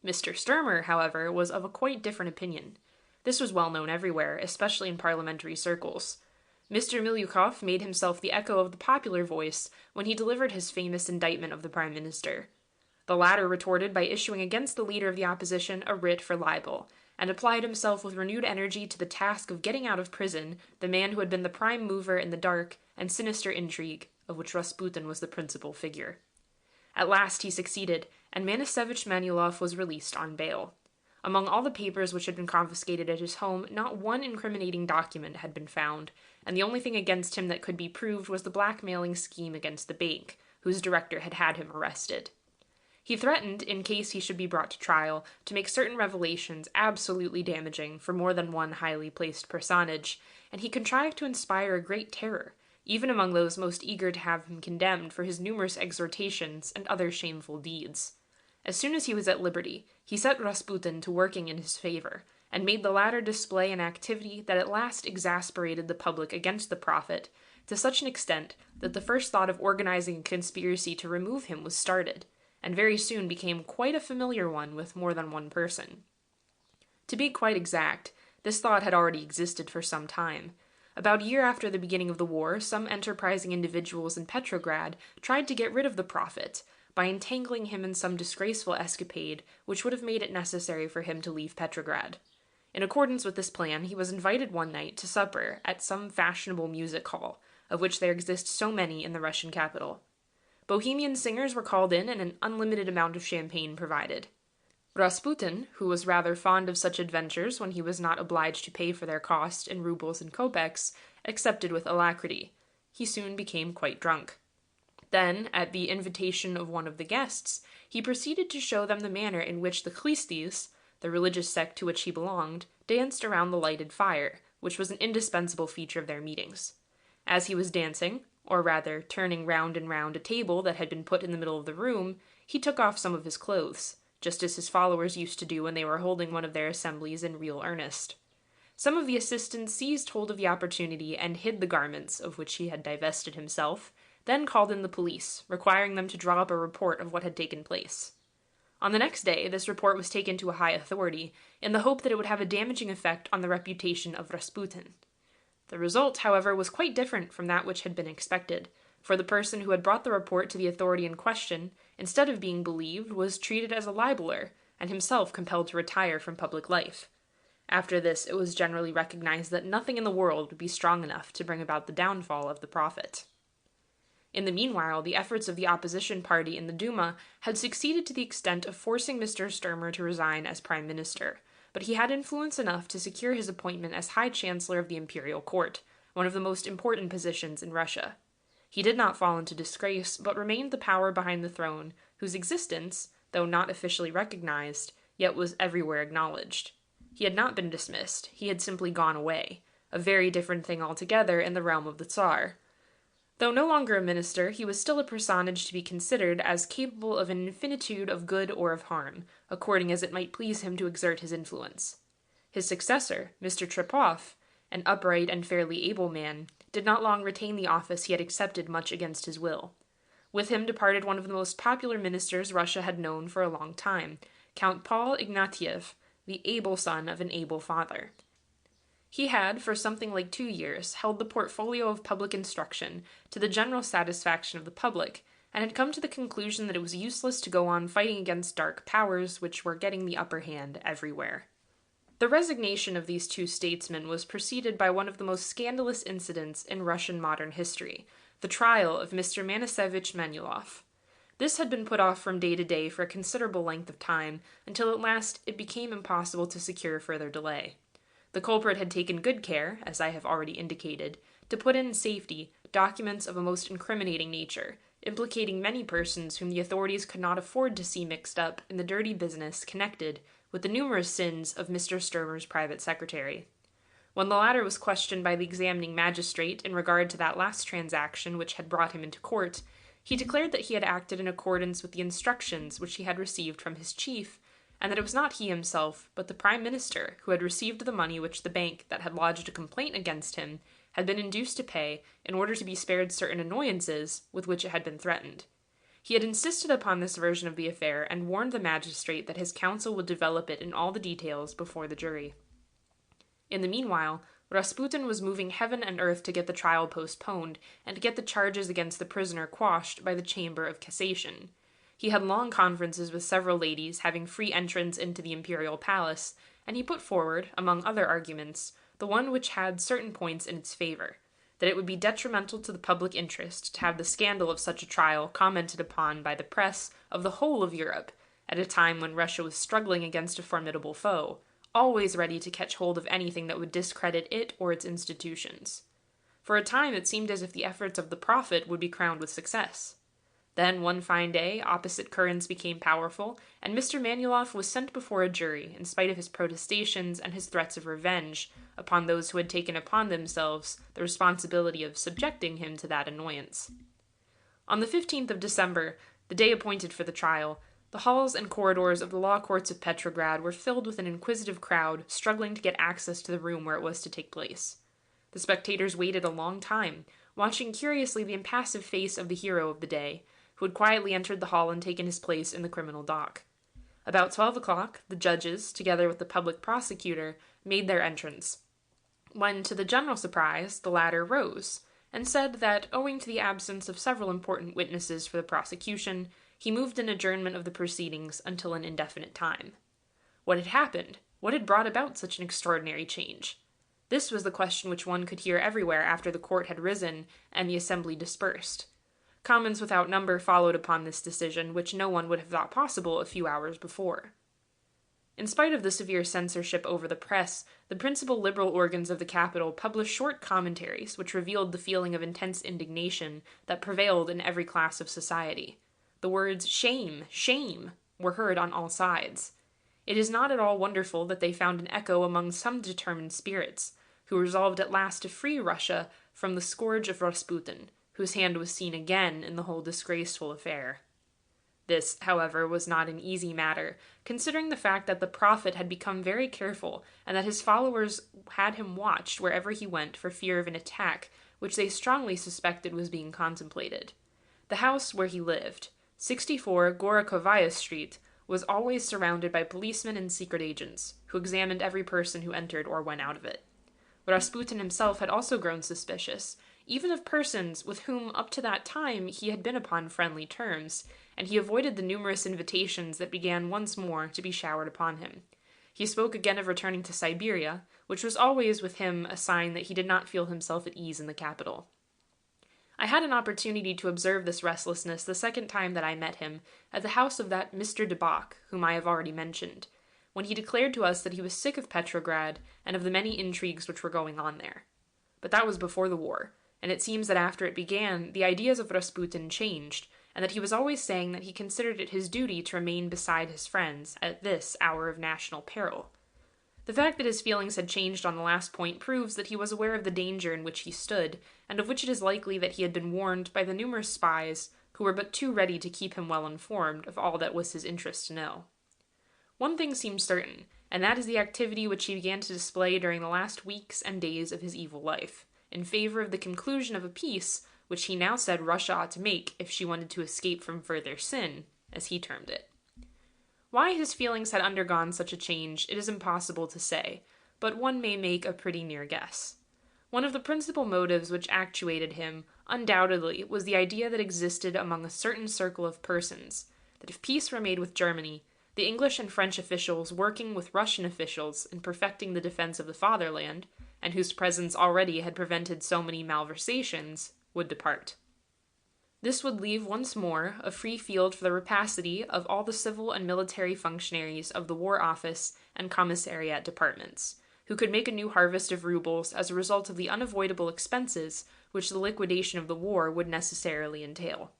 Mr. Sturmer, however, was of a quite different opinion. This was well known everywhere, especially in parliamentary circles. Mr. Miliukov made himself the echo of the popular voice when he delivered his famous indictment of the Prime Minister. The latter retorted by issuing against the leader of the opposition a writ for libel, and applied himself with renewed energy to the task of getting out of prison the man who had been the prime mover in the dark and sinister intrigue of which Rasputin was the principal figure. At last he succeeded, and Manasevich Manilov was released on bail. Among all the papers which had been confiscated at his home, not one incriminating document had been found, and the only thing against him that could be proved was the blackmailing scheme against the bank, whose director had him arrested. He threatened, in case he should be brought to trial, to make certain revelations absolutely damaging for more than one highly placed personage, and he contrived to inspire a great terror, even among those most eager to have him condemned for his numerous exhortations and other shameful deeds. As soon as he was at liberty, he set Rasputin to working in his favor, and made the latter display an activity that at last exasperated the public against the prophet, to such an extent that the first thought of organizing a conspiracy to remove him was started, and very soon became quite a familiar one with more than one person. To be quite exact, this thought had already existed for some time. About a year after the beginning of the war, some enterprising individuals in Petrograd tried to get rid of the prophet, by entangling him in some disgraceful escapade which would have made it necessary for him to leave Petrograd. In accordance with this plan, he was invited one night to supper at some fashionable music hall, of which there exist so many in the Russian capital. Bohemian singers were called in and an unlimited amount of champagne provided. Rasputin, who was rather fond of such adventures when he was not obliged to pay for their cost in rubles and kopecks, accepted with alacrity. He soon became quite drunk. Then, at the invitation of one of the guests, he proceeded to show them the manner in which the Khlistis, the religious sect to which he belonged, danced around the lighted fire, which was an indispensable feature of their meetings. As he was dancing, or rather turning round and round a table that had been put in the middle of the room, he took off some of his clothes, just as his followers used to do when they were holding one of their assemblies in real earnest. Some of the assistants seized hold of the opportunity and hid the garments of which he had divested himself, then called in the police, requiring them to draw up a report of what had taken place. On the next day, this report was taken to a high authority, in the hope that it would have a damaging effect on the reputation of Rasputin. The result, however, was quite different from that which had been expected, for the person who had brought the report to the authority in question, instead of being believed, was treated as a libeller, and himself compelled to retire from public life. After this, it was generally recognized that nothing in the world would be strong enough to bring about the downfall of the prophet. In the meanwhile, the efforts of the opposition party in the Duma had succeeded to the extent of forcing Mr. Sturmer to resign as prime minister, but he had influence enough to secure his appointment as High Chancellor of the Imperial Court, one of the most important positions in Russia. He did not fall into disgrace, but remained the power behind the throne, whose existence, though not officially recognized, yet was everywhere acknowledged. He had not been dismissed, he had simply gone away, a very different thing altogether in the realm of the Tsar. Though no longer a minister, he was still a personage to be considered as capable of an infinitude of good or of harm, according as it might please him to exert his influence. His successor, Mr. Trepov, an upright and fairly able man, did not long retain the office he had accepted much against his will. With him departed one of the most popular ministers Russia had known for a long time, Count Paul Ignatieff, the able son of an able father. He had, for something like 2 years, held the portfolio of public instruction to the general satisfaction of the public, and had come to the conclusion that it was useless to go on fighting against dark powers which were getting the upper hand everywhere. The resignation of these two statesmen was preceded by one of the most scandalous incidents in Russian modern history, the trial of Mr. Manasevich Manilov. This had been put off from day to day for a considerable length of time, until at last it became impossible to secure further delay. The culprit had taken good care, as I have already indicated, to put in safety documents of a most incriminating nature, implicating many persons whom the authorities could not afford to see mixed up in the dirty business connected with the numerous sins of Mr. Sturmer's private secretary. When the latter was questioned by the examining magistrate in regard to that last transaction which had brought him into court, he declared that he had acted in accordance with the instructions which he had received from his chief, and that it was not he himself, but the Prime Minister, who had received the money which the bank that had lodged a complaint against him had been induced to pay in order to be spared certain annoyances with which it had been threatened. He had insisted upon this version of the affair and warned the magistrate that his counsel would develop it in all the details before the jury. In the meanwhile, Rasputin was moving heaven and earth to get the trial postponed and to get the charges against the prisoner quashed by the Chamber of Cassation. He had long conferences with several ladies having free entrance into the imperial palace, and he put forward, among other arguments, the one which had certain points in its favor, that it would be detrimental to the public interest to have the scandal of such a trial commented upon by the press of the whole of Europe, at a time when Russia was struggling against a formidable foe, always ready to catch hold of anything that would discredit it or its institutions. For a time it seemed as if the efforts of the prophet would be crowned with success. Then, one fine day, opposite currents became powerful, and Mr. Manilov was sent before a jury, in spite of his protestations and his threats of revenge, upon those who had taken upon themselves the responsibility of subjecting him to that annoyance. On the 15th of December, the day appointed for the trial, the halls and corridors of the law courts of Petrograd were filled with an inquisitive crowd struggling to get access to the room where it was to take place. The spectators waited a long time, watching curiously the impassive face of the hero of the day, who had quietly entered the hall and taken his place in the criminal dock. About 12 o'clock, the judges, together with the public prosecutor, made their entrance, when, to the general surprise, the latter rose, and said that, owing to the absence of several important witnesses for the prosecution, he moved an adjournment of the proceedings until an indefinite time. What had happened? What had brought about such an extraordinary change? This was the question which one could hear everywhere after the court had risen and the assembly dispersed. Comments without number followed upon this decision, which no one would have thought possible a few hours before. In spite of the severe censorship over the press, the principal liberal organs of the capital published short commentaries which revealed the feeling of intense indignation that prevailed in every class of society. The words "shame, shame" were heard on all sides. It is not at all wonderful that they found an echo among some determined spirits, who resolved at last to free Russia from the scourge of Rasputin, whose hand was seen again in the whole disgraceful affair. This, however, was not an easy matter, considering the fact that the prophet had become very careful, and that his followers had him watched wherever he went for fear of an attack which they strongly suspected was being contemplated. The house where he lived, 64 Gorokovaya Street, was always surrounded by policemen and secret agents, who examined every person who entered or went out of it. Rasputin himself had also grown suspicious, even of persons with whom up to that time he had been upon friendly terms, and he avoided the numerous invitations that began once more to be showered upon him. He spoke again of returning to Siberia, which was always with him a sign that he did not feel himself at ease in the capital. I had an opportunity to observe this restlessness the second time that I met him, at the house of that Mr. de Bach, whom I have already mentioned, when he declared to us that he was sick of Petrograd and of the many intrigues which were going on there. But that was before the war, and it seems that after it began, the ideas of Rasputin changed, and that he was always saying that he considered it his duty to remain beside his friends at this hour of national peril. The fact that his feelings had changed on the last point proves that he was aware of the danger in which he stood, and of which it is likely that he had been warned by the numerous spies who were but too ready to keep him well informed of all that was his interest to know. One thing seems certain, and that is the activity which he began to display during the last weeks and days of his evil life, in favor of the conclusion of a peace which he now said Russia ought to make if she wanted to escape from further sin, as he termed it. Why his feelings had undergone such a change it is impossible to say, but one may make a pretty near guess. One of the principal motives which actuated him, undoubtedly, was the idea that existed among a certain circle of persons, that if peace were made with Germany, the English and French officials working with Russian officials in perfecting the defense of the fatherland, and whose presence already had prevented so many malversations, would depart. This would leave once more a free field for the rapacity of all the civil and military functionaries of the War Office and Commissariat departments, who could make a new harvest of rubles as a result of the unavoidable expenses which the liquidation of the war would necessarily entail.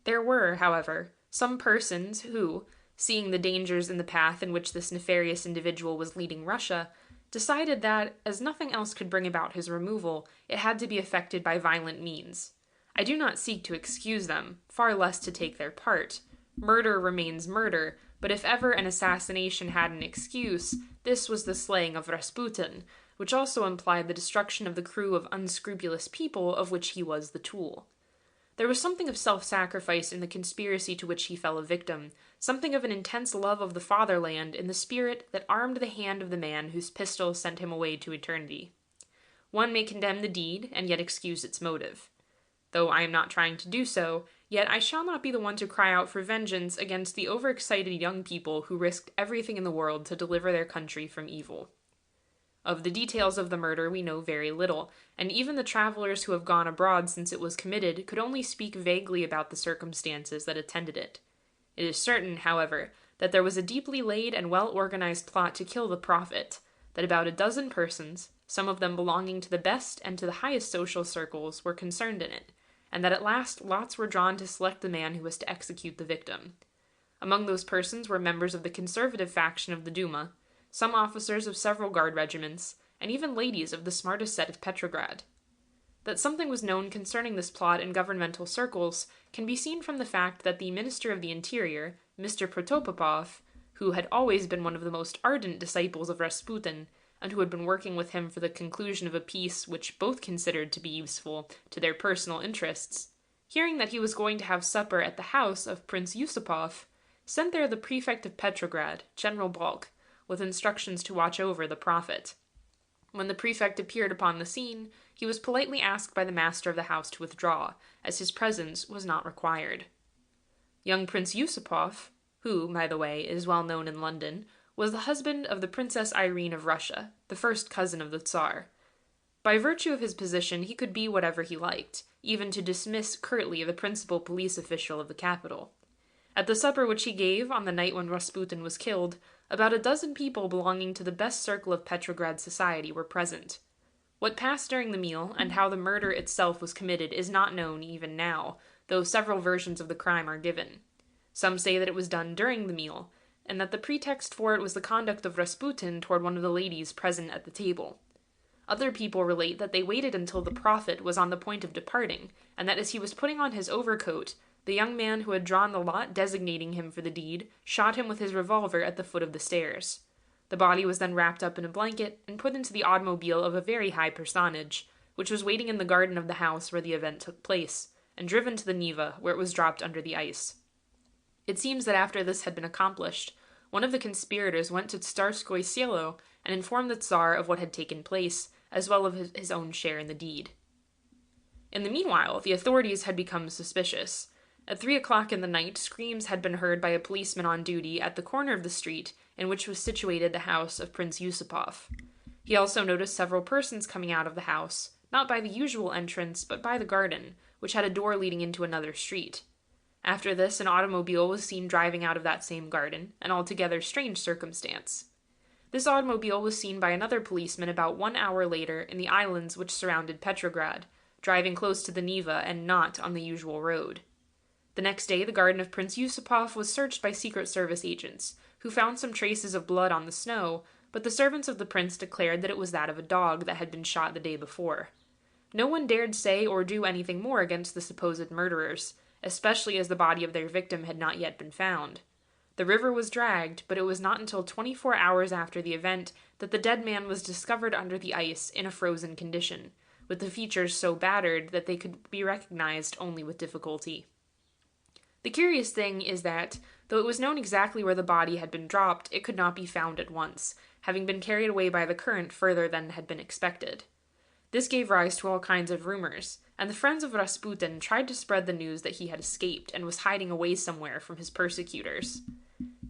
There were, however, some persons who, seeing the dangers in the path in which this nefarious individual was leading Russia, decided that, as nothing else could bring about his removal, it had to be effected by violent means. I do not seek to excuse them, far less to take their part. Murder remains murder, but if ever an assassination had an excuse, this was the slaying of Rasputin, which also implied the destruction of the crew of unscrupulous people of which he was the tool. There was something of self-sacrifice in the conspiracy to which he fell a victim, something of an intense love of the fatherland in the spirit that armed the hand of the man whose pistol sent him away to eternity. One may condemn the deed, and yet excuse its motive. Though I am not trying to do so, yet I shall not be the one to cry out for vengeance against the overexcited young people who risked everything in the world to deliver their country from evil. Of the details of the murder we know very little, and even the travelers who have gone abroad since it was committed could only speak vaguely about the circumstances that attended it. It is certain, however, that there was a deeply laid and well-organized plot to kill the prophet, that about a dozen persons, some of them belonging to the best and to the highest social circles, were concerned in it, and that at last lots were drawn to select the man who was to execute the victim. Among those persons were members of the conservative faction of the Duma, some officers of several guard regiments, and even ladies of the smartest set of Petrograd. That something was known concerning this plot in governmental circles can be seen from the fact that the Minister of the Interior, Mr. Protopopov, who had always been one of the most ardent disciples of Rasputin, and who had been working with him for the conclusion of a peace which both considered to be useful to their personal interests, hearing that he was going to have supper at the house of Prince Yusupov, sent there the prefect of Petrograd, General Balk, with instructions to watch over the prophet. When the prefect appeared upon the scene, he was politely asked by the master of the house to withdraw, as his presence was not required. Young Prince Yusupov, who, by the way, is well known in London, was the husband of the Princess Irene of Russia, the first cousin of the Tsar. By virtue of his position, he could be whatever he liked, even to dismiss curtly the principal police official of the capital. At the supper which he gave on the night when Rasputin was killed, about a dozen people belonging to the best circle of Petrograd society were present. What passed during the meal, and how the murder itself was committed, is not known even now, though several versions of the crime are given. Some say that it was done during the meal, and that the pretext for it was the conduct of Rasputin toward one of the ladies present at the table. Other people relate that they waited until the prophet was on the point of departing, and that as he was putting on his overcoat, the young man who had drawn the lot designating him for the deed shot him with his revolver at the foot of the stairs. The body was then wrapped up in a blanket and put into the automobile of a very high personage, which was waiting in the garden of the house where the event took place, and driven to the Neva, where it was dropped under the ice. It seems that after this had been accomplished, one of the conspirators went to Tsarskoye Selo and informed the Tsar of what had taken place, as well as his own share in the deed. In the meanwhile, the authorities had become suspicious. At 3 o'clock in the night, screams had been heard by a policeman on duty at the corner of the street in which was situated the house of Prince Yusupov. He also noticed several persons coming out of the house, not by the usual entrance, but by the garden, which had a door leading into another street. After this, an automobile was seen driving out of that same garden, an altogether strange circumstance. This automobile was seen by another policeman about 1 hour later in the islands which surrounded Petrograd, driving close to the Neva and not on the usual road. The next day, the garden of Prince Yusupov was searched by Secret Service agents, who found some traces of blood on the snow, but the servants of the prince declared that it was that of a dog that had been shot the day before. No one dared say or do anything more against the supposed murderers, especially as the body of their victim had not yet been found. The river was dragged, but it was not until 24 hours after the event that the dead man was discovered under the ice in a frozen condition, with the features so battered that they could be recognized only with difficulty. The curious thing is that, though it was known exactly where the body had been dropped, it could not be found at once, having been carried away by the current further than had been expected. This gave rise to all kinds of rumors, and the friends of Rasputin tried to spread the news that he had escaped and was hiding away somewhere from his persecutors.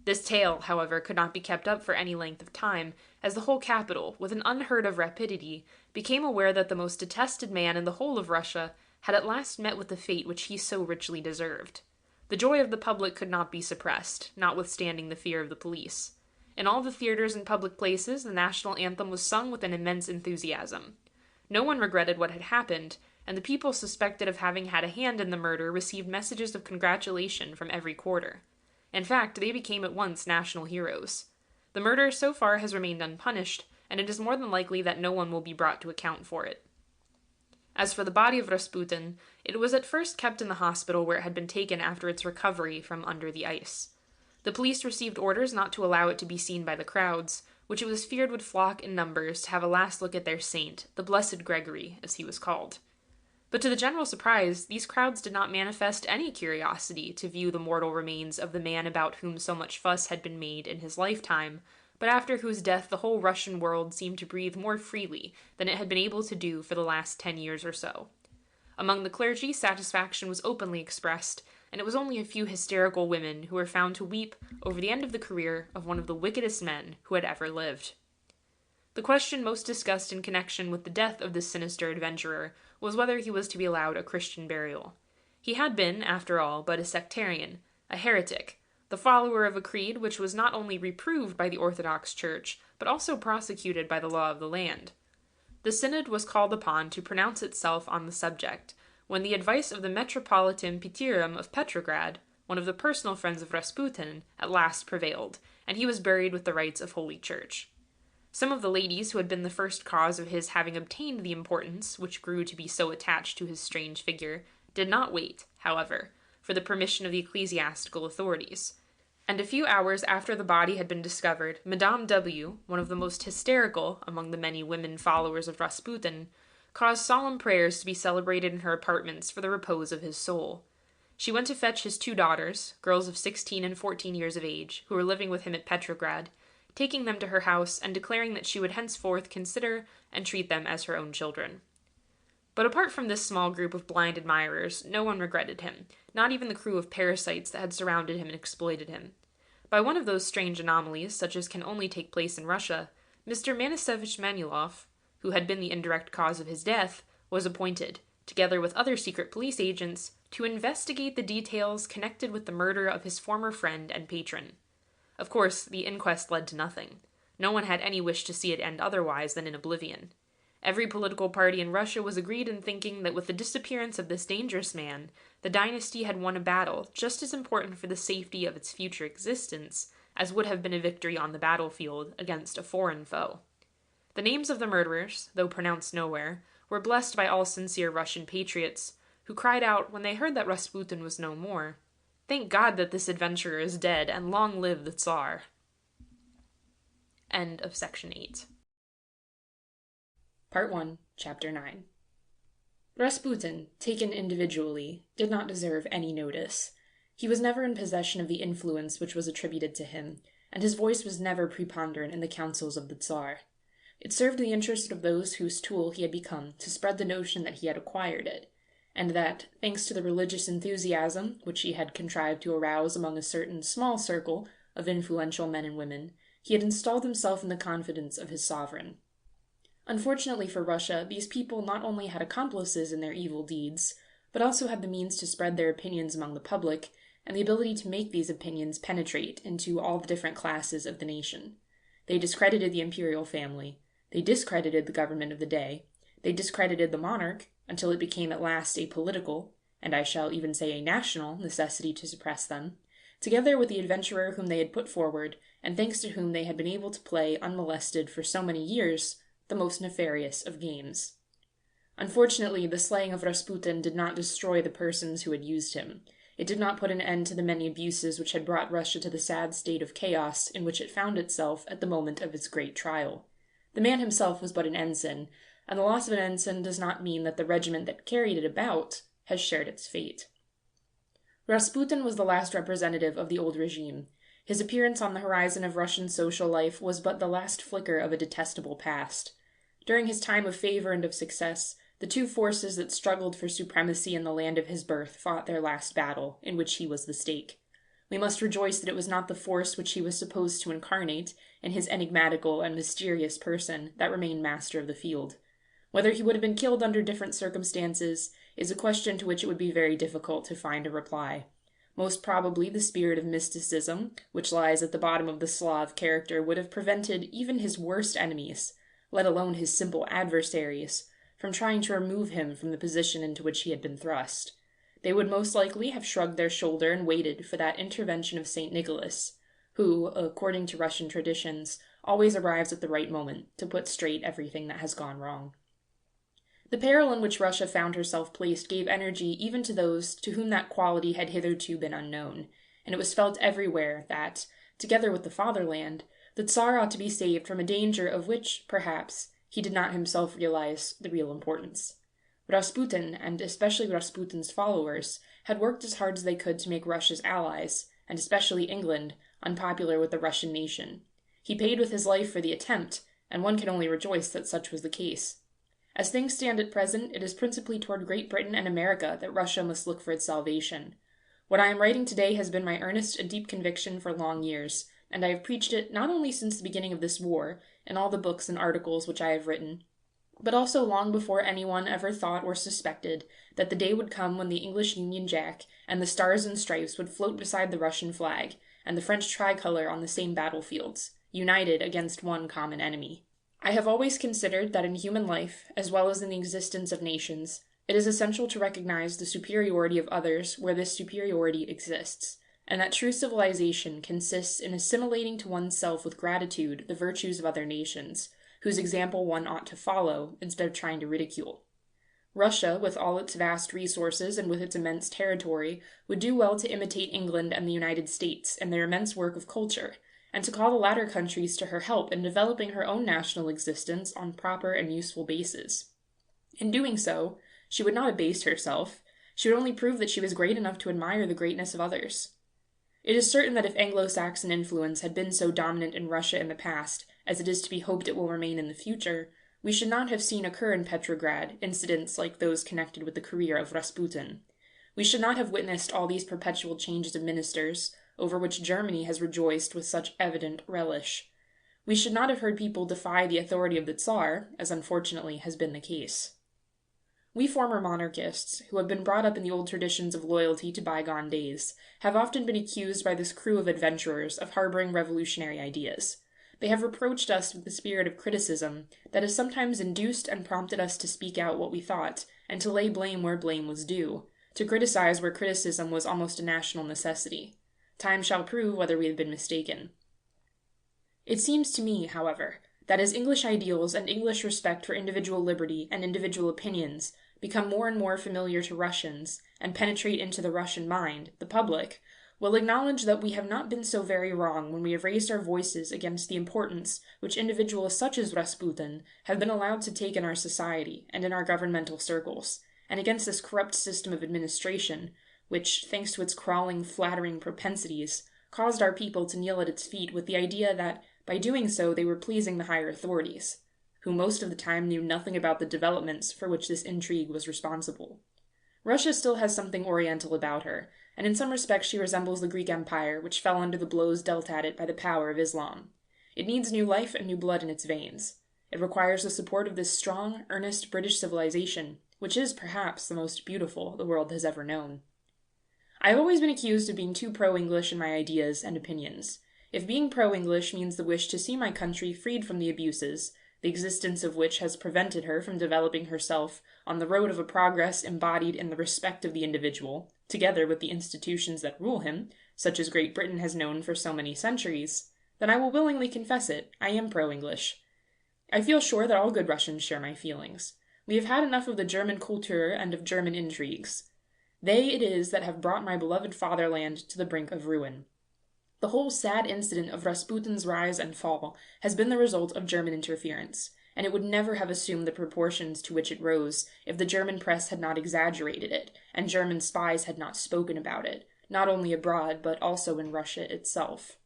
This tale, however, could not be kept up for any length of time, as the whole capital, with an unheard of rapidity, became aware that the most detested man in the whole of Russia had at last met with the fate which he so richly deserved. The joy of the public could not be suppressed, notwithstanding the fear of the police. In all the theaters and public places, the national anthem was sung with an immense enthusiasm. No one regretted what had happened, and the people suspected of having had a hand in the murder received messages of congratulation from every quarter. In fact, they became at once national heroes. The murder so far has remained unpunished, and it is more than likely that no one will be brought to account for it. As for the body of Rasputin, it was at first kept in the hospital where it had been taken after its recovery from under the ice. The police received orders not to allow it to be seen by the crowds, which it was feared would flock in numbers to have a last look at their saint, the Blessed Gregory, as he was called. But to the general surprise, these crowds did not manifest any curiosity to view the mortal remains of the man about whom so much fuss had been made in his lifetime, but after whose death the whole Russian world seemed to breathe more freely than it had been able to do for the last 10 years or so. Among the clergy, satisfaction was openly expressed, and it was only a few hysterical women who were found to weep over the end of the career of one of the wickedest men who had ever lived. The question most discussed in connection with the death of this sinister adventurer was whether he was to be allowed a Christian burial. He had been, after all, but a sectarian, a heretic, the follower of a creed which was not only reproved by the Orthodox Church, but also prosecuted by the law of the land. The synod was called upon to pronounce itself on the subject, when the advice of the Metropolitan Pitirim of Petrograd, one of the personal friends of Rasputin, at last prevailed, and he was buried with the rites of Holy Church. Some of the ladies who had been the first cause of his having obtained the importance which grew to be so attached to his strange figure did not wait, however, for the permission of the ecclesiastical authorities, and a few hours after the body had been discovered, Madame W., one of the most hysterical among the many women followers of Rasputin, caused solemn prayers to be celebrated in her apartments for the repose of his soul. She went to fetch his 2 daughters, girls of 16 and 14 years of age, who were living with him at Petrograd, taking them to her house and declaring that she would henceforth consider and treat them as her own children. But apart from this small group of blind admirers, no one regretted him, not even the crew of parasites that had surrounded him and exploited him. By one of those strange anomalies, such as can only take place in Russia, Mr. Manisevich Manilov, who had been the indirect cause of his death, was appointed, together with other secret police agents, to investigate the details connected with the murder of his former friend and patron. Of course, the inquest led to nothing. No one had any wish to see it end otherwise than in oblivion. Every political party in Russia was agreed in thinking that with the disappearance of this dangerous man, the dynasty had won a battle just as important for the safety of its future existence as would have been a victory on the battlefield against a foreign foe. The names of the murderers, though pronounced nowhere, were blessed by all sincere Russian patriots, who cried out when they heard that Rasputin was no more, "Thank God that this adventurer is dead, and long live the Tsar." End of Section 8. Part 1, Chapter 9. Rasputin, taken individually, did not deserve any notice. He was never in possession of the influence which was attributed to him, and his voice was never preponderant in the councils of the Tsar. It served the interest of those whose tool he had become to spread the notion that he had acquired it, and that, thanks to the religious enthusiasm which he had contrived to arouse among a certain small circle of influential men and women, he had installed himself in the confidence of his sovereign. Unfortunately for Russia, these people not only had accomplices in their evil deeds, but also had the means to spread their opinions among the public, and the ability to make these opinions penetrate into all the different classes of the nation. They discredited the imperial family, they discredited the government of the day, they discredited the monarch, until it became at last a political, and I shall even say a national, necessity to suppress them, together with the adventurer whom they had put forward, and thanks to whom they had been able to play unmolested for so many years the most nefarious of games. Unfortunately, the slaying of Rasputin did not destroy the persons who had used him. It did not put an end to the many abuses which had brought Russia to the sad state of chaos in which it found itself at the moment of its great trial. The man himself was but an ensign, and the loss of an ensign does not mean that the regiment that carried it about has shared its fate. Rasputin was the last representative of the old regime. His appearance on the horizon of Russian social life was but the last flicker of a detestable past. During his time of favor and of success, the 2 forces that struggled for supremacy in the land of his birth fought their last battle, in which he was the stake. We must rejoice that it was not the force which he was supposed to incarnate, in his enigmatical and mysterious person, that remained master of the field. Whether he would have been killed under different circumstances is a question to which it would be very difficult to find a reply. Most probably the spirit of mysticism, which lies at the bottom of the Slav character, would have prevented even his worst enemies, let alone his simple adversaries, from trying to remove him from the position into which he had been thrust. They would most likely have shrugged their shoulder and waited for that intervention of St. Nicholas, who, according to Russian traditions, always arrives at the right moment to put straight everything that has gone wrong. The peril in which Russia found herself placed gave energy even to those to whom that quality had hitherto been unknown, and it was felt everywhere that, together with the fatherland, the Tsar ought to be saved from a danger of which, perhaps, he did not himself realize the real importance. Rasputin, and especially Rasputin's followers, had worked as hard as they could to make Russia's allies, and especially England, unpopular with the Russian nation. He paid with his life for the attempt, and one can only rejoice that such was the case. As things stand at present, it is principally toward Great Britain and America that Russia must look for its salvation. What I am writing today has been my earnest and deep conviction for long years, and I have preached it not only since the beginning of this war, in all the books and articles which I have written, but also long before anyone ever thought or suspected that the day would come when the English Union Jack and the Stars and Stripes would float beside the Russian flag, and the French tricolor on the same battlefields, united against one common enemy. I have always considered that in human life, as well as in the existence of nations, it is essential to recognize the superiority of others where this superiority exists, and that true civilization consists in assimilating to oneself with gratitude the virtues of other nations, whose example one ought to follow instead of trying to ridicule. Russia, with all its vast resources and with its immense territory, would do well to imitate England and the United States in their immense work of culture, and to call the latter countries to her help in developing her own national existence on proper and useful bases. In doing so, she would not abase herself, she would only prove that she was great enough to admire the greatness of others. It is certain that if Anglo-Saxon influence had been so dominant in Russia in the past, as it is to be hoped it will remain in the future, we should not have seen occur in Petrograd incidents like those connected with the career of Rasputin. We should not have witnessed all these perpetual changes of ministers, over which Germany has rejoiced with such evident relish. We should not have heard people defy the authority of the Tsar, as unfortunately has been the case. We former monarchists, who have been brought up in the old traditions of loyalty to bygone days, have often been accused by this crew of adventurers of harboring revolutionary ideas. They have reproached us with the spirit of criticism that has sometimes induced and prompted us to speak out what we thought, and to lay blame where blame was due, to criticize where criticism was almost a national necessity. Time shall prove whether we have been mistaken. It seems to me, however, that as English ideals and English respect for individual liberty and individual opinions become more and more familiar to Russians, and penetrate into the Russian mind, the public will acknowledge that we have not been so very wrong when we have raised our voices against the importance which individuals such as Rasputin have been allowed to take in our society and in our governmental circles, and against this corrupt system of administration, which, thanks to its crawling, flattering propensities, caused our people to kneel at its feet with the idea that, by doing so, they were pleasing the higher authorities, who most of the time knew nothing about the developments for which this intrigue was responsible. Russia still has something oriental about her, and in some respects she resembles the Greek Empire, which fell under the blows dealt at it by the power of Islam. It needs new life and new blood in its veins. It requires the support of this strong, earnest British civilization, which is, perhaps, the most beautiful the world has ever known. I have always been accused of being too pro-English in my ideas and opinions. If being pro-English means the wish to see my country freed from the abuses, the existence of which has prevented her from developing herself on the road of a progress embodied in the respect of the individual, together with the institutions that rule him, such as Great Britain has known for so many centuries, then I will willingly confess it, I am pro-English. I feel sure that all good Russians share my feelings. We have had enough of the German Kultur and of German intrigues. They it is that have brought my beloved fatherland to the brink of ruin. The whole sad incident of Rasputin's rise and fall has been the result of German interference, and it would never have assumed the proportions to which it rose if the German press had not exaggerated it, and German spies had not spoken about it, not only abroad but also in Russia itself.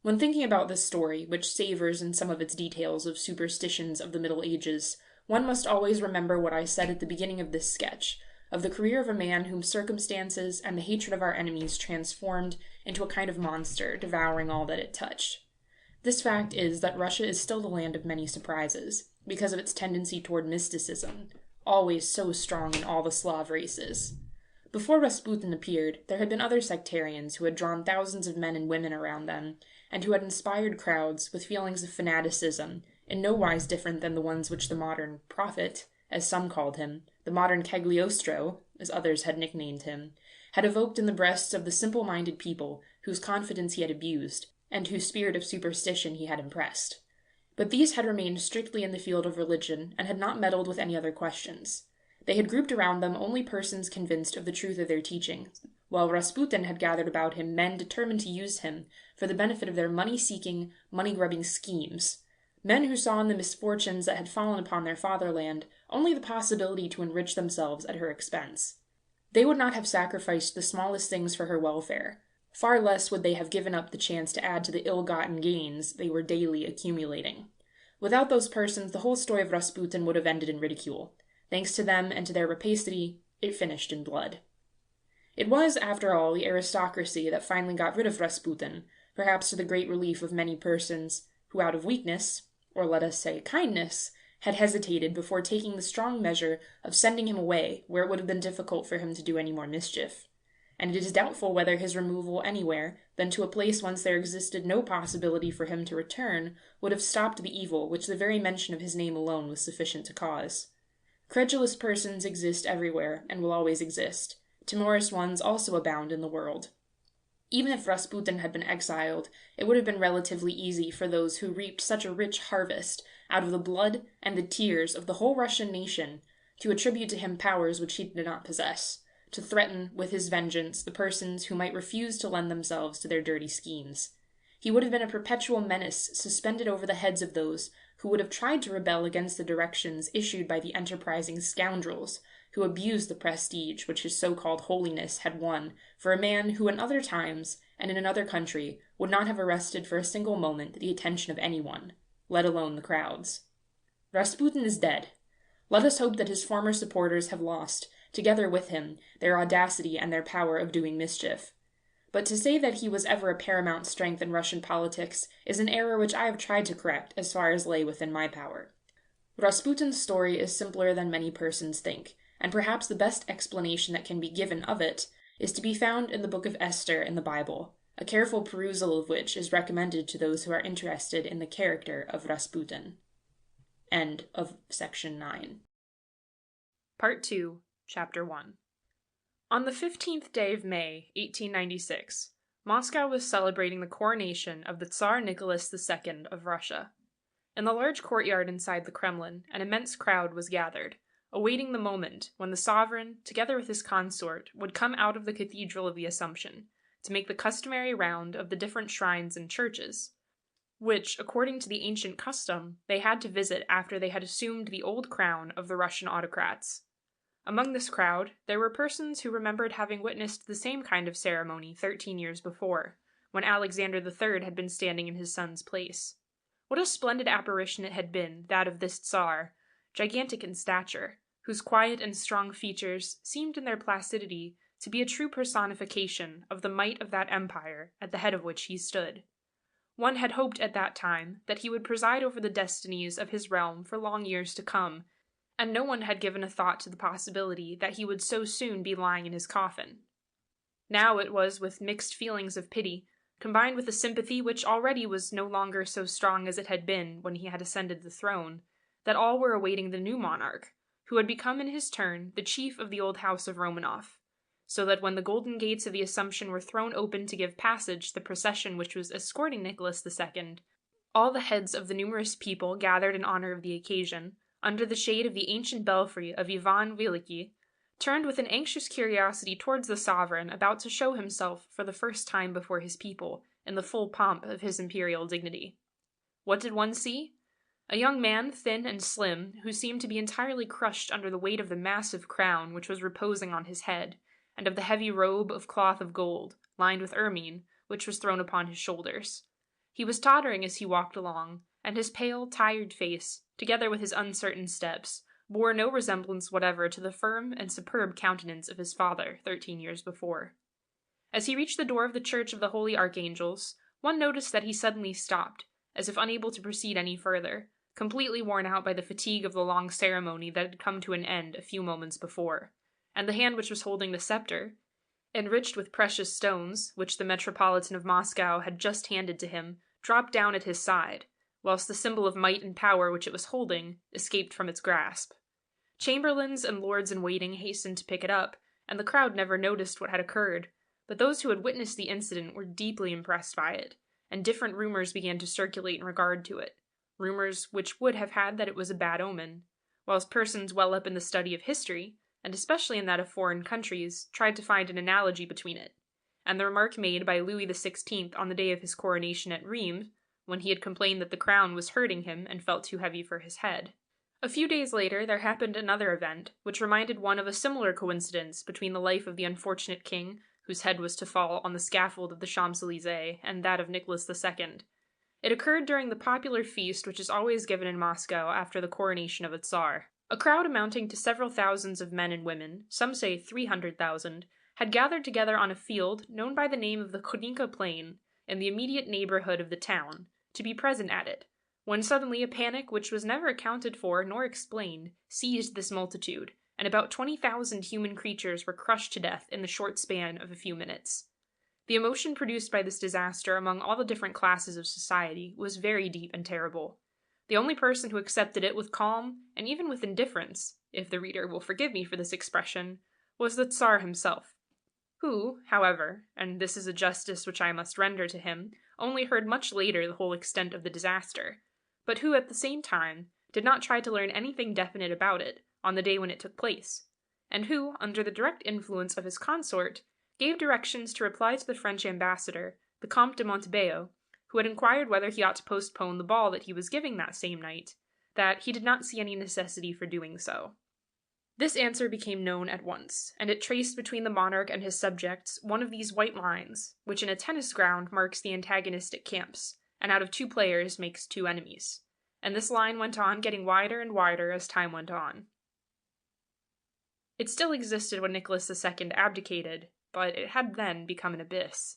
When thinking about this story, which savors in some of its details of superstitions of the Middle Ages, one must always remember what I said at the beginning of this sketch, of the career of a man whom circumstances and the hatred of our enemies transformed into a kind of monster, devouring all that it touched. This fact is that Russia is still the land of many surprises, because of its tendency toward mysticism, always so strong in all the Slav races. Before Rasputin appeared, there had been other sectarians who had drawn thousands of men and women around them, and who had inspired crowds with feelings of fanaticism, in no wise different than the ones which the modern prophet, as some called him, the modern Cagliostro, as others had nicknamed him, had evoked in the breasts of the simple-minded people whose confidence he had abused, and whose spirit of superstition he had impressed. But these had remained strictly in the field of religion, and had not meddled with any other questions. They had grouped around them only persons convinced of the truth of their teachings, while Rasputin had gathered about him men determined to use him for the benefit of their money-seeking, money-grubbing schemes, men who saw in the misfortunes that had fallen upon their fatherland only the possibility to enrich themselves at her expense. They would not have sacrificed the smallest things for her welfare. Far less would they have given up the chance to add to the ill-gotten gains they were daily accumulating. Without those persons, the whole story of Rasputin would have ended in ridicule. Thanks to them and to their rapacity, it finished in blood. It was, after all, the aristocracy that finally got rid of Rasputin, perhaps to the great relief of many persons who, out of weakness, or let us say kindness, had hesitated before taking the strong measure of sending him away where it would have been difficult for him to do any more mischief. And it is doubtful whether his removal anywhere than to a place whence there existed no possibility for him to return would have stopped the evil which the very mention of his name alone was sufficient to cause. Credulous persons exist everywhere, and will always exist. Timorous ones also abound in the world. Even if Rasputin had been exiled, it would have been relatively easy for those who reaped such a rich harvest out of the blood and the tears of the whole Russian nation to attribute to him powers which he did not possess, to threaten with his vengeance the persons who might refuse to lend themselves to their dirty schemes. He would have been a perpetual menace suspended over the heads of those who would have tried to rebel against the directions issued by the enterprising scoundrels who abused the prestige which his so-called holiness had won for a man who in other times and in another country would not have arrested for a single moment the attention of anyone, let alone the crowds. Rasputin is dead. Let us hope that his former supporters have lost, together with him, their audacity and their power of doing mischief. But to say that he was ever a paramount strength in Russian politics is an error which I have tried to correct as far as lay within my power. Rasputin's story is simpler than many persons think, and perhaps the best explanation that can be given of it is to be found in the book of Esther in the Bible, a careful perusal of which is recommended to those who are interested in the character of Rasputin. End of section 9. Part 2, Chapter 1. On the 15th day of May, 1896, Moscow was celebrating the coronation of the Tsar Nicholas II of Russia. In the large courtyard inside the Kremlin, an immense crowd was gathered, awaiting the moment when the sovereign, together with his consort, would come out of the Cathedral of the Assumption, to make the customary round of the different shrines and churches, which, according to the ancient custom, they had to visit after they had assumed the old crown of the Russian autocrats. Among this crowd, there were persons who remembered having witnessed the same kind of ceremony 13 years before, when Alexander III had been standing in his son's place. What a splendid apparition it had been, that of this Tsar, gigantic in stature, whose quiet and strong features seemed in their placidity to be a true personification of the might of that empire at the head of which he stood. One had hoped at that time that he would preside over the destinies of his realm for long years to come, and no one had given a thought to the possibility that he would so soon be lying in his coffin. Now it was with mixed feelings of pity, combined with a sympathy which already was no longer so strong as it had been when he had ascended the throne, that all were awaiting the new monarch, who had become in his turn the chief of the old house of Romanov, so that when the golden gates of the Assumption were thrown open to give passage the procession which was escorting Nicholas II, all the heads of the numerous people gathered in honor of the occasion, under the shade of the ancient belfry of Ivan Veliki, turned with an anxious curiosity towards the sovereign about to show himself for the first time before his people, in the full pomp of his imperial dignity. What did one see? A young man, thin and slim, who seemed to be entirely crushed under the weight of the massive crown which was reposing on his head, and of the heavy robe of cloth of gold, lined with ermine, which was thrown upon his shoulders. He was tottering as he walked along, and his pale, tired face, together with his uncertain steps, bore no resemblance whatever to the firm and superb countenance of his father 13 years before. As he reached the door of the Church of the Holy Archangels, one noticed that he suddenly stopped, as if unable to proceed any further, completely worn out by the fatigue of the long ceremony that had come to an end a few moments before, and the hand which was holding the scepter, enriched with precious stones, which the Metropolitan of Moscow had just handed to him, dropped down at his side, whilst the symbol of might and power which it was holding escaped from its grasp. Chamberlains and lords-in-waiting hastened to pick it up, and the crowd never noticed what had occurred, but those who had witnessed the incident were deeply impressed by it, and different rumors began to circulate in regard to it, rumors which would have had that it was a bad omen, whilst persons well up in the study of history, and especially in that of foreign countries, tried to find an analogy between it, and the remark made by Louis XVI on the day of his coronation at Rheims, when he had complained that the crown was hurting him and felt too heavy for his head. A few days later there happened another event, which reminded one of a similar coincidence between the life of the unfortunate king, whose head was to fall on the scaffold of the Champs-Élysées, and that of Nicholas II. It occurred during the popular feast which is always given in Moscow after the coronation of a Tsar. A crowd amounting to several thousands of men and women, some say 300,000, had gathered together on a field known by the name of the Koninka Plain, in the immediate neighborhood of the town, to be present at it, when suddenly a panic which was never accounted for nor explained seized this multitude, and about 20,000 human creatures were crushed to death in the short span of a few minutes. The emotion produced by this disaster among all the different classes of society was very deep and terrible. The only person who accepted it with calm, and even with indifference, if the reader will forgive me for this expression, was the Tsar himself, who, however, and this is a justice which I must render to him, only heard much later the whole extent of the disaster, but who, at the same time, did not try to learn anything definite about it on the day when it took place, and who, under the direct influence of his consort, gave directions to reply to the French ambassador, the Comte de Montebello, who had inquired whether he ought to postpone the ball that he was giving that same night, that he did not see any necessity for doing so. This answer became known at once, and it traced between the monarch and his subjects one of these white lines, which in a tennis ground marks the antagonistic camps, and out of two players makes two enemies. And this line went on getting wider and wider as time went on. It still existed when Nicholas II abdicated, but it had then become an abyss.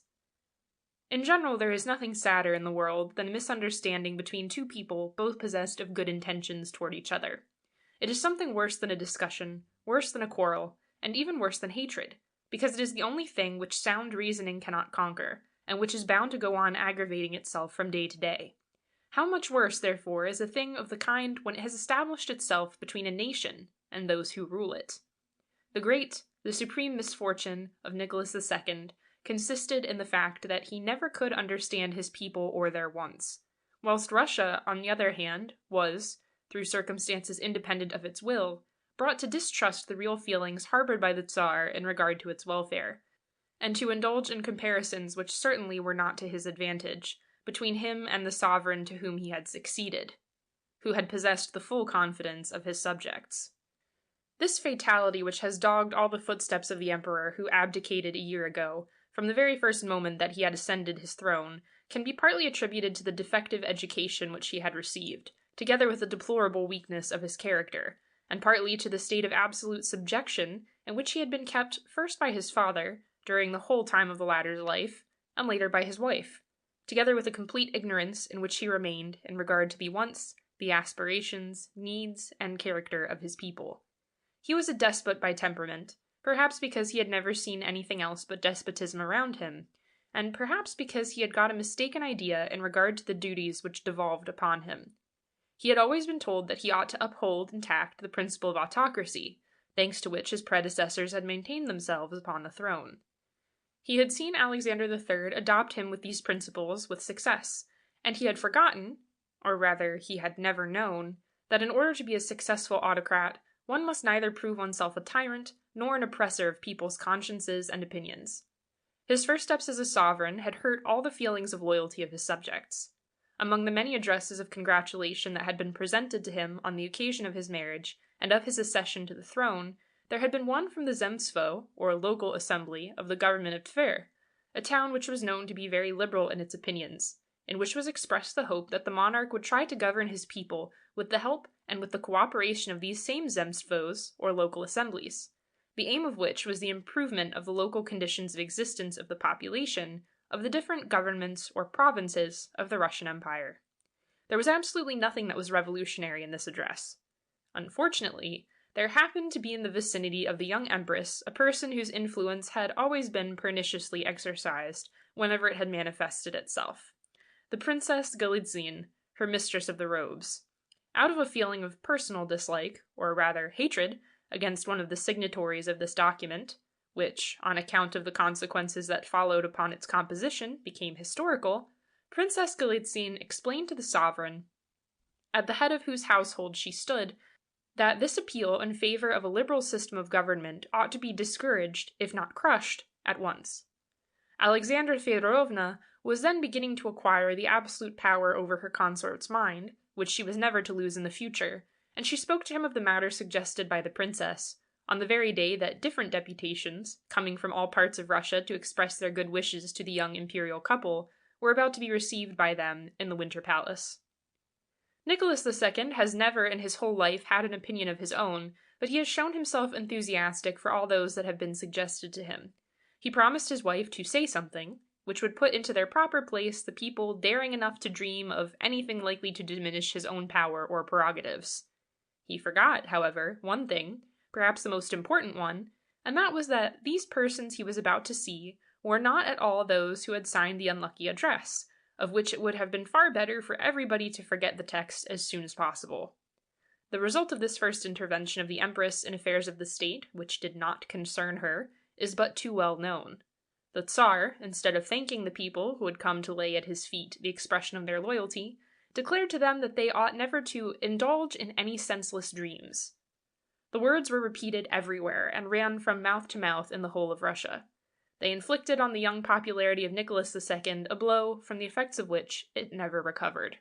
In general, there is nothing sadder in the world than a misunderstanding between two people both possessed of good intentions toward each other. It is something worse than a discussion, worse than a quarrel, and even worse than hatred, because it is the only thing which sound reasoning cannot conquer, and which is bound to go on aggravating itself from day to day. How much worse, therefore, is a thing of the kind when it has established itself between a nation and those who rule it. The supreme misfortune of Nicholas II consisted in the fact that he never could understand his people or their wants, whilst Russia, on the other hand, was, through circumstances independent of its will, brought to distrust the real feelings harbored by the Tsar in regard to its welfare, and to indulge in comparisons which certainly were not to his advantage, between him and the sovereign to whom he had succeeded, who had possessed the full confidence of his subjects. This fatality which has dogged all the footsteps of the emperor who abdicated a year ago, from the very first moment that he had ascended his throne, can be partly attributed to the defective education which he had received, together with the deplorable weakness of his character, and partly to the state of absolute subjection in which he had been kept first by his father, during the whole time of the latter's life, and later by his wife, together with a complete ignorance in which he remained in regard to the wants, the aspirations, needs, and character of his people. He was a despot by temperament, perhaps because he had never seen anything else but despotism around him, and perhaps because he had got a mistaken idea in regard to the duties which devolved upon him. He had always been told that he ought to uphold intact the principle of autocracy, thanks to which his predecessors had maintained themselves upon the throne. He had seen Alexander III adopt him with these principles with success, and he had forgotten, or rather he had never known, that in order to be a successful autocrat, one must neither prove oneself a tyrant nor an oppressor of people's consciences and opinions. His first steps as a sovereign had hurt all the feelings of loyalty of his subjects. Among the many addresses of congratulation that had been presented to him on the occasion of his marriage and of his accession to the throne, there had been one from the Zemstvo, or local assembly, of the government of Tver, a town which was known to be very liberal in its opinions, in which was expressed the hope that the monarch would try to govern his people with the help and with the cooperation of these same Zemstvos, or local assemblies, the aim of which was the improvement of the local conditions of existence of the population of the different governments or provinces of the Russian Empire. There was absolutely nothing that was revolutionary in this address. Unfortunately, there happened to be in the vicinity of the young empress a person whose influence had always been perniciously exercised whenever it had manifested itself. The Princess Galitzin, her mistress of the robes. Out of a feeling of personal dislike, or rather hatred, against one of the signatories of this document, which, on account of the consequences that followed upon its composition, became historical, Princess Galitzin explained to the sovereign, at the head of whose household she stood, that this appeal in favor of a liberal system of government ought to be discouraged, if not crushed, at once. Alexandra Feodorovna was then beginning to acquire the absolute power over her consort's mind, which she was never to lose in the future, and she spoke to him of the matter suggested by the princess, on the very day that different deputations, coming from all parts of Russia to express their good wishes to the young imperial couple, were about to be received by them in the Winter Palace. Nicholas II has never in his whole life had an opinion of his own, but he has shown himself enthusiastic for all those that have been suggested to him. He promised his wife to say something, which would put into their proper place the people daring enough to dream of anything likely to diminish his own power or prerogatives. He forgot, however, one thing, perhaps the most important one, and that was that these persons he was about to see were not at all those who had signed the unlucky address, of which it would have been far better for everybody to forget the text as soon as possible. The result of this first intervention of the Empress in affairs of the state, which did not concern her, is but too well known. The Tsar, instead of thanking the people who had come to lay at his feet the expression of their loyalty, declared to them that they ought never to indulge in any senseless dreams. The words were repeated everywhere, and ran from mouth to mouth in the whole of Russia. They inflicted on the young popularity of Nicholas II a blow from the effects of which it never recovered.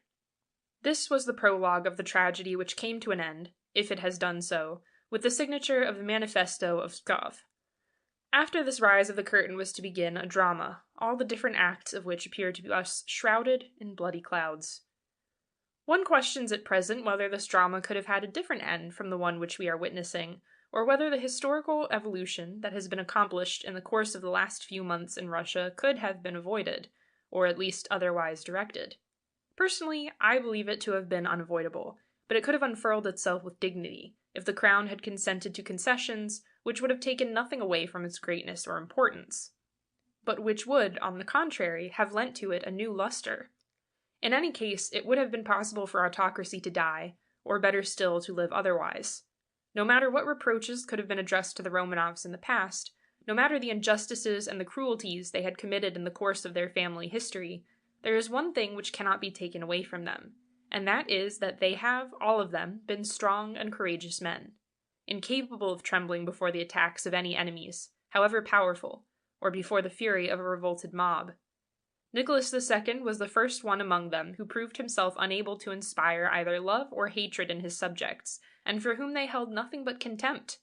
This was the prologue of the tragedy which came to an end, if it has done so, with the signature of the Manifesto of Pskov. After this rise of the curtain was to begin a drama, all the different acts of which appear to us shrouded in bloody clouds. One questions at present whether this drama could have had a different end from the one which we are witnessing, or whether the historical evolution that has been accomplished in the course of the last few months in Russia could have been avoided, or at least otherwise directed. Personally, I believe it to have been unavoidable, but it could have unfurled itself with dignity, if the Crown had consented to concessions which would have taken nothing away from its greatness or importance, but which would, on the contrary, have lent to it a new luster. In any case, it would have been possible for autocracy to die, or better still, to live otherwise. No matter what reproaches could have been addressed to the Romanovs in the past, no matter the injustices and the cruelties they had committed in the course of their family history, there is one thing which cannot be taken away from them, and that is that they have, all of them, been strong and courageous men, incapable of trembling before the attacks of any enemies, however powerful, or before the fury of a revolted mob. Nicholas II was the first one among them who proved himself unable to inspire either love or hatred in his subjects, and for whom they held nothing but contempt,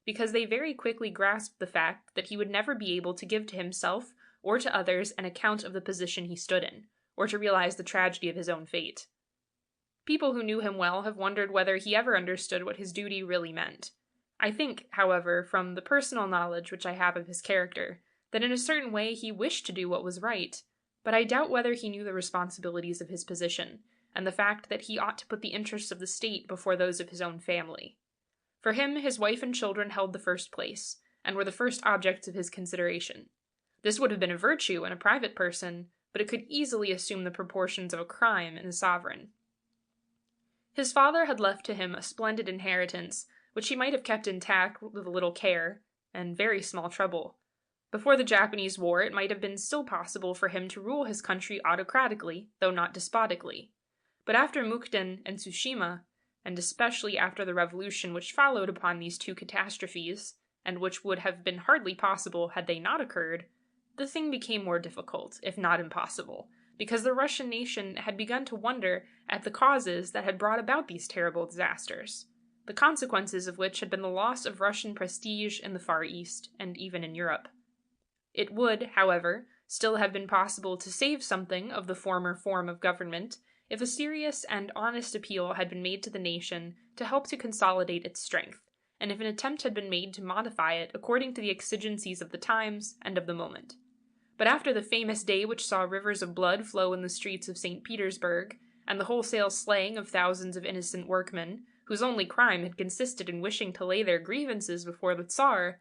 because they very quickly grasped the fact that he would never be able to give to himself or to others an account of the position he stood in, or to realize the tragedy of his own fate. People who knew him well have wondered whether he ever understood what his duty really meant. I think, however, from the personal knowledge which I have of his character, that in a certain way he wished to do what was right, but I doubt whether he knew the responsibilities of his position, and the fact that he ought to put the interests of the state before those of his own family. For him, his wife and children held the first place, and were the first objects of his consideration. This would have been a virtue in a private person, but it could easily assume the proportions of a crime in a sovereign. His father had left to him a splendid inheritance, which he might have kept intact with a little care, and very small trouble. Before the Japanese War, it might have been still possible for him to rule his country autocratically, though not despotically. But after Mukden and Tsushima, and especially after the revolution which followed upon these two catastrophes, and which would have been hardly possible had they not occurred, the thing became more difficult, if not impossible, because the Russian nation had begun to wonder at the causes that had brought about these terrible disasters, the consequences of which had been the loss of Russian prestige in the Far East, and even in Europe. It would, however, still have been possible to save something of the former form of government if a serious and honest appeal had been made to the nation to help to consolidate its strength, and if an attempt had been made to modify it according to the exigencies of the times and of the moment. But after the famous day which saw rivers of blood flow in the streets of St. Petersburg, and the wholesale slaying of thousands of innocent workmen, whose only crime had consisted in wishing to lay their grievances before the Tsar,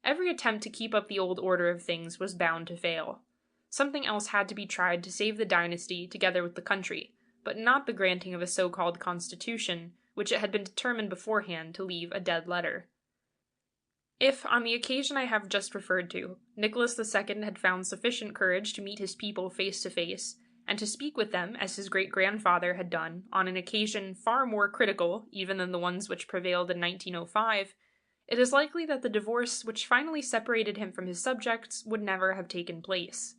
every attempt to keep up the old order of things was bound to fail. Something else had to be tried to save the dynasty together with the country, but not the granting of a so-called constitution, which it had been determined beforehand to leave a dead letter. If, on the occasion I have just referred to, Nicholas II had found sufficient courage to meet his people face to face, and to speak with them as his great-grandfather had done on an occasion far more critical even than the ones which prevailed in 1905, it is likely that the divorce which finally separated him from his subjects would never have taken place.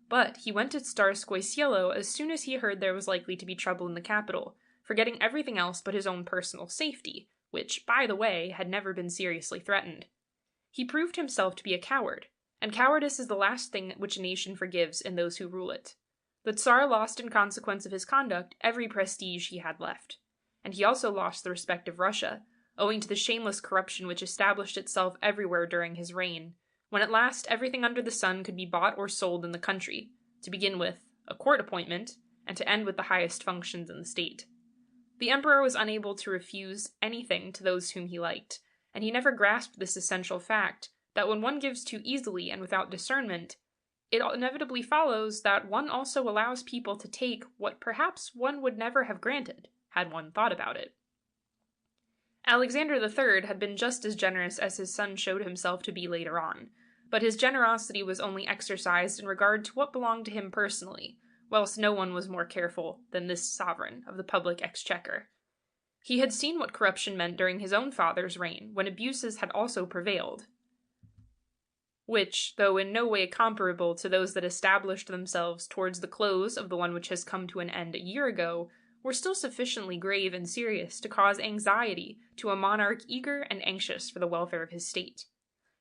But he went to Tsarskoye Selo as soon as he heard there was likely to be trouble in the capital, forgetting everything else but his own personal safety, which, by the way, had never been seriously threatened. He proved himself to be a coward, and cowardice is the last thing which a nation forgives in those who rule it. The Tsar lost in consequence of his conduct every prestige he had left, and he also lost the respect of Russia, owing to the shameless corruption which established itself everywhere during his reign, when at last everything under the sun could be bought or sold in the country, to begin with a court appointment, and to end with the highest functions in the state. The emperor was unable to refuse anything to those whom he liked, and he never grasped this essential fact, that when one gives too easily and without discernment, it inevitably follows that one also allows people to take what perhaps one would never have granted, had one thought about it. Alexander III had been just as generous as his son showed himself to be later on, but his generosity was only exercised in regard to what belonged to him personally, whilst no one was more careful than this sovereign of the public exchequer. He had seen what corruption meant during his own father's reign, when abuses had also prevailed, which, though in no way comparable to those that established themselves towards the close of the one which has come to an end a year ago, were still sufficiently grave and serious to cause anxiety to a monarch eager and anxious for the welfare of his state.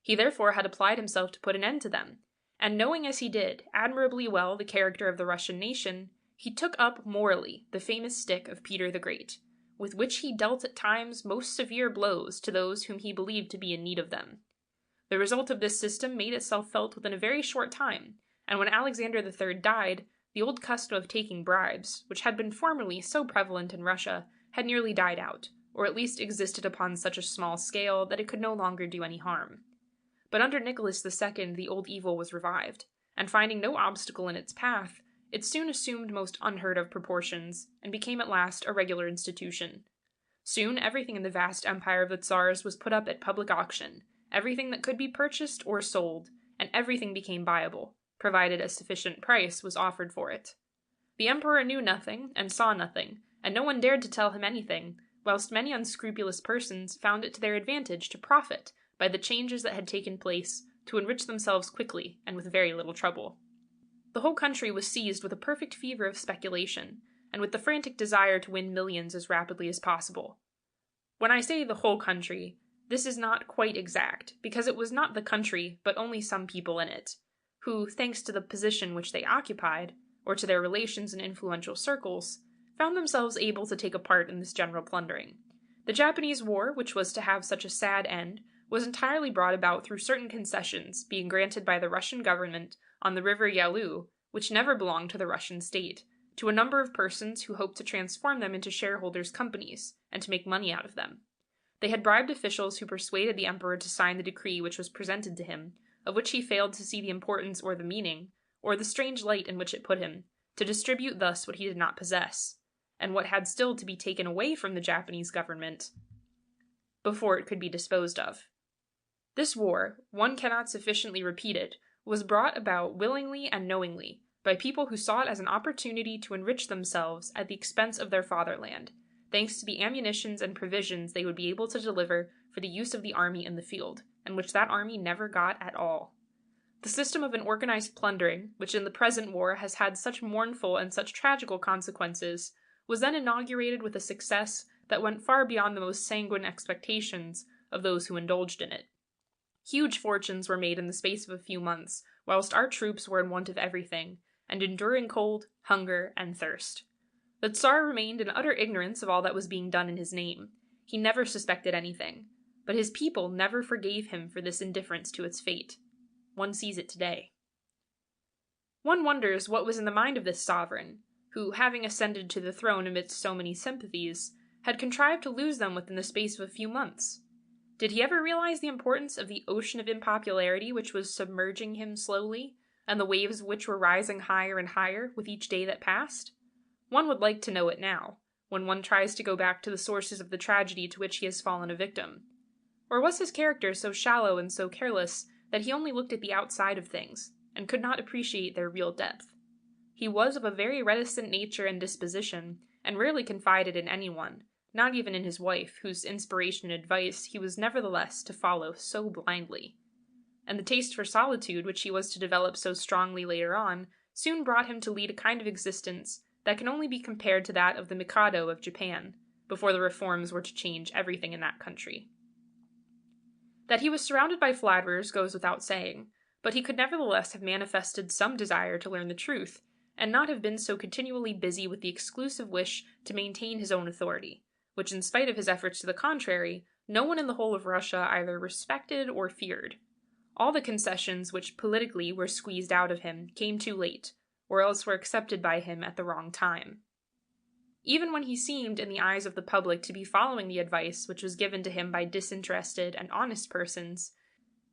He therefore had applied himself to put an end to them, and knowing as he did admirably well the character of the Russian nation, he took up morally the famous stick of Peter the Great, with which he dealt at times most severe blows to those whom he believed to be in need of them. The result of this system made itself felt within a very short time, and when Alexander III died, the old custom of taking bribes, which had been formerly so prevalent in Russia, had nearly died out, or at least existed upon such a small scale that it could no longer do any harm. But under Nicholas II the old evil was revived, and finding no obstacle in its path, it soon assumed most unheard-of proportions, and became at last a regular institution. Soon everything in the vast empire of the Tsars was put up at public auction, everything that could be purchased or sold, and everything became buyable, provided a sufficient price was offered for it. The emperor knew nothing, and saw nothing, and no one dared to tell him anything, whilst many unscrupulous persons found it to their advantage to profit by the changes that had taken place, to enrich themselves quickly and with very little trouble. The whole country was seized with a perfect fever of speculation, and with the frantic desire to win millions as rapidly as possible. When I say the whole country, this is not quite exact, because it was not the country, but only some people in it, who, thanks to the position which they occupied, or to their relations in influential circles, found themselves able to take a part in this general plundering. The Japanese War, which was to have such a sad end, was entirely brought about through certain concessions being granted by the Russian government on the river Yalu, which never belonged to the Russian state, to a number of persons who hoped to transform them into shareholders' companies, and to make money out of them. They had bribed officials who persuaded the emperor to sign the decree which was presented to him, of which he failed to see the importance or the meaning, or the strange light in which it put him, to distribute thus what he did not possess, and what had still to be taken away from the Japanese government before it could be disposed of. This war, one cannot sufficiently repeat it, was brought about willingly and knowingly, by people who saw it as an opportunity to enrich themselves at the expense of their fatherland, thanks to the ammunitions and provisions they would be able to deliver for the use of the army in the field, and which that army never got at all. The system of an organized plundering, which in the present war has had such mournful and such tragical consequences, was then inaugurated with a success that went far beyond the most sanguine expectations of those who indulged in it. Huge fortunes were made in the space of a few months, whilst our troops were in want of everything, and enduring cold, hunger, and thirst. The Tsar remained in utter ignorance of all that was being done in his name. He never suspected anything, but his people never forgave him for this indifference to its fate. One sees it today. One wonders what was in the mind of this sovereign, who, having ascended to the throne amidst so many sympathies, had contrived to lose them within the space of a few months. Did he ever realize the importance of the ocean of unpopularity which was submerging him slowly, and the waves of which were rising higher and higher with each day that passed? One would like to know it now, when one tries to go back to the sources of the tragedy to which he has fallen a victim. Or was his character so shallow and so careless that he only looked at the outside of things, and could not appreciate their real depth? He was of a very reticent nature and disposition, and rarely confided in anyone, not even in his wife, whose inspiration and advice he was nevertheless to follow so blindly. And the taste for solitude, which he was to develop so strongly later on, soon brought him to lead a kind of existence that can only be compared to that of the Mikado of Japan, before the reforms were to change everything in that country. That he was surrounded by flatterers goes without saying, but he could nevertheless have manifested some desire to learn the truth, and not have been so continually busy with the exclusive wish to maintain his own authority, which, in spite of his efforts to the contrary, no one in the whole of Russia either respected or feared. All the concessions which politically were squeezed out of him came too late, or else were accepted by him at the wrong time. Even when he seemed, in the eyes of the public, to be following the advice which was given to him by disinterested and honest persons,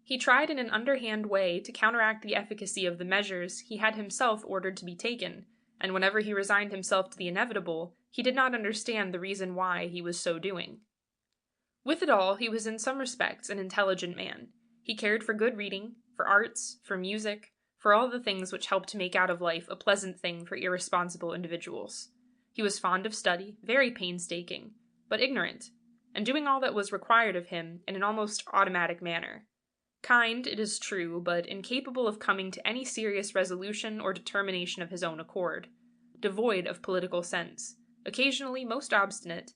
he tried in an underhand way to counteract the efficacy of the measures he had himself ordered to be taken, and whenever he resigned himself to the inevitable, he did not understand the reason why he was so doing. With it all, he was in some respects an intelligent man. He cared for good reading, for arts, for music, for all the things which help to make out of life a pleasant thing for irresponsible individuals. He was fond of study, very painstaking, but ignorant, and doing all that was required of him in an almost automatic manner. Kind, it is true, but incapable of coming to any serious resolution or determination of his own accord, devoid of political sense, occasionally most obstinate,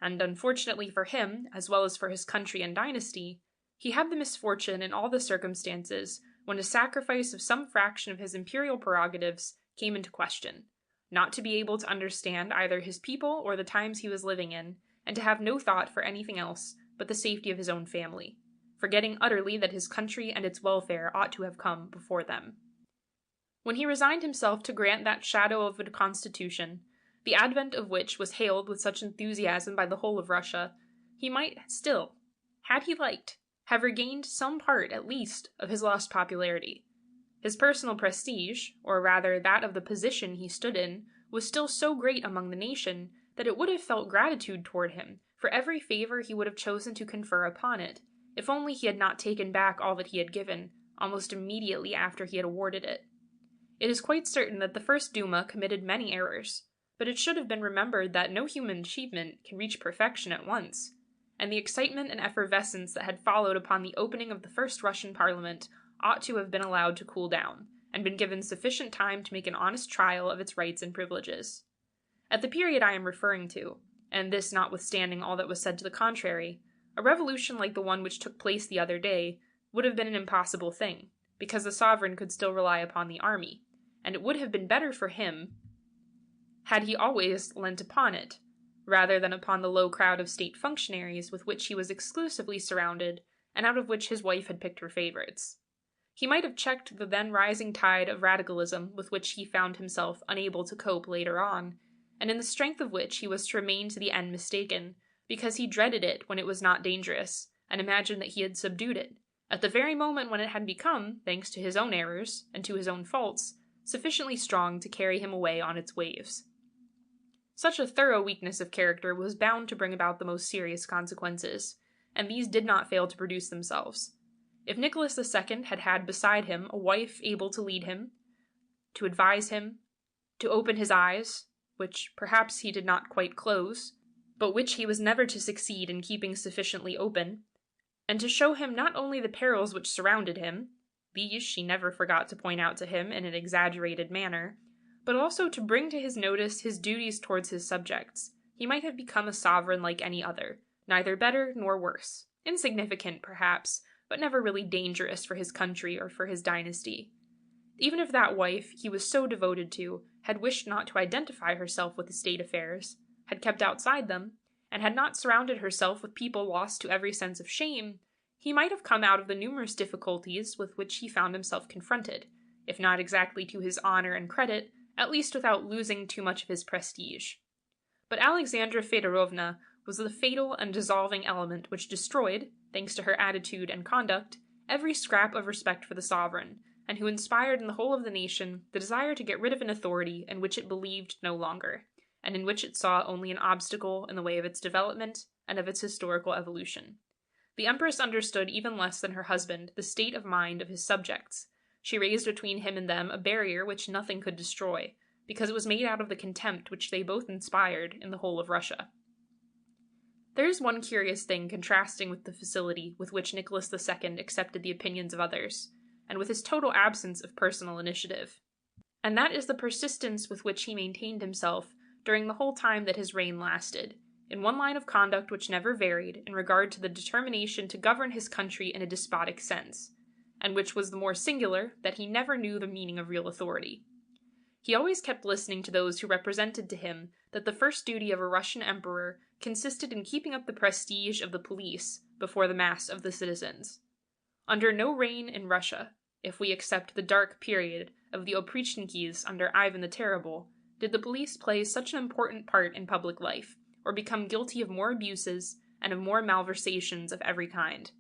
and unfortunately for him, as well as for his country and dynasty, he had the misfortune in all the circumstances when a sacrifice of some fraction of his imperial prerogatives came into question, not to be able to understand either his people or the times he was living in, and to have no thought for anything else but the safety of his own family, forgetting utterly that his country and its welfare ought to have come before them. When he resigned himself to grant that shadow of a constitution, the advent of which was hailed with such enthusiasm by the whole of Russia, he might still, had he liked, have regained some part, at least, of his lost popularity. His personal prestige, or rather that of the position he stood in, was still so great among the nation that it would have felt gratitude toward him for every favor he would have chosen to confer upon it, if only he had not taken back all that he had given, almost immediately after he had awarded it. It is quite certain that the first Duma committed many errors, but it should have been remembered that no human achievement can reach perfection at once, and the excitement and effervescence that had followed upon the opening of the first Russian parliament ought to have been allowed to cool down, and been given sufficient time to make an honest trial of its rights and privileges. At the period I am referring to, and this notwithstanding all that was said to the contrary, a revolution like the one which took place the other day would have been an impossible thing, because the sovereign could still rely upon the army, and it would have been better for him had he always leant upon it, rather than upon the low crowd of state functionaries with which he was exclusively surrounded, and out of which his wife had picked her favorites. He might have checked the then rising tide of radicalism with which he found himself unable to cope later on, and in the strength of which he was to remain to the end mistaken, because he dreaded it when it was not dangerous, and imagined that he had subdued it, at the very moment when it had become, thanks to his own errors, and to his own faults, sufficiently strong to carry him away on its waves. Such a thorough weakness of character was bound to bring about the most serious consequences, and these did not fail to produce themselves. If Nicholas II had had beside him a wife able to lead him, to advise him, to open his eyes, which perhaps he did not quite close, but which he was never to succeed in keeping sufficiently open, and to show him not only the perils which surrounded him, these she never forgot to point out to him in an exaggerated manner, but also to bring to his notice his duties towards his subjects, he might have become a sovereign like any other, neither better nor worse, insignificant perhaps, but never really dangerous for his country or for his dynasty. Even if that wife he was so devoted to had wished not to identify herself with the state affairs, had kept outside them, and had not surrounded herself with people lost to every sense of shame, he might have come out of the numerous difficulties with which he found himself confronted, if not exactly to his honor and credit, at least without losing too much of his prestige. But Alexandra Fedorovna was the fatal and dissolving element which destroyed, thanks to her attitude and conduct, every scrap of respect for the sovereign, and who inspired in the whole of the nation the desire to get rid of an authority in which it believed no longer, and in which it saw only an obstacle in the way of its development and of its historical evolution. The Empress understood even less than her husband the state of mind of his subjects. She raised between him and them a barrier which nothing could destroy, because it was made out of the contempt which they both inspired in the whole of Russia. There is one curious thing contrasting with the facility with which Nicholas II accepted the opinions of others, and with his total absence of personal initiative. And that is the persistence with which he maintained himself during the whole time that his reign lasted, in one line of conduct which never varied in regard to the determination to govern his country in a despotic sense, and which was the more singular that he never knew the meaning of real authority. He always kept listening to those who represented to him that the first duty of a Russian emperor consisted in keeping up the prestige of the police before the mass of the citizens. Under no reign in Russia, if we accept the dark period of the Oprichnikis under Ivan the Terrible, did the police play such an important part in public life, or become guilty of more abuses and of more malversations of every kind.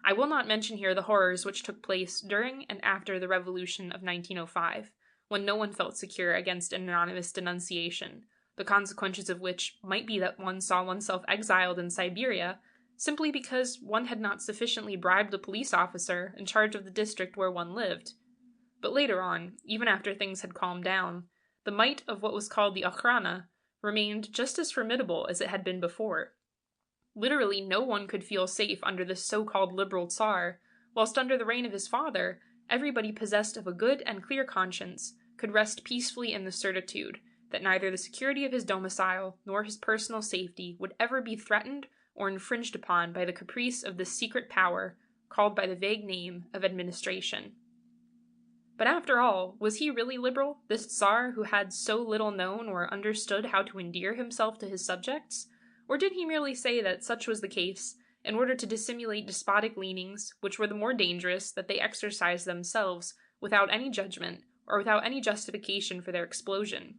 I will not mention here the horrors which took place during and after the Revolution of 1905, when no one felt secure against an anonymous denunciation, the consequences of which might be that one saw oneself exiled in Siberia simply because one had not sufficiently bribed a police officer in charge of the district where one lived. But later on, even after things had calmed down, the might of what was called the Okhrana remained just as formidable as it had been before. Literally no one could feel safe under this so-called liberal Tsar, whilst under the reign of his father, everybody possessed of a good and clear conscience could rest peacefully in the certitude that neither the security of his domicile nor his personal safety would ever be threatened or infringed upon by the caprice of this secret power called by the vague name of administration. But after all, was he really liberal, this Tsar who had so little known or understood how to endear himself to his subjects? Or did he merely say that such was the case in order to dissimulate despotic leanings, which were the more dangerous that they exercised themselves without any judgment or without any justification for their explosion?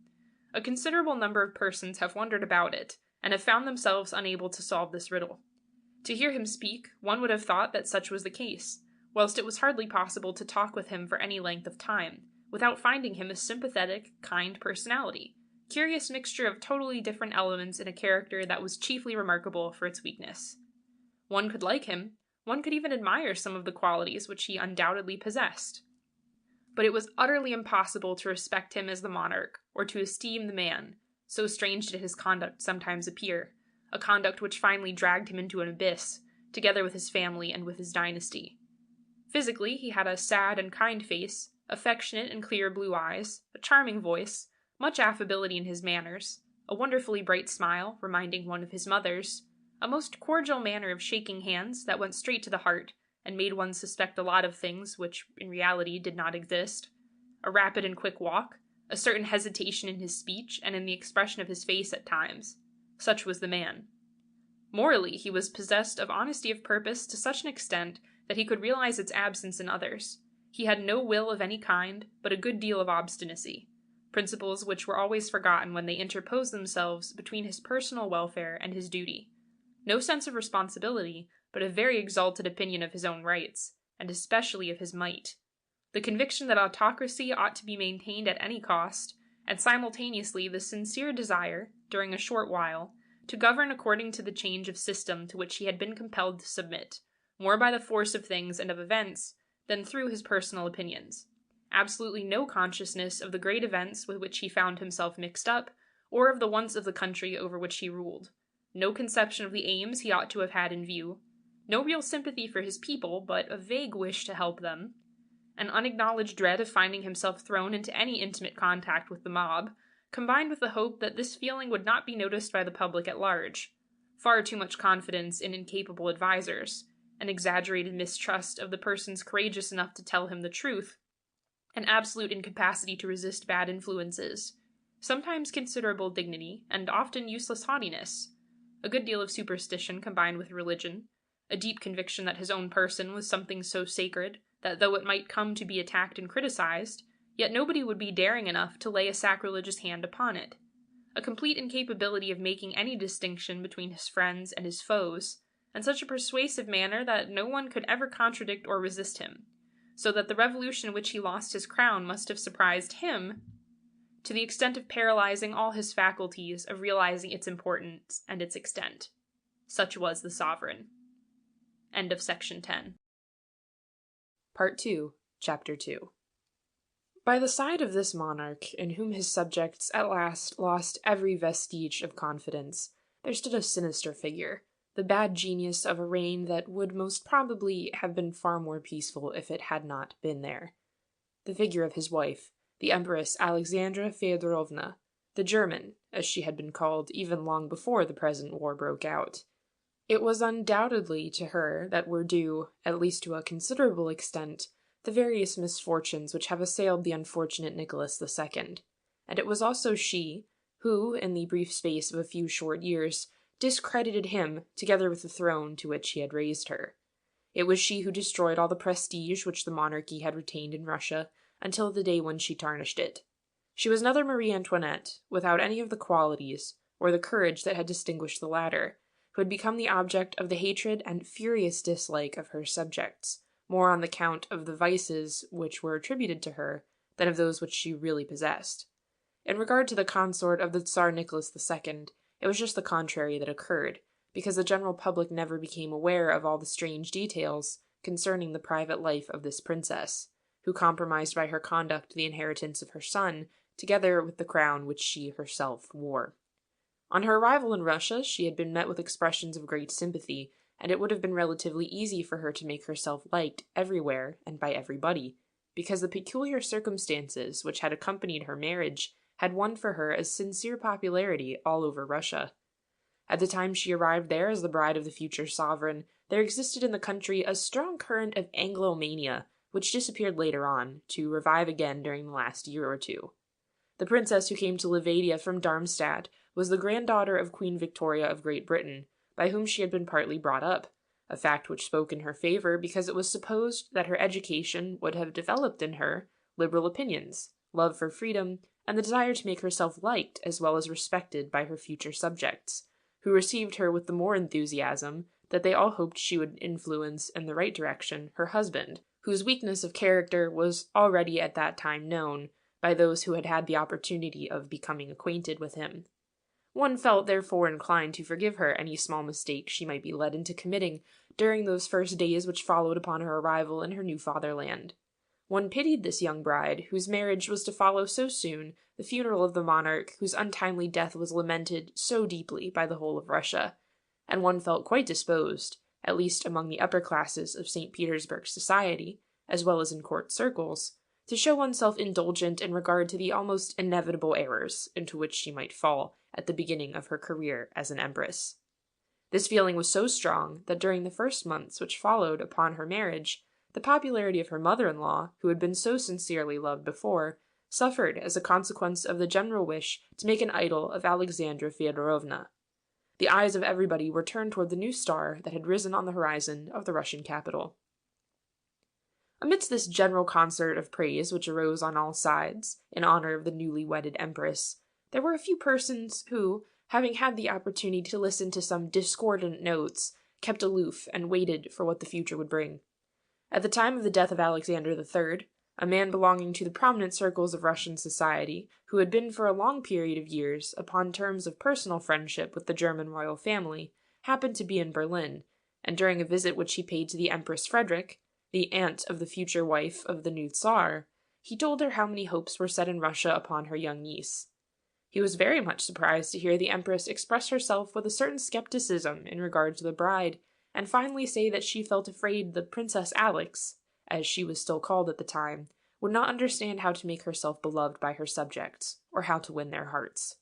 A considerable number of persons have wondered about it, and have found themselves unable to solve this riddle. To hear him speak, one would have thought that such was the case, whilst it was hardly possible to talk with him for any length of time, without finding him a sympathetic, kind personality, curious mixture of totally different elements in a character that was chiefly remarkable for its weakness. One could like him, one could even admire some of the qualities which he undoubtedly possessed. But it was utterly impossible to respect him as the monarch, or to esteem the man, so strange did his conduct sometimes appear, a conduct which finally dragged him into an abyss, together with his family and with his dynasty. Physically, he had a sad and kind face, affectionate and clear blue eyes, a charming voice, much affability in his manners, a wonderfully bright smile, reminding one of his mother's, a most cordial manner of shaking hands that went straight to the heart, and made one suspect a lot of things which in reality did not exist, a rapid and quick walk, a certain hesitation in his speech and in the expression of his face at times. Such was the man. Morally, he was possessed of honesty of purpose to such an extent that he could realize its absence in others. He had no will of any kind, but a good deal of obstinacy, principles which were always forgotten when they interposed themselves between his personal welfare and his duty. No sense of responsibility, but a very exalted opinion of his own rights, and especially of his might. The conviction that autocracy ought to be maintained at any cost, and simultaneously the sincere desire, during a short while, to govern according to the change of system to which he had been compelled to submit, more by the force of things and of events than through his personal opinions. Absolutely no consciousness of the great events with which he found himself mixed up, or of the wants of the country over which he ruled. No conception of the aims he ought to have had in view. No real sympathy for his people, but a vague wish to help them. An unacknowledged dread of finding himself thrown into any intimate contact with the mob, combined with the hope that this feeling would not be noticed by the public at large. Far too much confidence in incapable advisers, an exaggerated mistrust of the persons courageous enough to tell him the truth, an absolute incapacity to resist bad influences, sometimes considerable dignity, and often useless haughtiness, a good deal of superstition combined with religion, a deep conviction that his own person was something so sacred that though it might come to be attacked and criticized, yet nobody would be daring enough to lay a sacrilegious hand upon it, a complete incapability of making any distinction between his friends and his foes, and such a persuasive manner that no one could ever contradict or resist him, so that the revolution in which he lost his crown must have surprised him to the extent of paralyzing all his faculties of realizing its importance and its extent. Such was the sovereign. End of section 10. Part 2, Chapter 2. By the side of this monarch, in whom his subjects at last lost every vestige of confidence, there stood a sinister figure, the bad genius of a reign that would most probably have been far more peaceful if it had not been there. The figure of his wife, the Empress Alexandra Feodorovna, the German, as she had been called even long before the present war broke out. It was undoubtedly to her that were due, at least to a considerable extent, the various misfortunes which have assailed the unfortunate Nicholas II, and it was also she who, in the brief space of a few short years, discredited him together with the throne to which he had raised her. It was she who destroyed all the prestige which the monarchy had retained in Russia until the day when she tarnished it. She was another Marie Antoinette, without any of the qualities, or the courage that had distinguished the latter, who had become the object of the hatred and furious dislike of her subjects, more on the count of the vices which were attributed to her than of those which she really possessed. In regard to the consort of the Tsar Nicholas II, it was just the contrary that occurred, because the general public never became aware of all the strange details concerning the private life of this princess, who compromised by her conduct the inheritance of her son, together with the crown which she herself wore. On her arrival in Russia, she had been met with expressions of great sympathy, and it would have been relatively easy for her to make herself liked everywhere and by everybody, because the peculiar circumstances which had accompanied her marriage had won for her a sincere popularity all over Russia. At the time she arrived there as the bride of the future sovereign, there existed in the country a strong current of Anglomania, which disappeared later on, to revive again during the last year or two. The princess who came to Livadia from Darmstadt was the granddaughter of Queen Victoria of Great Britain, by whom she had been partly brought up, a fact which spoke in her favor because it was supposed that her education would have developed in her liberal opinions, love for freedom, and the desire to make herself liked as well as respected by her future subjects, who received her with the more enthusiasm that they all hoped she would influence in the right direction her husband, whose weakness of character was already at that time known by those who had had the opportunity of becoming acquainted with him. One felt therefore inclined to forgive her any small mistake she might be led into committing during those first days which followed upon her arrival in her new fatherland. One pitied this young bride, whose marriage was to follow so soon the funeral of the monarch whose untimely death was lamented so deeply by the whole of Russia, and one felt quite disposed, at least among the upper classes of St. Petersburg society, as well as in court circles, to show oneself indulgent in regard to the almost inevitable errors into which she might fall at the beginning of her career as an empress. This feeling was so strong that during the first months which followed upon her marriage, the popularity of her mother-in-law, who had been so sincerely loved before, suffered as a consequence of the general wish to make an idol of Alexandra Feodorovna. The eyes of everybody were turned toward the new star that had risen on the horizon of the Russian capital. Amidst this general concert of praise which arose on all sides, in honor of the newly wedded empress, there were a few persons who, having had the opportunity to listen to some discordant notes, kept aloof and waited for what the future would bring. At the time of the death of Alexander III, a man belonging to the prominent circles of Russian society, who had been for a long period of years upon terms of personal friendship with the German royal family, happened to be in Berlin, and during a visit which he paid to the Empress Frederick, the aunt of the future wife of the new Tsar, he told her how many hopes were set in Russia upon her young niece. He was very much surprised to hear the Empress express herself with a certain skepticism in regard to the bride, and finally say that she felt afraid the Princess Alex, as she was still called at the time, would not understand how to make herself beloved by her subjects, or how to win their hearts.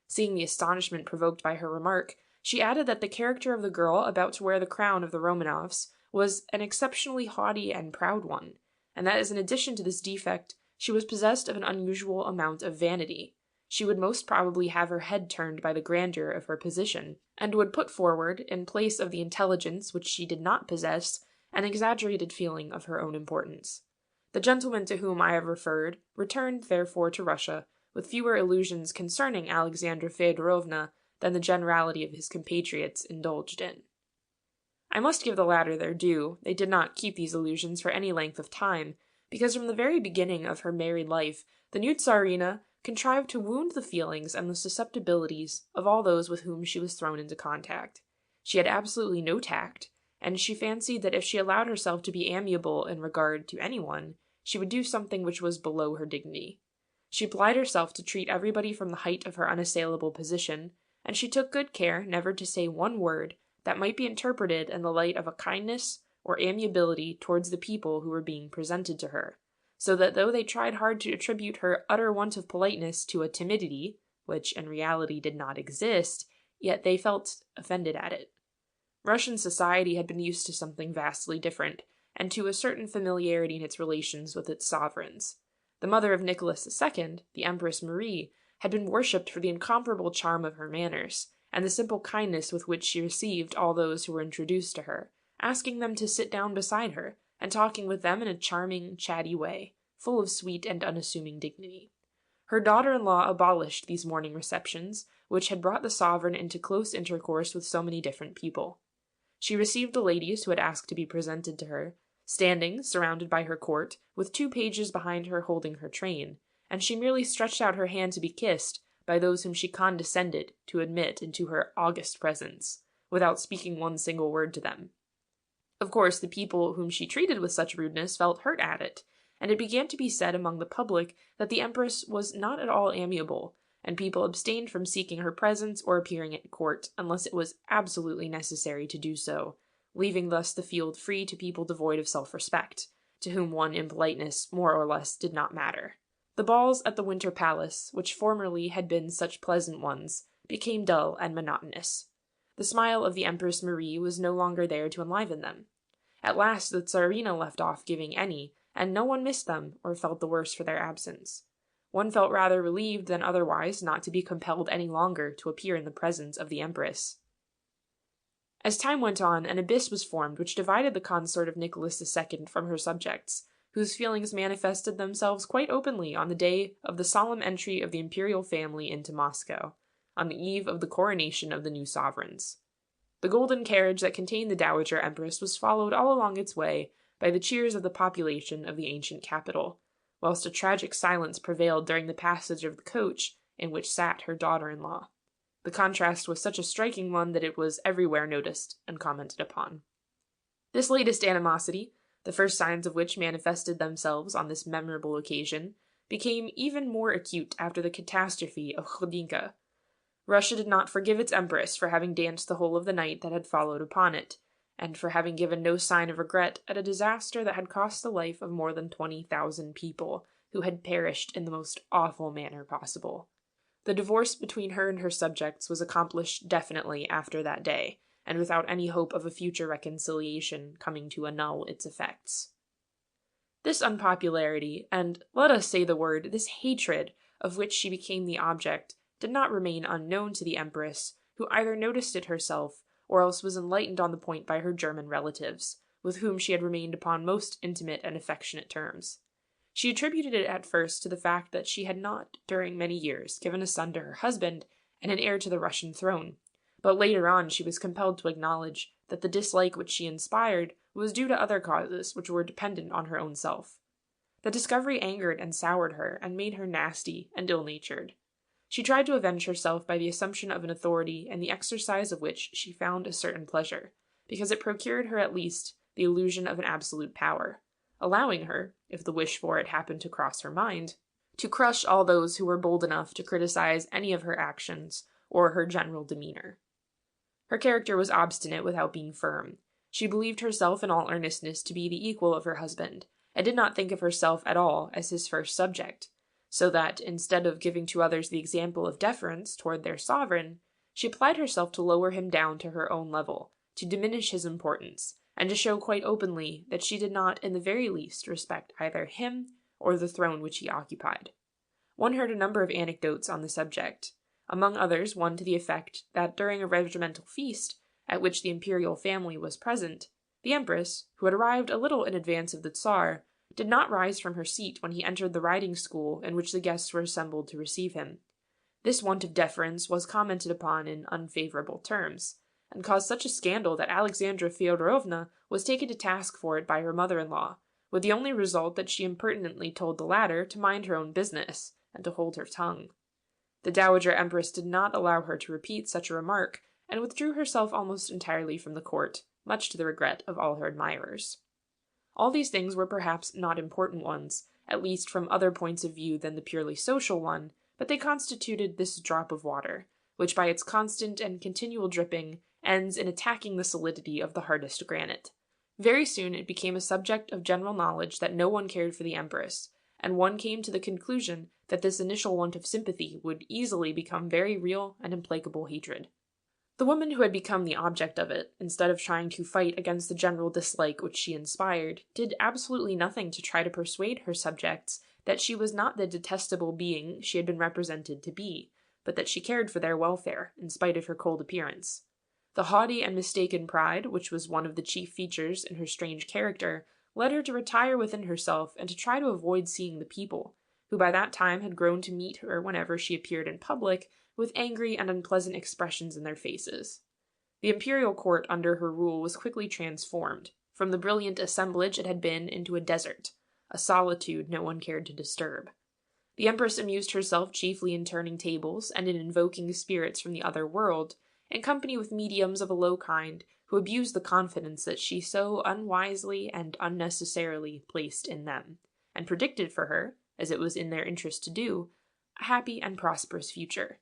Seeing the astonishment provoked by her remark, she added that the character of the girl about to wear the crown of the Romanovs was an exceptionally haughty and proud one, and that as an addition to this defect, she was possessed of an unusual amount of vanity. She would most probably have her head turned by the grandeur of her position, and would put forward, in place of the intelligence which she did not possess, an exaggerated feeling of her own importance. The gentleman to whom I have referred returned, therefore, to Russia, with fewer illusions concerning Alexandra Feodorovna than the generality of his compatriots indulged in. I must give the latter their due. They did not keep these illusions for any length of time, because from the very beginning of her married life, the new Tsarina contrived to wound the feelings and the susceptibilities of all those with whom she was thrown into contact. She had absolutely no tact, and she fancied that if she allowed herself to be amiable in regard to anyone, she would do something which was below her dignity. She applied herself to treat everybody from the height of her unassailable position, and she took good care never to say one word that might be interpreted in the light of a kindness or amiability towards the people who were being presented to her, so that though they tried hard to attribute her utter want of politeness to a timidity, which in reality did not exist, yet they felt offended at it. Russian society had been used to something vastly different, and to a certain familiarity in its relations with its sovereigns. The mother of Nicholas II, the Empress Marie, had been worshipped for the incomparable charm of her manners, and the simple kindness with which she received all those who were introduced to her, asking them to sit down beside her, and talking with them in a charming, chatty way, full of sweet and unassuming dignity. Her daughter-in-law abolished these morning receptions, which had brought the sovereign into close intercourse with so many different people. She received the ladies who had asked to be presented to her, standing, surrounded by her court, with 2 pages behind her holding her train, and she merely stretched out her hand to be kissed by those whom she condescended to admit into her august presence, without speaking one single word to them. Of course, the people whom she treated with such rudeness felt hurt at it, and it began to be said among the public that the Empress was not at all amiable, and people abstained from seeking her presence or appearing at court unless it was absolutely necessary to do so, leaving thus the field free to people devoid of self-respect, to whom one impoliteness more or less did not matter. The balls at the Winter Palace, which formerly had been such pleasant ones, became dull and monotonous. The smile of the Empress Marie was no longer there to enliven them. At last the Tsarina left off giving any, and no one missed them or felt the worse for their absence. One felt rather relieved than otherwise not to be compelled any longer to appear in the presence of the Empress. As time went on, an abyss was formed which divided the consort of Nicholas II from her subjects, whose feelings manifested themselves quite openly on the day of the solemn entry of the imperial family into Moscow, on the eve of the coronation of the new sovereigns. The golden carriage that contained the Dowager Empress was followed all along its way by the cheers of the population of the ancient capital, whilst a tragic silence prevailed during the passage of the coach in which sat her daughter-in-law. The contrast was such a striking one that it was everywhere noticed and commented upon. This latest animosity, the first signs of which manifested themselves on this memorable occasion, became even more acute after the catastrophe of Khodinka. Russia did not forgive its empress for having danced the whole of the night that had followed upon it, and for having given no sign of regret at a disaster that had cost the life of more than 20,000 people, who had perished in the most awful manner possible. The divorce between her and her subjects was accomplished definitely after that day, and without any hope of a future reconciliation coming to annul its effects. This unpopularity, and, let us say the word, this hatred of which she became the object, did not remain unknown to the Empress, who either noticed it herself, or else was enlightened on the point by her German relatives, with whom she had remained upon most intimate and affectionate terms. She attributed it at first to the fact that she had not, during many years, given a son to her husband and an heir to the Russian throne, but later on she was compelled to acknowledge that the dislike which she inspired was due to other causes which were dependent on her own self. The discovery angered and soured her, and made her nasty and ill-natured. She tried to avenge herself by the assumption of an authority in the exercise of which she found a certain pleasure, because it procured her at least the illusion of an absolute power, allowing her, if the wish for it happened to cross her mind, to crush all those who were bold enough to criticize any of her actions or her general demeanor. Her character was obstinate without being firm. She believed herself in all earnestness to be the equal of her husband, and did not think of herself at all as his first subject, so that, instead of giving to others the example of deference toward their sovereign, she applied herself to lower him down to her own level, to diminish his importance, and to show quite openly that she did not in the very least respect either him or the throne which he occupied. One heard a number of anecdotes on the subject, among others one to the effect that during a regimental feast, at which the imperial family was present, the Empress, who had arrived a little in advance of the Tsar, did not rise from her seat when he entered the riding school in which the guests were assembled to receive him. This want of deference was commented upon in unfavorable terms, and caused such a scandal that Alexandra Feodorovna was taken to task for it by her mother-in-law, with the only result that she impertinently told the latter to mind her own business, and to hold her tongue. The Dowager Empress did not allow her to repeat such a remark, and withdrew herself almost entirely from the court, much to the regret of all her admirers. All these things were perhaps not important ones, at least from other points of view than the purely social one, but they constituted this drop of water, which by its constant and continual dripping ends in attacking the solidity of the hardest granite. Very soon it became a subject of general knowledge that no one cared for the Empress, and one came to the conclusion that this initial want of sympathy would easily become very real and implacable hatred. The woman who had become the object of it, instead of trying to fight against the general dislike which she inspired, did absolutely nothing to try to persuade her subjects that she was not the detestable being she had been represented to be, but that she cared for their welfare, in spite of her cold appearance. The haughty and mistaken pride, which was one of the chief features in her strange character, led her to retire within herself and to try to avoid seeing the people, who by that time had grown to meet her whenever she appeared in public, with angry and unpleasant expressions in their faces. The imperial court under her rule was quickly transformed, from the brilliant assemblage it had been into a desert, a solitude no one cared to disturb. The Empress amused herself chiefly in turning tables and in invoking spirits from the other world, in company with mediums of a low kind, who abused the confidence that she so unwisely and unnecessarily placed in them, and predicted for her, as it was in their interest to do, a happy and prosperous future.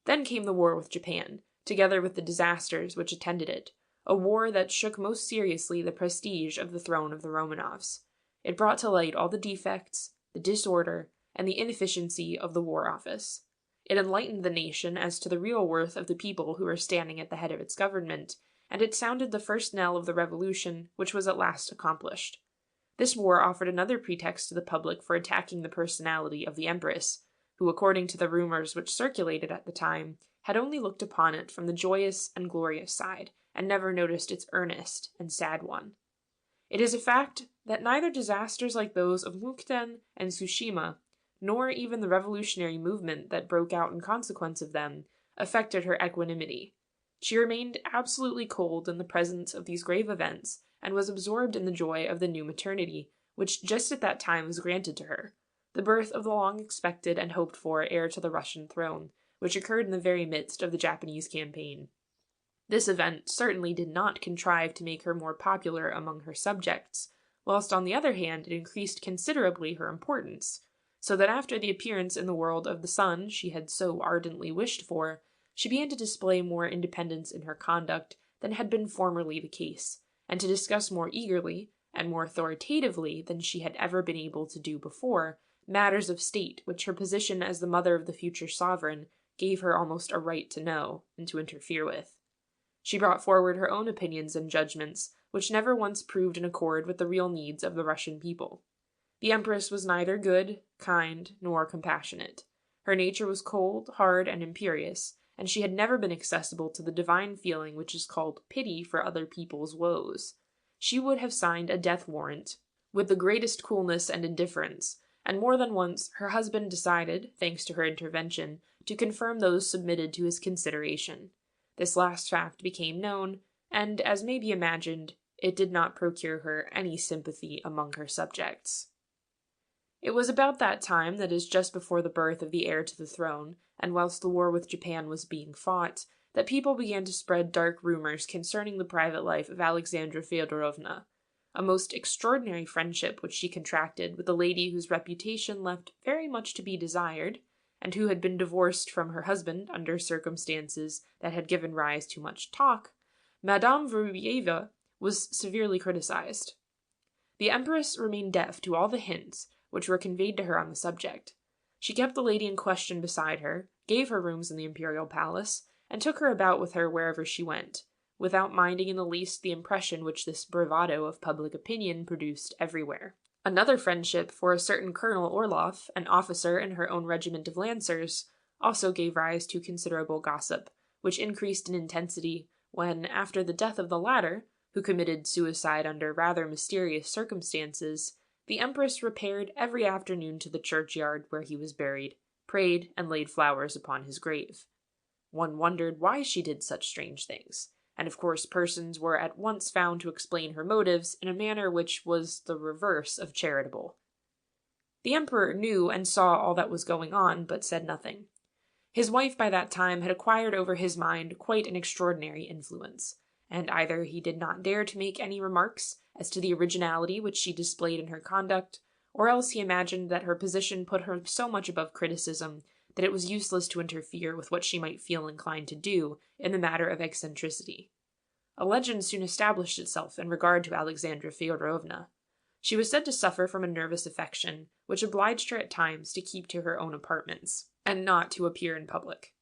Then came the war with Japan, together with the disasters which attended it, a war that shook most seriously the prestige of the throne of the Romanovs. It brought to light all the defects, the disorder, and the inefficiency of the War Office. It enlightened the nation as to the real worth of the people who were standing at the head of its government, and it sounded the first knell of the revolution which was at last accomplished. This war offered another pretext to the public for attacking the personality of the Empress, who, according to the rumors which circulated at the time, had only looked upon it from the joyous and glorious side, and never noticed its earnest and sad one. It is a fact that neither disasters like those of Mukden and Tsushima, nor even the revolutionary movement that broke out in consequence of them, affected her equanimity. She remained absolutely cold in the presence of these grave events, and was absorbed in the joy of the new maternity, which just at that time was granted to her, the birth of the long-expected and hoped-for heir to the Russian throne, which occurred in the very midst of the Japanese campaign. This event certainly did not contrive to make her more popular among her subjects, whilst on the other hand it increased considerably her importance, so that after the appearance in the world of the son she had so ardently wished for, she began to display more independence in her conduct than had been formerly the case, and to discuss more eagerly, and more authoritatively than she had ever been able to do before, matters of state which her position as the mother of the future sovereign gave her almost a right to know and to interfere with. She brought forward her own opinions and judgments, which never once proved in accord with the real needs of the Russian people. The Empress was neither good, kind, nor compassionate. Her nature was cold, hard, and imperious, and she had never been accessible to the divine feeling which is called pity for other people's woes. She would have signed a death warrant with the greatest coolness and indifference, and more than once her husband decided, thanks to her intervention, to confirm those submitted to his consideration. This last fact became known, and, as may be imagined, it did not procure her any sympathy among her subjects. It was about that time, that is just before the birth of the heir to the throne, and whilst the war with Japan was being fought, that people began to spread dark rumors concerning the private life of Alexandra Feodorovna, a most extraordinary friendship which she contracted with a lady whose reputation left very much to be desired, and who had been divorced from her husband under circumstances that had given rise to much talk. Madame Vorubieva was severely criticized. The Empress remained deaf to all the hints which were conveyed to her on the subject. She kept the lady in question beside her, gave her rooms in the imperial palace, and took her about with her wherever she went, without minding in the least the impression which this bravado of public opinion produced everywhere. Another friendship for a certain Colonel Orloff, an officer in her own regiment of lancers, also gave rise to considerable gossip, which increased in intensity when, after the death of the latter, who committed suicide under rather mysterious circumstances, the Empress repaired every afternoon to the churchyard where he was buried, prayed, and laid flowers upon his grave. One wondered why she did such strange things, and of course persons were at once found to explain her motives in a manner which was the reverse of charitable. The Emperor knew and saw all that was going on, but said nothing. His wife by that time had acquired over his mind quite an extraordinary influence, and either he did not dare to make any remarks, as to the originality which she displayed in her conduct, or else he imagined that her position put her so much above criticism that it was useless to interfere with what she might feel inclined to do in the matter of eccentricity. A legend soon established itself in regard to Alexandra Feodorovna. She was said to suffer from a nervous affection, which obliged her at times to keep to her own apartments, and not to appear in public.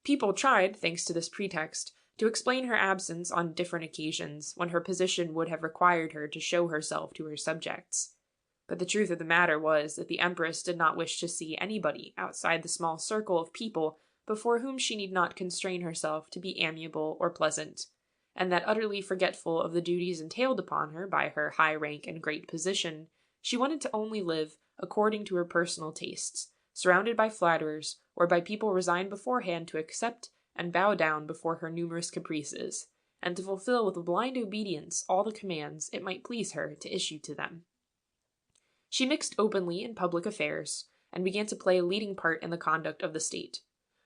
People tried, thanks to this pretext, to explain her absence on different occasions when her position would have required her to show herself to her subjects. But the truth of the matter was that the Empress did not wish to see anybody outside the small circle of people before whom she need not constrain herself to be amiable or pleasant, and that utterly forgetful of the duties entailed upon her by her high rank and great position, she wanted to only live according to her personal tastes, surrounded by flatterers, or by people resigned beforehand to accept and bow down before her numerous caprices, and to fulfill with blind obedience all the commands it might please her to issue to them. She mixed openly in public affairs, and began to play a leading part in the conduct of the state.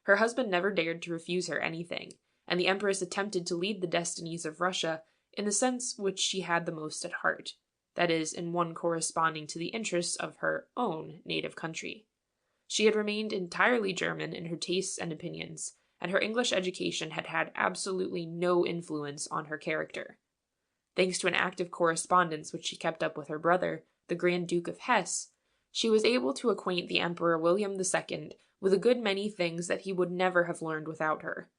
Her husband never dared to refuse her anything, and the Empress attempted to lead the destinies of Russia in the sense which she had the most at heart, that is, in one corresponding to the interests of her own native country. She had remained entirely German in her tastes and opinions, and her English education had had absolutely no influence on her character. Thanks to an active correspondence which she kept up with her brother, the Grand Duke of Hesse, she was able to acquaint the Emperor William II with a good many things that he would never have learned without her.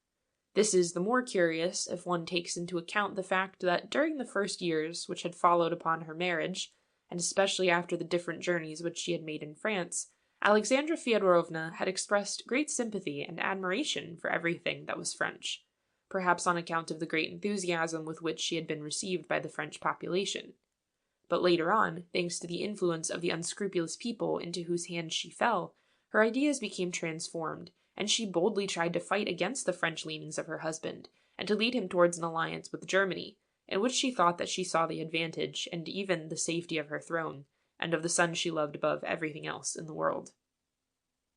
This is the more curious if one takes into account the fact that during the first years which had followed upon her marriage, and especially after the different journeys which she had made in France, Alexandra Feodorovna had expressed great sympathy and admiration for everything that was French, perhaps on account of the great enthusiasm with which she had been received by the French population. But later on, thanks to the influence of the unscrupulous people into whose hands she fell, her ideas became transformed, and she boldly tried to fight against the French leanings of her husband, and to lead him towards an alliance with Germany, in which she thought that she saw the advantage and even the safety of her throne, and of the son she loved above everything else in the world.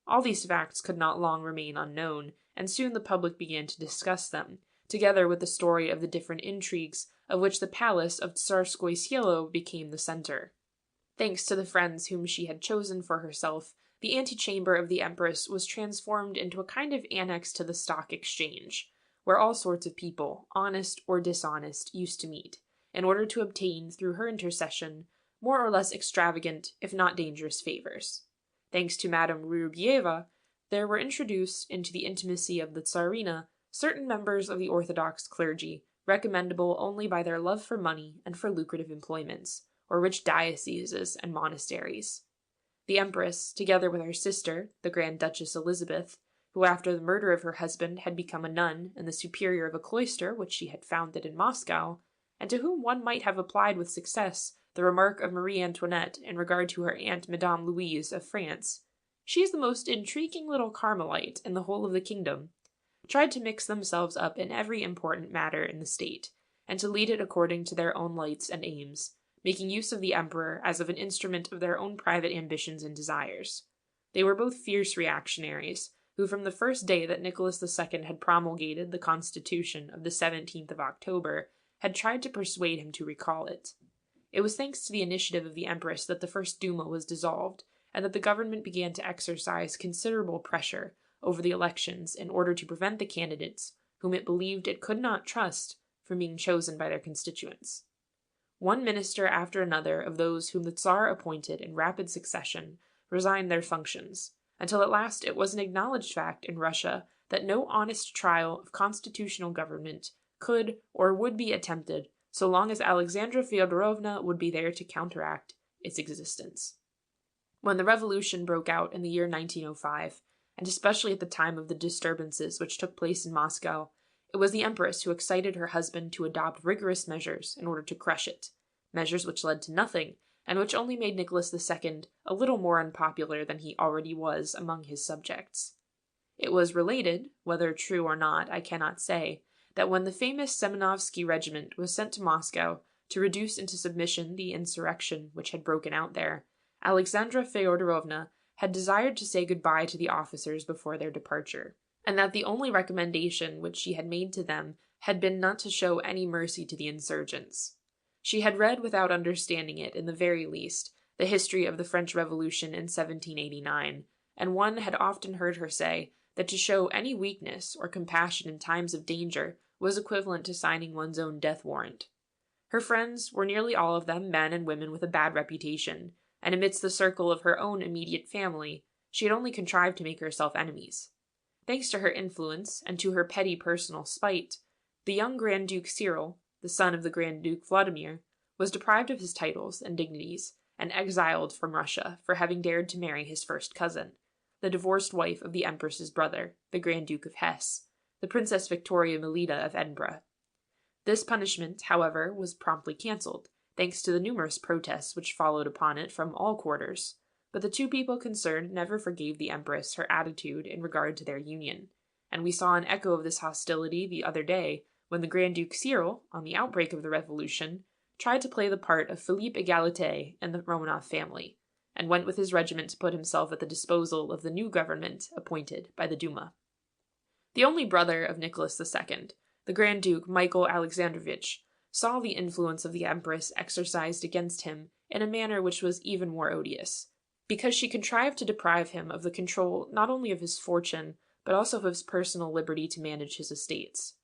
All these facts could not long remain unknown, and soon the public began to discuss them, together with the story of the different intrigues of which the palace of Tsarskoye Selo became the center. Thanks to the friends whom she had chosen for herself, the antechamber of the Empress was transformed into a kind of annex to the stock exchange, where all sorts of people, honest or dishonest, used to meet, in order to obtain, through her intercession, more or less extravagant, if not dangerous favors. Thanks to Madame Rubieva, there were introduced into the intimacy of the Tsarina certain members of the Orthodox clergy, recommendable only by their love for money and for lucrative employments, or rich dioceses and monasteries. The Empress, together with her sister, the Grand Duchess Elizabeth, who after the murder of her husband had become a nun and the superior of a cloister which she had founded in Moscow, and to whom one might have applied with success the remark of Marie Antoinette in regard to her aunt Madame Louise of France, "She is the most intriguing little Carmelite in the whole of the kingdom," tried to mix themselves up in every important matter in the state, and to lead it according to their own lights and aims, making use of the emperor as of an instrument of their own private ambitions and desires. They were both fierce reactionaries, who from the first day that Nicholas II had promulgated the Constitution of the 17th of October had tried to persuade him to recall it. It was thanks to the initiative of the Empress that the First Duma was dissolved, and that the government began to exercise considerable pressure over the elections in order to prevent the candidates, whom it believed it could not trust, from being chosen by their constituents. One minister after another of those whom the Tsar appointed in rapid succession resigned their functions, until at last it was an acknowledged fact in Russia that no honest trial of constitutional government could or would be attempted so long as Alexandra Feodorovna would be there to counteract its existence. When the revolution broke out in the year 1905, and especially at the time of the disturbances which took place in Moscow, it was the Empress who excited her husband to adopt rigorous measures in order to crush it, measures which led to nothing, and which only made Nicholas II a little more unpopular than he already was among his subjects. It was related, whether true or not I cannot say, that when the famous Semenovsky regiment was sent to Moscow to reduce into submission the insurrection which had broken out there, Alexandra Feodorovna had desired to say goodbye to the officers before their departure, and that the only recommendation which she had made to them had been not to show any mercy to the insurgents. She had read without understanding it, in the very least, the history of the French Revolution in 1789, and one had often heard her say that to show any weakness or compassion in times of danger was equivalent to signing one's own death warrant. Her friends were nearly all of them men and women with a bad reputation, and amidst the circle of her own immediate family, she had only contrived to make herself enemies. Thanks to her influence, and to her petty personal spite, the young Grand Duke Cyril, the son of the Grand Duke Vladimir, was deprived of his titles and dignities, and exiled from Russia for having dared to marry his first cousin, the divorced wife of the Empress's brother, the Grand Duke of Hesse, the Princess Victoria Melita of Edinburgh. This punishment, however, was promptly cancelled, thanks to the numerous protests which followed upon it from all quarters, but the two people concerned never forgave the Empress her attitude in regard to their union, and we saw an echo of this hostility the other day when the Grand Duke Cyril, on the outbreak of the Revolution, tried to play the part of Philippe Egalite in the Romanov family, and went with his regiment to put himself at the disposal of the new government appointed by the Duma. The only brother of Nicholas II, the Grand Duke Michael Alexandrovich, saw the influence of the Empress exercised against him in a manner which was even more odious, because she contrived to deprive him of the control not only of his fortune, but also of his personal liberty to manage his estates.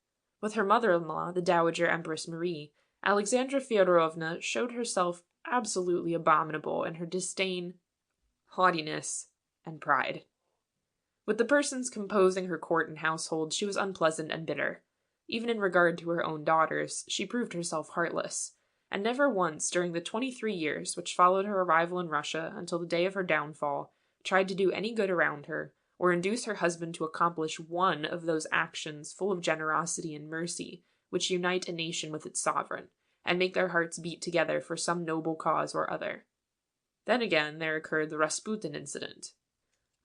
With her mother-in-law, the Dowager Empress Marie, Alexandra Fyodorovna showed herself absolutely abominable in her disdain, haughtiness, and pride. With the persons composing her court and household, she was unpleasant and bitter. Even in regard to her own daughters, she proved herself heartless, and never once during the 23 years which followed her arrival in Russia until the day of her downfall tried to do any good around her, or induce her husband to accomplish one of those actions full of generosity and mercy which unite a nation with its sovereign, and make their hearts beat together for some noble cause or other. Then again there occurred the Rasputin incident.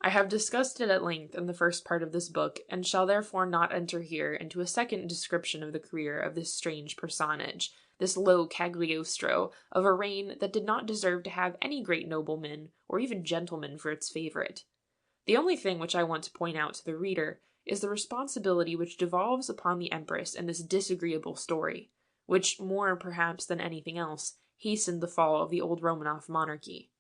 I have discussed it at length in the first part of this book, and shall therefore not enter here into a second description of the career of this strange personage, this low Cagliostro of a reign that did not deserve to have any great nobleman or even gentleman for its favourite. The only thing which I want to point out to the reader is the responsibility which devolves upon the Empress in this disagreeable story, which, more perhaps than anything else, hastened the fall of the old Romanov monarchy.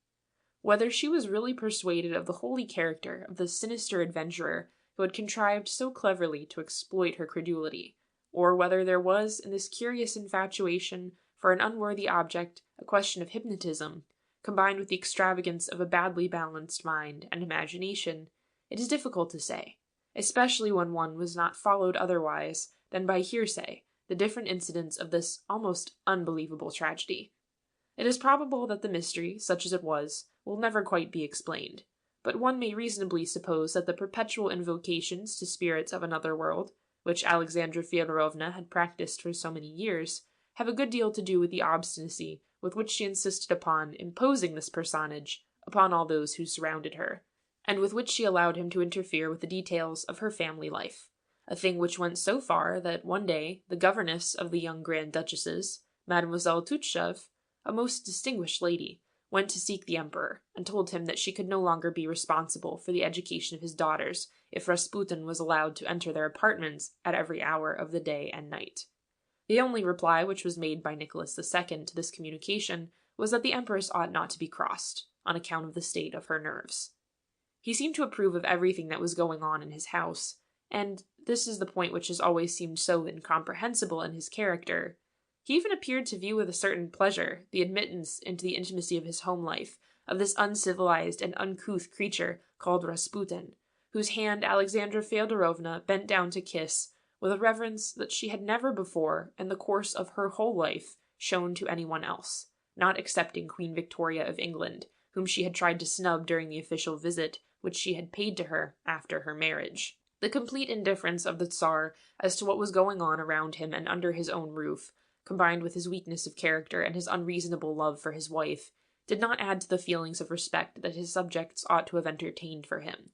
Whether she was really persuaded of the holy character of the sinister adventurer who had contrived so cleverly to exploit her credulity, or whether there was in this curious infatuation for an unworthy object a question of hypnotism, combined with the extravagance of a badly balanced mind and imagination, it is difficult to say, especially when one was not followed otherwise than by hearsay the different incidents of this almost unbelievable tragedy. It is probable that the mystery, such as it was, will never quite be explained, but one may reasonably suppose that the perpetual invocations to spirits of another world, which Alexandra Fyodorovna had practiced for so many years, have a good deal to do with the obstinacy with which she insisted upon imposing this personage upon all those who surrounded her, and with which she allowed him to interfere with the details of her family life, a thing which went so far that one day the governess of the young Grand Duchesses, Mademoiselle Tutchev, a most distinguished lady, went to seek the Emperor, and told him that she could no longer be responsible for the education of his daughters if Rasputin was allowed to enter their apartments at every hour of the day and night. The only reply which was made by Nicholas II to this communication was that the Empress ought not to be crossed, on account of the state of her nerves. He seemed to approve of everything that was going on in his house, and this is the point which has always seemed so incomprehensible in his character. He even appeared to view with a certain pleasure the admittance into the intimacy of his home life of this uncivilized and uncouth creature called Rasputin, whose hand Alexandra Fyodorovna bent down to kiss with a reverence that she had never before, in the course of her whole life, shown to anyone else, not excepting Queen Victoria of England, whom she had tried to snub during the official visit which she had paid to her after her marriage. The complete indifference of the Tsar as to what was going on around him and under his own roof, combined with his weakness of character and his unreasonable love for his wife, did not add to the feelings of respect that his subjects ought to have entertained for him.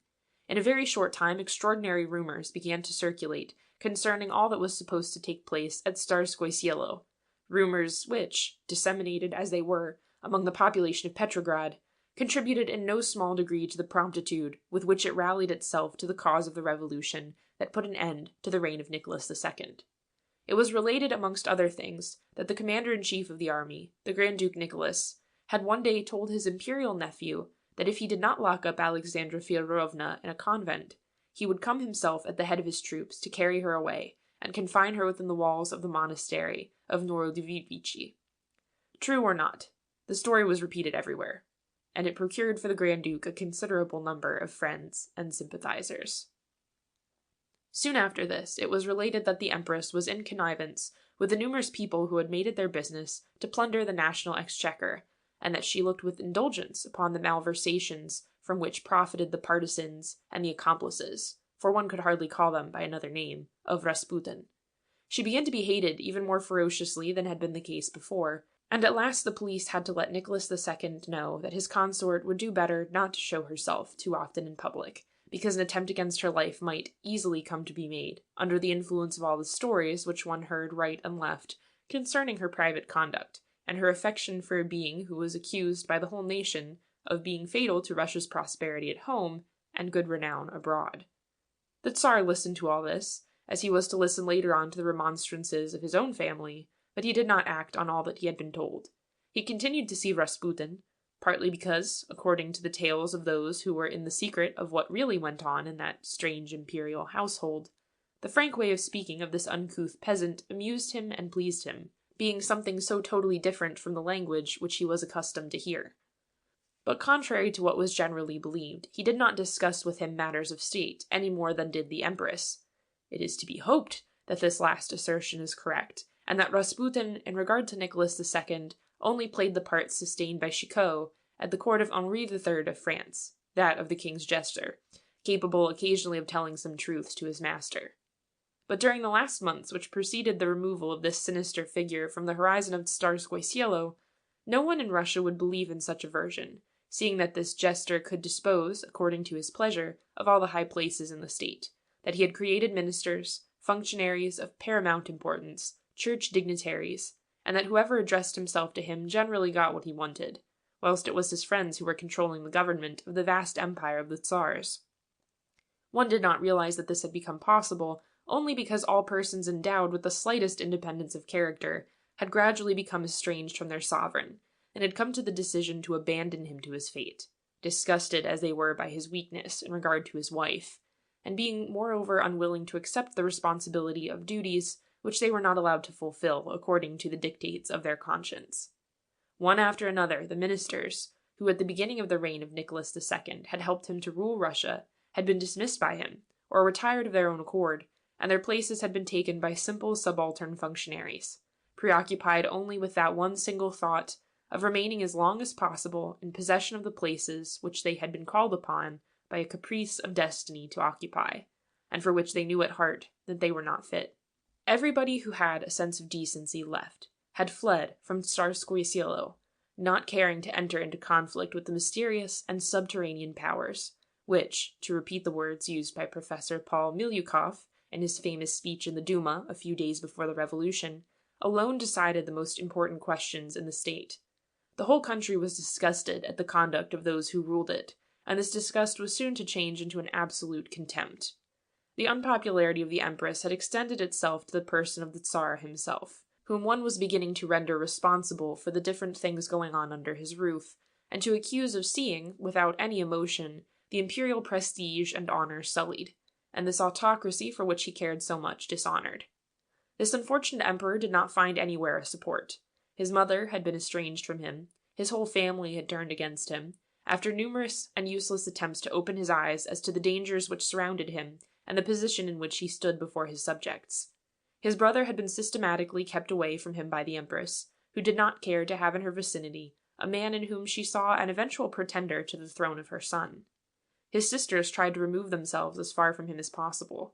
In a very short time extraordinary rumours began to circulate concerning all that was supposed to take place at Starskoye Selo, rumours which, disseminated as they were among the population of Petrograd, contributed in no small degree to the promptitude with which it rallied itself to the cause of the revolution that put an end to the reign of Nicholas II. It was related, amongst other things, that the commander-in-chief of the army, the Grand Duke Nicholas, had one day told his imperial nephew that if he did not lock up Alexandra Fyodorovna in a convent, he would come himself at the head of his troops to carry her away and confine her within the walls of the monastery of Norodevitchi. True or not, the story was repeated everywhere, and it procured for the Grand Duke a considerable number of friends and sympathizers. Soon after this, it was related that the Empress was in connivance with the numerous people who had made it their business to plunder the national exchequer, and that she looked with indulgence upon the malversations from which profited the partisans and the accomplices, for one could hardly call them by another name, of Rasputin. She began to be hated even more ferociously than had been the case before, and at last the police had to let Nicholas II know that his consort would do better not to show herself too often in public, because an attempt against her life might easily come to be made, under the influence of all the stories which one heard right and left concerning her private conduct, and her affection for a being who was accused by the whole nation of being fatal to Russia's prosperity at home and good renown abroad. The Tsar listened to all this, as he was to listen later on to the remonstrances of his own family, but he did not act on all that he had been told. He continued to see Rasputin, partly because, according to the tales of those who were in the secret of what really went on in that strange imperial household, the frank way of speaking of this uncouth peasant amused him and pleased him, being something so totally different from the language which he was accustomed to hear. But contrary to what was generally believed, he did not discuss with him matters of state any more than did the Empress. It is to be hoped that this last assertion is correct, and that Rasputin, in regard to Nicholas II, only played the part sustained by Chicot at the court of Henri III of France, that of the king's jester, capable occasionally of telling some truths to his master. But during the last months which preceded the removal of this sinister figure from the horizon of Tsarskoye Selo, no one in Russia would believe in such a version, seeing that this jester could dispose, according to his pleasure, of all the high places in the state, that he had created ministers, functionaries of paramount importance, church dignitaries, and that whoever addressed himself to him generally got what he wanted, whilst it was his friends who were controlling the government of the vast empire of the Tsars. One did not realize that this had become possible only because all persons endowed with the slightest independence of character had gradually become estranged from their sovereign, and had come to the decision to abandon him to his fate, disgusted as they were by his weakness in regard to his wife, and being moreover unwilling to accept the responsibility of duties which they were not allowed to fulfill according to the dictates of their conscience. One after another, the ministers, who at the beginning of the reign of Nicholas II had helped him to rule Russia, had been dismissed by him, or retired of their own accord, and their places had been taken by simple subaltern functionaries, preoccupied only with that one single thought of remaining as long as possible in possession of the places which they had been called upon by a caprice of destiny to occupy, and for which they knew at heart that they were not fit. Everybody who had a sense of decency left had fled from Tsarskoye Selo, not caring to enter into conflict with the mysterious and subterranean powers, which, to repeat the words used by Professor Paul Milyukov in his famous speech in the Duma a few days before the Revolution, alone decided the most important questions in the state. The whole country was disgusted at the conduct of those who ruled it, and this disgust was soon to change into an absolute contempt. The unpopularity of the Empress had extended itself to the person of the Tsar himself, whom one was beginning to render responsible for the different things going on under his roof, and to accuse of seeing, without any emotion, the imperial prestige and honor sullied, and this autocracy for which he cared so much dishonored. This unfortunate emperor did not find anywhere a support. His mother had been estranged from him, his whole family had turned against him, after numerous and useless attempts to open his eyes as to the dangers which surrounded him and the position in which he stood before his subjects. His brother had been systematically kept away from him by the Empress, who did not care to have in her vicinity a man in whom she saw an eventual pretender to the throne of her son. His sisters tried to remove themselves as far from him as possible.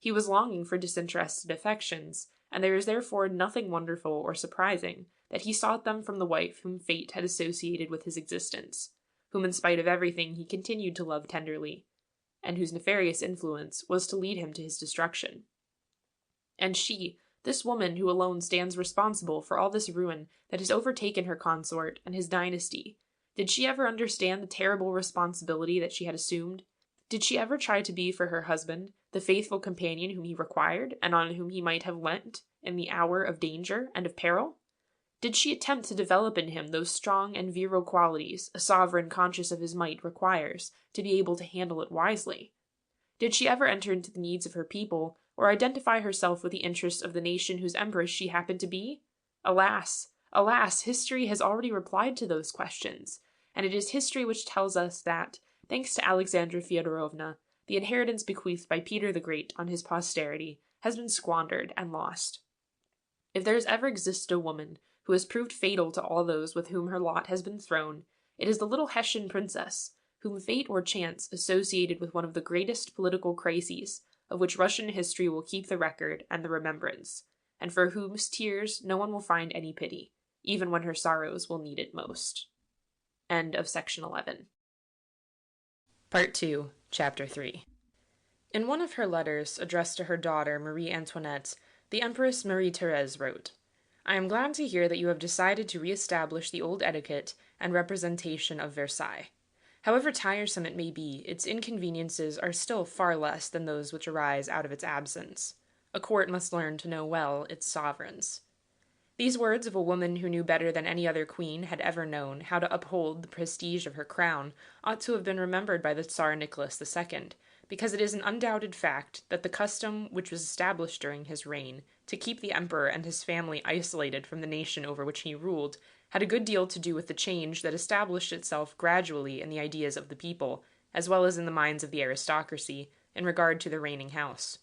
He was longing for disinterested affections, and there is therefore nothing wonderful or surprising that he sought them from the wife whom fate had associated with his existence, whom in spite of everything he continued to love tenderly, and whose nefarious influence was to lead him to his destruction. And she, this woman who alone stands responsible for all this ruin that has overtaken her consort and his dynasty, did she ever understand the terrible responsibility that she had assumed? Did she ever try to be for her husband the faithful companion whom he required, and on whom he might have leant in the hour of danger and of peril? Did she attempt to develop in him those strong and virile qualities a sovereign conscious of his might requires to be able to handle it wisely? Did she ever enter into the needs of her people, or identify herself with the interests of the nation whose empress she happened to be? Alas, alas, history has already replied to those questions, and it is history which tells us that, thanks to Alexandra Feodorovna, the inheritance bequeathed by Peter the Great on his posterity has been squandered and lost. If there has ever existed a woman who has proved fatal to all those with whom her lot has been thrown, it is the little Hessian princess, whom fate or chance associated with one of the greatest political crises of which Russian history will keep the record and the remembrance, and for whose tears no one will find any pity, even when her sorrows will need it most. End of section 11. Part 2, Chapter 3. In one of her letters, addressed to her daughter Marie Antoinette, the Empress Marie-Thérèse wrote, "I am glad to hear that you have decided to re-establish the old etiquette and representation of Versailles. However tiresome it may be, its inconveniences are still far less than those which arise out of its absence. A court must learn to know well its sovereigns." These words of a woman who knew better than any other queen had ever known how to uphold the prestige of her crown ought to have been remembered by the Tsar Nicholas II, because it is an undoubted fact that the custom which was established during his reign to keep the emperor and his family isolated from the nation over which he ruled had a good deal to do with the change that established itself gradually in the ideas of the people, as well as in the minds of the aristocracy, in regard to the reigning house.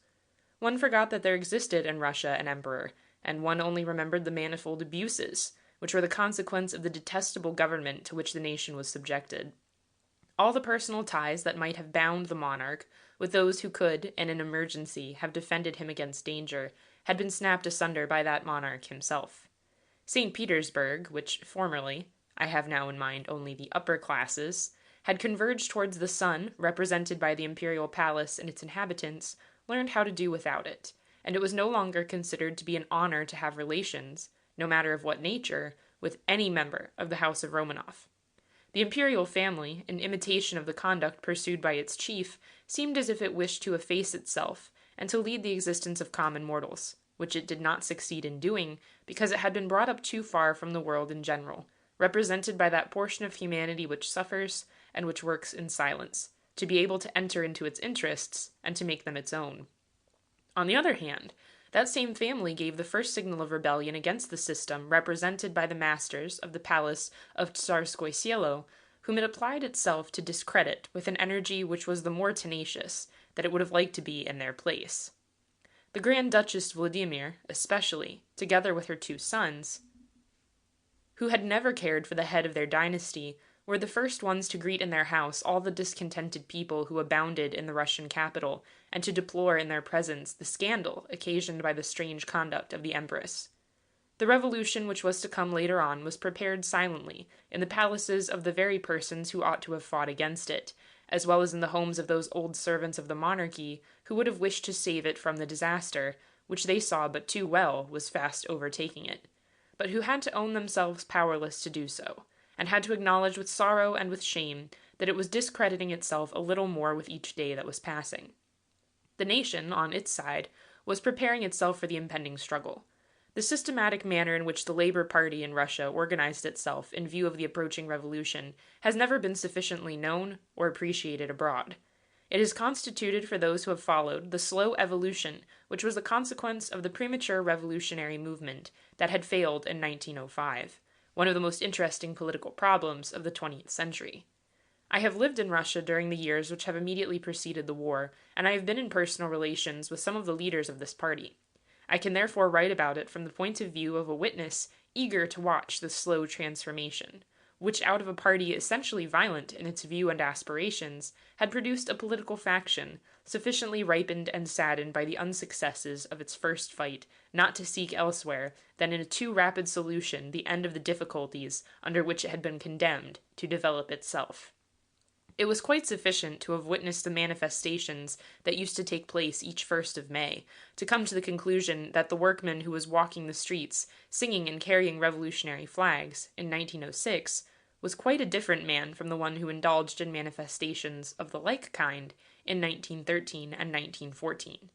One forgot that there existed in Russia an emperor, and one only remembered the manifold abuses, which were the consequence of the detestable government to which the nation was subjected. All the personal ties that might have bound the monarch with those who could, in an emergency, have defended him against danger, had been snapped asunder by that monarch himself. St. Petersburg, which formerly, I have now in mind only the upper classes, had converged towards the sun, represented by the imperial palace and its inhabitants, learned how to do without it, and it was no longer considered to be an honor to have relations, no matter of what nature, with any member of the House of Romanov. The imperial family, in imitation of the conduct pursued by its chief, seemed as if it wished to efface itself, and to lead the existence of common mortals, which it did not succeed in doing, because it had been brought up too far from the world in general, represented by that portion of humanity which suffers, and which works in silence, to be able to enter into its interests, and to make them its own. On the other hand, that same family gave the first signal of rebellion against the system represented by the masters of the palace of Tsarskoye Selo, whom it applied itself to discredit with an energy which was the more tenacious that it would have liked to be in their place. The Grand Duchess Vladimir, especially, together with her two sons, who had never cared for the head of their dynasty, were the first ones to greet in their house all the discontented people who abounded in the Russian capital, and to deplore in their presence the scandal occasioned by the strange conduct of the Empress. The revolution which was to come later on was prepared silently in the palaces of the very persons who ought to have fought against it, as well as in the homes of those old servants of the monarchy who would have wished to save it from the disaster, which they saw but too well was fast overtaking it, but who had to own themselves powerless to do so, and had to acknowledge with sorrow and with shame that it was discrediting itself a little more with each day that was passing. The nation, on its side, was preparing itself for the impending struggle. The systematic manner in which the Labour Party in Russia organized itself in view of the approaching revolution has never been sufficiently known or appreciated abroad. It is constituted for those who have followed the slow evolution which was the consequence of the premature revolutionary movement that had failed in 1905. One of the most interesting political problems of the 20th century. I have lived in Russia during the years which have immediately preceded the war, and I have been in personal relations with some of the leaders of this party. I can therefore write about it from the point of view of a witness eager to watch this slow transformation, which out of a party essentially violent in its view and aspirations, had produced a political faction, sufficiently ripened and saddened by the unsuccesses of its first fight, not to seek elsewhere than in a too rapid solution the end of the difficulties under which it had been condemned to develop itself. It was quite sufficient to have witnessed the manifestations that used to take place each 1st of May, to come to the conclusion that the workman who was walking the streets, singing and carrying revolutionary flags, in 1906, was quite a different man from the one who indulged in manifestations of the like kind in 1913 and 1914.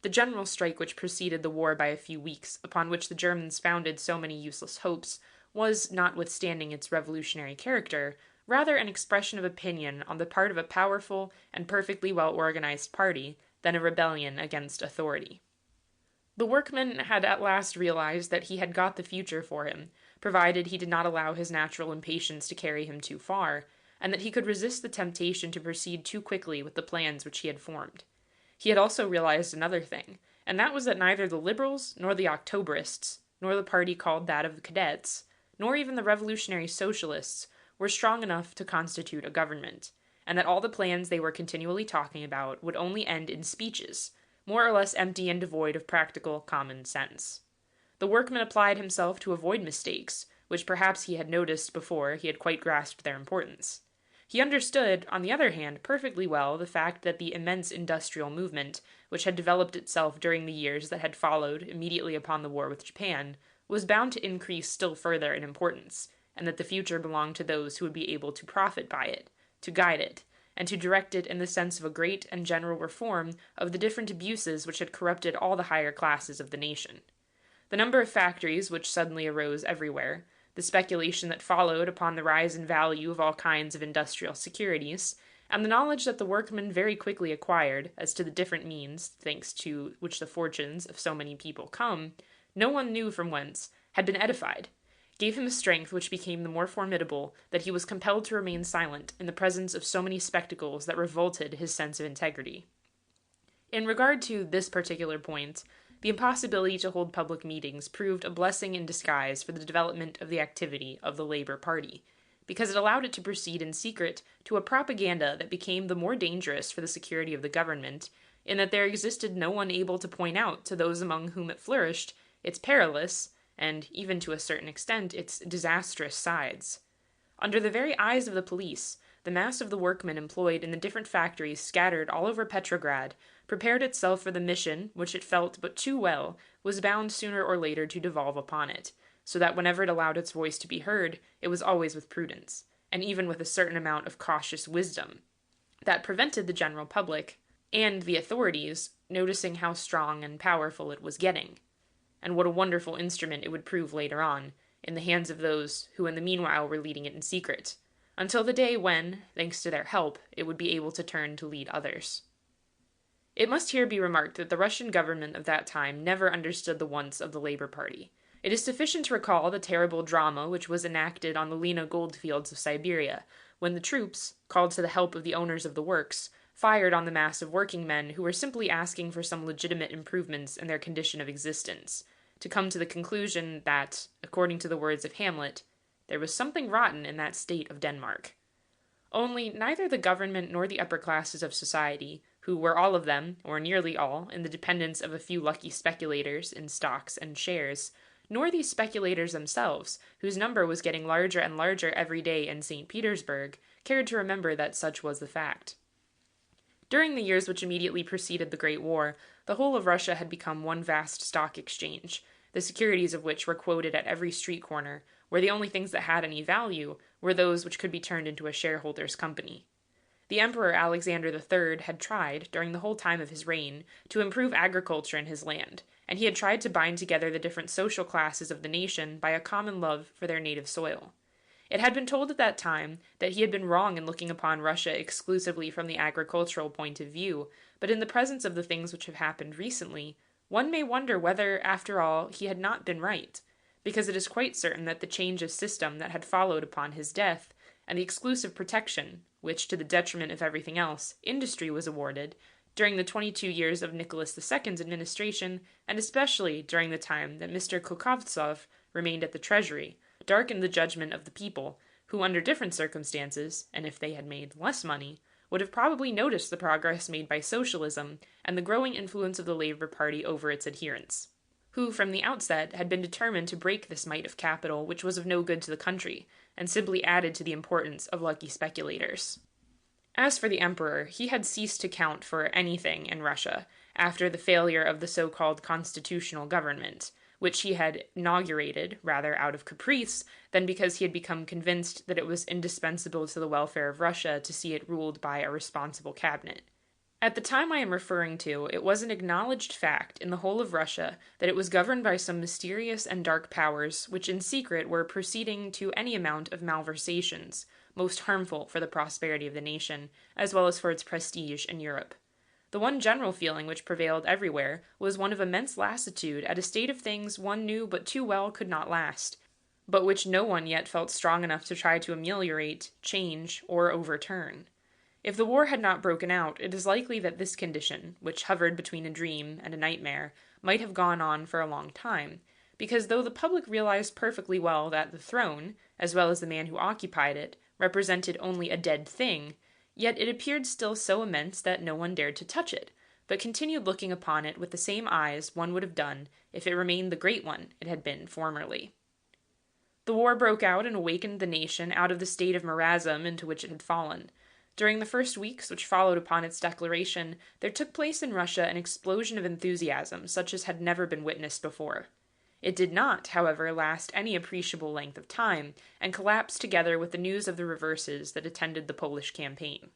The general strike which preceded the war by a few weeks, upon which the Germans founded so many useless hopes, was, notwithstanding its revolutionary character, rather an expression of opinion on the part of a powerful and perfectly well-organized party than a rebellion against authority. The workman had at last realized that he had got the future for him, provided he did not allow his natural impatience to carry him too far, and that he could resist the temptation to proceed too quickly with the plans which he had formed. He had also realized another thing, and that was that neither the Liberals, nor the Octoberists, nor the party called that of the Cadets, nor even the Revolutionary Socialists were strong enough to constitute a government, and that all the plans they were continually talking about would only end in speeches, more or less empty and devoid of practical common sense. The workman applied himself to avoid mistakes, which perhaps he had noticed before he had quite grasped their importance. He understood, on the other hand, perfectly well the fact that the immense industrial movement, which had developed itself during the years that had followed immediately upon the war with Japan, was bound to increase still further in importance, and that the future belonged to those who would be able to profit by it, to guide it, and to direct it in the sense of a great and general reform of the different abuses which had corrupted all the higher classes of the nation. The number of factories which suddenly arose everywhere, the speculation that followed upon the rise in value of all kinds of industrial securities, and the knowledge that the workman very quickly acquired as to the different means, thanks to which the fortunes of so many people come, no one knew from whence, had been edified, gave him a strength which became the more formidable that he was compelled to remain silent in the presence of so many spectacles that revolted his sense of integrity. In regard to this particular point, the impossibility to hold public meetings proved a blessing in disguise for the development of the activity of the Labour Party, because it allowed it to proceed in secret to a propaganda that became the more dangerous for the security of the government, in that there existed no one able to point out to those among whom it flourished its perilous, and, even to a certain extent, its disastrous sides. Under the very eyes of the police, the mass of the workmen employed in the different factories scattered all over Petrograd prepared itself for the mission which it felt but too well was bound sooner or later to devolve upon it, so that whenever it allowed its voice to be heard, it was always with prudence, and even with a certain amount of cautious wisdom, that prevented the general public, and the authorities, noticing how strong and powerful it was getting, and what a wonderful instrument it would prove later on, in the hands of those who in the meanwhile were leading it in secret, until the day when, thanks to their help, it would be able to turn to lead others. It must here be remarked that the Russian government of that time never understood the wants of the Labour Party. It is sufficient to recall the terrible drama which was enacted on the Lena goldfields of Siberia, when the troops, called to the help of the owners of the works, fired on the mass of working men who were simply asking for some legitimate improvements in their condition of existence, to come to the conclusion that, according to the words of Hamlet, there was something rotten in that state of Denmark. Only neither the government nor the upper classes of society, who were all of them, or nearly all, in the dependence of a few lucky speculators in stocks and shares, nor these speculators themselves, whose number was getting larger and larger every day in St. Petersburg, cared to remember that such was the fact. During the years which immediately preceded the Great War, the whole of Russia had become one vast stock exchange, the securities of which were quoted at every street corner, where the only things that had any value were those which could be turned into a shareholders' company. The Emperor Alexander III had tried, during the whole time of his reign, to improve agriculture in his land, and he had tried to bind together the different social classes of the nation by a common love for their native soil. It had been told at that time that he had been wrong in looking upon Russia exclusively from the agricultural point of view, but in the presence of the things which have happened recently, one may wonder whether, after all, he had not been right, because it is quite certain that the change of system that had followed upon his death, and the exclusive protection, which, to the detriment of everything else, industry was awarded, during the 22 years of Nicholas II's administration, and especially during the time that Mr. Kokhovtsov remained at the Treasury, darkened the judgment of the people, who under different circumstances, and if they had made less money, would have probably noticed the progress made by socialism and the growing influence of the Labour Party over its adherents, who from the outset had been determined to break this might of capital which was of no good to the country, and simply added to the importance of lucky speculators. As for the emperor, he had ceased to count for anything in Russia, after the failure of the so-called constitutional government, which he had inaugurated rather out of caprice than because he had become convinced that it was indispensable to the welfare of Russia to see it ruled by a responsible cabinet. At the time I am referring to, it was an acknowledged fact in the whole of Russia that it was governed by some mysterious and dark powers, which in secret were proceeding to any amount of malversations, most harmful for the prosperity of the nation, as well as for its prestige in Europe. The one general feeling which prevailed everywhere was one of immense lassitude at a state of things one knew but too well could not last, but which no one yet felt strong enough to try to ameliorate, change, or overturn. If the war had not broken out, it is likely that this condition, which hovered between a dream and a nightmare, might have gone on for a long time, because though the public realized perfectly well that the throne, as well as the man who occupied it, represented only a dead thing, yet it appeared still so immense that no one dared to touch it, but continued looking upon it with the same eyes one would have done if it remained the great one it had been formerly. The war broke out and awakened the nation out of the state of marasm into which it had fallen. During the first weeks which followed upon its declaration, there took place in Russia an explosion of enthusiasm such as had never been witnessed before. It did not, however, last any appreciable length of time, and collapsed together with the news of the reverses that attended the Polish campaign.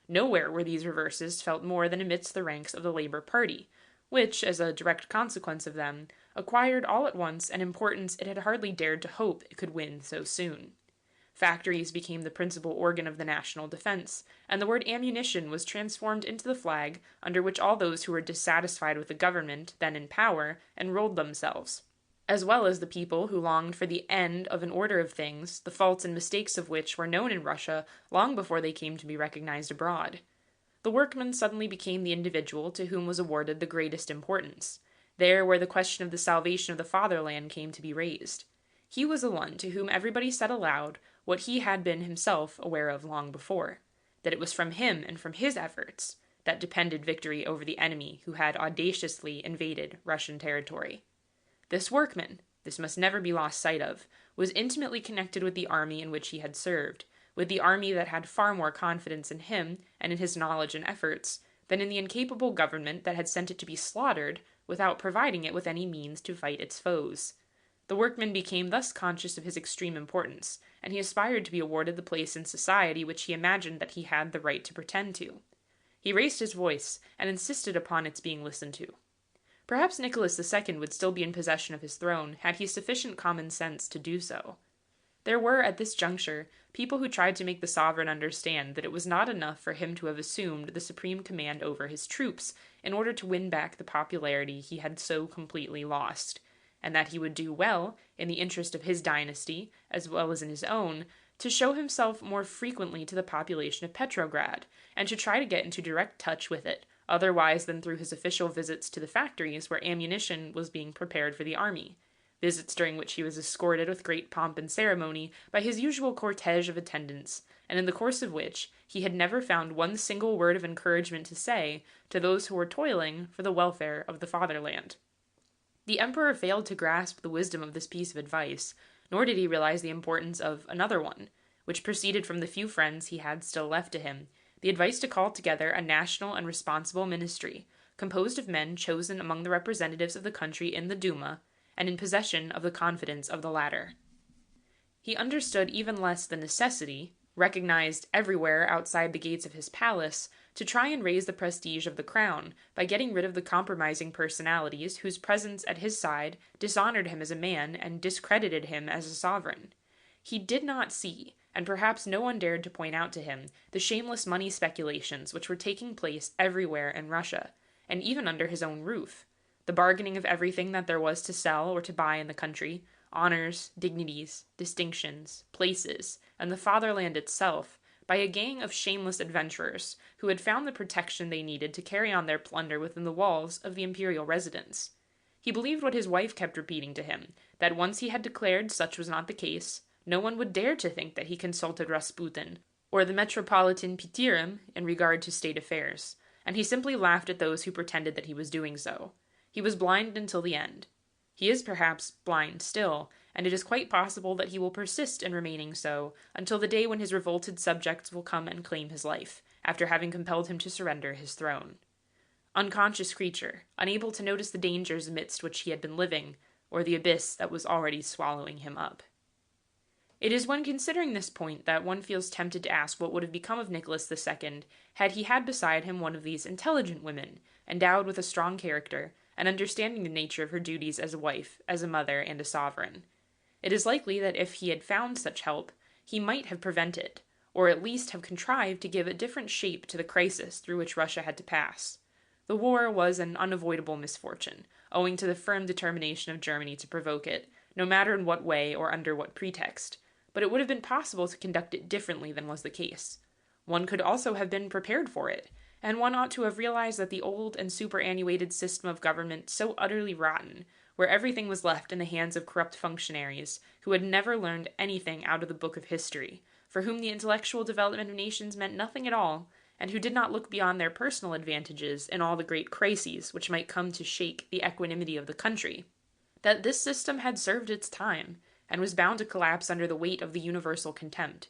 Nowhere were these reverses felt more than amidst the ranks of the Labour Party, which, as a direct consequence of them, acquired all at once an importance it had hardly dared to hope it could win so soon. Factories became the principal organ of the national defense, and the word ammunition was transformed into the flag under which all those who were dissatisfied with the government then in power enrolled themselves, as well as the people who longed for the end of an order of things, the faults and mistakes of which were known in Russia long before they came to be recognized abroad. The workman suddenly became the individual to whom was awarded the greatest importance, there where the question of the salvation of the fatherland came to be raised. He was the one to whom everybody said aloud what he had been himself aware of long before, that it was from him and from his efforts that depended victory over the enemy who had audaciously invaded Russian territory. This workman, this must never be lost sight of, was intimately connected with the army in which he had served, with the army that had far more confidence in him and in his knowledge and efforts than in the incapable government that had sent it to be slaughtered without providing it with any means to fight its foes. The workman became thus conscious of his extreme importance, and he aspired to be awarded the place in society which he imagined that he had the right to pretend to. He raised his voice, and insisted upon its being listened to. Perhaps Nicholas II would still be in possession of his throne, had he sufficient common sense to do so. There were, at this juncture, people who tried to make the sovereign understand that it was not enough for him to have assumed the supreme command over his troops in order to win back the popularity he had so completely lost, and that he would do well, in the interest of his dynasty, as well as in his own, to show himself more frequently to the population of Petrograd, and to try to get into direct touch with it, otherwise than through his official visits to the factories where ammunition was being prepared for the army, visits during which he was escorted with great pomp and ceremony by his usual cortege of attendants, and in the course of which he had never found one single word of encouragement to say to those who were toiling for the welfare of the fatherland. The emperor failed to grasp the wisdom of this piece of advice, nor did he realize the importance of another one, which proceeded from the few friends he had still left to him, the advice to call together a national and responsible ministry, composed of men chosen among the representatives of the country in the Duma, and in possession of the confidence of the latter. He understood even less the necessity, recognized everywhere outside the gates of his palace, to try and raise the prestige of the crown by getting rid of the compromising personalities whose presence at his side dishonored him as a man and discredited him as a sovereign. He did not see, and perhaps no one dared to point out to him, the shameless money speculations which were taking place everywhere in Russia, and even under his own roof, the bargaining of everything that there was to sell or to buy in the country, honors, dignities, distinctions, places, and the fatherland itself, by a gang of shameless adventurers who had found the protection they needed to carry on their plunder within the walls of the imperial residence. He believed what his wife kept repeating to him, that once he had declared such was not the case, no one would dare to think that he consulted Rasputin, or the Metropolitan Pitirim in regard to state affairs, and he simply laughed at those who pretended that he was doing so. He was blind until the end. He is perhaps blind still, and it is quite possible that he will persist in remaining so until the day when his revolted subjects will come and claim his life, after having compelled him to surrender his throne. Unconscious creature, unable to notice the dangers amidst which he had been living, or the abyss that was already swallowing him up. It is when considering this point that one feels tempted to ask what would have become of Nicholas II had he had beside him one of these intelligent women, endowed with a strong character, and understanding the nature of her duties as a wife, as a mother, and a sovereign. It is likely that if he had found such help, he might have prevented, or at least have contrived to give a different shape to the crisis through which Russia had to pass. The war was an unavoidable misfortune, owing to the firm determination of Germany to provoke it, no matter in what way or under what pretext, but it would have been possible to conduct it differently than was the case. One could also have been prepared for it, and one ought to have realized that the old and superannuated system of government so utterly rotten, where everything was left in the hands of corrupt functionaries who had never learned anything out of the book of history, for whom the intellectual development of nations meant nothing at all, and who did not look beyond their personal advantages in all the great crises which might come to shake the equanimity of the country, that this system had served its time, and was bound to collapse under the weight of the universal contempt.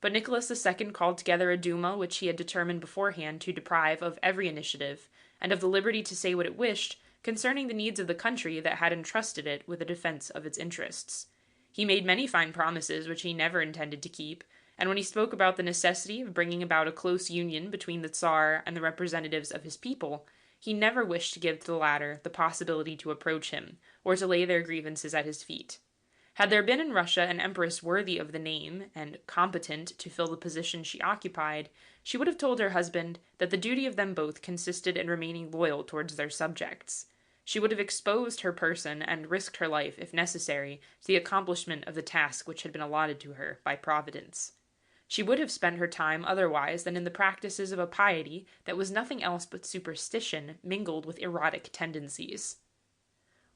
But Nicholas II called together a Duma which he had determined beforehand to deprive of every initiative, and of the liberty to say what it wished concerning the needs of the country that had entrusted it with the defense of its interests. He made many fine promises which he never intended to keep, and when he spoke about the necessity of bringing about a close union between the Tsar and the representatives of his people, he never wished to give to the latter the possibility to approach him, or to lay their grievances at his feet. Had there been in Russia an empress worthy of the name, and competent to fill the position she occupied, she would have told her husband that the duty of them both consisted in remaining loyal towards their subjects. She would have exposed her person and risked her life, if necessary, to the accomplishment of the task which had been allotted to her by Providence. She would have spent her time otherwise than in the practices of a piety that was nothing else but superstition mingled with erotic tendencies.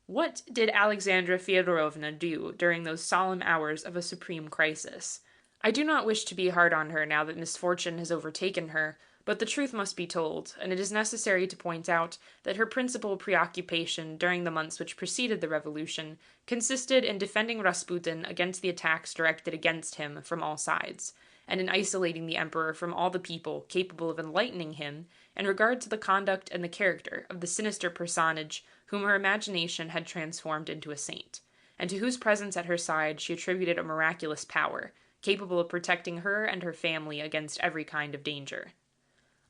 What did Alexandra Feodorovna do during those solemn hours of a supreme crisis? I do not wish to be hard on her now that misfortune has overtaken her, but the truth must be told, and it is necessary to point out that her principal preoccupation during the months which preceded the revolution consisted in defending Rasputin against the attacks directed against him from all sides, and in isolating the emperor from all the people capable of enlightening him in regard to the conduct and the character of the sinister personage whom her imagination had transformed into a saint, and to whose presence at her side she attributed a miraculous power, capable of protecting her and her family against every kind of danger.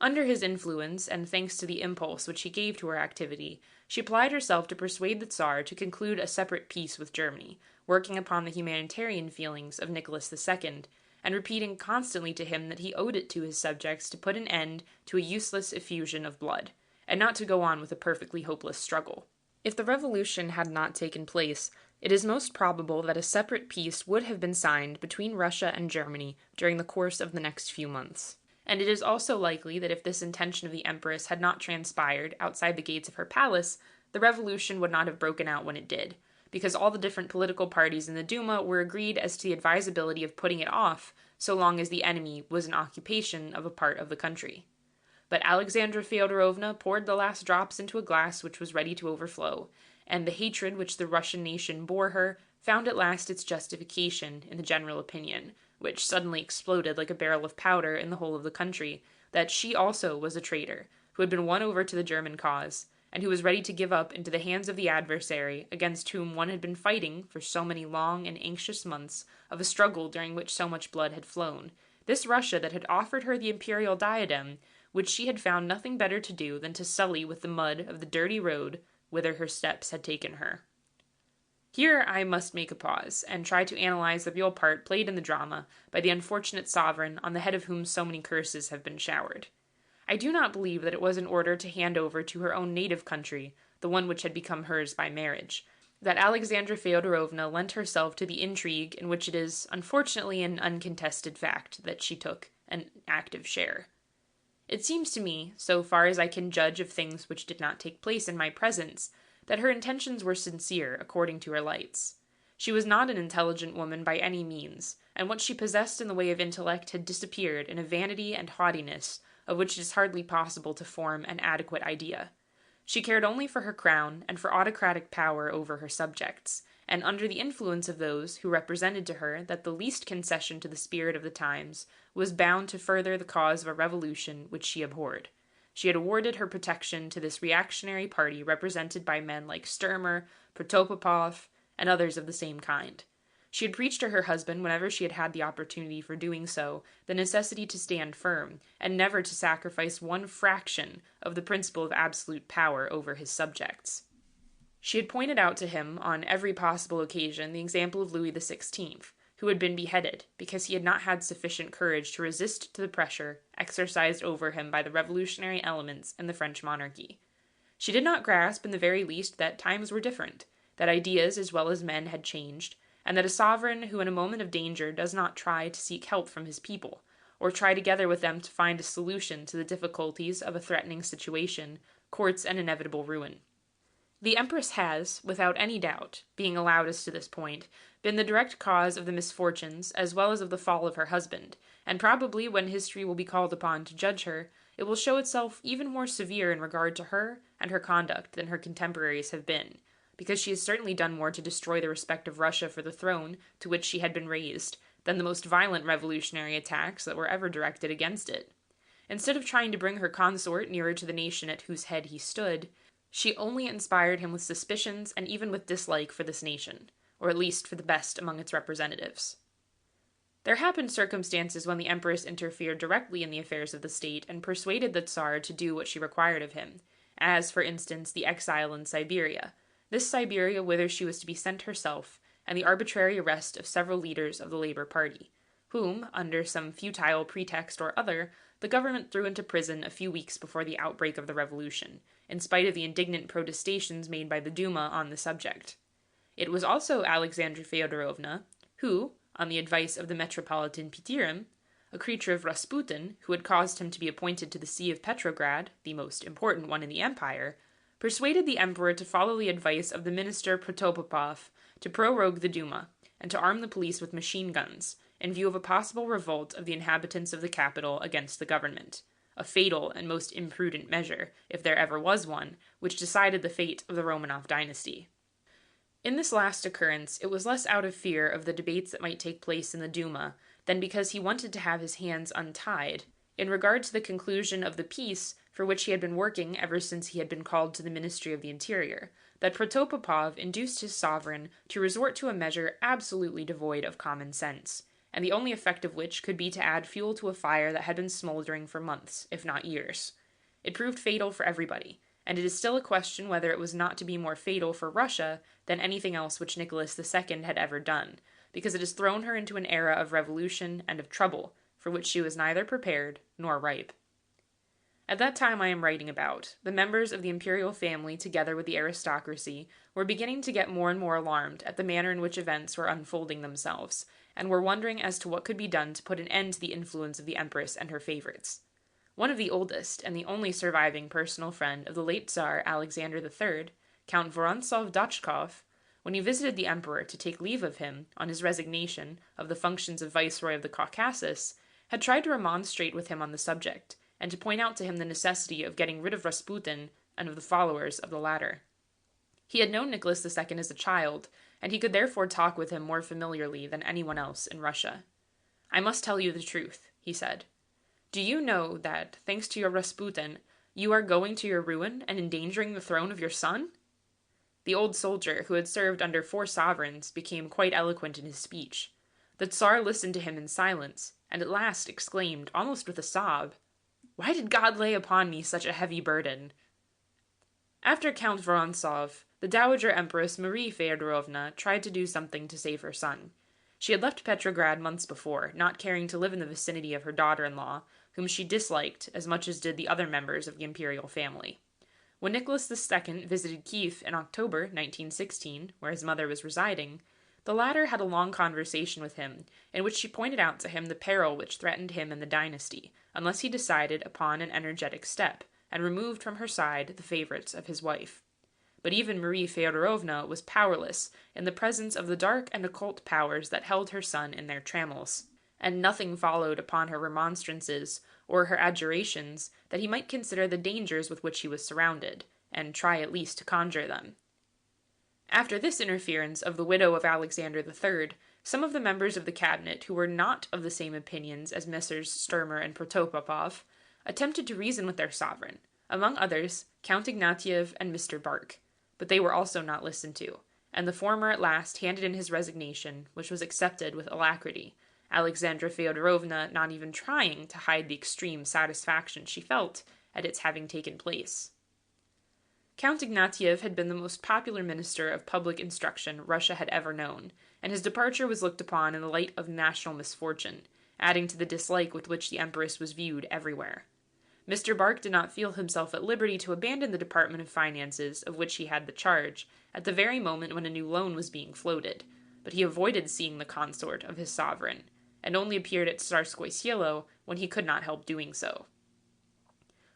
Under his influence, and thanks to the impulse which he gave to her activity, she applied herself to persuade the Tsar to conclude a separate peace with Germany, working upon the humanitarian feelings of Nicholas II, and repeating constantly to him that he owed it to his subjects to put an end to a useless effusion of blood, and not to go on with a perfectly hopeless struggle. If the revolution had not taken place, it is most probable that a separate peace would have been signed between Russia and Germany during the course of the next few months. And it is also likely that if this intention of the Empress had not transpired outside the gates of her palace, the revolution would not have broken out when it did, because all the different political parties in the Duma were agreed as to the advisability of putting it off so long as the enemy was in occupation of a part of the country. But Alexandra Feodorovna poured the last drops into a glass which was ready to overflow, and the hatred which the Russian nation bore her found at last its justification in the general opinion, which suddenly exploded like a barrel of powder in the whole of the country, that she also was a traitor, who had been won over to the German cause, and who was ready to give up into the hands of the adversary against whom one had been fighting for so many long and anxious months of a struggle during which so much blood had flown, this Russia that had offered her the imperial diadem, which she had found nothing better to do than to sully with the mud of the dirty road whither her steps had taken her. Here I must make a pause, and try to analyze the real part played in the drama by the unfortunate sovereign on the head of whom so many curses have been showered. I do not believe that it was in order to hand over to her own native country, the one which had become hers by marriage, that Alexandra Feodorovna lent herself to the intrigue in which it is, unfortunately, an uncontested fact that she took an active share. It seems to me, so far as I can judge of things which did not take place in my presence, that her intentions were sincere according to her lights. She was not an intelligent woman by any means, and what she possessed in the way of intellect had disappeared in a vanity and haughtiness of which it is hardly possible to form an adequate idea. She cared only for her crown and for autocratic power over her subjects, and under the influence of those who represented to her that the least concession to the spirit of the times was bound to further the cause of a revolution which she abhorred. She had awarded her protection to this reactionary party represented by men like Sturmer, Protopopov, and others of the same kind. She had preached to her husband, whenever she had had the opportunity for doing so, the necessity to stand firm, and never to sacrifice one fraction of the principle of absolute power over his subjects. She had pointed out to him, on every possible occasion, the example of Louis XVI., who had been beheaded, because he had not had sufficient courage to resist to the pressure exercised over him by the revolutionary elements in the French monarchy. She did not grasp, in the very least, that times were different, that ideas as well as men had changed, and that a sovereign who in a moment of danger does not try to seek help from his people, or try together with them to find a solution to the difficulties of a threatening situation, courts an inevitable ruin. The Empress has, without any doubt, being allowed as to this point, been the direct cause of the misfortunes as well as of the fall of her husband, and probably, when history will be called upon to judge her, it will show itself even more severe in regard to her and her conduct than her contemporaries have been, because she has certainly done more to destroy the respect of Russia for the throne to which she had been raised than the most violent revolutionary attacks that were ever directed against it. Instead of trying to bring her consort nearer to the nation at whose head he stood, she only inspired him with suspicions and even with dislike for this nation, or at least for the best among its representatives. There happened circumstances when the Empress interfered directly in the affairs of the state and persuaded the Tsar to do what she required of him, as, for instance, the exile in Siberia, this Siberia whither she was to be sent herself, and the arbitrary arrest of several leaders of the Labour Party, whom, under some futile pretext or other, the government threw into prison a few weeks before the outbreak of the revolution, in spite of the indignant protestations made by the Duma on the subject. It was also Alexandra Feodorovna, who, on the advice of the Metropolitan Pitirim, a creature of Rasputin, who had caused him to be appointed to the See of Petrograd, the most important one in the empire, persuaded the emperor to follow the advice of the minister Protopopov to prorogue the Duma, and to arm the police with machine guns, in view of a possible revolt of the inhabitants of the capital against the government, a fatal and most imprudent measure, if there ever was one, which decided the fate of the Romanov dynasty. In this last occurrence, it was less out of fear of the debates that might take place in the Duma than because he wanted to have his hands untied, in regard to the conclusion of the peace for which he had been working ever since he had been called to the Ministry of the Interior, that Protopopov induced his sovereign to resort to a measure absolutely devoid of common sense, and the only effect of which could be to add fuel to a fire that had been smoldering for months, if not years. It proved fatal for everybody, and it is still a question whether it was not to be more fatal for Russia than anything else which Nicholas II had ever done, because it has thrown her into an era of revolution and of trouble, for which she was neither prepared nor ripe. At that time I am writing about, the members of the imperial family, together with the aristocracy, were beginning to get more and more alarmed at the manner in which events were unfolding themselves, and were wondering as to what could be done to put an end to the influence of the Empress and her favorites. One of the oldest, and the only surviving personal friend of the late Tsar Alexander III, Count Vorontsov-Dachkov, when he visited the Emperor to take leave of him, on his resignation, of the functions of Viceroy of the Caucasus, had tried to remonstrate with him on the subject, and to point out to him the necessity of getting rid of Rasputin and of the followers of the latter. He had known Nicholas II as a child, and he could therefore talk with him more familiarly than anyone else in Russia. "I must tell you the truth," he said. "Do you know that, thanks to your Rasputin, you are going to your ruin and endangering the throne of your son?" The old soldier, who had served under 4 sovereigns, became quite eloquent in his speech. The Tsar listened to him in silence, and at last exclaimed, almost with a sob, "Why did God lay upon me such a heavy burden?" After Count Vorontsov, the Dowager Empress Marie Feodorovna tried to do something to save her son. She had left Petrograd months before, not caring to live in the vicinity of her daughter-in-law, whom she disliked as much as did the other members of the imperial family. When Nicholas II visited Kiev in October 1916, where his mother was residing, the latter had a long conversation with him, in which she pointed out to him the peril which threatened him and the dynasty, unless he decided upon an energetic step, and removed from her side the favorites of his wife. But even Marie Feodorovna was powerless in the presence of the dark and occult powers that held her son in their trammels, and nothing followed upon her remonstrances or her adjurations that he might consider the dangers with which he was surrounded, and try at least to conjure them. After this interference of the widow of Alexander III, some of the members of the cabinet who were not of the same opinions as Messrs. Sturmer and Protopopov attempted to reason with their sovereign, among others Count Ignatieff and Mr. Bark, but they were also not listened to, and the former at last handed in his resignation, which was accepted with alacrity, Alexandra Feodorovna not even trying to hide the extreme satisfaction she felt at its having taken place. Count Ignatieff had been the most popular minister of public instruction Russia had ever known, and his departure was looked upon in the light of national misfortune, adding to the dislike with which the Empress was viewed everywhere. Mr. Bark did not feel himself at liberty to abandon the Department of Finances, of which he had the charge, at the very moment when a new loan was being floated, but he avoided seeing the consort of his sovereign, and only appeared at Tsarskoye Selo when he could not help doing so.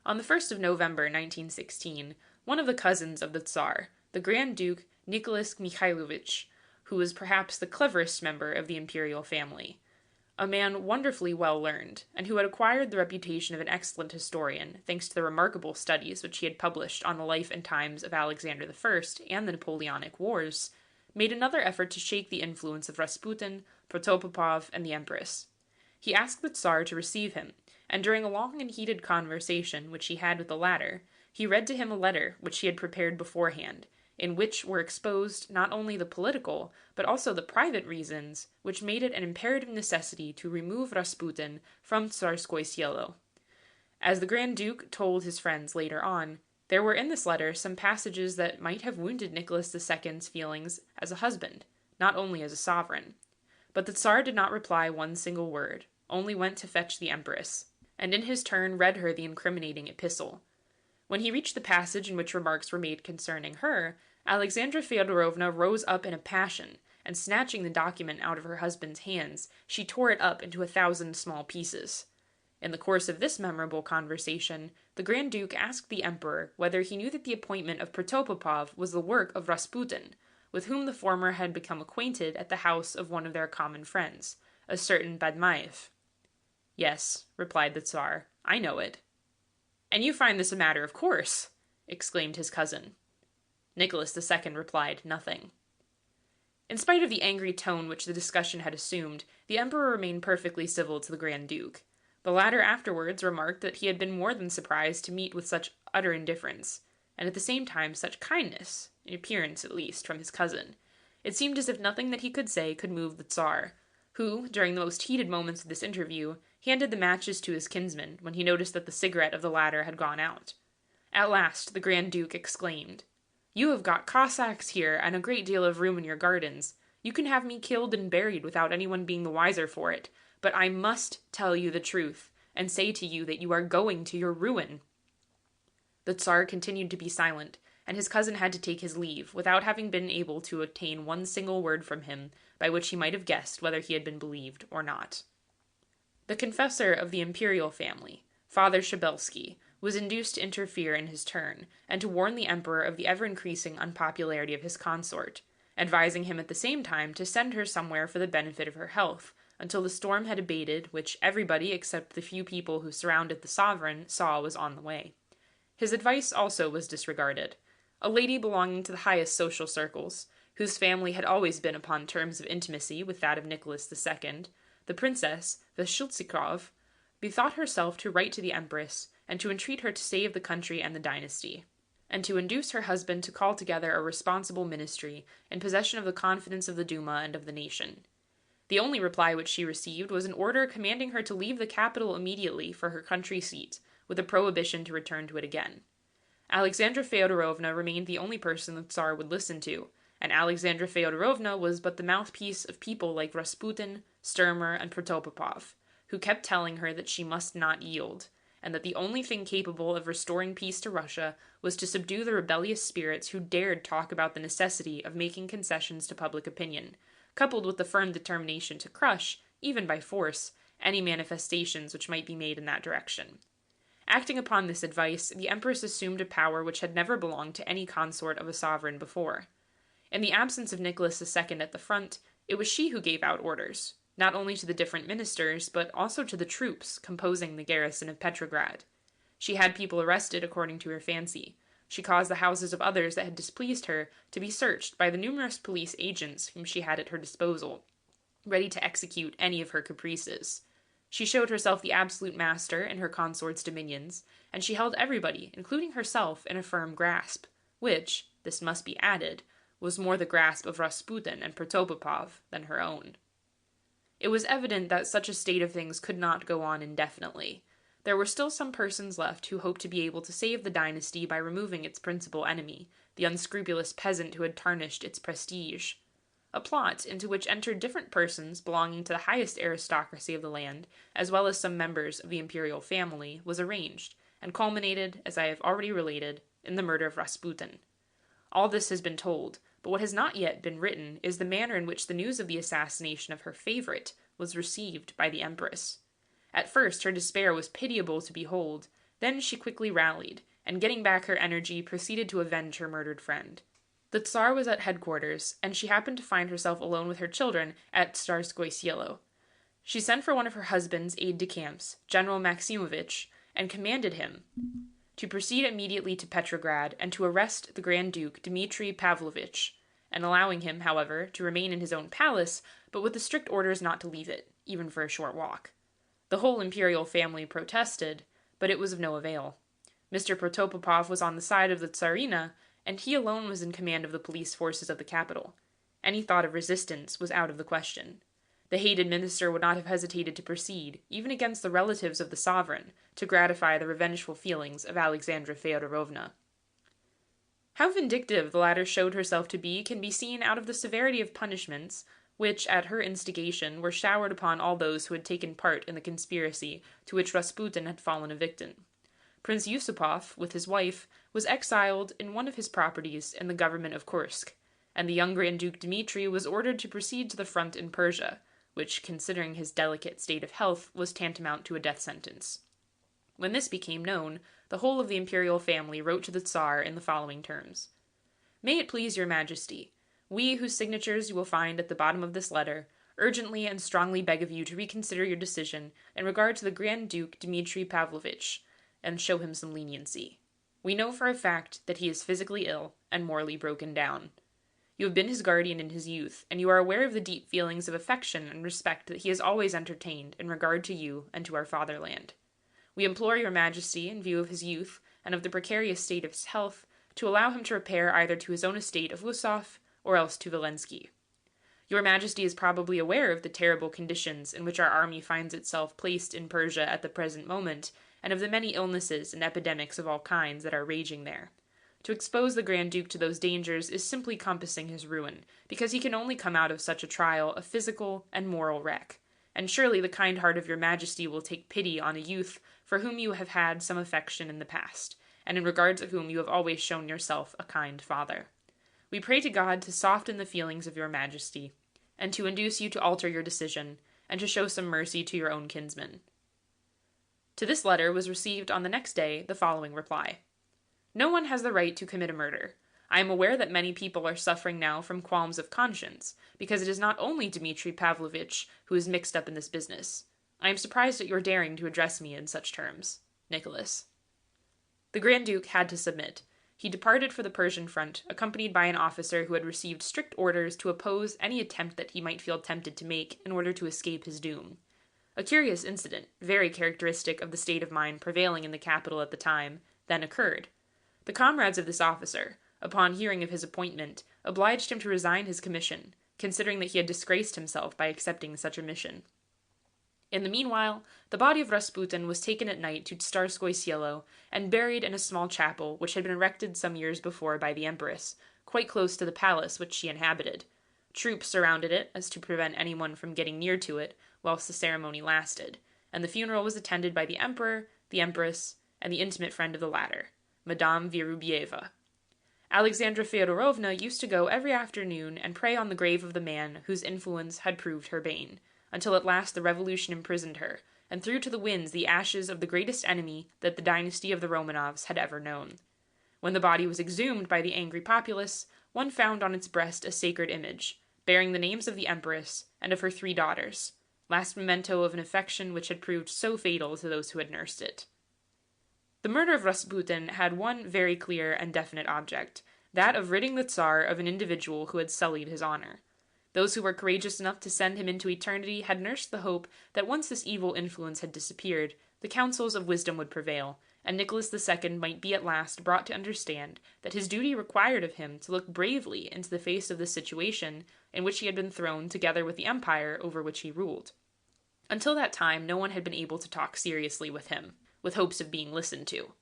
On the 1st of November, 1916, one of the cousins of the Tsar, the Grand Duke Nicholas Mikhailovich, who was perhaps the cleverest member of the imperial family, a man wonderfully well learned, and who had acquired the reputation of an excellent historian, thanks to the remarkable studies which he had published on the life and times of Alexander I and the Napoleonic Wars, made another effort to shake the influence of Rasputin, Protopopov, and the Empress. He asked the Tsar to receive him, and during a long and heated conversation which he had with the latter, he read to him a letter which he had prepared beforehand, in which were exposed not only the political, but also the private reasons which made it an imperative necessity to remove Rasputin from Tsarskoye Selo. As the Grand Duke told his friends later on, there were in this letter some passages that might have wounded Nicholas II's feelings as a husband, not only as a sovereign. But the Tsar did not reply one single word, only went to fetch the Empress, and in his turn read her the incriminating epistle. When he reached the passage in which remarks were made concerning her, Alexandra Feodorovna rose up in a passion, and snatching the document out of her husband's hands, she tore it up into 1,000 small pieces. In the course of this memorable conversation, the Grand Duke asked the Emperor whether he knew that the appointment of Protopopov was the work of Rasputin, with whom the former had become acquainted at the house of one of their common friends, a certain Badmaev. "Yes," replied the Tsar, "I know it." "And you find this a matter of course?" exclaimed his cousin. Nicholas II replied nothing. In spite of the angry tone which the discussion had assumed, the Emperor remained perfectly civil to the Grand Duke. The latter afterwards remarked that he had been more than surprised to meet with such utter indifference, and at the same time such kindness, in appearance at least, from his cousin. It seemed as if nothing that he could say could move the Tsar, who, during the most heated moments of this interview, handed the matches to his kinsman when he noticed that the cigarette of the latter had gone out. At last the Grand Duke exclaimed, "You have got Cossacks here and a great deal of room in your gardens. You can have me killed and buried without anyone being the wiser for it, but I must tell you the truth, and say to you that you are going to your ruin." The Tsar continued to be silent, and his cousin had to take his leave, without having been able to obtain one single word from him, by which he might have guessed whether he had been believed or not. The confessor of the imperial family, Father Shabelsky, was induced to interfere in his turn, and to warn the emperor of the ever-increasing unpopularity of his consort, advising him at the same time to send her somewhere for the benefit of her health, until the storm had abated, which everybody except the few people who surrounded the sovereign saw was on the way. His advice also was disregarded. A lady belonging to the highest social circles, whose family had always been upon terms of intimacy with that of Nicholas II, the Princess Veshiltsikov, bethought herself to write to the Empress, and to entreat her to save the country and the dynasty, and to induce her husband to call together a responsible ministry in possession of the confidence of the Duma and of the nation. The only reply which she received was an order commanding her to leave the capital immediately for her country seat, with a prohibition to return to it again. Alexandra Feodorovna remained the only person the Tsar would listen to, and Alexandra Feodorovna was but the mouthpiece of people like Rasputin, Sturmer, and Protopopov, who kept telling her that she must not yield, and that the only thing capable of restoring peace to Russia was to subdue the rebellious spirits who dared talk about the necessity of making concessions to public opinion, coupled with the firm determination to crush, even by force, any manifestations which might be made in that direction. Acting upon this advice, the Empress assumed a power which had never belonged to any consort of a sovereign before. In the absence of Nicholas II at the front, it was she who gave out orders, not only to the different ministers, but also to the troops composing the garrison of Petrograd. She had people arrested according to her fancy. She caused the houses of others that had displeased her to be searched by the numerous police agents whom she had at her disposal, ready to execute any of her caprices. She showed herself the absolute master in her consort's dominions, and she held everybody, including herself, in a firm grasp, which, this must be added, was more the grasp of Rasputin and Protopopov than her own. It was evident that such a state of things could not go on indefinitely. There were still some persons left who hoped to be able to save the dynasty by removing its principal enemy, the unscrupulous peasant who had tarnished its prestige. A plot, into which entered different persons belonging to the highest aristocracy of the land, as well as some members of the imperial family, was arranged, and culminated, as I have already related, in the murder of Rasputin. All this has been told, but what has not yet been written is the manner in which the news of the assassination of her favorite was received by the Empress. At first her despair was pitiable to behold, then she quickly rallied, and getting back her energy proceeded to avenge her murdered friend. The Tsar was at headquarters, and she happened to find herself alone with her children at Tsarskoye Selo. She sent for one of her husband's aide-de-camps, General Maximovich, and commanded him to proceed immediately to Petrograd and to arrest the Grand Duke Dmitri Pavlovich, and allowing him, however, to remain in his own palace, but with the strict orders not to leave it, even for a short walk. The whole imperial family protested, but it was of no avail. Mr. Protopopov was on the side of the Tsarina, and he alone was in command of the police forces of the capital. Any thought of resistance was out of the question. The hated minister would not have hesitated to proceed, even against the relatives of the sovereign, to gratify the revengeful feelings of Alexandra Feodorovna. How vindictive the latter showed herself to be can be seen out of the severity of punishments, which, at her instigation, were showered upon all those who had taken part in the conspiracy to which Rasputin had fallen a victim. Prince Yusupov, with his wife, was exiled in one of his properties in the government of Kursk, and the young Grand Duke Dmitri was ordered to proceed to the front in Persia, which, considering his delicate state of health, was tantamount to a death sentence. When this became known, the whole of the imperial family wrote to the Tsar in the following terms. May it please your Majesty, we, whose signatures you will find at the bottom of this letter, urgently and strongly beg of you to reconsider your decision in regard to the Grand Duke Dmitri Pavlovich, and show him some leniency. We know for a fact that he is physically ill and morally broken down. You have been his guardian in his youth, and you are aware of the deep feelings of affection and respect that he has always entertained in regard to you and to our fatherland. We implore your Majesty, in view of his youth and of the precarious state of his health, to allow him to repair either to his own estate of Lussov or else to Velensky. Your Majesty is probably aware of the terrible conditions in which our army finds itself placed in Persia at the present moment, and of the many illnesses and epidemics of all kinds that are raging there. To expose the Grand Duke to those dangers is simply compassing his ruin, because he can only come out of such a trial a physical and moral wreck. And surely the kind heart of your Majesty will take pity on a youth for whom you have had some affection in the past, and in regard to whom you have always shown yourself a kind father. We pray to God to soften the feelings of your Majesty, and to induce you to alter your decision, and to show some mercy to your own kinsman. To this letter was received on the next day the following reply. No one has the right to commit a murder. I am aware that many people are suffering now from qualms of conscience, because it is not only Dmitri Pavlovich who is mixed up in this business. I am surprised at your daring to address me in such terms. Nicholas. The Grand Duke had to submit. He departed for the Persian front, accompanied by an officer who had received strict orders to oppose any attempt that he might feel tempted to make in order to escape his doom. A curious incident, very characteristic of the state of mind prevailing in the capital at the time, then occurred. The comrades of this officer, upon hearing of his appointment, obliged him to resign his commission, considering that he had disgraced himself by accepting such a mission. In the meanwhile, the body of Rasputin was taken at night to Tsarskoye Selo and buried in a small chapel which had been erected some years before by the Empress, quite close to the palace which she inhabited. Troops surrounded it as to prevent anyone from getting near to it whilst the ceremony lasted, and the funeral was attended by the Emperor, the Empress, and the intimate friend of the latter, Madame Virubieva. Alexandra Feodorovna used to go every afternoon and pray on the grave of the man whose influence had proved her bane, until at last the revolution imprisoned her, and threw to the winds the ashes of the greatest enemy that the dynasty of the Romanovs had ever known. When the body was exhumed by the angry populace, one found on its breast a sacred image, bearing the names of the Empress and of her 3 daughters, last memento of an affection which had proved so fatal to those who had nursed it. The murder of Rasputin had one very clear and definite object, that of ridding the Tsar of an individual who had sullied his honor. Those who were courageous enough to send him into eternity had nursed the hope that once this evil influence had disappeared, the counsels of wisdom would prevail, and Nicholas II might be at last brought to understand that his duty required of him to look bravely into the face of the situation in which he had been thrown together with the empire over which he ruled. Until that time, no one had been able to talk seriously with him, with hopes of being listened to.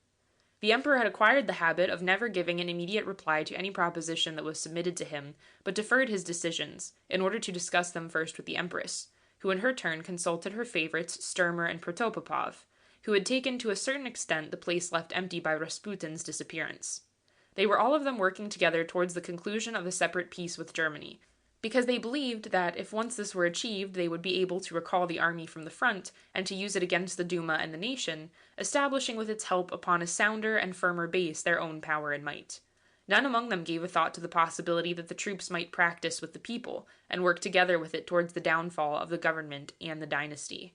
The emperor had acquired the habit of never giving an immediate reply to any proposition that was submitted to him, but deferred his decisions, in order to discuss them first with the empress, who in her turn consulted her favorites Sturmer and Protopopov, who had taken to a certain extent the place left empty by Rasputin's disappearance. They were all of them working together towards the conclusion of a separate peace with Germany, because they believed that if once this were achieved they would be able to recall the army from the front and to use it against the Duma and the nation, establishing with its help upon a sounder and firmer base their own power and might. None among them gave a thought to the possibility that the troops might practice with the people and work together with it towards the downfall of the government and the dynasty.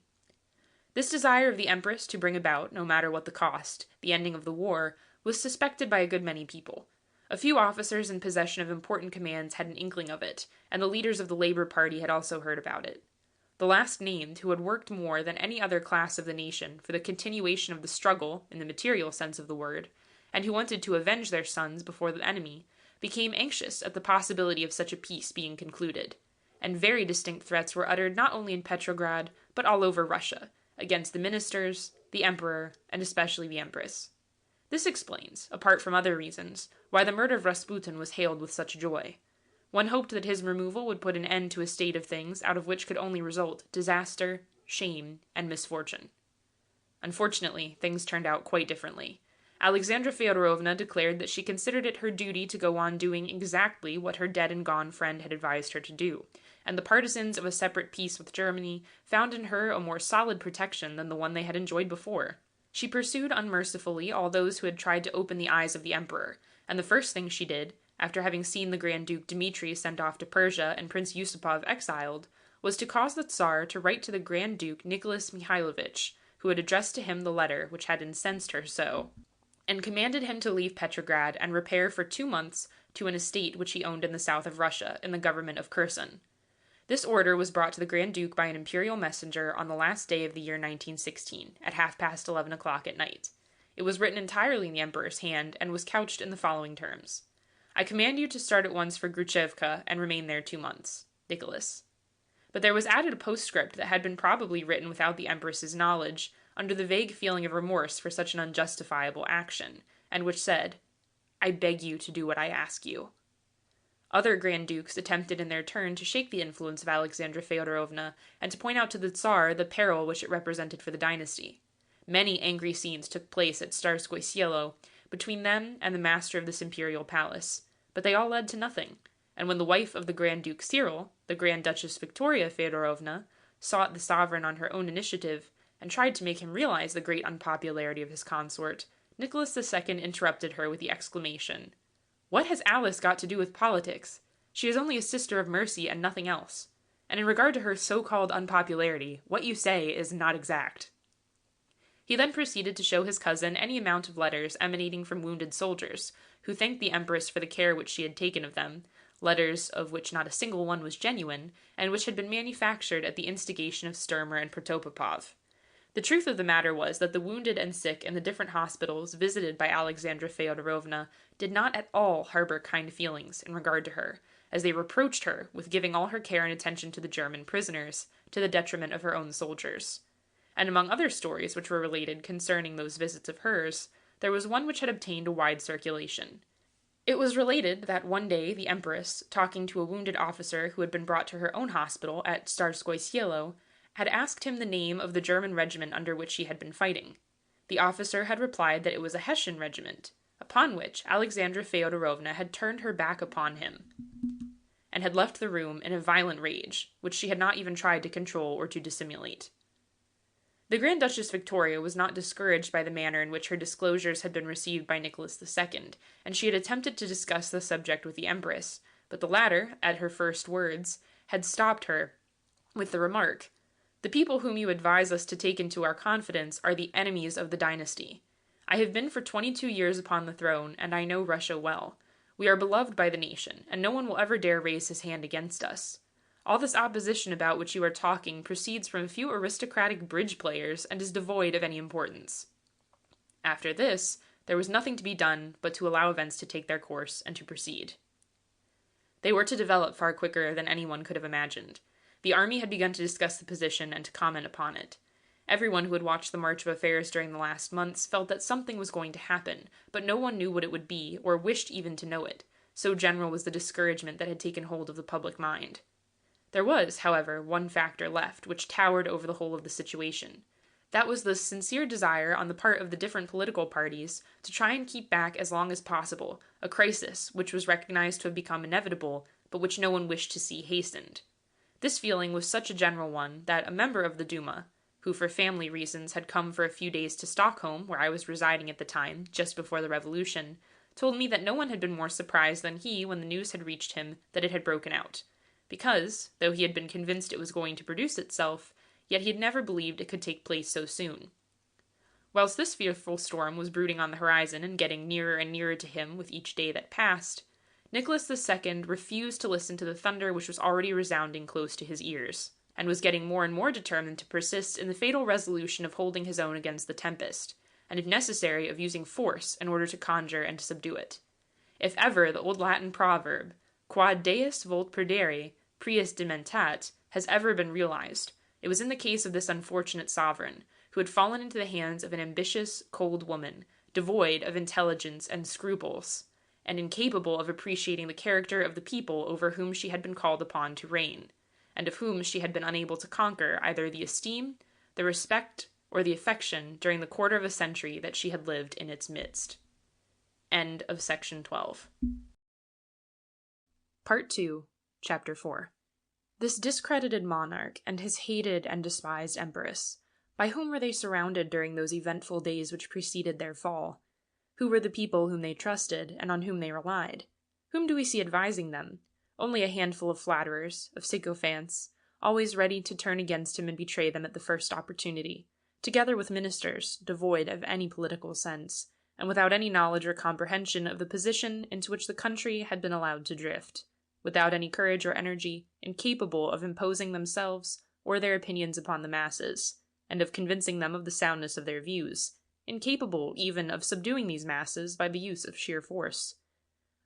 This desire of the empress to bring about, no matter what the cost, the ending of the war, was suspected by a good many people. A few officers in possession of important commands had an inkling of it, and the leaders of the Labour Party had also heard about it. The last named, who had worked more than any other class of the nation for the continuation of the struggle, in the material sense of the word, and who wanted to avenge their sons before the enemy, became anxious at the possibility of such a peace being concluded, and very distinct threats were uttered not only in Petrograd, but all over Russia, against the ministers, the emperor, and especially the empress. This explains, apart from other reasons, why the murder of Rasputin was hailed with such joy. One hoped that his removal would put an end to a state of things out of which could only result disaster, shame, and misfortune. Unfortunately, things turned out quite differently. Alexandra Feodorovna declared that she considered it her duty to go on doing exactly what her dead and gone friend had advised her to do, and the partisans of a separate peace with Germany found in her a more solid protection than the one they had enjoyed before. She pursued unmercifully all those who had tried to open the eyes of the emperor, and the first thing she did, after having seen the Grand Duke Dmitri sent off to Persia and Prince Yusupov exiled, was to cause the Tsar to write to the Grand Duke Nicholas Mikhailovich, who had addressed to him the letter which had incensed her so, and commanded him to leave Petrograd and repair for 2 months to an estate which he owned in the south of Russia, in the government of Kherson. This order was brought to the Grand Duke by an imperial messenger on the last day of the year 1916, at 11:30 at night. It was written entirely in the emperor's hand, and was couched in the following terms: "I command you to start at once for Gruchevka, and remain there 2 months. Nicholas." But there was added a postscript that had been probably written without the empress's knowledge, under the vague feeling of remorse for such an unjustifiable action, and which said, "I beg you to do what I ask you." Other Grand Dukes attempted in their turn to shake the influence of Alexandra Feodorovna, and to point out to the Tsar the peril which it represented for the dynasty. Many angry scenes took place at Starskoye Sielo, between them and the master of this imperial palace, but they all led to nothing, and when the wife of the Grand Duke Cyril, the Grand Duchess Victoria Feodorovna, sought the sovereign on her own initiative, and tried to make him realize the great unpopularity of his consort, Nicholas II interrupted her with the exclamation, "What has Alice got to do with politics? She is only a sister of mercy and nothing else. And in regard to her so-called unpopularity, what you say is not exact." He then proceeded to show his cousin any amount of letters emanating from wounded soldiers, who thanked the empress for the care which she had taken of them, letters of which not a single one was genuine, and which had been manufactured at the instigation of Sturmer and Protopopov. The truth of the matter was that the wounded and sick in the different hospitals visited by Alexandra Feodorovna did not at all harbor kind feelings in regard to her, as they reproached her with giving all her care and attention to the German prisoners, to the detriment of her own soldiers. And among other stories which were related concerning those visits of hers, there was one which had obtained a wide circulation. It was related that one day the empress, talking to a wounded officer who had been brought to her own hospital at Starskoye Sielo, had asked him the name of the German regiment under which he had been fighting. The officer had replied that it was a Hessian regiment, upon which Alexandra Feodorovna had turned her back upon him, and had left the room in a violent rage, which she had not even tried to control or to dissimulate. The Grand Duchess Victoria was not discouraged by the manner in which her disclosures had been received by Nicholas II, and she had attempted to discuss the subject with the empress, but the latter, at her first words, had stopped her with the remark, "The people whom you advise us to take into our confidence are the enemies of the dynasty. I have been for 22 years upon the throne, and I know Russia well. We are beloved by the nation, and no one will ever dare raise his hand against us. All this opposition about which you are talking proceeds from a few aristocratic bridge players, and is devoid of any importance." After this, there was nothing to be done but to allow events to take their course and to proceed. They were to develop far quicker than anyone could have imagined. The army had begun to discuss the position and to comment upon it. Everyone who had watched the march of affairs during the last months felt that something was going to happen, but no one knew what it would be, or wished even to know it. So general was the discouragement that had taken hold of the public mind. There was, however, one factor left, which towered over the whole of the situation. That was the sincere desire on the part of the different political parties to try and keep back as long as possible a crisis which was recognized to have become inevitable, but which no one wished to see hastened. This feeling was such a general one that a member of the Duma, who for family reasons had come for a few days to Stockholm, where I was residing at the time, just before the revolution, told me that no one had been more surprised than he when the news had reached him that it had broken out, because, though he had been convinced it was going to produce itself, yet he had never believed it could take place so soon. Whilst this fearful storm was brooding on the horizon and getting nearer and nearer to him with each day that passed, Nicholas II refused to listen to the thunder which was already resounding close to his ears, and was getting more and more determined to persist in the fatal resolution of holding his own against the tempest, and if necessary of using force in order to conjure and to subdue it. If ever the old Latin proverb, Quod Deus vult perdere, prius dementat, has ever been realized, it was in the case of this unfortunate sovereign, who had fallen into the hands of an ambitious, cold woman, devoid of intelligence and scruples, and incapable of appreciating the character of the people over whom she had been called upon to reign, and of whom she had been unable to conquer either the esteem, the respect, or the affection during the quarter of a century that she had lived in its midst. End of section 12. Part 2, Chapter 4. This discredited monarch and his hated and despised empress, by whom were they surrounded during those eventful days which preceded their fall? Who were the people whom they trusted and on whom they relied? Whom do we see advising them? Only a handful of flatterers, of sycophants, always ready to turn against him and betray them at the first opportunity, together with ministers devoid of any political sense, and without any knowledge or comprehension of the position into which the country had been allowed to drift, without any courage or energy, incapable of imposing themselves or their opinions upon the masses, and of convincing them of the soundness of their views, incapable even of subduing these masses by the use of sheer force.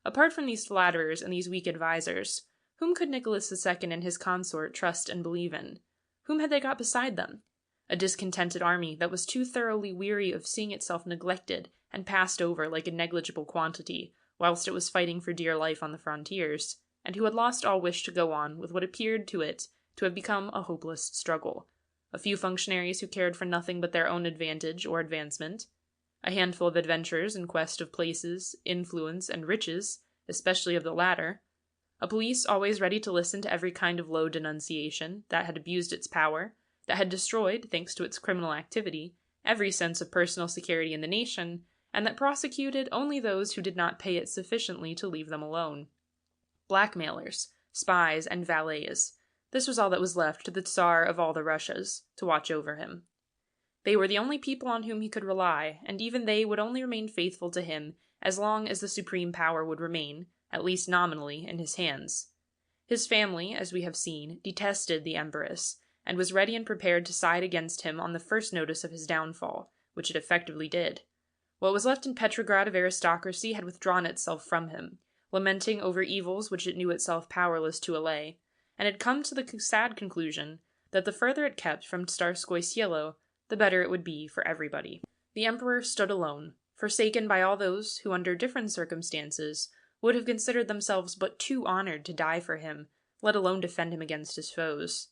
Apart from these flatterers and these weak advisers, whom could Nicholas II and his consort trust and believe in? Whom had they got beside them? A discontented army that was too thoroughly weary of seeing itself neglected and passed over like a negligible quantity, whilst it was fighting for dear life on the frontiers, and who had lost all wish to go on with what appeared to it to have become a hopeless struggle. A few functionaries who cared for nothing but their own advantage or advancement, a handful of adventurers in quest of places, influence, and riches, especially of the latter, a police always ready to listen to every kind of low denunciation that had abused its power, that had destroyed, thanks to its criminal activity, every sense of personal security in the nation, and that prosecuted only those who did not pay it sufficiently to leave them alone. Blackmailers, spies, and valets. This was all that was left to the Tsar of all the Russias, to watch over him. They were the only people on whom he could rely, and even they would only remain faithful to him as long as the supreme power would remain, at least nominally, in his hands. His family, as we have seen, detested the Empress, and was ready and prepared to side against him on the first notice of his downfall, which it effectively did. What was left in Petrograd of aristocracy had withdrawn itself from him, lamenting over evils which it knew itself powerless to allay, and had come to the sad conclusion that the further it kept from Tsarskoye Selo, the better it would be for everybody. The emperor stood alone, forsaken by all those who, under different circumstances, would have considered themselves but too honored to die for him, let alone defend him against his foes.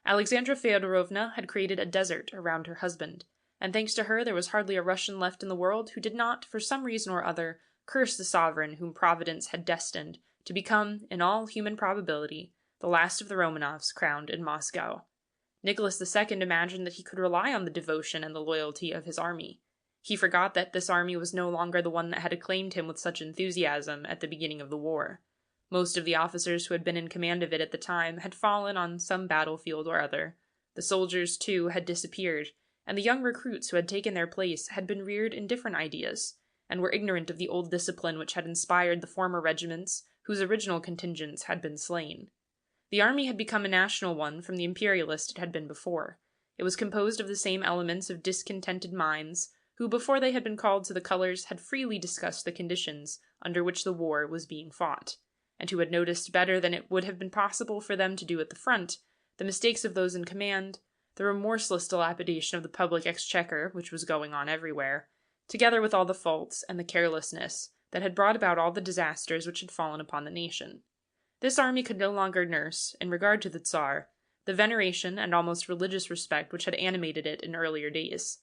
Alexandra Feodorovna had created a desert around her husband, and thanks to her there was hardly a Russian left in the world who did not, for some reason or other, curse the sovereign whom Providence had destined to become, in all human probability, the last of the Romanovs crowned in Moscow. Nicholas II imagined that he could rely on the devotion and the loyalty of his army. He forgot that this army was no longer the one that had acclaimed him with such enthusiasm at the beginning of the war. Most of the officers who had been in command of it at the time had fallen on some battlefield or other. The soldiers, too, had disappeared, and the young recruits who had taken their place had been reared in different ideas, and were ignorant of the old discipline which had inspired the former regiments whose original contingents had been slain. The army had become a national one from the imperialist it had been before. It was composed of the same elements of discontented minds, who before they had been called to the colours had freely discussed the conditions under which the war was being fought, and who had noticed better than it would have been possible for them to do at the front, the mistakes of those in command, the remorseless dilapidation of the public exchequer which was going on everywhere, together with all the faults and the carelessness that had brought about all the disasters which had fallen upon the nation. This army could no longer nurse, in regard to the Tsar, the veneration and almost religious respect which had animated it in earlier days.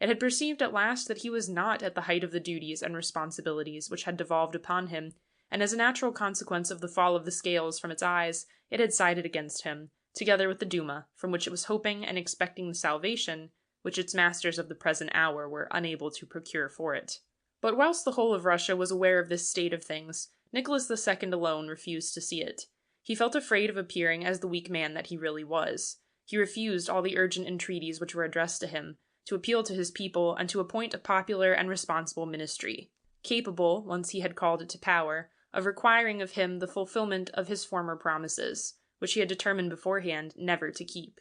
It had perceived at last that he was not at the height of the duties and responsibilities which had devolved upon him, and as a natural consequence of the fall of the scales from its eyes, it had sided against him, together with the Duma, from which it was hoping and expecting the salvation which its masters of the present hour were unable to procure for it. But whilst the whole of Russia was aware of this state of things, Nicholas II alone refused to see it. He felt afraid of appearing as the weak man that he really was. He refused all the urgent entreaties which were addressed to him, to appeal to his people, and to appoint a popular and responsible ministry, capable, once he had called it to power, of requiring of him the fulfilment of his former promises, which he had determined beforehand never to keep.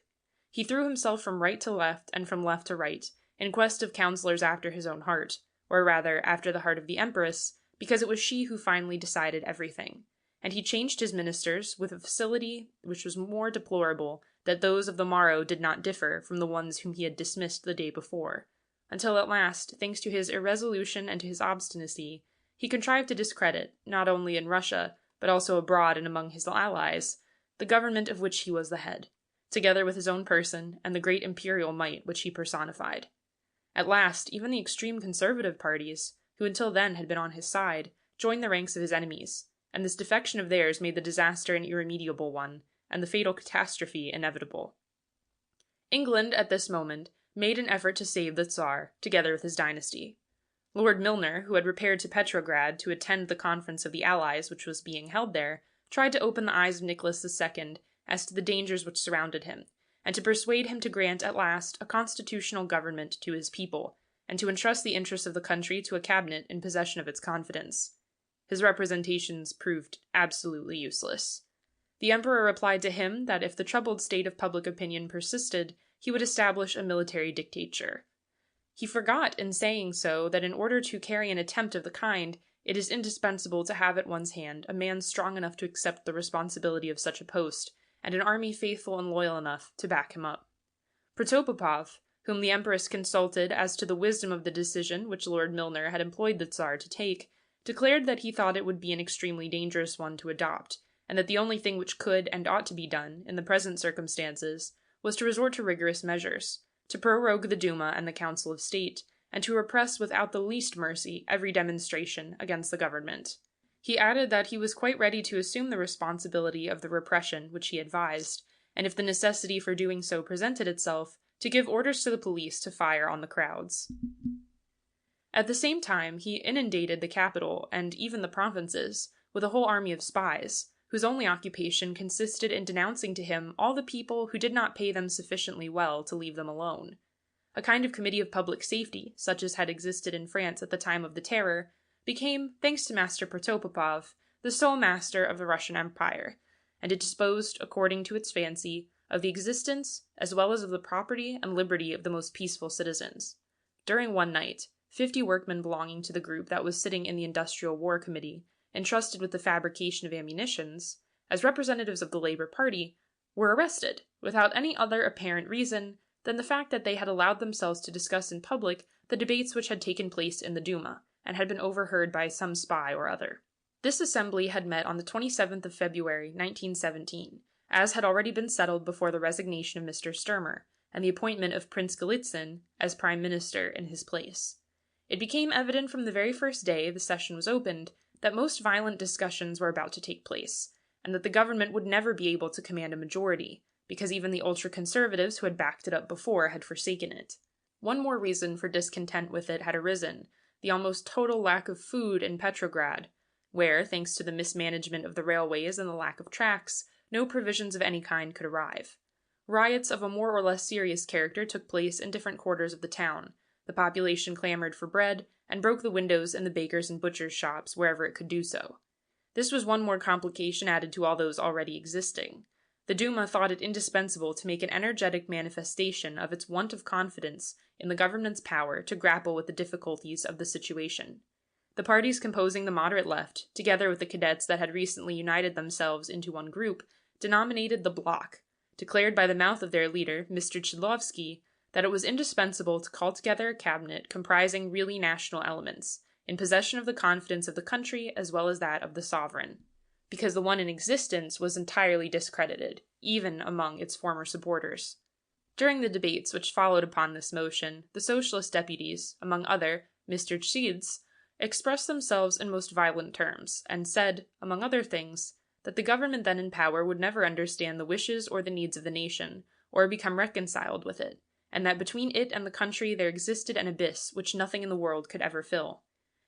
He threw himself from right to left, and from left to right, in quest of counsellors after his own heart, or rather after the heart of the Empress, because it was she who finally decided everything. And he changed his ministers with a facility which was more deplorable that those of the morrow did not differ from the ones whom he had dismissed the day before, until at last, thanks to his irresolution and to his obstinacy, he contrived to discredit, not only in Russia, but also abroad and among his allies, the government of which he was the head, together with his own person and the great imperial might which he personified. At last, even the extreme conservative parties, who until then had been on his side, joined the ranks of his enemies, and this defection of theirs made the disaster an irremediable one, and the fatal catastrophe inevitable. England, at this moment, made an effort to save the Tsar, together with his dynasty. Lord Milner, who had repaired to Petrograd to attend the conference of the Allies which was being held there, tried to open the eyes of Nicholas II as to the dangers which surrounded him, and to persuade him to grant at last a constitutional government to his people, and to entrust the interests of the country to a cabinet in possession of its confidence. His representations proved absolutely useless. The Emperor replied to him that if the troubled state of public opinion persisted, he would establish a military dictature. He forgot, in saying so, that in order to carry an attempt of the kind, it is indispensable to have at one's hand a man strong enough to accept the responsibility of such a post, and an army faithful and loyal enough to back him up. Protopopov, whom the Empress consulted as to the wisdom of the decision which Lord Milner had employed the Tsar to take, declared that he thought it would be an extremely dangerous one to adopt, and that the only thing which could and ought to be done, in the present circumstances, was to resort to rigorous measures, to prorogue the Duma and the Council of State, and to repress without the least mercy every demonstration against the government. He added that he was quite ready to assume the responsibility of the repression which he advised, and if the necessity for doing so presented itself, to give orders to the police to fire on the crowds. At the same time, he inundated the capital, and even the provinces, with a whole army of spies, whose only occupation consisted in denouncing to him all the people who did not pay them sufficiently well to leave them alone. A kind of committee of public safety, such as had existed in France at the time of the Terror, became, thanks to Master Protopopov, the sole master of the Russian Empire, and it disposed, according to its fancy, of the existence, as well as of the property and liberty of the most peaceful citizens. During one night, 50 workmen belonging to the group that was sitting in the Industrial War Committee, entrusted with the fabrication of ammunitions, as representatives of the Labour Party, were arrested, without any other apparent reason than the fact that they had allowed themselves to discuss in public the debates which had taken place in the Duma, and had been overheard by some spy or other. This assembly had met on the 27th of February, 1917, as had already been settled before the resignation of Mr. Sturmer, and the appointment of Prince Golitsyn as Prime Minister in his place. It became evident from the very first day the session was opened that most violent discussions were about to take place, and that the government would never be able to command a majority, because even the ultra-conservatives who had backed it up before had forsaken it. One more reason for discontent with it had arisen, the almost total lack of food in Petrograd, where, thanks to the mismanagement of the railways and the lack of tracks, no provisions of any kind could arrive. Riots of a more or less serious character took place in different quarters of the town. The population clamored for bread, and broke the windows in the bakers' and butchers' shops wherever it could do so. This was one more complication added to all those already existing. the Duma thought it indispensable to make an energetic manifestation of its want of confidence in the government's power to grapple with the difficulties of the situation. The parties composing the moderate left, together with the cadets that had recently united themselves into one group, denominated the Bloc, declared by the mouth of their leader, Mr. Chudlovsky, that it was indispensable to call together a cabinet comprising really national elements, in possession of the confidence of the country as well as that of the sovereign, because the one in existence was entirely discredited, even among its former supporters. During the debates which followed upon this motion, the socialist deputies, among other, Mr. Tschidz, expressed themselves in most violent terms, and said, among other things, that the government then in power would never understand the wishes or the needs of the nation, or become reconciled with it, and that between it and the country there existed an abyss which nothing in the world could ever fill.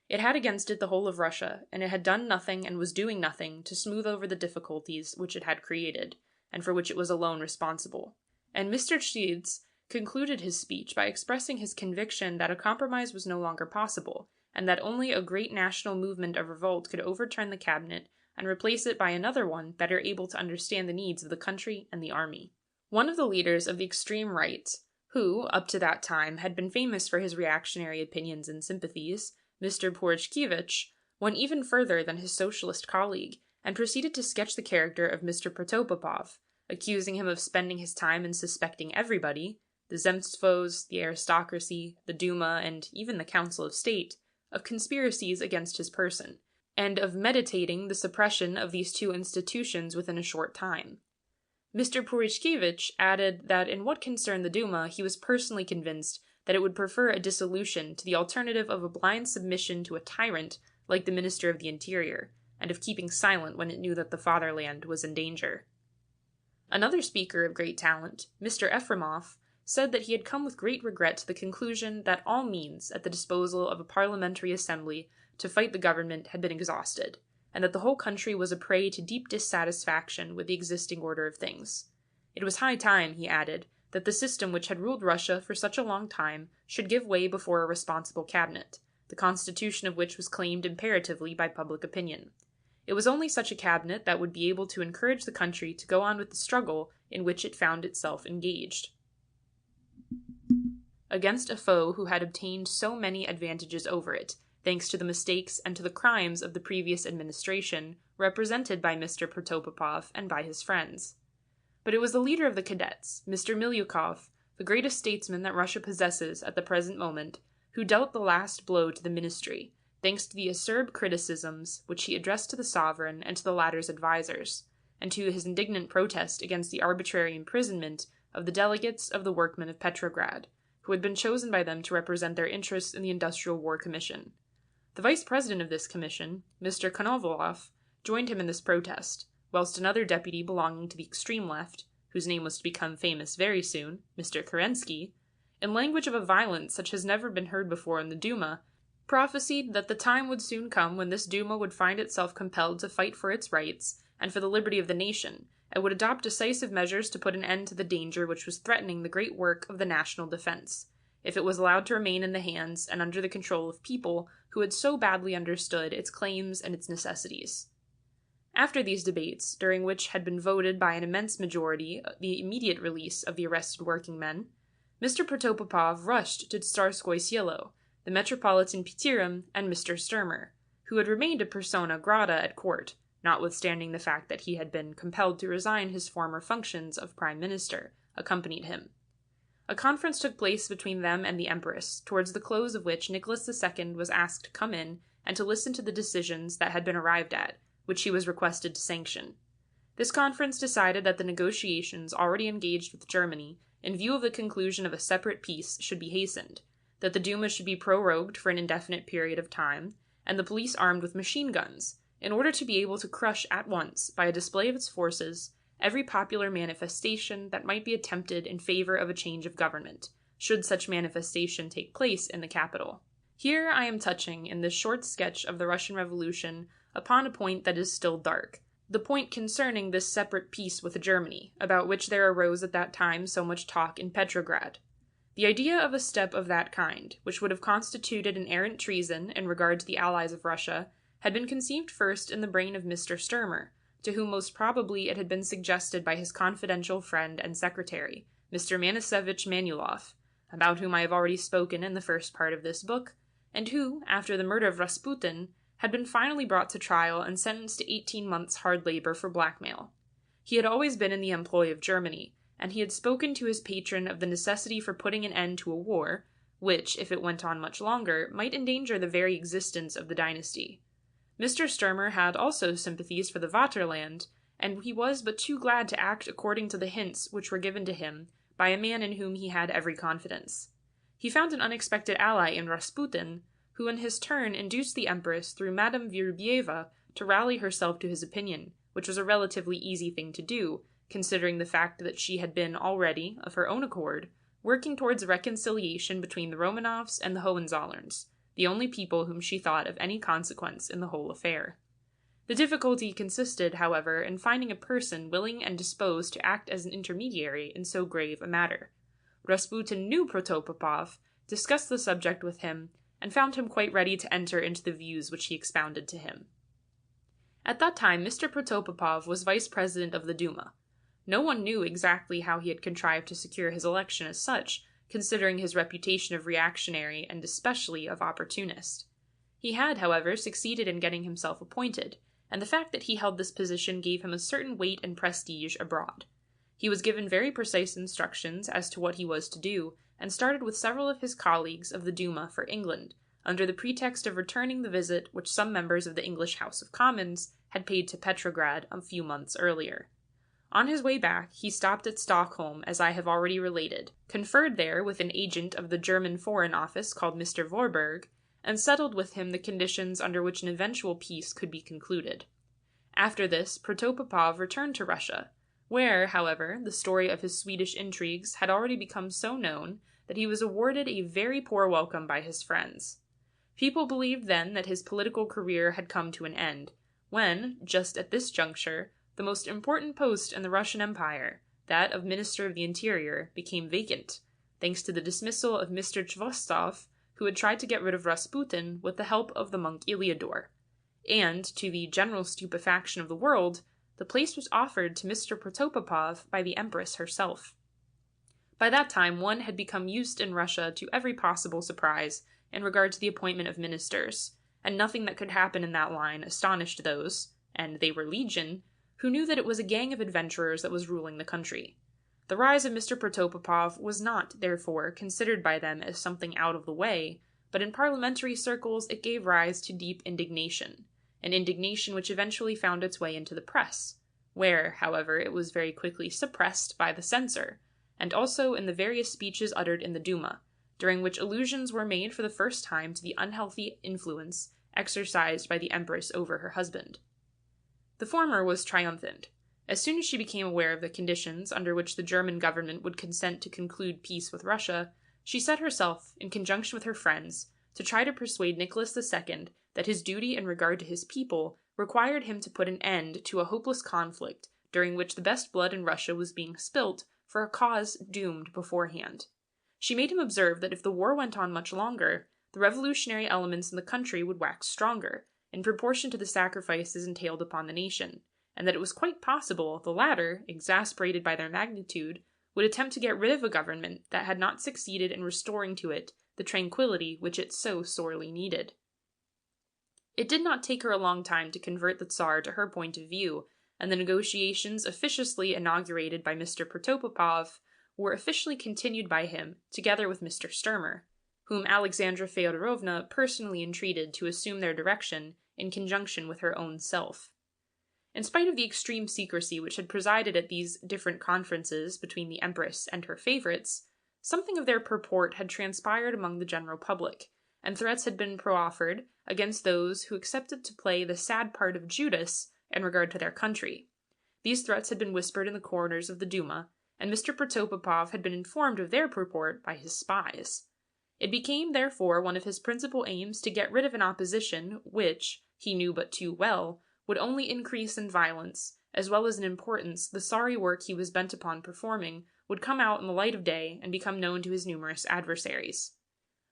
It had against it the whole of Russia, and it had done nothing and was doing nothing to smooth over the difficulties which it had created, and for which it was alone responsible. And Mr. Tschidz concluded his speech by expressing his conviction that a compromise was no longer possible, and that only a great national movement of revolt could overturn the cabinet and replace it by another one better able to understand the needs of the country and the army. One of the leaders of the extreme right, who, up to that time, had been famous for his reactionary opinions and sympathies, Mr. Porojkiewicz, went even further than his socialist colleague, and proceeded to sketch the character of Mr. Protopopov, accusing him of spending his time in suspecting everybody, the Zemstvos, the aristocracy, the Duma, and even the Council of State, of conspiracies against his person, and of meditating the suppression of these two institutions within a short time. Mr. Porojkiewicz added that in what concerned the Duma he was personally convinced that it would prefer a dissolution to the alternative of a blind submission to a tyrant like the Minister of the Interior, and of keeping silent when it knew that the fatherland was in danger. Another speaker of great talent, Mr. Efremov, said that he had come with great regret to the conclusion that all means at the disposal of a parliamentary assembly to fight the government had been exhausted, and that the whole country was a prey to deep dissatisfaction with the existing order of things. It was high time, he added, that the system which had ruled Russia for such a long time should give way before a responsible cabinet, the constitution of which was claimed imperatively by public opinion. It was only such a cabinet that would be able to encourage the country to go on with the struggle in which it found itself engaged, against a foe who had obtained so many advantages over it, thanks to the mistakes and to the crimes of the previous administration, represented by Mr. Protopopov and by his friends. But it was the leader of the cadets, Mr. Milyukov, the greatest statesman that Russia possesses at the present moment, who dealt the last blow to the ministry, thanks to the acerb criticisms which he addressed to the sovereign and to the latter's advisers, and to his indignant protest against the arbitrary imprisonment of the delegates of the workmen of Petrograd, who had been chosen by them to represent their interests in the Industrial War Commission. The vice president of this commission, Mr. Konovalov, joined him in this protest, whilst another deputy belonging to the extreme left, whose name was to become famous very soon, Mr. Kerensky, in language of a violence such as never been heard before in the Duma, prophesied that the time would soon come when this Duma would find itself compelled to fight for its rights and for the liberty of the nation, and would adopt decisive measures to put an end to the danger which was threatening the great work of the national defense, if it was allowed to remain in the hands and under the control of people who had so badly understood its claims and its necessities. After these debates, during which had been voted by an immense majority the immediate release of the arrested working men, Mr. Protopopov rushed to Tsarskoye Selo, the Metropolitan Pityrim, and Mr. Sturmer, who had remained a persona grata at court, notwithstanding the fact that he had been compelled to resign his former functions of prime minister, accompanied him. A conference took place between them and the Empress, towards the close of which Nicholas II was asked to come in and to listen to the decisions that had been arrived at, which he was requested to sanction. This conference decided that the negotiations already engaged with Germany, in view of the conclusion of a separate peace, should be hastened, that the Duma should be prorogued for an indefinite period of time, and the police armed with machine guns, in order to be able to crush at once, by a display of its forces, every popular manifestation that might be attempted in favor of a change of government, should such manifestation take place in the capital. Here I am touching, in this short sketch of the Russian Revolution, upon a point that is still dark, the point concerning this separate peace with Germany, about which there arose at that time so much talk in Petrograd. The idea of a step of that kind, which would have constituted an arrant treason in regard to the allies of Russia, had been conceived first in the brain of Mr. Sturmer, to whom most probably it had been suggested by his confidential friend and secretary, Mr. Manasevich Manulov, about whom I have already spoken in the first part of this book, and who, after the murder of Rasputin, had been finally brought to trial and sentenced to 18 months' hard labor for blackmail. He had always been in the employ of Germany, and he had spoken to his patron of the necessity for putting an end to a war, which, if it went on much longer, might endanger the very existence of the dynasty. Mr. Sturmer had also sympathies for the Vaterland, and he was but too glad to act according to the hints which were given to him by a man in whom he had every confidence. He found an unexpected ally in Rasputin, who in his turn induced the Empress through Madame Virubieva to rally herself to his opinion, which was a relatively easy thing to do, considering the fact that she had been already, of her own accord, working towards a reconciliation between the Romanovs and the Hohenzollerns, the only people whom she thought of any consequence in the whole affair. The difficulty consisted, however, in finding a person willing and disposed to act as an intermediary in so grave a matter. Rasputin knew Protopopov, discussed the subject with him, and found him quite ready to enter into the views which he expounded to him. At that time, Mr. Protopopov was vice president of the Duma. No one knew exactly how he had contrived to secure his election as such, considering his reputation of reactionary and especially of opportunist. He had, however, succeeded in getting himself appointed, and the fact that he held this position gave him a certain weight and prestige abroad. He was given very precise instructions as to what he was to do, and started with several of his colleagues of the Duma for England, under the pretext of returning the visit which some members of the English House of Commons had paid to Petrograd a few months earlier. On his way back, he stopped at Stockholm, as I have already related, conferred there with an agent of the German Foreign Office called Mr. Vorberg, and settled with him the conditions under which an eventual peace could be concluded. After this, Protopopov returned to Russia, where, however, the story of his Swedish intrigues had already become so known that he was awarded a very poor welcome by his friends. People believed then that his political career had come to an end, when, just at this juncture, the most important post in the Russian Empire, that of Minister of the Interior, became vacant, thanks to the dismissal of Mr. Chvostov, who had tried to get rid of Rasputin with the help of the monk Iliador, and, to the general stupefaction of the world, the place was offered to Mr. Protopopov by the Empress herself. By that time one had become used in Russia to every possible surprise in regard to the appointment of ministers, and nothing that could happen in that line astonished those, and they were legion, who knew that it was a gang of adventurers that was ruling the country. The rise of Mr. Protopopov was not, therefore, considered by them as something out of the way, but in parliamentary circles it gave rise to deep indignation, an indignation which eventually found its way into the press, where, however, it was very quickly suppressed by the censor, and also in the various speeches uttered in the Duma, during which allusions were made for the first time to the unhealthy influence exercised by the Empress over her husband. The former was triumphant. As soon as she became aware of the conditions under which the German government would consent to conclude peace with Russia, she set herself, in conjunction with her friends, to try to persuade Nicholas II that his duty in regard to his people required him to put an end to a hopeless conflict during which the best blood in Russia was being spilt for a cause doomed beforehand. She made him observe that if the war went on much longer, the revolutionary elements in the country would wax stronger, in proportion to the sacrifices entailed upon the nation, and that it was quite possible the latter, exasperated by their magnitude, would attempt to get rid of a government that had not succeeded in restoring to it the tranquility which it so sorely needed. It did not take her a long time to convert the Tsar to her point of view, and the negotiations officiously inaugurated by Mr. Protopopov were officially continued by him, together with Mr. Sturmer, whom Alexandra Feodorovna personally entreated to assume their direction in conjunction with her own self. In spite of the extreme secrecy which had presided at these different conferences between the Empress and her favourites, something of their purport had transpired among the general public, and threats had been proffered against those who accepted to play the sad part of Judas in regard to their country. These threats had been whispered in the corners of the Duma, and Mr. Protopopov had been informed of their purport by his spies. It became, therefore, one of his principal aims to get rid of an opposition which, he knew but too well, would only increase in violence, as well as in importance. The sorry work he was bent upon performing would come out in the light of day and become known to his numerous adversaries.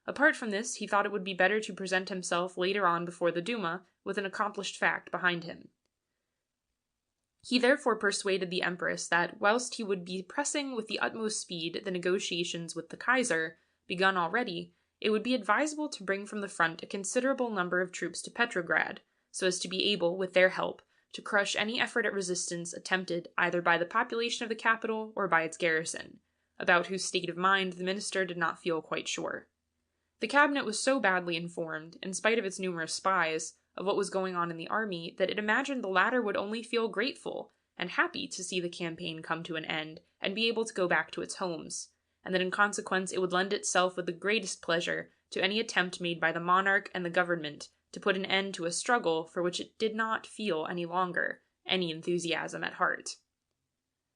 Apart from this, he thought it would be better to present himself later on before the Duma with an accomplished fact behind him. He therefore persuaded the Empress that, whilst he would be pressing with the utmost speed the negotiations with the Kaiser, begun already, it would be advisable to bring from the front a considerable number of troops to Petrograd, so as to be able, with their help, to crush any effort at resistance attempted either by the population of the capital or by its garrison, about whose state of mind the minister did not feel quite sure. The cabinet was so badly informed, in spite of its numerous spies, of what was going on in the army, that it imagined the latter would only feel grateful and happy to see the campaign come to an end and be able to go back to its homes, and that in consequence it would lend itself with the greatest pleasure to any attempt made by the monarch and the government to put an end to a struggle for which it did not feel any longer any enthusiasm at heart.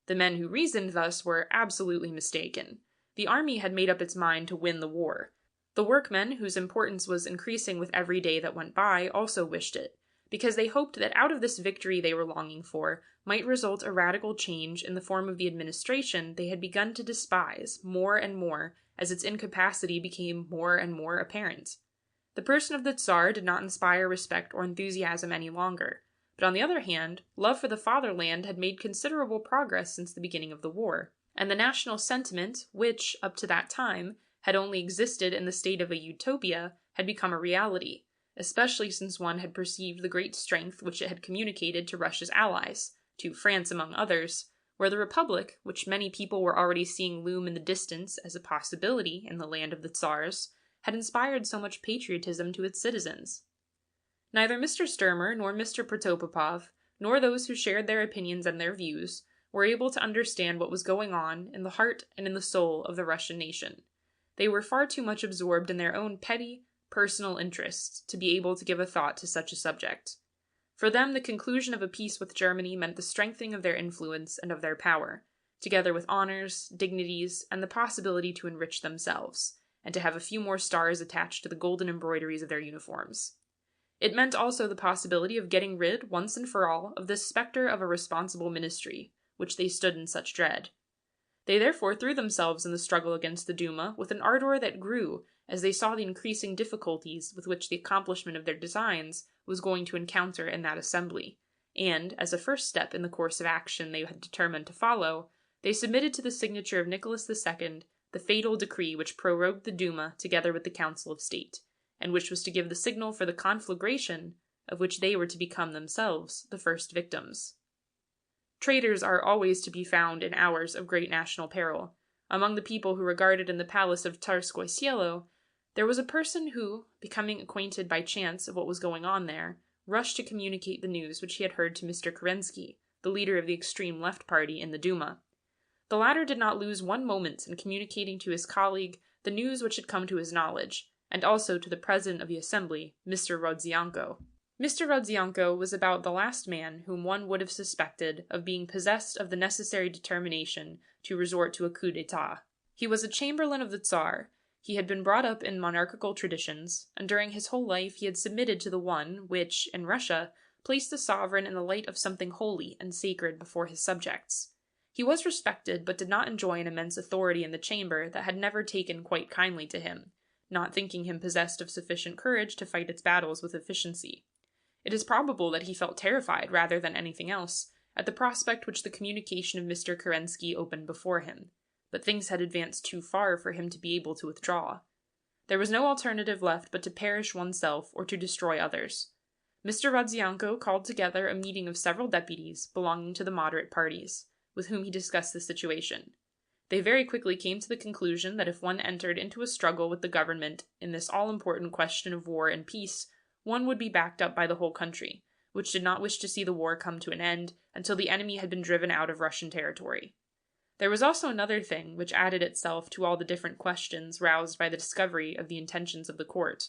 The men who reasoned thus were absolutely mistaken. The army had made up its mind to win the war. The workmen, whose importance was increasing with every day that went by, also wished it, because they hoped that out of this victory they were longing for might result a radical change in the form of the administration they had begun to despise more and more as its incapacity became more and more apparent. The person of the Tsar did not inspire respect or enthusiasm any longer, but on the other hand, love for the fatherland had made considerable progress since the beginning of the war, and the national sentiment, which, up to that time, had only existed in the state of a utopia, had become a reality, especially since one had perceived the great strength which it had communicated to Russia's allies, to France among others, where the Republic, which many people were already seeing loom in the distance as a possibility in the land of the Tsars, had inspired so much patriotism to its citizens. Neither Mr. Sturmer nor Mr. Protopopov, nor those who shared their opinions and their views, were able to understand what was going on in the heart and in the soul of the Russian nation. They were far too much absorbed in their own petty, personal interests to be able to give a thought to such a subject. For them, the conclusion of a peace with Germany meant the strengthening of their influence and of their power, together with honors, dignities, and the possibility to enrich themselves, and to have a few more stars attached to the golden embroideries of their uniforms. It meant also the possibility of getting rid, once and for all, of the spectre of a responsible ministry, which they stood in such dread. They therefore threw themselves in the struggle against the Duma with an ardor that grew as they saw the increasing difficulties with which the accomplishment of their designs was going to encounter in that assembly, and, as a first step in the course of action they had determined to follow, they submitted to the signature of Nicholas II the fatal decree which prorogued the Duma together with the Council of State, and which was to give the signal for the conflagration of which they were to become themselves the first victims. Traitors are always to be found in hours of great national peril. Among the people who regarded in the palace of Tsarskoye Selo, there was a person who, becoming acquainted by chance of what was going on there, rushed to communicate the news which he had heard to Mr. Kerensky, the leader of the extreme left party in the Duma. The latter did not lose one moment in communicating to his colleague the news which had come to his knowledge, and also to the president of the assembly, Mr. Rodzianko. Mr. Rodzianko was about the last man whom one would have suspected of being possessed of the necessary determination to resort to a coup d'etat. He was a chamberlain of the Tsar. He had been brought up in monarchical traditions, and during his whole life he had submitted to the one which, in Russia, placed the sovereign in the light of something holy and sacred before his subjects. He was respected, but did not enjoy an immense authority in the chamber that had never taken quite kindly to him, not thinking him possessed of sufficient courage to fight its battles with efficiency. It is probable that he felt terrified, rather than anything else, at the prospect which the communication of Mr. Kerensky opened before him, but things had advanced too far for him to be able to withdraw. There was no alternative left but to perish oneself or to destroy others. Mr. Rodzianko called together a meeting of several deputies belonging to the moderate parties, with whom he discussed the situation. They very quickly came to the conclusion that if one entered into a struggle with the government in this all-important question of war and peace, one would be backed up by the whole country, which did not wish to see the war come to an end until the enemy had been driven out of Russian territory. There was also another thing which added itself to all the different questions roused by the discovery of the intentions of the court.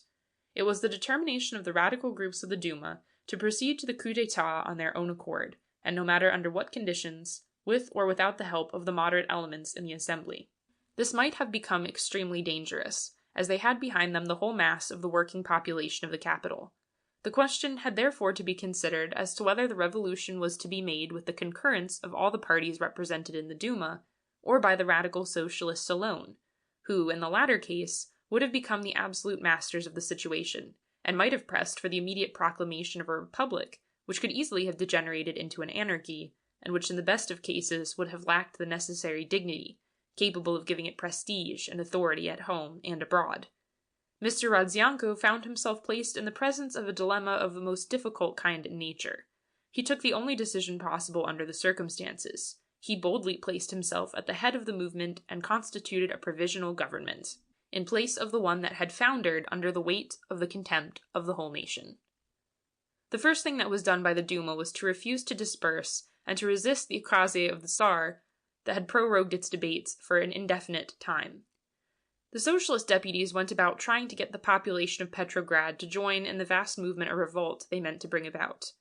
It was the determination of the radical groups of the Duma to proceed to the coup d'etat on their own accord, and no matter under what conditions, with or without the help of the moderate elements in the assembly. This might have become extremely dangerous, as they had behind them the whole mass of the working population of the capital. The question had therefore to be considered as to whether the revolution was to be made with the concurrence of all the parties represented in the Duma, or by the radical socialists alone, who, in the latter case, would have become the absolute masters of the situation, and might have pressed for the immediate proclamation of a republic, which could easily have degenerated into an anarchy, and which in the best of cases would have lacked the necessary dignity, capable of giving it prestige and authority at home and abroad. Mr. Rodzianko found himself placed in the presence of a dilemma of the most difficult kind in nature. He took the only decision possible under the circumstances. He boldly placed himself at the head of the movement and constituted a provisional government, in place of the one that had foundered under the weight of the contempt of the whole nation. The first thing that was done by the Duma was to refuse to disperse and to resist the ukase of the Tsar that had prorogued its debates for an indefinite time. The socialist deputies went about trying to get the population of Petrograd to join in the vast movement of revolt they meant to bring about.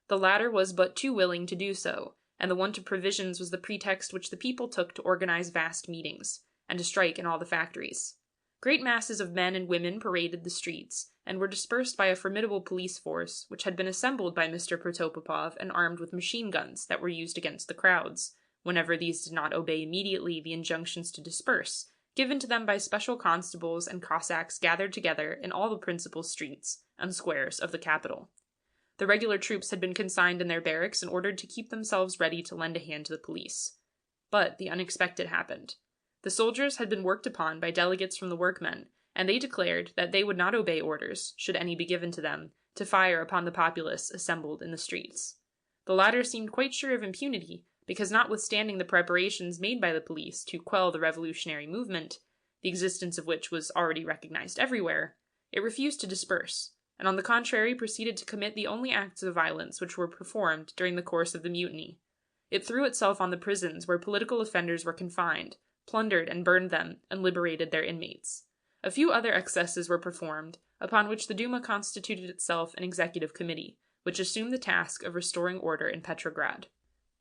The latter was but too willing to do so, and the want of provisions was the pretext which the people took to organize vast meetings, and to strike in all the factories. Great masses of men and women paraded the streets, and were dispersed by a formidable police force, which had been assembled by Mr. Protopopov and armed with machine guns that were used against the crowds, whenever these did not obey immediately the injunctions to disperse, given to them by special constables and Cossacks gathered together in all the principal streets and squares of the capital. The regular troops had been consigned in their barracks and ordered to keep themselves ready to lend a hand to the police. But the unexpected happened. The soldiers had been worked upon by delegates from the workmen, and they declared that they would not obey orders, should any be given to them, to fire upon the populace assembled in the streets. The latter seemed quite sure of impunity, because notwithstanding the preparations made by the police to quell the revolutionary movement, the existence of which was already recognized everywhere, it refused to disperse, and on the contrary proceeded to commit the only acts of violence which were performed during the course of the mutiny. It threw itself on the prisons where political offenders were confined, plundered and burned them, and liberated their inmates. A few other excesses were performed, upon which the Duma constituted itself an executive committee, which assumed the task of restoring order in Petrograd.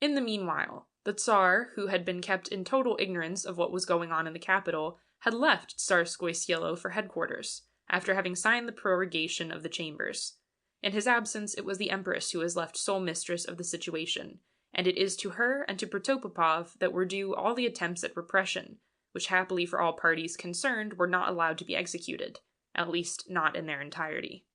In the meanwhile, the Tsar, who had been kept in total ignorance of what was going on in the capital, had left Tsarskoye Selo for headquarters, after having signed the prorogation of the chambers. In his absence, it was the Empress who was left sole mistress of the situation, and it is to her and to Protopopov that were due all the attempts at repression, which happily for all parties concerned were not allowed to be executed, at least not in their entirety.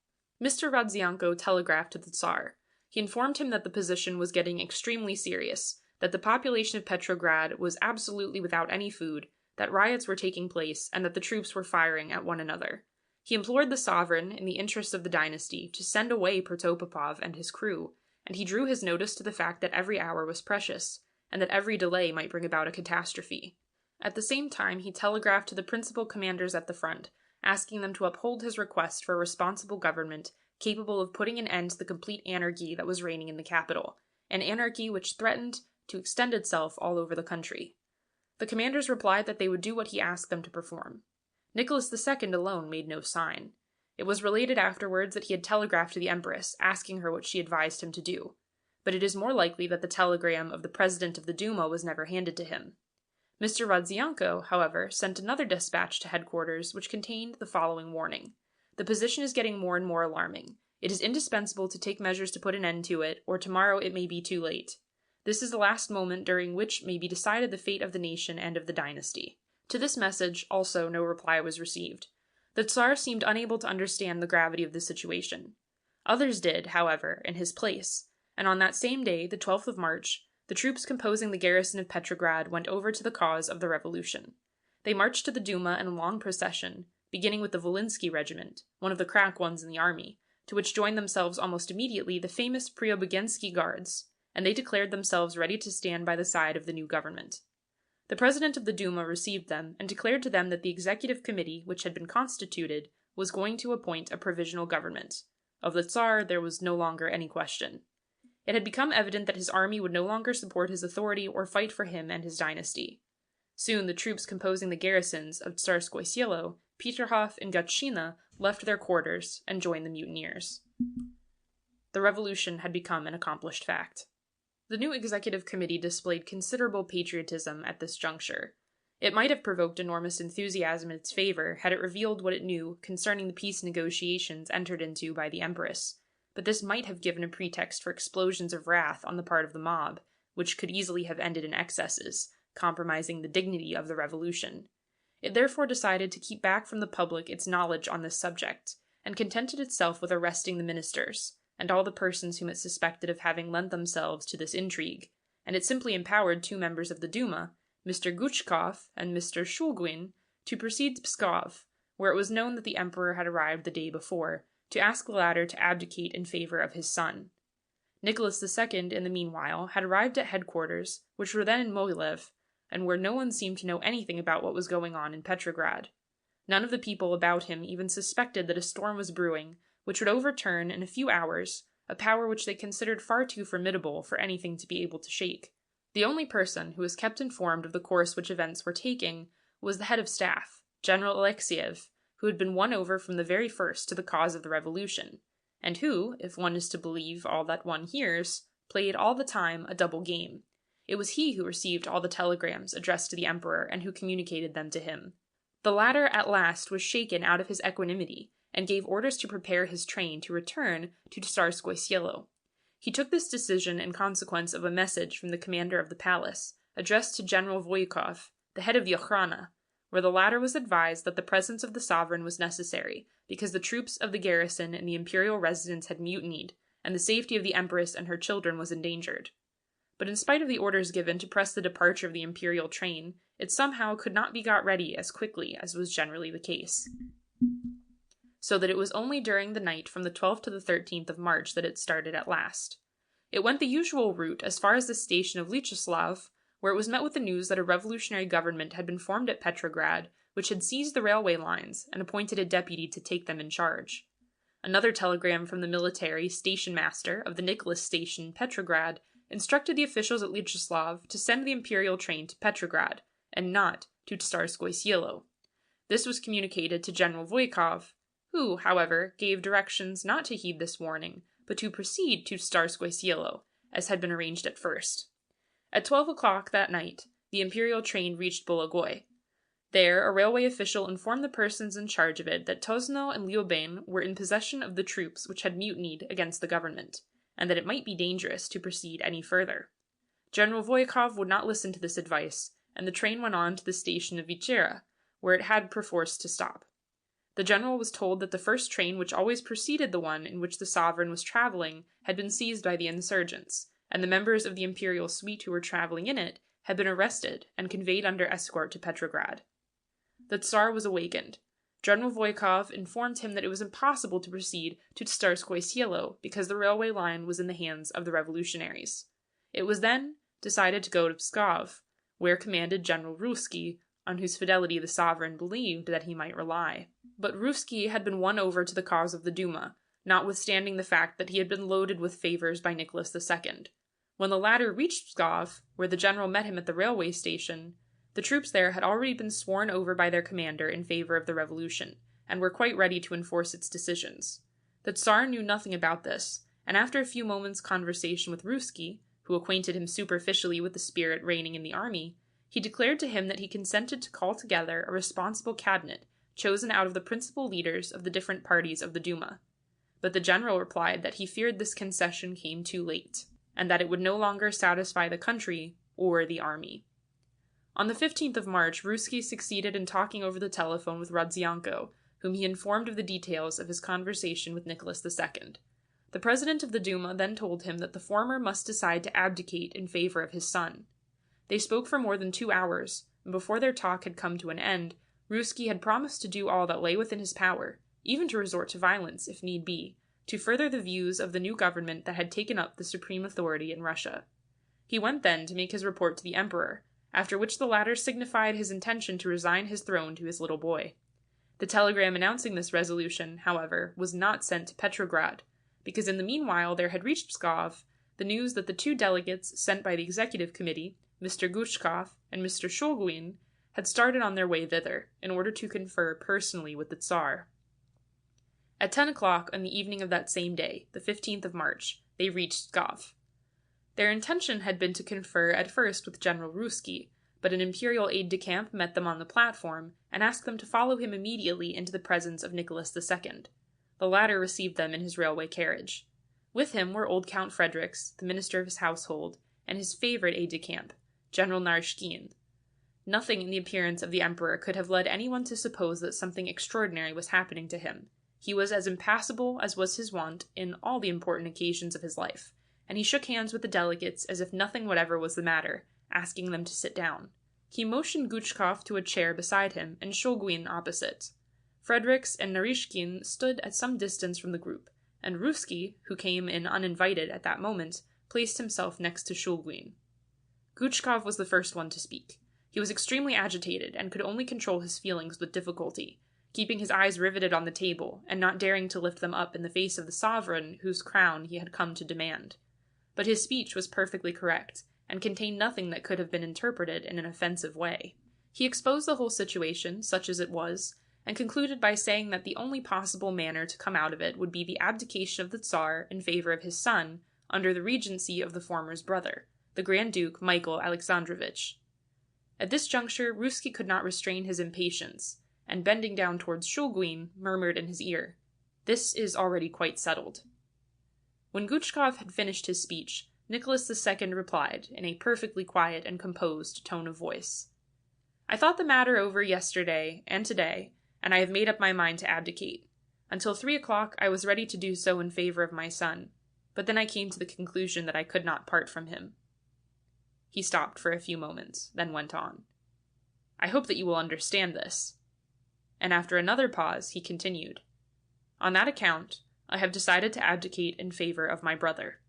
Mr. Rodzianko telegraphed to the Tsar. He informed him that the position was getting extremely serious, that the population of Petrograd was absolutely without any food, that riots were taking place, and that the troops were firing at one another. He implored the sovereign, in the interests of the dynasty, to send away Protopopov and his crew, and he drew his notice to the fact that every hour was precious, and that every delay might bring about a catastrophe. At the same time, he telegraphed to the principal commanders at the front, asking them to uphold his request for a responsible government capable of putting an end to the complete anarchy that was reigning in the capital, an anarchy which threatened to extend itself all over the country. The commanders replied that they would do what he asked them to perform. Nicholas II alone made no sign. It was related afterwards that he had telegraphed to the Empress, asking her what she advised him to do. But it is more likely that the telegram of the President of the Duma was never handed to him. Mr. Rodzianko, however, sent another dispatch to headquarters which contained the following warning. The position is getting more and more alarming. It is indispensable to take measures to put an end to it, or tomorrow it may be too late. This is the last moment during which may be decided the fate of the nation and of the dynasty. To this message, also, no reply was received. The Tsar seemed unable to understand the gravity of the situation. Others did, however, in his place, and on that same day, the 12th of March, the troops composing the garrison of Petrograd went over to the cause of the revolution. They marched to the Duma in a long procession, beginning with the Volinsky regiment, one of the crack ones in the army, to which joined themselves almost immediately the famous Preobrazhensky guards, and they declared themselves ready to stand by the side of the new government. The president of the Duma received them and declared to them that the executive committee, which had been constituted, was going to appoint a provisional government. Of the Tsar there was no longer any question. It had become evident that his army would no longer support his authority or fight for him and his dynasty. Soon the troops composing the garrisons of Tsarskoye Selo, Peterhof, and Gatchina left their quarters and joined the mutineers. The revolution had become an accomplished fact. The new executive committee displayed considerable patriotism at this juncture. It might have provoked enormous enthusiasm in its favor had it revealed what it knew concerning the peace negotiations entered into by the Empress, but this might have given a pretext for explosions of wrath on the part of the mob, which could easily have ended in excesses, compromising the dignity of the revolution. It therefore decided to keep back from the public its knowledge on this subject, and contented itself with arresting the ministers, and all the persons whom it suspected of having lent themselves to this intrigue, and it simply empowered two members of the Duma, Mr. Guchkov and Mr. Shulgin, to proceed to Pskov, where it was known that the emperor had arrived the day before, to ask the latter to abdicate in favor of his son. Nicholas II, in the meanwhile, had arrived at headquarters, which were then in Mogilev, and where no one seemed to know anything about what was going on in Petrograd. None of the people about him even suspected that a storm was brewing, which would overturn, in a few hours, a power which they considered far too formidable for anything to be able to shake. The only person who was kept informed of the course which events were taking was the head of staff, General Alexiev, who had been won over from the very first to the cause of the revolution, and who, if one is to believe all that one hears, played all the time a double game. It was he who received all the telegrams addressed to the emperor and who communicated them to him. The latter at last was shaken out of his equanimity, and gave orders to prepare his train to return to Tsarskoye Selo. He took this decision in consequence of a message from the commander of the palace, addressed to General Voykov, the head of the Okhrana, where the latter was advised that the presence of the sovereign was necessary, because the troops of the garrison in the imperial residence had mutinied, and the safety of the empress and her children was endangered. But in spite of the orders given to press the departure of the imperial train, it somehow could not be got ready as quickly as was generally the case. So that it was only during the night from the 12th to the 13th of March that it started at last. It went the usual route as far as the station of Lyacheslav, where it was met with the news that a revolutionary government had been formed at Petrograd, which had seized the railway lines and appointed a deputy to take them in charge. Another telegram from the military station master of the Nicholas station, Petrograd, instructed the officials at Lyacheslav to send the imperial train to Petrograd, and not to Tsarskoye Selo. This was communicated to General Voykov, who, however, gave directions not to heed this warning, but to proceed to Tsarskoye Selo, as had been arranged at first. At 12 o'clock that night, the imperial train reached Bologoy. There, a railway official informed the persons in charge of it that Tosno and Lyuben were in possession of the troops which had mutinied against the government, and that it might be dangerous to proceed any further. General Voykov would not listen to this advice, and the train went on to the station of Vichera, where it had perforce to stop. The general was told that the first train which always preceded the one in which the sovereign was travelling had been seized by the insurgents, and the members of the imperial suite who were travelling in it had been arrested and conveyed under escort to Petrograd. The Tsar was awakened. General Voykov informed him that it was impossible to proceed to Tsarskoye Selo because the railway line was in the hands of the revolutionaries. It was then decided to go to Pskov, where commanded General Ruski, on whose fidelity the sovereign believed that he might rely. But Ruski had been won over to the cause of the Duma, notwithstanding the fact that he had been loaded with favours by Nicholas II. When the latter reached Pskov, where the general met him at the railway station, the troops there had already been sworn over by their commander in favour of the revolution, and were quite ready to enforce its decisions. The Tsar knew nothing about this, and after a few moments' conversation with Ruski, who acquainted him superficially with the spirit reigning in the army, he declared to him that he consented to call together a responsible cabinet chosen out of the principal leaders of the different parties of the Duma. But the general replied that he feared this concession came too late, and that it would no longer satisfy the country or the army. On the 15th of March, Ruski succeeded in talking over the telephone with Rodzianko, whom he informed of the details of his conversation with Nicholas II. The president of the Duma then told him that the former must decide to abdicate in favor of his son. They spoke for more than 2 hours, and before their talk had come to an end, Ruski had promised to do all that lay within his power, even to resort to violence, if need be, to further the views of the new government that had taken up the supreme authority in Russia. He went then to make his report to the emperor, after which the latter signified his intention to resign his throne to his little boy. The telegram announcing this resolution, however, was not sent to Petrograd, because in the meanwhile there had reached Pskov the news that the 2 delegates sent by the executive committee, Mr. Guchkov and Mr. Shulgin, had started on their way thither, in order to confer personally with the Tsar. At 10 o'clock on the evening of that same day, the 15th of March, they reached Pskov. Their intention had been to confer at first with General Ruski, but an imperial aide-de-camp met them on the platform, and asked them to follow him immediately into the presence of Nicholas II. The latter received them in his railway carriage. With him were old Count Fredericks, the minister of his household, and his favourite aide-de-camp, General Narishkin. Nothing in the appearance of the emperor could have led anyone to suppose that something extraordinary was happening to him. He was as impassible as was his wont in all the important occasions of his life, and he shook hands with the delegates as if nothing whatever was the matter, asking them to sit down. He motioned Gutchkov to a chair beside him and Shulguin opposite. Fredericks and Narishkin stood at some distance from the group, and Ruski, who came in uninvited at that moment, placed himself next to Shulguin. Gutchkov was the first one to speak. He was extremely agitated and could only control his feelings with difficulty, keeping his eyes riveted on the table and not daring to lift them up in the face of the sovereign whose crown he had come to demand. But his speech was perfectly correct, and contained nothing that could have been interpreted in an offensive way. He exposed the whole situation, such as it was, and concluded by saying that the only possible manner to come out of it would be the abdication of the Tsar in favor of his son, under the regency of the former's brother, the Grand Duke Michael Alexandrovich. At this juncture, Ruski could not restrain his impatience, and bending down towards Shulguin, murmured in his ear, "This is already quite settled." When Gutchkov had finished his speech, Nicholas II replied, in a perfectly quiet and composed tone of voice, "I thought the matter over yesterday and today, and I have made up my mind to abdicate. Until 3 o'clock I was ready to do so in favor of my son, but then I came to the conclusion that I could not part from him." He stopped for a few moments, then went on. "I hope that you will understand this." And after another pause, he continued, "On that account, I have decided to abdicate in favor of my brother."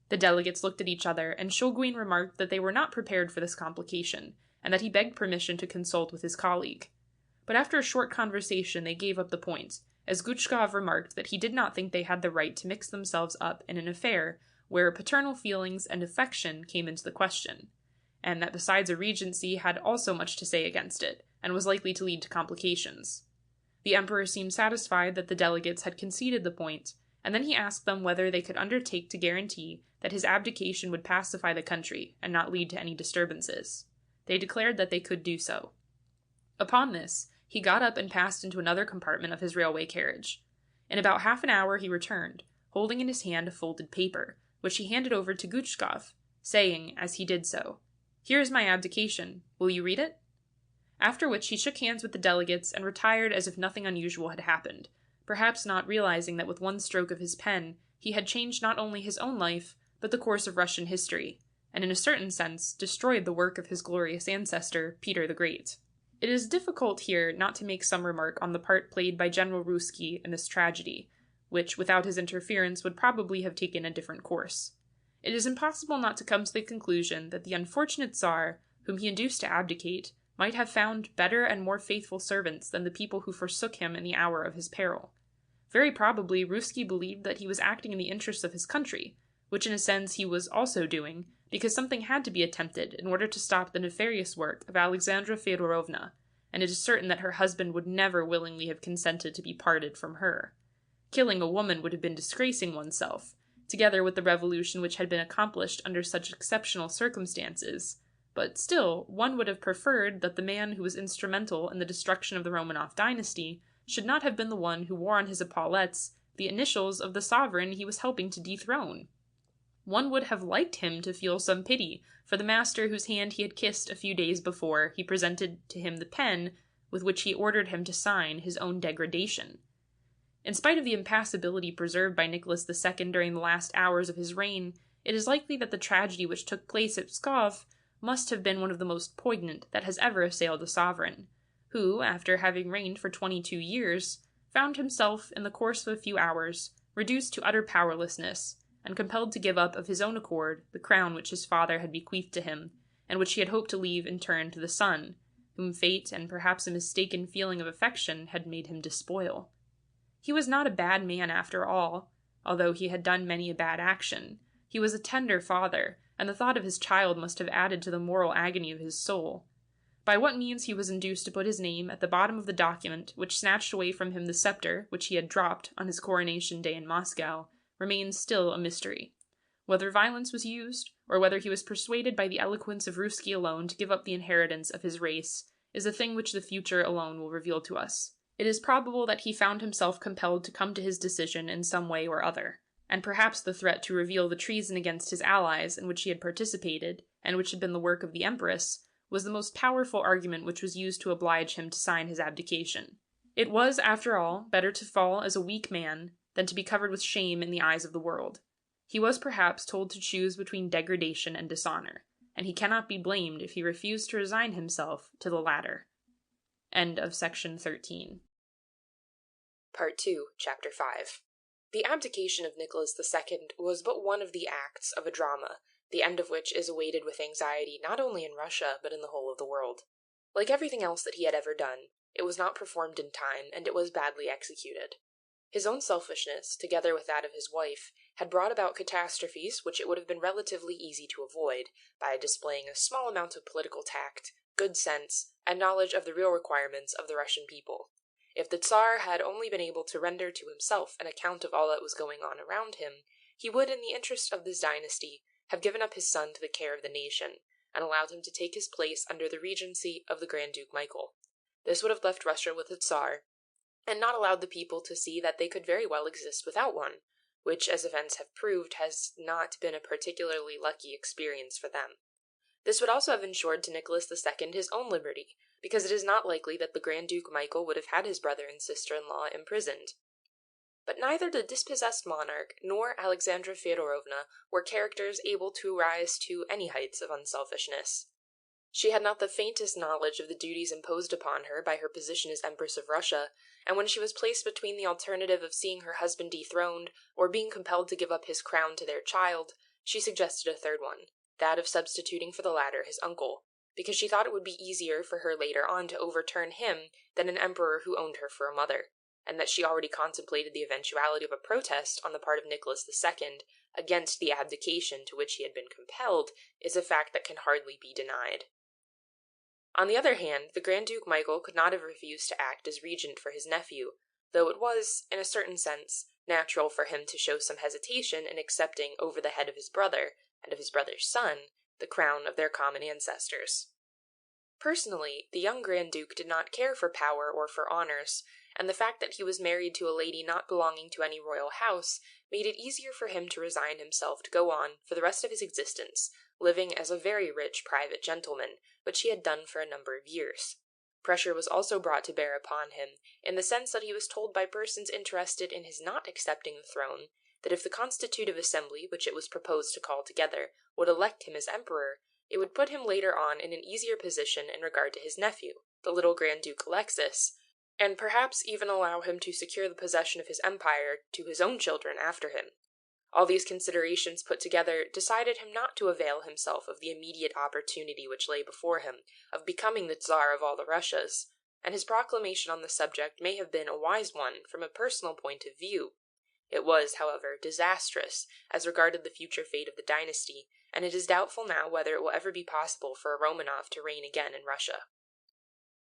The delegates looked at each other, and Shulguin remarked that they were not prepared for this complication, and that he begged permission to consult with his colleague. But after a short conversation they gave up the point, as Gutchkov remarked that he did not think they had the right to mix themselves up in an affair where paternal feelings and affection came into the question, and that besides a regency had also much to say against it, and was likely to lead to complications. The emperor seemed satisfied that the delegates had conceded the point, and then he asked them whether they could undertake to guarantee that his abdication would pacify the country and not lead to any disturbances. They declared that they could do so. Upon this, he got up and passed into another compartment of his railway carriage. In about half an hour he returned, holding in his hand a folded paper, which he handed over to Gutchkov, saying, as he did so, "Here is my abdication. Will you read it?" After which he shook hands with the delegates and retired as if nothing unusual had happened, perhaps not realizing that with one stroke of his pen he had changed not only his own life, but the course of Russian history, and in a certain sense destroyed the work of his glorious ancestor, Peter the Great. It is difficult here not to make some remark on the part played by General Ruski in this tragedy, which, without his interference, would probably have taken a different course. It is impossible not to come to the conclusion that the unfortunate Tsar, whom he induced to abdicate, might have found better and more faithful servants than the people who forsook him in the hour of his peril. Very probably Ruski believed that he was acting in the interests of his country, which in a sense he was also doing, because something had to be attempted in order to stop the nefarious work of Alexandra Feodorovna, and it is certain that her husband would never willingly have consented to be parted from her. Killing a woman would have been disgracing oneself, together with the revolution which had been accomplished under such exceptional circumstances, but still one would have preferred that the man who was instrumental in the destruction of the Romanov dynasty should not have been the one who wore on his epaulettes the initials of the sovereign he was helping to dethrone. One would have liked him to feel some pity for the master whose hand he had kissed a few days before he presented to him the pen with which he ordered him to sign his own degradation. In spite of the impassibility preserved by Nicholas II during the last hours of his reign, it is likely that the tragedy which took place at Pskov must have been one of the most poignant that has ever assailed a sovereign, who, after having reigned for 22 years, found himself, in the course of a few hours, reduced to utter powerlessness, and compelled to give up of his own accord the crown which his father had bequeathed to him, and which he had hoped to leave in turn to the son, whom fate and perhaps a mistaken feeling of affection had made him despoil. He was not a bad man after all, although he had done many a bad action. He was a tender father, and the thought of his child must have added to the moral agony of his soul. By what means he was induced to put his name at the bottom of the document which snatched away from him the scepter which he had dropped on his coronation day in Moscow remains still a mystery. Whether violence was used, or whether he was persuaded by the eloquence of Ruski alone to give up the inheritance of his race, is a thing which the future alone will reveal to us. It is probable that he found himself compelled to come to his decision in some way or other, and perhaps the threat to reveal the treason against his allies in which he had participated, and which had been the work of the Empress, was the most powerful argument which was used to oblige him to sign his abdication. It was, after all, better to fall as a weak man than to be covered with shame in the eyes of the world. He was perhaps told to choose between degradation and dishonor, and he cannot be blamed if he refused to resign himself to the latter. End of section 13. Part 2, Chapter 5. The abdication of Nicholas II was but one of the acts of a drama, the end of which is awaited with anxiety not only in Russia, but in the whole of the world. Like everything else that he had ever done, it was not performed in time, and it was badly executed. His own selfishness, together with that of his wife, had brought about catastrophes which it would have been relatively easy to avoid, by displaying a small amount of political tact, good sense, and knowledge of the real requirements of the Russian people. If the Tsar had only been able to render to himself an account of all that was going on around him, he would, in the interest of this dynasty, have given up his son to the care of the nation, and allowed him to take his place under the regency of the Grand Duke Michael. This would have left Russia with a Tsar, and not allowed the people to see that they could very well exist without one, which, as events have proved, has not been a particularly lucky experience for them. This would also have ensured to Nicholas II his own liberty, because it is not likely that the Grand Duke Michael would have had his brother and sister-in-law imprisoned. But neither the dispossessed monarch nor Alexandra Feodorovna were characters able to rise to any heights of unselfishness. She had not the faintest knowledge of the duties imposed upon her by her position as Empress of Russia, and when she was placed between the alternative of seeing her husband dethroned or being compelled to give up his crown to their child, she suggested a third one, that of substituting for the latter his uncle, because she thought it would be easier for her later on to overturn him than an emperor who owned her for a mother, and that she already contemplated the eventuality of a protest on the part of Nicholas II against the abdication to which he had been compelled is a fact that can hardly be denied. On the other hand, the Grand Duke Michael could not have refused to act as regent for his nephew, though it was, in a certain sense, natural for him to show some hesitation in accepting over the head of his brother, and of his brother's son, the crown of their common ancestors. Personally, the young Grand Duke did not care for power or for honors, and the fact that he was married to a lady not belonging to any royal house made it easier for him to resign himself to go on, for the rest of his existence, living as a very rich private gentleman, which he had done for a number of years. Pressure was also brought to bear upon him, in the sense that he was told by persons interested in his not accepting the throne, that if the Constitutive Assembly, which it was proposed to call together, would elect him as emperor, it would put him later on in an easier position in regard to his nephew, the little Grand Duke Alexis, and perhaps even allow him to secure the possession of his empire to his own children after him. All these considerations put together decided him not to avail himself of the immediate opportunity which lay before him of becoming the Tsar of all the Russias, and his proclamation on the subject may have been a wise one from a personal point of view. It was, however, disastrous as regarded the future fate of the dynasty, and it is doubtful now whether it will ever be possible for a Romanov to reign again in Russia.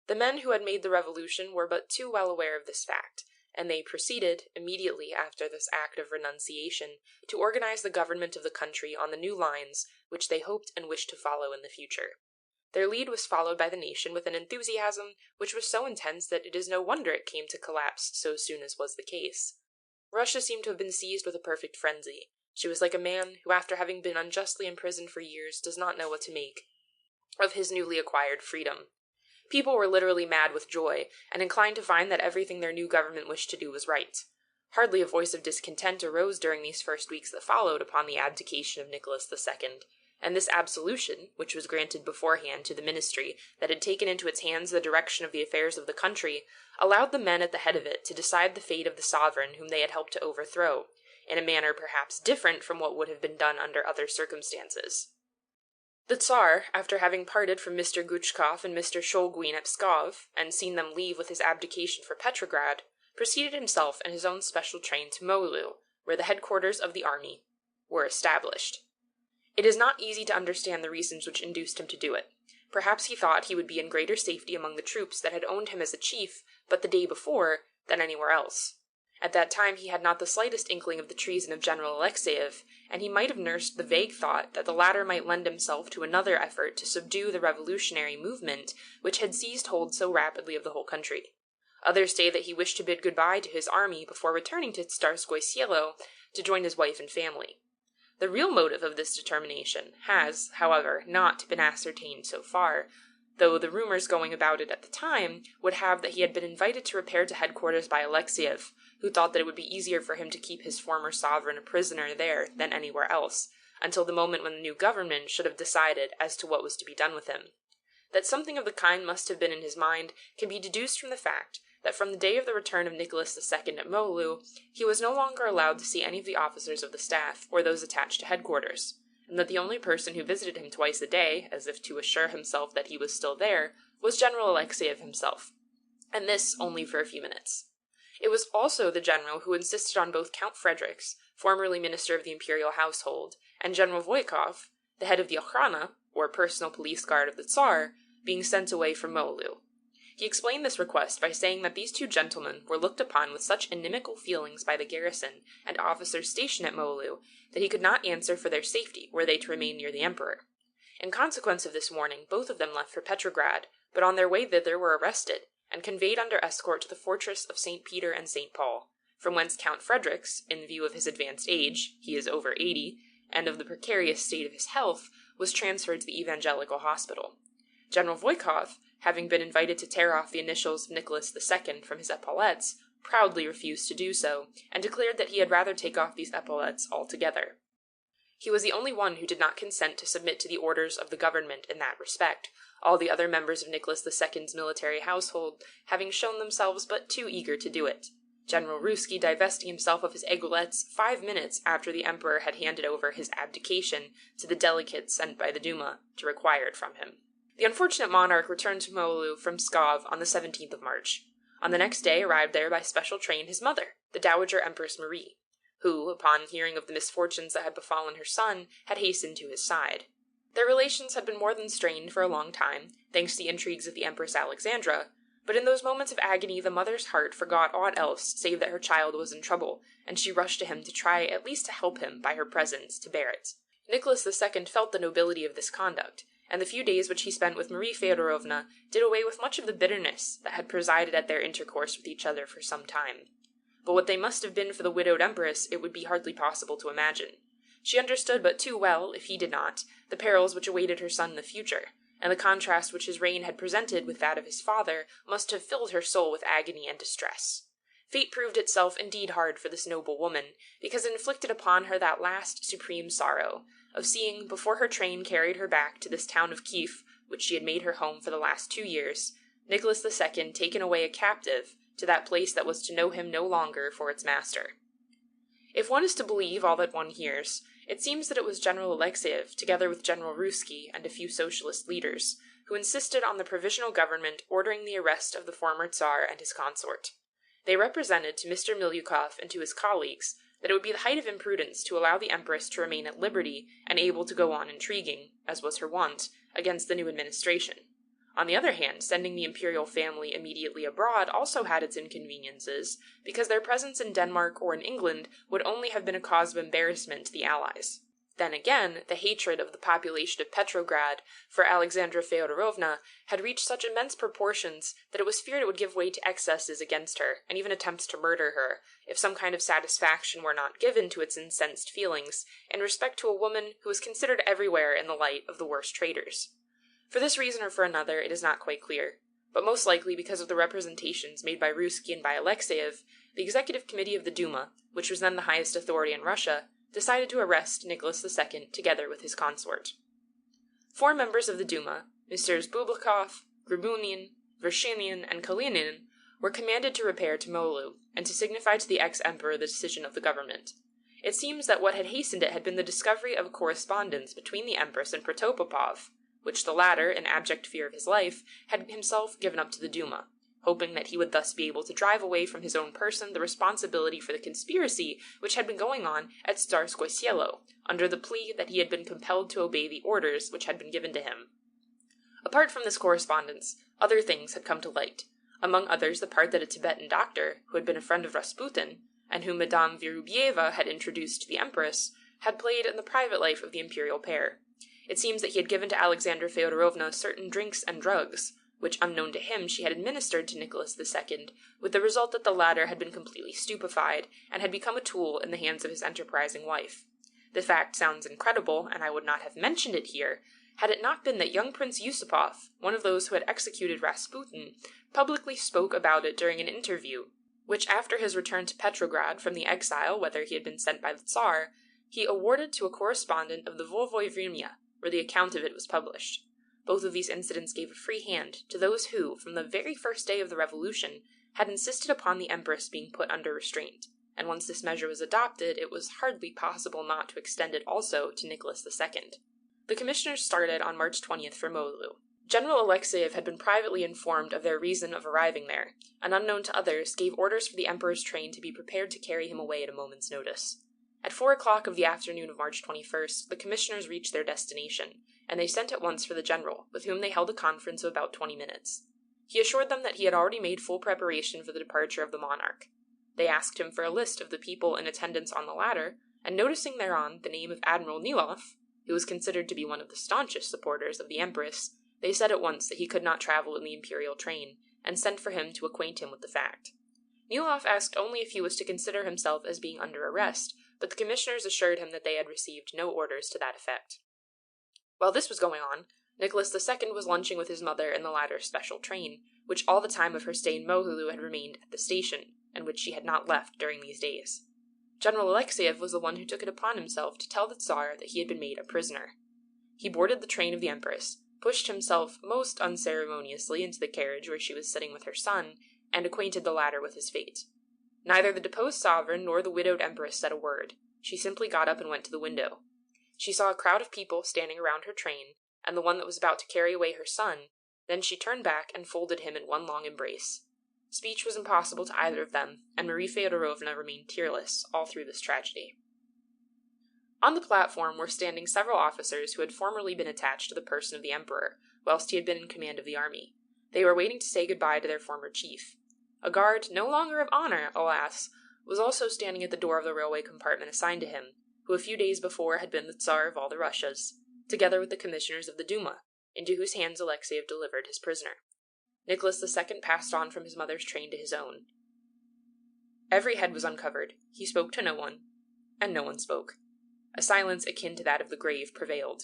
The men who had made the revolution were but too well aware of this fact, and they proceeded, immediately after this act of renunciation, to organize the government of the country on the new lines which they hoped and wished to follow in the future. Their lead was followed by the nation with an enthusiasm which was so intense that it is no wonder it came to collapse so soon as was the case. Russia seemed to have been seized with a perfect frenzy. She was like a man who, after having been unjustly imprisoned for years, does not know what to make of his newly acquired freedom. People were literally mad with joy, and inclined to find that everything their new government wished to do was right. Hardly a voice of discontent arose during these first weeks that followed upon the abdication of Nicholas II, and this absolution, which was granted beforehand to the ministry that had taken into its hands the direction of the affairs of the country, allowed the men at the head of it to decide the fate of the sovereign whom they had helped to overthrow, in a manner perhaps different from what would have been done under other circumstances. The Tsar, after having parted from Mr. Guchkov and Mr. Shulguin at Pskov, and seen them leave with his abdication for Petrograd, proceeded himself in his own special train to Mohyliv, where the headquarters of the army were established. It is not easy to understand the reasons which induced him to do it. Perhaps he thought he would be in greater safety among the troops that had owned him as a chief but the day before than anywhere else. At that time he had not the slightest inkling of the treason of General Alexeyev, and he might have nursed the vague thought that the latter might lend himself to another effort to subdue the revolutionary movement which had seized hold so rapidly of the whole country. Others say that he wished to bid goodbye to his army before returning to Tsarskoye Selo to join his wife and family. The real motive of this determination has, however, not been ascertained so far, though the rumors going about it at the time would have that he had been invited to repair to headquarters by Alexiev, who thought that it would be easier for him to keep his former sovereign a prisoner there than anywhere else, until the moment when the new government should have decided as to what was to be done with him. That something of the kind must have been in his mind can be deduced from the fact that from the day of the return of Nicholas II at Moulu, he was no longer allowed to see any of the officers of the staff or those attached to headquarters, and that the only person who visited him twice a day, as if to assure himself that he was still there, was General Alexiev himself, and this only for a few minutes. It was also the general who insisted on both Count Fredericks, formerly minister of the imperial household, and General Voikov, the head of the Okhrana, or personal police guard of the Tsar, being sent away from Moulu. He explained this request by saying that these two gentlemen were looked upon with such inimical feelings by the garrison and officers stationed at Moulu that he could not answer for their safety were they to remain near the emperor. In consequence of this warning, both of them left for Petrograd, but on their way thither were arrested, and conveyed under escort to the fortress of St. Peter and St. Paul, from whence Count Fredericks, in view of his advanced age, he is over 80, and of the precarious state of his health, was transferred to the Evangelical Hospital. General Voikov, having been invited to tear off the initials of Nicholas II from his epaulettes, proudly refused to do so, and declared that he had rather take off these epaulettes altogether. He was the only one who did not consent to submit to the orders of the government in that respect, all the other members of Nicholas II's military household having shown themselves but too eager to do it, General Rusky divesting himself of his epaulettes 5 minutes after the emperor had handed over his abdication to the delegates sent by the Duma to require it from him. The unfortunate monarch returned to Moulu from Pskov on the 17th of March. On the next day arrived there by special train his mother, the Dowager Empress Marie, who, upon hearing of the misfortunes that had befallen her son, had hastened to his side. Their relations had been more than strained for a long time, thanks to the intrigues of the Empress Alexandra, but in those moments of agony the mother's heart forgot aught else save that her child was in trouble, and she rushed to him to try at least to help him by her presence to bear it. Nicholas II felt the nobility of this conduct, and the few days which he spent with Marie Feodorovna did away with much of the bitterness that had presided at their intercourse with each other for some time. But what they must have been for the widowed empress it would be hardly possible to imagine. She understood but too well, if he did not, the perils which awaited her son in the future, and the contrast which his reign had presented with that of his father must have filled her soul with agony and distress. Fate proved itself indeed hard for this noble woman, because it inflicted upon her that last supreme sorrow, of seeing, before her train carried her back to this town of Kiev, which she had made her home for the last 2 years, Nicholas II taken away a captive to that place that was to know him no longer for its master. If one is to believe all that one hears, it seems that it was General Alexiev, together with General Rusky and a few socialist leaders, who insisted on the provisional government ordering the arrest of the former Tsar and his consort. They represented to Mr. Milyukov and to his colleagues that it would be the height of imprudence to allow the Empress to remain at liberty and able to go on intriguing, as was her wont, against the new administration. On the other hand, sending the imperial family immediately abroad also had its inconveniences, because their presence in Denmark or in England would only have been a cause of embarrassment to the Allies. Then again, the hatred of the population of Petrograd for Alexandra Feodorovna had reached such immense proportions that it was feared it would give way to excesses against her, and even attempts to murder her, if some kind of satisfaction were not given to its incensed feelings, in respect to a woman who was considered everywhere in the light of the worst traitors. For this reason or for another, it is not quite clear, but most likely because of the representations made by Rusky and by Alexiev, the Executive Committee of the Duma, which was then the highest authority in Russia, decided to arrest Nicholas II together with his consort. 4 members of the Duma, Messrs. Bublikov, Gribunin, Vershinin, and Kalinin, were commanded to repair to Moulu, and to signify to the ex-emperor the decision of the government. It seems that what had hastened it had been the discovery of a correspondence between the empress and Protopopov, which the latter, in abject fear of his life, had himself given up to the Duma, hoping that he would thus be able to drive away from his own person the responsibility for the conspiracy which had been going on at Tsarskoye Selo, under the plea that he had been compelled to obey the orders which had been given to him. Apart from this correspondence, other things had come to light, among others the part that a Tibetan doctor, who had been a friend of Rasputin, and whom Madame Virubieva had introduced to the Empress, had played in the private life of the imperial pair. It seems that he had given to Alexandra Feodorovna certain drinks and drugs, which, unknown to him, she had administered to Nicholas II, with the result that the latter had been completely stupefied, and had become a tool in the hands of his enterprising wife. The fact sounds incredible, and I would not have mentioned it here, had it not been that young Prince Yusupov, one of those who had executed Rasputin, publicly spoke about it during an interview, which after his return to Petrograd from the exile, whether he had been sent by the Tsar, he awarded to a correspondent of the Volvoy Vremya, where the account of it was published. Both of these incidents gave a free hand to those who, from the very first day of the revolution, had insisted upon the Empress being put under restraint, and once this measure was adopted, it was hardly possible not to extend it also to Nicholas II. The commissioners started on March 20th for Molu. General Alexeyev had been privately informed of their reason of arriving there, and unknown to others, gave orders for the Emperor's train to be prepared to carry him away at a moment's notice. At 4 o'clock of the afternoon of March 21st, the commissioners reached their destination, and they sent at once for the general, with whom they held a conference of about 20 minutes. He assured them that he had already made full preparation for the departure of the monarch. They asked him for a list of the people in attendance on the ladder, and noticing thereon the name of Admiral Nilov, who was considered to be one of the staunchest supporters of the Empress, they said at once that he could not travel in the imperial train, and sent for him to acquaint him with the fact. Nilov asked only if he was to consider himself as being under arrest, but the commissioners assured him that they had received no orders to that effect. While this was going on, Nicholas II was lunching with his mother in the latter's special train, which all the time of her stay in Mohulu had remained at the station, and which she had not left during these days. General Alexeyev was the one who took it upon himself to tell the Tsar that he had been made a prisoner. He boarded the train of the Empress, pushed himself most unceremoniously into the carriage where she was sitting with her son, and acquainted the latter with his fate. Neither the deposed sovereign nor the widowed Empress said a word. She simply got up and went to the window. She saw a crowd of people standing around her train, and the one that was about to carry away her son. Then she turned back and folded him in one long embrace. Speech was impossible to either of them, and Marie Feodorovna remained tearless all through this tragedy. On the platform were standing several officers who had formerly been attached to the person of the Emperor, whilst he had been in command of the army. They were waiting to say goodbye to their former chief. A guard, no longer of honor, alas, was also standing at the door of the railway compartment assigned to him, who a few days before had been the Tsar of all the Russias, together with the commissioners of the Duma, into whose hands Alexeyev delivered his prisoner. Nicholas II passed on from his mother's train to his own. Every head was uncovered. He spoke to no one, and no one spoke. A silence akin to that of the grave prevailed.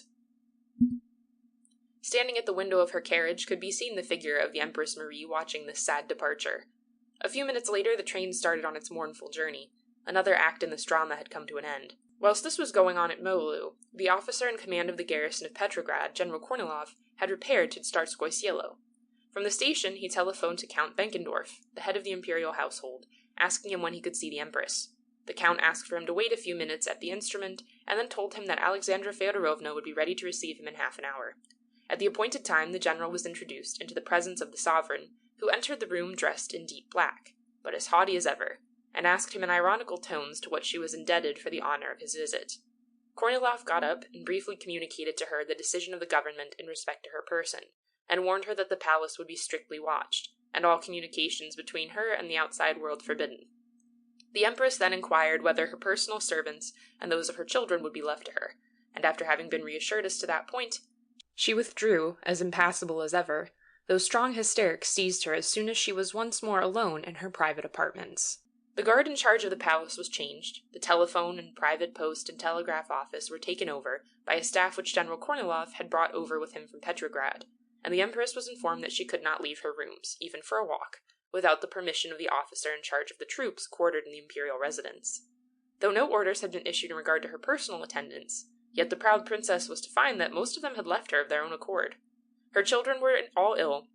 Standing at the window of her carriage could be seen the figure of the Empress Marie watching this sad departure. A few minutes later the train started on its mournful journey. Another act in this drama had come to an end. Whilst this was going on at Mohulu, the officer in command of the garrison of Petrograd, General Kornilov, had repaired to Tsarskoye Selo. From the station he telephoned to Count Benkendorf, the head of the imperial household, asking him when he could see the Empress. The Count asked for him to wait a few minutes at the instrument, and then told him that Alexandra Feodorovna would be ready to receive him in half an hour. At the appointed time the general was introduced into the presence of the sovereign, who entered the room dressed in deep black, but as haughty as ever, and asked him in ironical tones to what she was indebted for the honor of his visit. Kornilov got up and briefly communicated to her the decision of the government in respect to her person, and warned her that the palace would be strictly watched, and all communications between her and the outside world forbidden. The Empress then inquired whether her personal servants and those of her children would be left to her, and after having been reassured as to that point, she withdrew, as impassible as ever, though strong hysterics seized her as soon as she was once more alone in her private apartments. The guard in charge of the palace was changed, the telephone and private post and telegraph office were taken over by a staff which General Kornilov had brought over with him from Petrograd, and the Empress was informed that she could not leave her rooms, even for a walk, without the permission of the officer in charge of the troops quartered in the imperial residence. Though no orders had been issued in regard to her personal attendants, yet the proud princess was to find that most of them had left her of their own accord. Her children were all ill,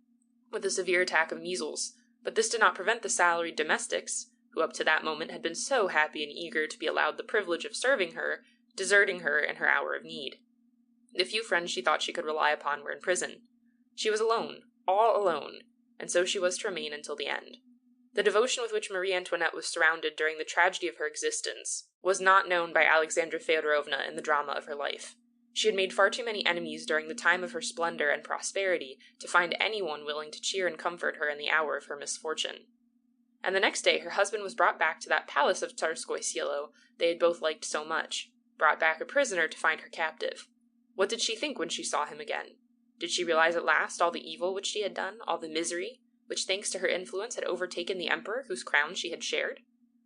with a severe attack of measles, but this did not prevent the salaried domestics, who up to that moment had been so happy and eager to be allowed the privilege of serving her, deserting her in her hour of need. The few friends she thought she could rely upon were in prison. She was alone, all alone, and so she was to remain until the end. The devotion with which Marie Antoinette was surrounded during the tragedy of her existence was not known by Alexandra Feodorovna in the drama of her life. She had made far too many enemies during the time of her splendor and prosperity to find anyone willing to cheer and comfort her in the hour of her misfortune. And the next day her husband was brought back to that palace of Tsarskoye Selo they had both liked so much, brought back a prisoner to find her captive. What did she think when she saw him again? Did she realize at last all the evil which she had done, all the misery, which thanks to her influence had overtaken the emperor whose crown she had shared?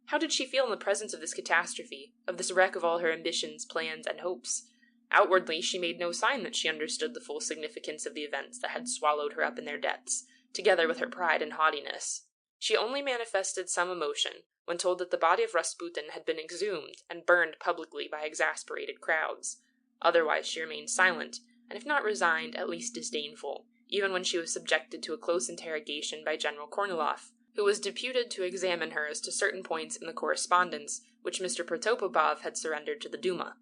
How did she feel in the presence of this catastrophe, of this wreck of all her ambitions, plans, and hopes? Outwardly, she made no sign that she understood the full significance of the events that had swallowed her up in their depths, together with her pride and haughtiness. She only manifested some emotion when told that the body of Rasputin had been exhumed and burned publicly by exasperated crowds. Otherwise she remained silent, and if not resigned, at least disdainful, even when she was subjected to a close interrogation by General Kornilov, who was deputed to examine her as to certain points in the correspondence which Mr. Protopopov had surrendered to the Duma.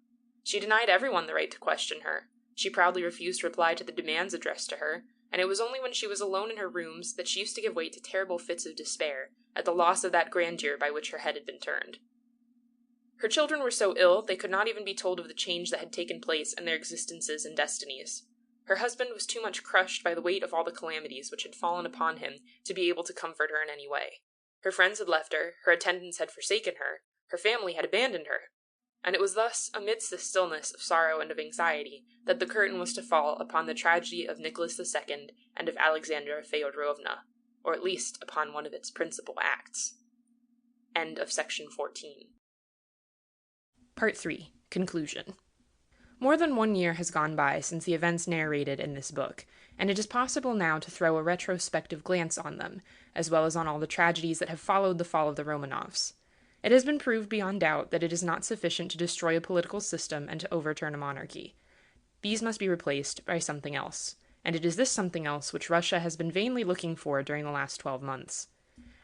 She denied everyone the right to question her. She proudly refused to reply to the demands addressed to her, and it was only when she was alone in her rooms that she used to give way to terrible fits of despair at the loss of that grandeur by which her head had been turned. Her children were so ill they could not even be told of the change that had taken place in their existences and destinies. Her husband was too much crushed by the weight of all the calamities which had fallen upon him to be able to comfort her in any way. Her friends had left her, her attendants had forsaken her, her family had abandoned her. And it was thus, amidst the stillness of sorrow and of anxiety, that the curtain was to fall upon the tragedy of Nicholas II and of Alexandra Feodorovna, or at least upon one of its principal acts. End of section 14. Part 3. Conclusion. More than 1 year has gone by since the events narrated in this book, and it is possible now to throw a retrospective glance on them, as well as on all the tragedies that have followed the fall of the Romanovs. It has been proved beyond doubt that it is not sufficient to destroy a political system and to overturn a monarchy. These must be replaced by something else, and it is this something else which Russia has been vainly looking for during the last 12 months.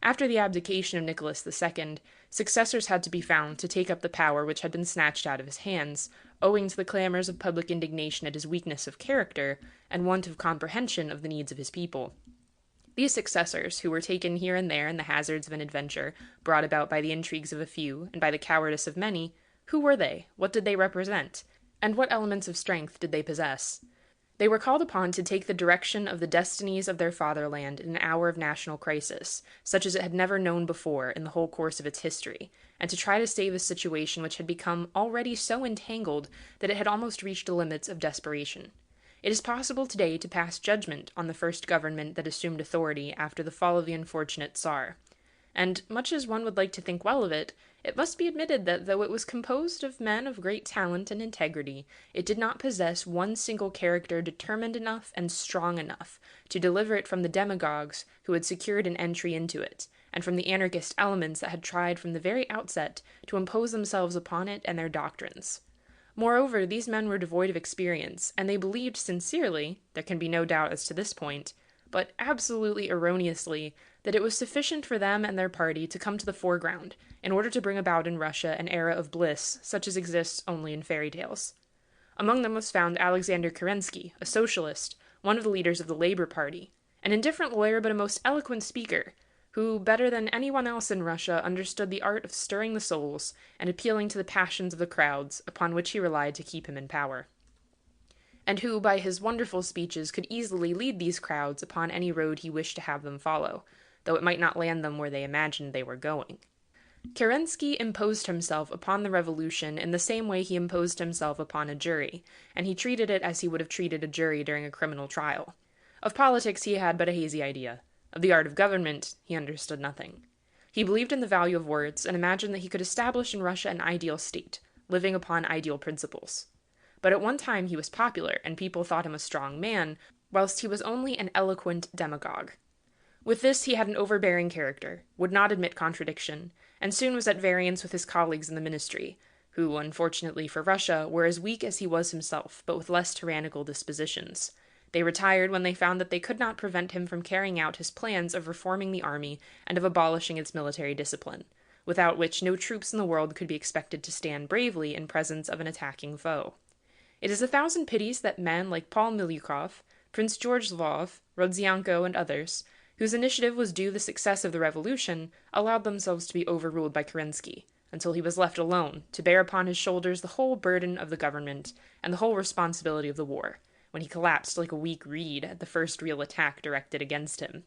After the abdication of Nicholas II, successors had to be found to take up the power which had been snatched out of his hands, owing to the clamors of public indignation at his weakness of character and want of comprehension of the needs of his people. These successors, who were taken here and there in the hazards of an adventure, brought about by the intrigues of a few, and by the cowardice of many, who were they? What did they represent? And what elements of strength did they possess? They were called upon to take the direction of the destinies of their fatherland in an hour of national crisis, such as it had never known before in the whole course of its history, and to try to save a situation which had become already so entangled that it had almost reached the limits of desperation. It is possible today to pass judgment on the first government that assumed authority after the fall of the unfortunate Tsar. And, much as one would like to think well of it, it must be admitted that though it was composed of men of great talent and integrity, it did not possess one single character determined enough and strong enough to deliver it from the demagogues who had secured an entry into it, and from the anarchist elements that had tried from the very outset to impose themselves upon it and their doctrines. Moreover, these men were devoid of experience, and they believed sincerely, there can be no doubt as to this point, but absolutely erroneously, that it was sufficient for them and their party to come to the foreground, in order to bring about in Russia an era of bliss such as exists only in fairy tales. Among them was found Alexander Kerensky, a socialist, one of the leaders of the Labour Party, an indifferent lawyer but a most eloquent speaker, who, better than anyone else in Russia, understood the art of stirring the souls and appealing to the passions of the crowds upon which he relied to keep him in power, and who, by his wonderful speeches, could easily lead these crowds upon any road he wished to have them follow, though it might not land them where they imagined they were going. Kerensky imposed himself upon the revolution in the same way he imposed himself upon a jury, and he treated it as he would have treated a jury during a criminal trial. Of politics he had but a hazy idea. Of the art of government he understood nothing. He believed in the value of words, and imagined that he could establish in Russia an ideal state, living upon ideal principles. But at one time he was popular, and people thought him a strong man, whilst he was only an eloquent demagogue. With this he had an overbearing character, would not admit contradiction, and soon was at variance with his colleagues in the ministry, who, unfortunately for Russia, were as weak as he was himself, but with less tyrannical dispositions. They retired when they found that they could not prevent him from carrying out his plans of reforming the army and of abolishing its military discipline, without which no troops in the world could be expected to stand bravely in presence of an attacking foe. It is a thousand pities that men like Paul Milyukov, Prince George Lvov, Rodzianko, and others, whose initiative was due the success of the revolution, allowed themselves to be overruled by Kerensky, until he was left alone to bear upon his shoulders the whole burden of the government and the whole responsibility of the war, when he collapsed like a weak reed at the first real attack directed against him.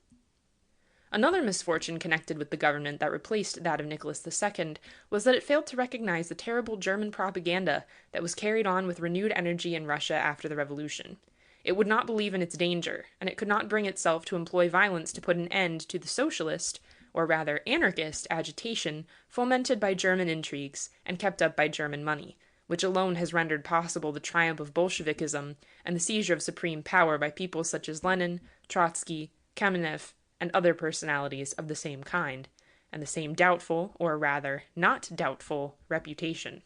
Another misfortune connected with the government that replaced that of Nicholas II was that it failed to recognize the terrible German propaganda that was carried on with renewed energy in Russia after the revolution. It would not believe in its danger, and it could not bring itself to employ violence to put an end to the socialist, or rather anarchist, agitation fomented by German intrigues and kept up by German money, which alone has rendered possible the triumph of Bolshevikism and the seizure of supreme power by people such as Lenin, Trotsky, Kamenev, and other personalities of the same kind, and the same doubtful, or rather, not doubtful, reputation.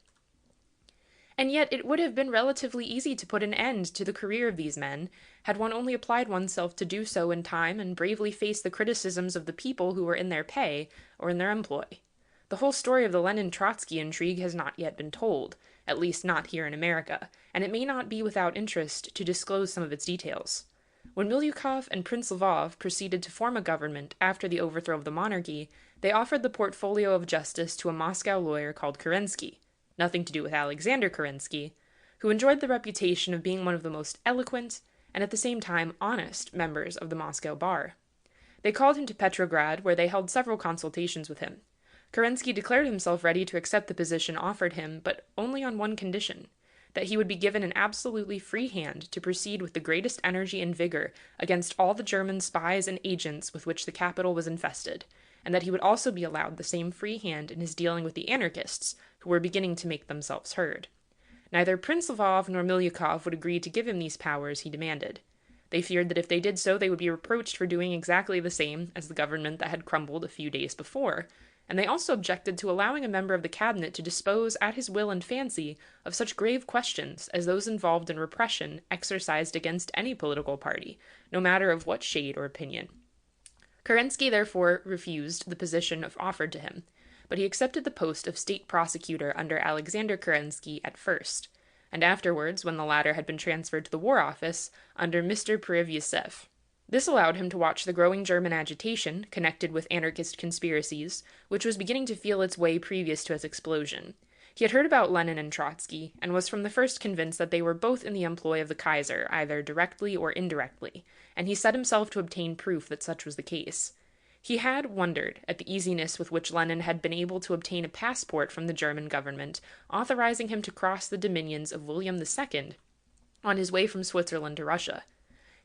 And yet it would have been relatively easy to put an end to the career of these men, had one only applied oneself to do so in time and bravely faced the criticisms of the people who were in their pay or in their employ. The whole story of the Lenin-Trotsky intrigue has not yet been told, at least not here in America, and it may not be without interest to disclose some of its details. When Milyukov and Prince Lvov proceeded to form a government after the overthrow of the monarchy, they offered the portfolio of justice to a Moscow lawyer called Kerensky, nothing to do with Alexander Kerensky, who enjoyed the reputation of being one of the most eloquent and at the same time honest members of the Moscow bar. They called him to Petrograd, where they held several consultations with him. Kerensky declared himself ready to accept the position offered him, but only on one condition: that he would be given an absolutely free hand to proceed with the greatest energy and vigor against all the German spies and agents with which the capital was infested, and that he would also be allowed the same free hand in his dealing with the anarchists, who were beginning to make themselves heard. Neither Prince Lvov nor Milyukov would agree to give him these powers he demanded. They feared that if they did so, they would be reproached for doing exactly the same as the government that had crumbled a few days before, and they also objected to allowing a member of the cabinet to dispose at his will and fancy of such grave questions as those involved in repression exercised against any political party, no matter of what shade or opinion. Kerensky therefore refused the position offered to him, but he accepted the post of state prosecutor under Alexander Kerensky at first, and afterwards, when the latter had been transferred to the War Office, under Mr. Prevyesev. This allowed him to watch the growing German agitation, connected with anarchist conspiracies, which was beginning to feel its way previous to its explosion. He had heard about Lenin and Trotsky, and was from the first convinced that they were both in the employ of the Kaiser, either directly or indirectly, and he set himself to obtain proof that such was the case. He had wondered at the easiness with which Lenin had been able to obtain a passport from the German government, authorizing him to cross the dominions of William II on his way from Switzerland to Russia.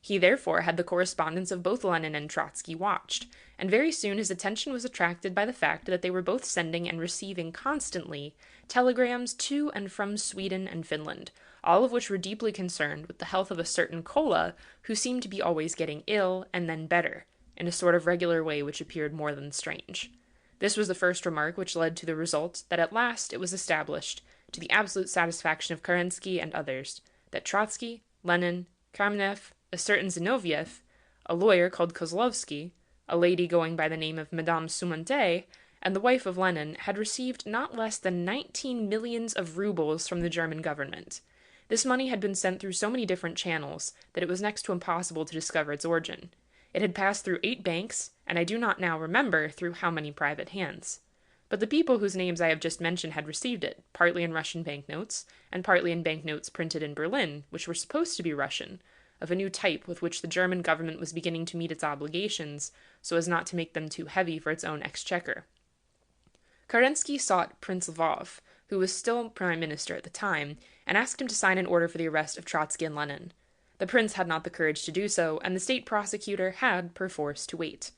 He therefore had the correspondence of both Lenin and Trotsky watched, and very soon his attention was attracted by the fact that they were both sending and receiving constantly telegrams to and from Sweden and Finland, all of which were deeply concerned with the health of a certain Kola, who seemed to be always getting ill and then better, in a sort of regular way which appeared more than strange. This was the first remark which led to the result that at last it was established, to the absolute satisfaction of Kerensky and others, that Trotsky, Lenin, Kamenev, a certain Zinoviev, a lawyer called Kozlovsky, a lady going by the name of Madame Sumante, and the wife of Lenin had received not less than 19 millions of rubles from the German government. This money had been sent through so many different channels that it was next to impossible to discover its origin. It had passed through 8 banks, and I do not now remember through how many private hands. But the people whose names I have just mentioned had received it, partly in Russian banknotes, and partly in banknotes printed in Berlin, which were supposed to be Russian, of a new type with which the German government was beginning to meet its obligations, so as not to make them too heavy for its own exchequer. Kerensky sought Prince Lvov, who was still prime minister at the time, and asked him to sign an order for the arrest of Trotsky and Lenin. The prince had not the courage to do so, and the state prosecutor had, perforce, to wait.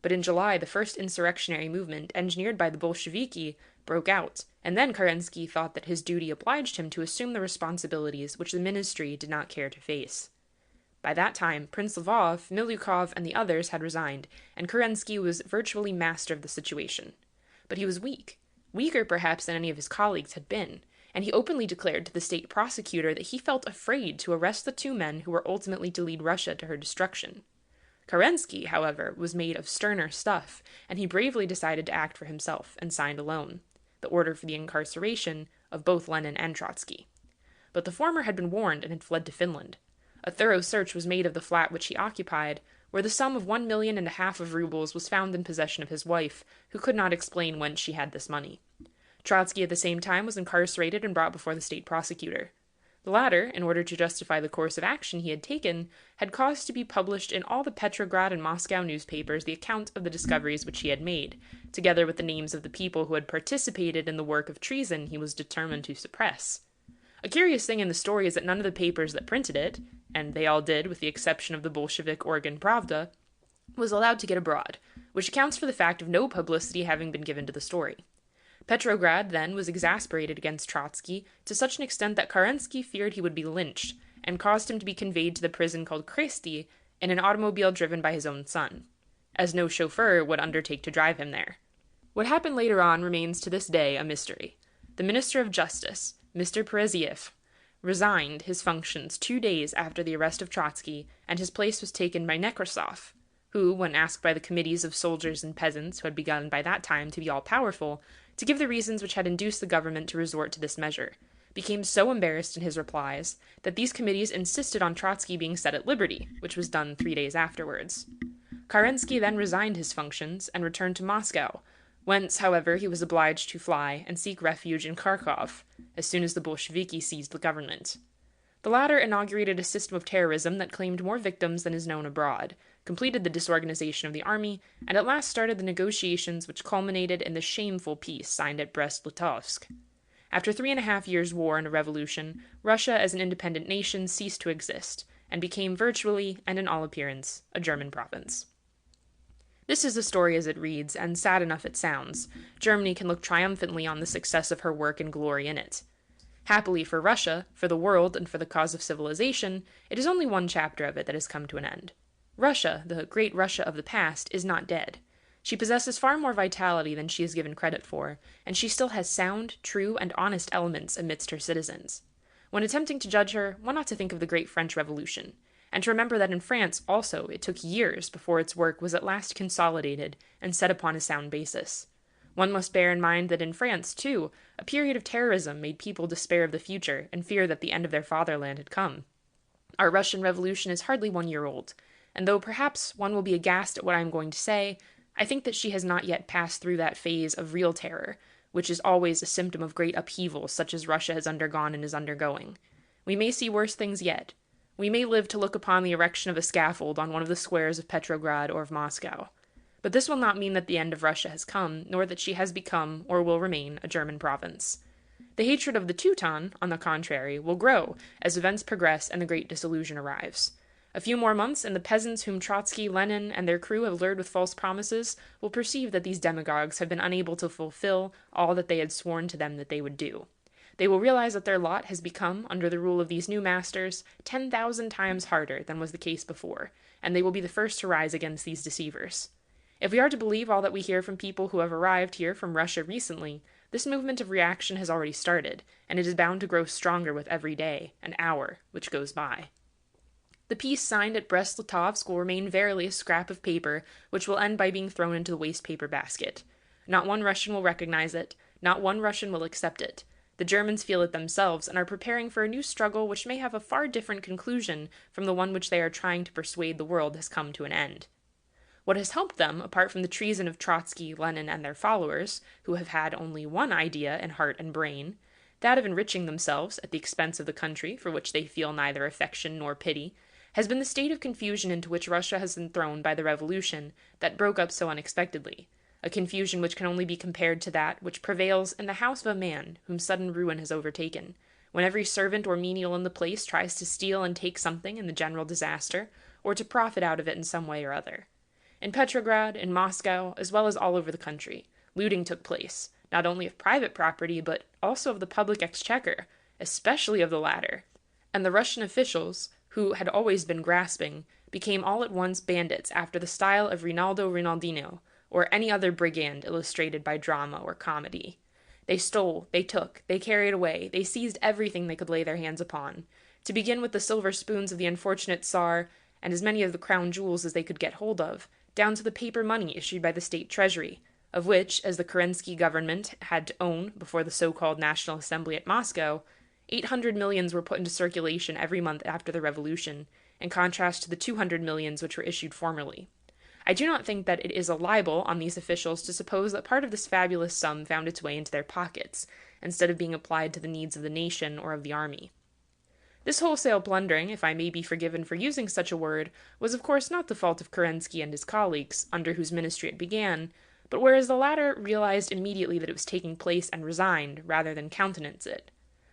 But in July, the first insurrectionary movement, engineered by the Bolsheviki, broke out, and then Kerensky thought that his duty obliged him to assume the responsibilities which the ministry did not care to face. By that time, Prince Lvov, Milyukov, and the others had resigned, and Kerensky was virtually master of the situation. But he was weak, weaker perhaps than any of his colleagues had been, and he openly declared to the state prosecutor that he felt afraid to arrest the 2 men who were ultimately to lead Russia to her destruction. Kerensky, however, was made of sterner stuff, and he bravely decided to act for himself, and signed alone the order for the incarceration of both Lenin and Trotsky. But the former had been warned and had fled to Finland. A thorough search was made of the flat which he occupied, where the sum of 1.5 million of rubles was found in possession of his wife, who could not explain whence she had this money. Trotsky at the same time was incarcerated and brought before the state prosecutor. The latter, in order to justify the course of action he had taken, had caused to be published in all the Petrograd and Moscow newspapers the account of the discoveries which he had made, together with the names of the people who had participated in the work of treason he was determined to suppress. A curious thing in the story is that none of the papers that printed it, and they all did with the exception of the Bolshevik organ Pravda, was allowed to get abroad, which accounts for the fact of no publicity having been given to the story. Petrograd then was exasperated against Trotsky to such an extent that Kerensky feared he would be lynched, and caused him to be conveyed to the prison called Kresty in an automobile driven by his own son, as no chauffeur would undertake to drive him there. What happened later on remains to this day a mystery. The Minister of Justice, Mr. Pereziev, resigned his functions 2 days after the arrest of Trotsky, and his place was taken by Nekrasov, who, when asked by the committees of soldiers and peasants who had begun by that time to be all-powerful, to give the reasons which had induced the government to resort to this measure, became so embarrassed in his replies that these committees insisted on Trotsky being set at liberty, which was done 3 days afterwards. Kerensky then resigned his functions and returned to Moscow, whence, however, he was obliged to fly and seek refuge in Kharkov, as soon as the Bolsheviki seized the government. The latter inaugurated a system of terrorism that claimed more victims than is known abroad, completed the disorganization of the army, and at last started the negotiations which culminated in the shameful peace signed at Brest-Litovsk. After 3.5 years' war and a revolution, Russia as an independent nation ceased to exist, and became virtually, and in all appearance, a German province. This is the story as it reads, and sad enough it sounds. Germany can look triumphantly on the success of her work and glory in it. Happily for Russia, for the world, and for the cause of civilization, it is only one chapter of it that has come to an end. Russia, the great Russia of the past, is not dead. She possesses far more vitality than she is given credit for, and she still has sound, true, and honest elements amidst her citizens. When attempting to judge her, one ought to think of the great French Revolution, and to remember that in France also it took years before its work was at last consolidated and set upon a sound basis. One must bear in mind that in France, too, a period of terrorism made people despair of the future and fear that the end of their fatherland had come. Our Russian Revolution is hardly 1 year old, and though perhaps one will be aghast at what I am going to say, I think that she has not yet passed through that phase of real terror, which is always a symptom of great upheaval such as Russia has undergone and is undergoing. We may see worse things yet. We may live to look upon the erection of a scaffold on one of the squares of Petrograd or of Moscow. But this will not mean that the end of Russia has come, nor that she has become, or will remain, a German province. The hatred of the Teuton, on the contrary, will grow as events progress and the great disillusion arrives. A few more months, and the peasants whom Trotsky, Lenin, and their crew have lured with false promises will perceive that these demagogues have been unable to fulfill all that they had sworn to them that they would do. They will realize that their lot has become, under the rule of these new masters, 10,000 times harder than was the case before, and they will be the first to rise against these deceivers. If we are to believe all that we hear from people who have arrived here from Russia recently, this movement of reaction has already started, and it is bound to grow stronger with every day and hour which goes by. The peace signed at Brest-Litovsk will remain verily a scrap of paper which will end by being thrown into the waste paper basket. Not one Russian will recognize it, not one Russian will accept it. The Germans feel it themselves and are preparing for a new struggle which may have a far different conclusion from the one which they are trying to persuade the world has come to an end. What has helped them, apart from the treason of Trotsky, Lenin, and their followers, who have had only one idea in heart and brain, that of enriching themselves at the expense of the country for which they feel neither affection nor pity, has been the state of confusion into which Russia has been thrown by the revolution that broke up so unexpectedly, a confusion which can only be compared to that which prevails in the house of a man whom sudden ruin has overtaken, when every servant or menial in the place tries to steal and take something in the general disaster, or to profit out of it in some way or other. In Petrograd, in Moscow, as well as all over the country, looting took place, not only of private property, but also of the public exchequer, especially of the latter, and the Russian officials, who had always been grasping, became all at once bandits after the style of Rinaldo Rinaldino, or any other brigand illustrated by drama or comedy. They stole, they took, they carried away, they seized everything they could lay their hands upon, to begin with the silver spoons of the unfortunate Tsar, and as many of the crown jewels as they could get hold of, down to the paper money issued by the state treasury, of which, as the Kerensky government had to own before the so-called National Assembly at Moscow, 800 millions were put into circulation every month after the revolution, in contrast to the 200 millions which were issued formerly. I do not think that it is a libel on these officials to suppose that part of this fabulous sum found its way into their pockets, instead of being applied to the needs of the nation or of the army. This wholesale plundering, if I may be forgiven for using such a word, was of course not the fault of Kerensky and his colleagues, under whose ministry it began, but whereas the latter realized immediately that it was taking place and resigned, rather than countenance it.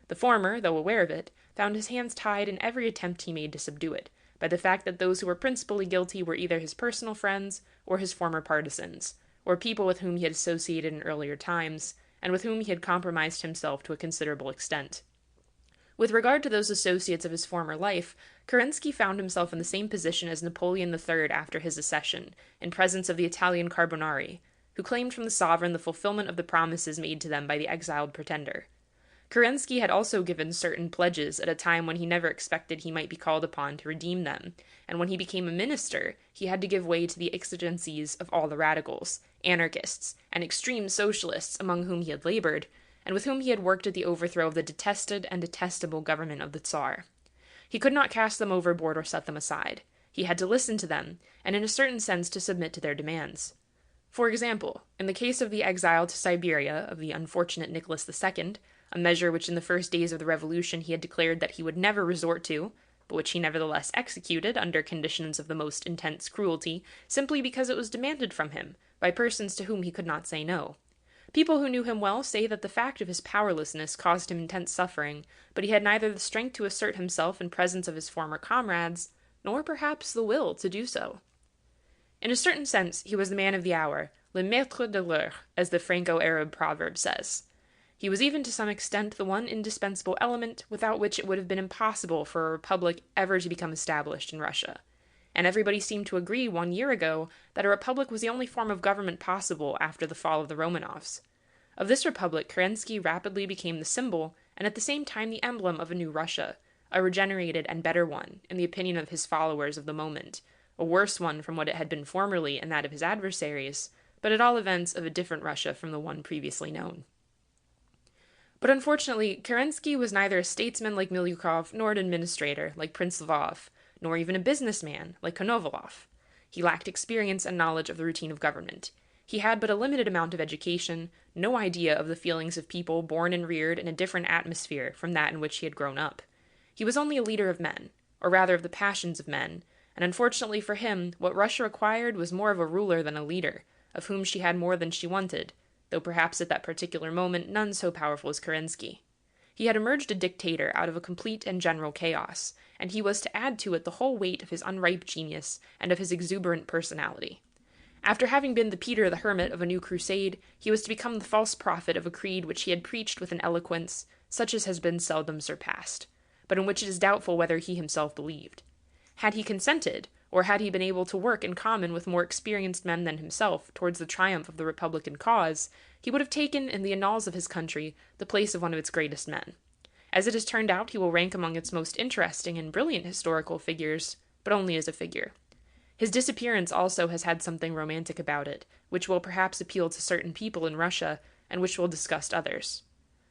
The former, though aware of it, found his hands tied in every attempt he made to subdue it, by the fact that those who were principally guilty were either his personal friends or his former partisans, or people with whom he had associated in earlier times, and with whom he had compromised himself to a considerable extent. With regard to those associates of his former life, Kerensky found himself in the same position as Napoleon III after his accession, in presence of the Italian Carbonari, who claimed from the sovereign the fulfillment of the promises made to them by the exiled pretender. Kerensky had also given certain pledges at a time when he never expected he might be called upon to redeem them, and when he became a minister, he had to give way to the exigencies of all the radicals, anarchists, and extreme socialists among whom he had labored, and with whom he had worked at the overthrow of the detested and detestable government of the Tsar. He could not cast them overboard or set them aside. He had to listen to them, and in a certain sense to submit to their demands. For example, in the case of the exile to Siberia of the unfortunate Nicholas II, a measure which in the first days of the revolution he had declared that he would never resort to, but which he nevertheless executed under conditions of the most intense cruelty, simply because it was demanded from him, by persons to whom he could not say no. People who knew him well say that the fact of his powerlessness caused him intense suffering, but he had neither the strength to assert himself in presence of his former comrades, nor perhaps the will to do so. In a certain sense, he was the man of the hour, le maître de l'heure, as the Franco-Arab proverb says. He was even to some extent the one indispensable element without which it would have been impossible for a republic ever to become established in Russia. And everybody seemed to agree 1 year ago that a republic was the only form of government possible after the fall of the Romanovs. Of this republic, Kerensky rapidly became the symbol, and at the same time the emblem of a new Russia, a regenerated and better one, in the opinion of his followers of the moment, a worse one from what it had been formerly in that of his adversaries, but at all events of a different Russia from the one previously known. But unfortunately, Kerensky was neither a statesman like Milyukov, nor an administrator like Prince Lvov, nor even a businessman like Konovalov. He lacked experience and knowledge of the routine of government. He had but a limited amount of education, no idea of the feelings of people born and reared in a different atmosphere from that in which he had grown up. He was only a leader of men, or rather of the passions of men, and unfortunately for him, what Russia required was more of a ruler than a leader, of whom she had more than she wanted, though perhaps at that particular moment none so powerful as Kerensky. He had emerged a dictator out of a complete and general chaos, and he was to add to it the whole weight of his unripe genius and of his exuberant personality. After having been the Peter the Hermit of a new crusade, he was to become the false prophet of a creed which he had preached with an eloquence such as has been seldom surpassed, but in which it is doubtful whether he himself believed. Had he consented, or had he been able to work in common with more experienced men than himself towards the triumph of the Republican cause, he would have taken, in the annals of his country, the place of one of its greatest men. As it has turned out, he will rank among its most interesting and brilliant historical figures, but only as a figure. His disappearance also has had something romantic about it, which will perhaps appeal to certain people in Russia, and which will disgust others.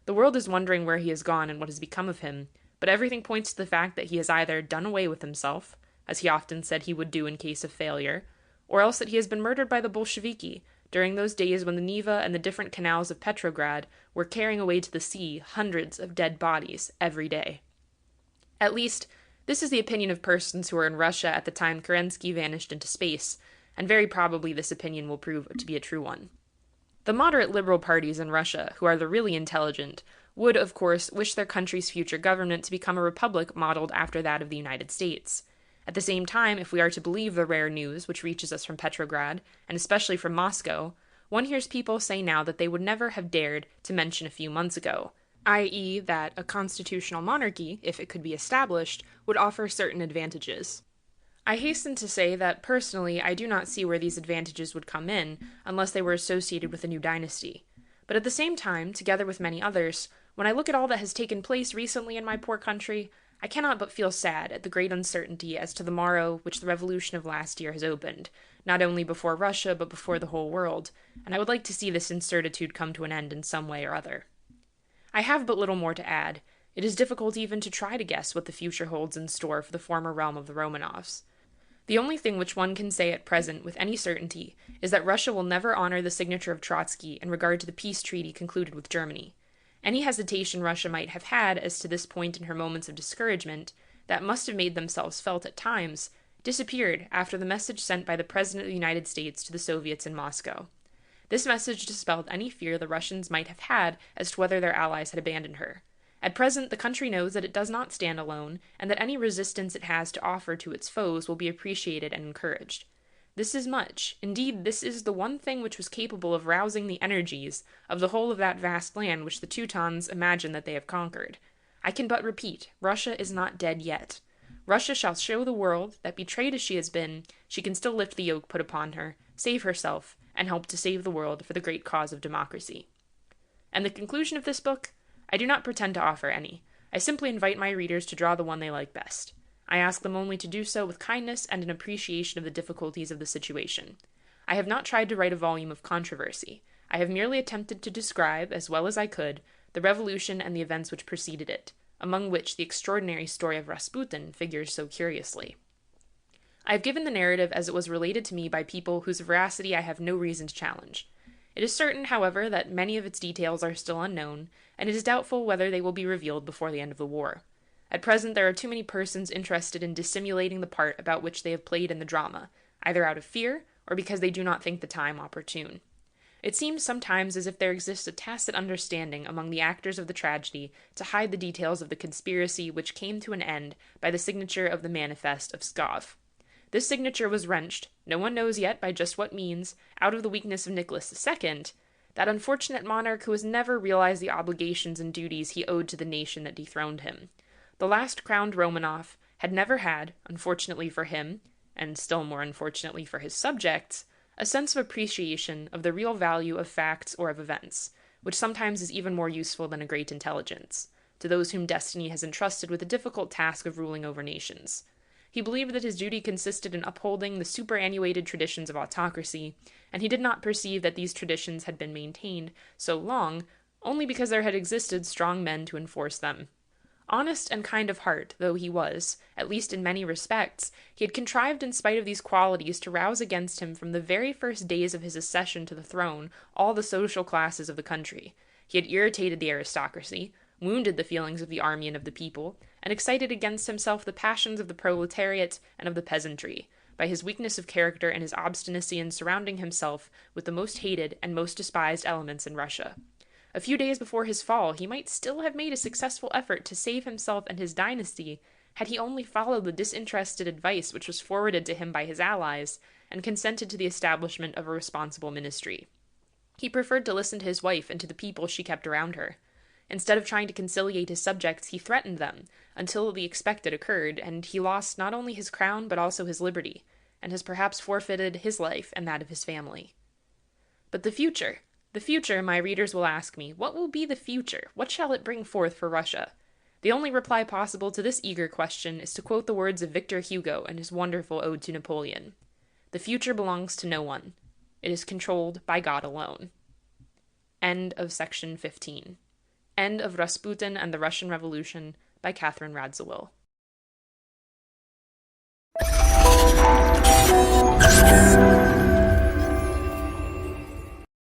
The world is wondering where he has gone and what has become of him, but everything points to the fact that he has either done away with himself, as he often said he would do in case of failure, or else that he has been murdered by the Bolsheviki during those days when the Neva and the different canals of Petrograd were carrying away to the sea hundreds of dead bodies every day. At least, this is the opinion of persons who were in Russia at the time Kerensky vanished into space, and very probably this opinion will prove to be a true one. The moderate liberal parties in Russia, who are the really intelligent, would, of course, wish their country's future government to become a republic modeled after that of the United States. At the same time, if we are to believe the rare news which reaches us from Petrograd, and especially from Moscow, one hears people say now that they would never have dared to mention a few months ago, i.e. that a constitutional monarchy, if it could be established, would offer certain advantages. I hasten to say that, personally, I do not see where these advantages would come in, unless they were associated with a new dynasty. But at the same time, together with many others, when I look at all that has taken place recently in my poor country, I cannot but feel sad at the great uncertainty as to the morrow which the revolution of last year has opened, not only before Russia but before the whole world, and I would like to see this incertitude come to an end in some way or other. I have but little more to add. It is difficult even to try to guess what the future holds in store for the former realm of the Romanovs. The only thing which one can say at present with any certainty is that Russia will never honor the signature of Trotsky in regard to the peace treaty concluded with Germany. Any hesitation Russia might have had as to this point in her moments of discouragement, that must have made themselves felt at times, disappeared after the message sent by the President of the United States to the Soviets in Moscow. This message dispelled any fear the Russians might have had as to whether their allies had abandoned her. At present, the country knows that it does not stand alone, and that any resistance it has to offer to its foes will be appreciated and encouraged. This is much. Indeed, this is the one thing which was capable of rousing the energies of the whole of that vast land which the Teutons imagine that they have conquered. I can but repeat, Russia is not dead yet. Russia shall show the world that, betrayed as she has been, she can still lift the yoke put upon her, save herself, and help to save the world for the great cause of democracy. And the conclusion of this book? I do not pretend to offer any. I simply invite my readers to draw the one they like best. I ask them only to do so with kindness and an appreciation of the difficulties of the situation. I have not tried to write a volume of controversy. I have merely attempted to describe, as well as I could, the revolution and the events which preceded it, among which the extraordinary story of Rasputin figures so curiously. I have given the narrative as it was related to me by people whose veracity I have no reason to challenge. It is certain, however, that many of its details are still unknown, and it is doubtful whether they will be revealed before the end of the war. At present there are too many persons interested in dissimulating the part about which they have played in the drama, either out of fear, or because they do not think the time opportune. It seems sometimes as if there exists a tacit understanding among the actors of the tragedy to hide the details of the conspiracy which came to an end by the signature of the Manifest of Pskov. This signature was wrenched, no one knows yet by just what means, out of the weakness of Nicholas II, that unfortunate monarch who has never realized the obligations and duties he owed to the nation that dethroned him. The last crowned Romanov had never had, unfortunately for him, and still more unfortunately for his subjects, a sense of appreciation of the real value of facts or of events, which sometimes is even more useful than a great intelligence, to those whom destiny has entrusted with the difficult task of ruling over nations. He believed that his duty consisted in upholding the superannuated traditions of autocracy, and he did not perceive that these traditions had been maintained so long only because there had existed strong men to enforce them. Honest and kind of heart though he was, at least in many respects, he had contrived in spite of these qualities to rouse against him from the very first days of his accession to the throne all the social classes of the country. He had irritated the aristocracy, wounded the feelings of the army and of the people, and excited against himself the passions of the proletariat and of the peasantry, by his weakness of character and his obstinacy in surrounding himself with the most hated and most despised elements in Russia. A few days before his fall, he might still have made a successful effort to save himself and his dynasty, had he only followed the disinterested advice which was forwarded to him by his allies, and consented to the establishment of a responsible ministry. He preferred to listen to his wife and to the people she kept around her. Instead of trying to conciliate his subjects, he threatened them, until the expected occurred, and he lost not only his crown but also his liberty, and has perhaps forfeited his life and that of his family. But the future, my readers will ask me, what will be the future? What shall it bring forth for Russia? The only reply possible to this eager question is to quote the words of Victor Hugo in his wonderful Ode to Napoleon. The future belongs to no one. It is controlled by God alone. End of section 15. End of Rasputin and the Russian Revolution by Catherine Radziwill.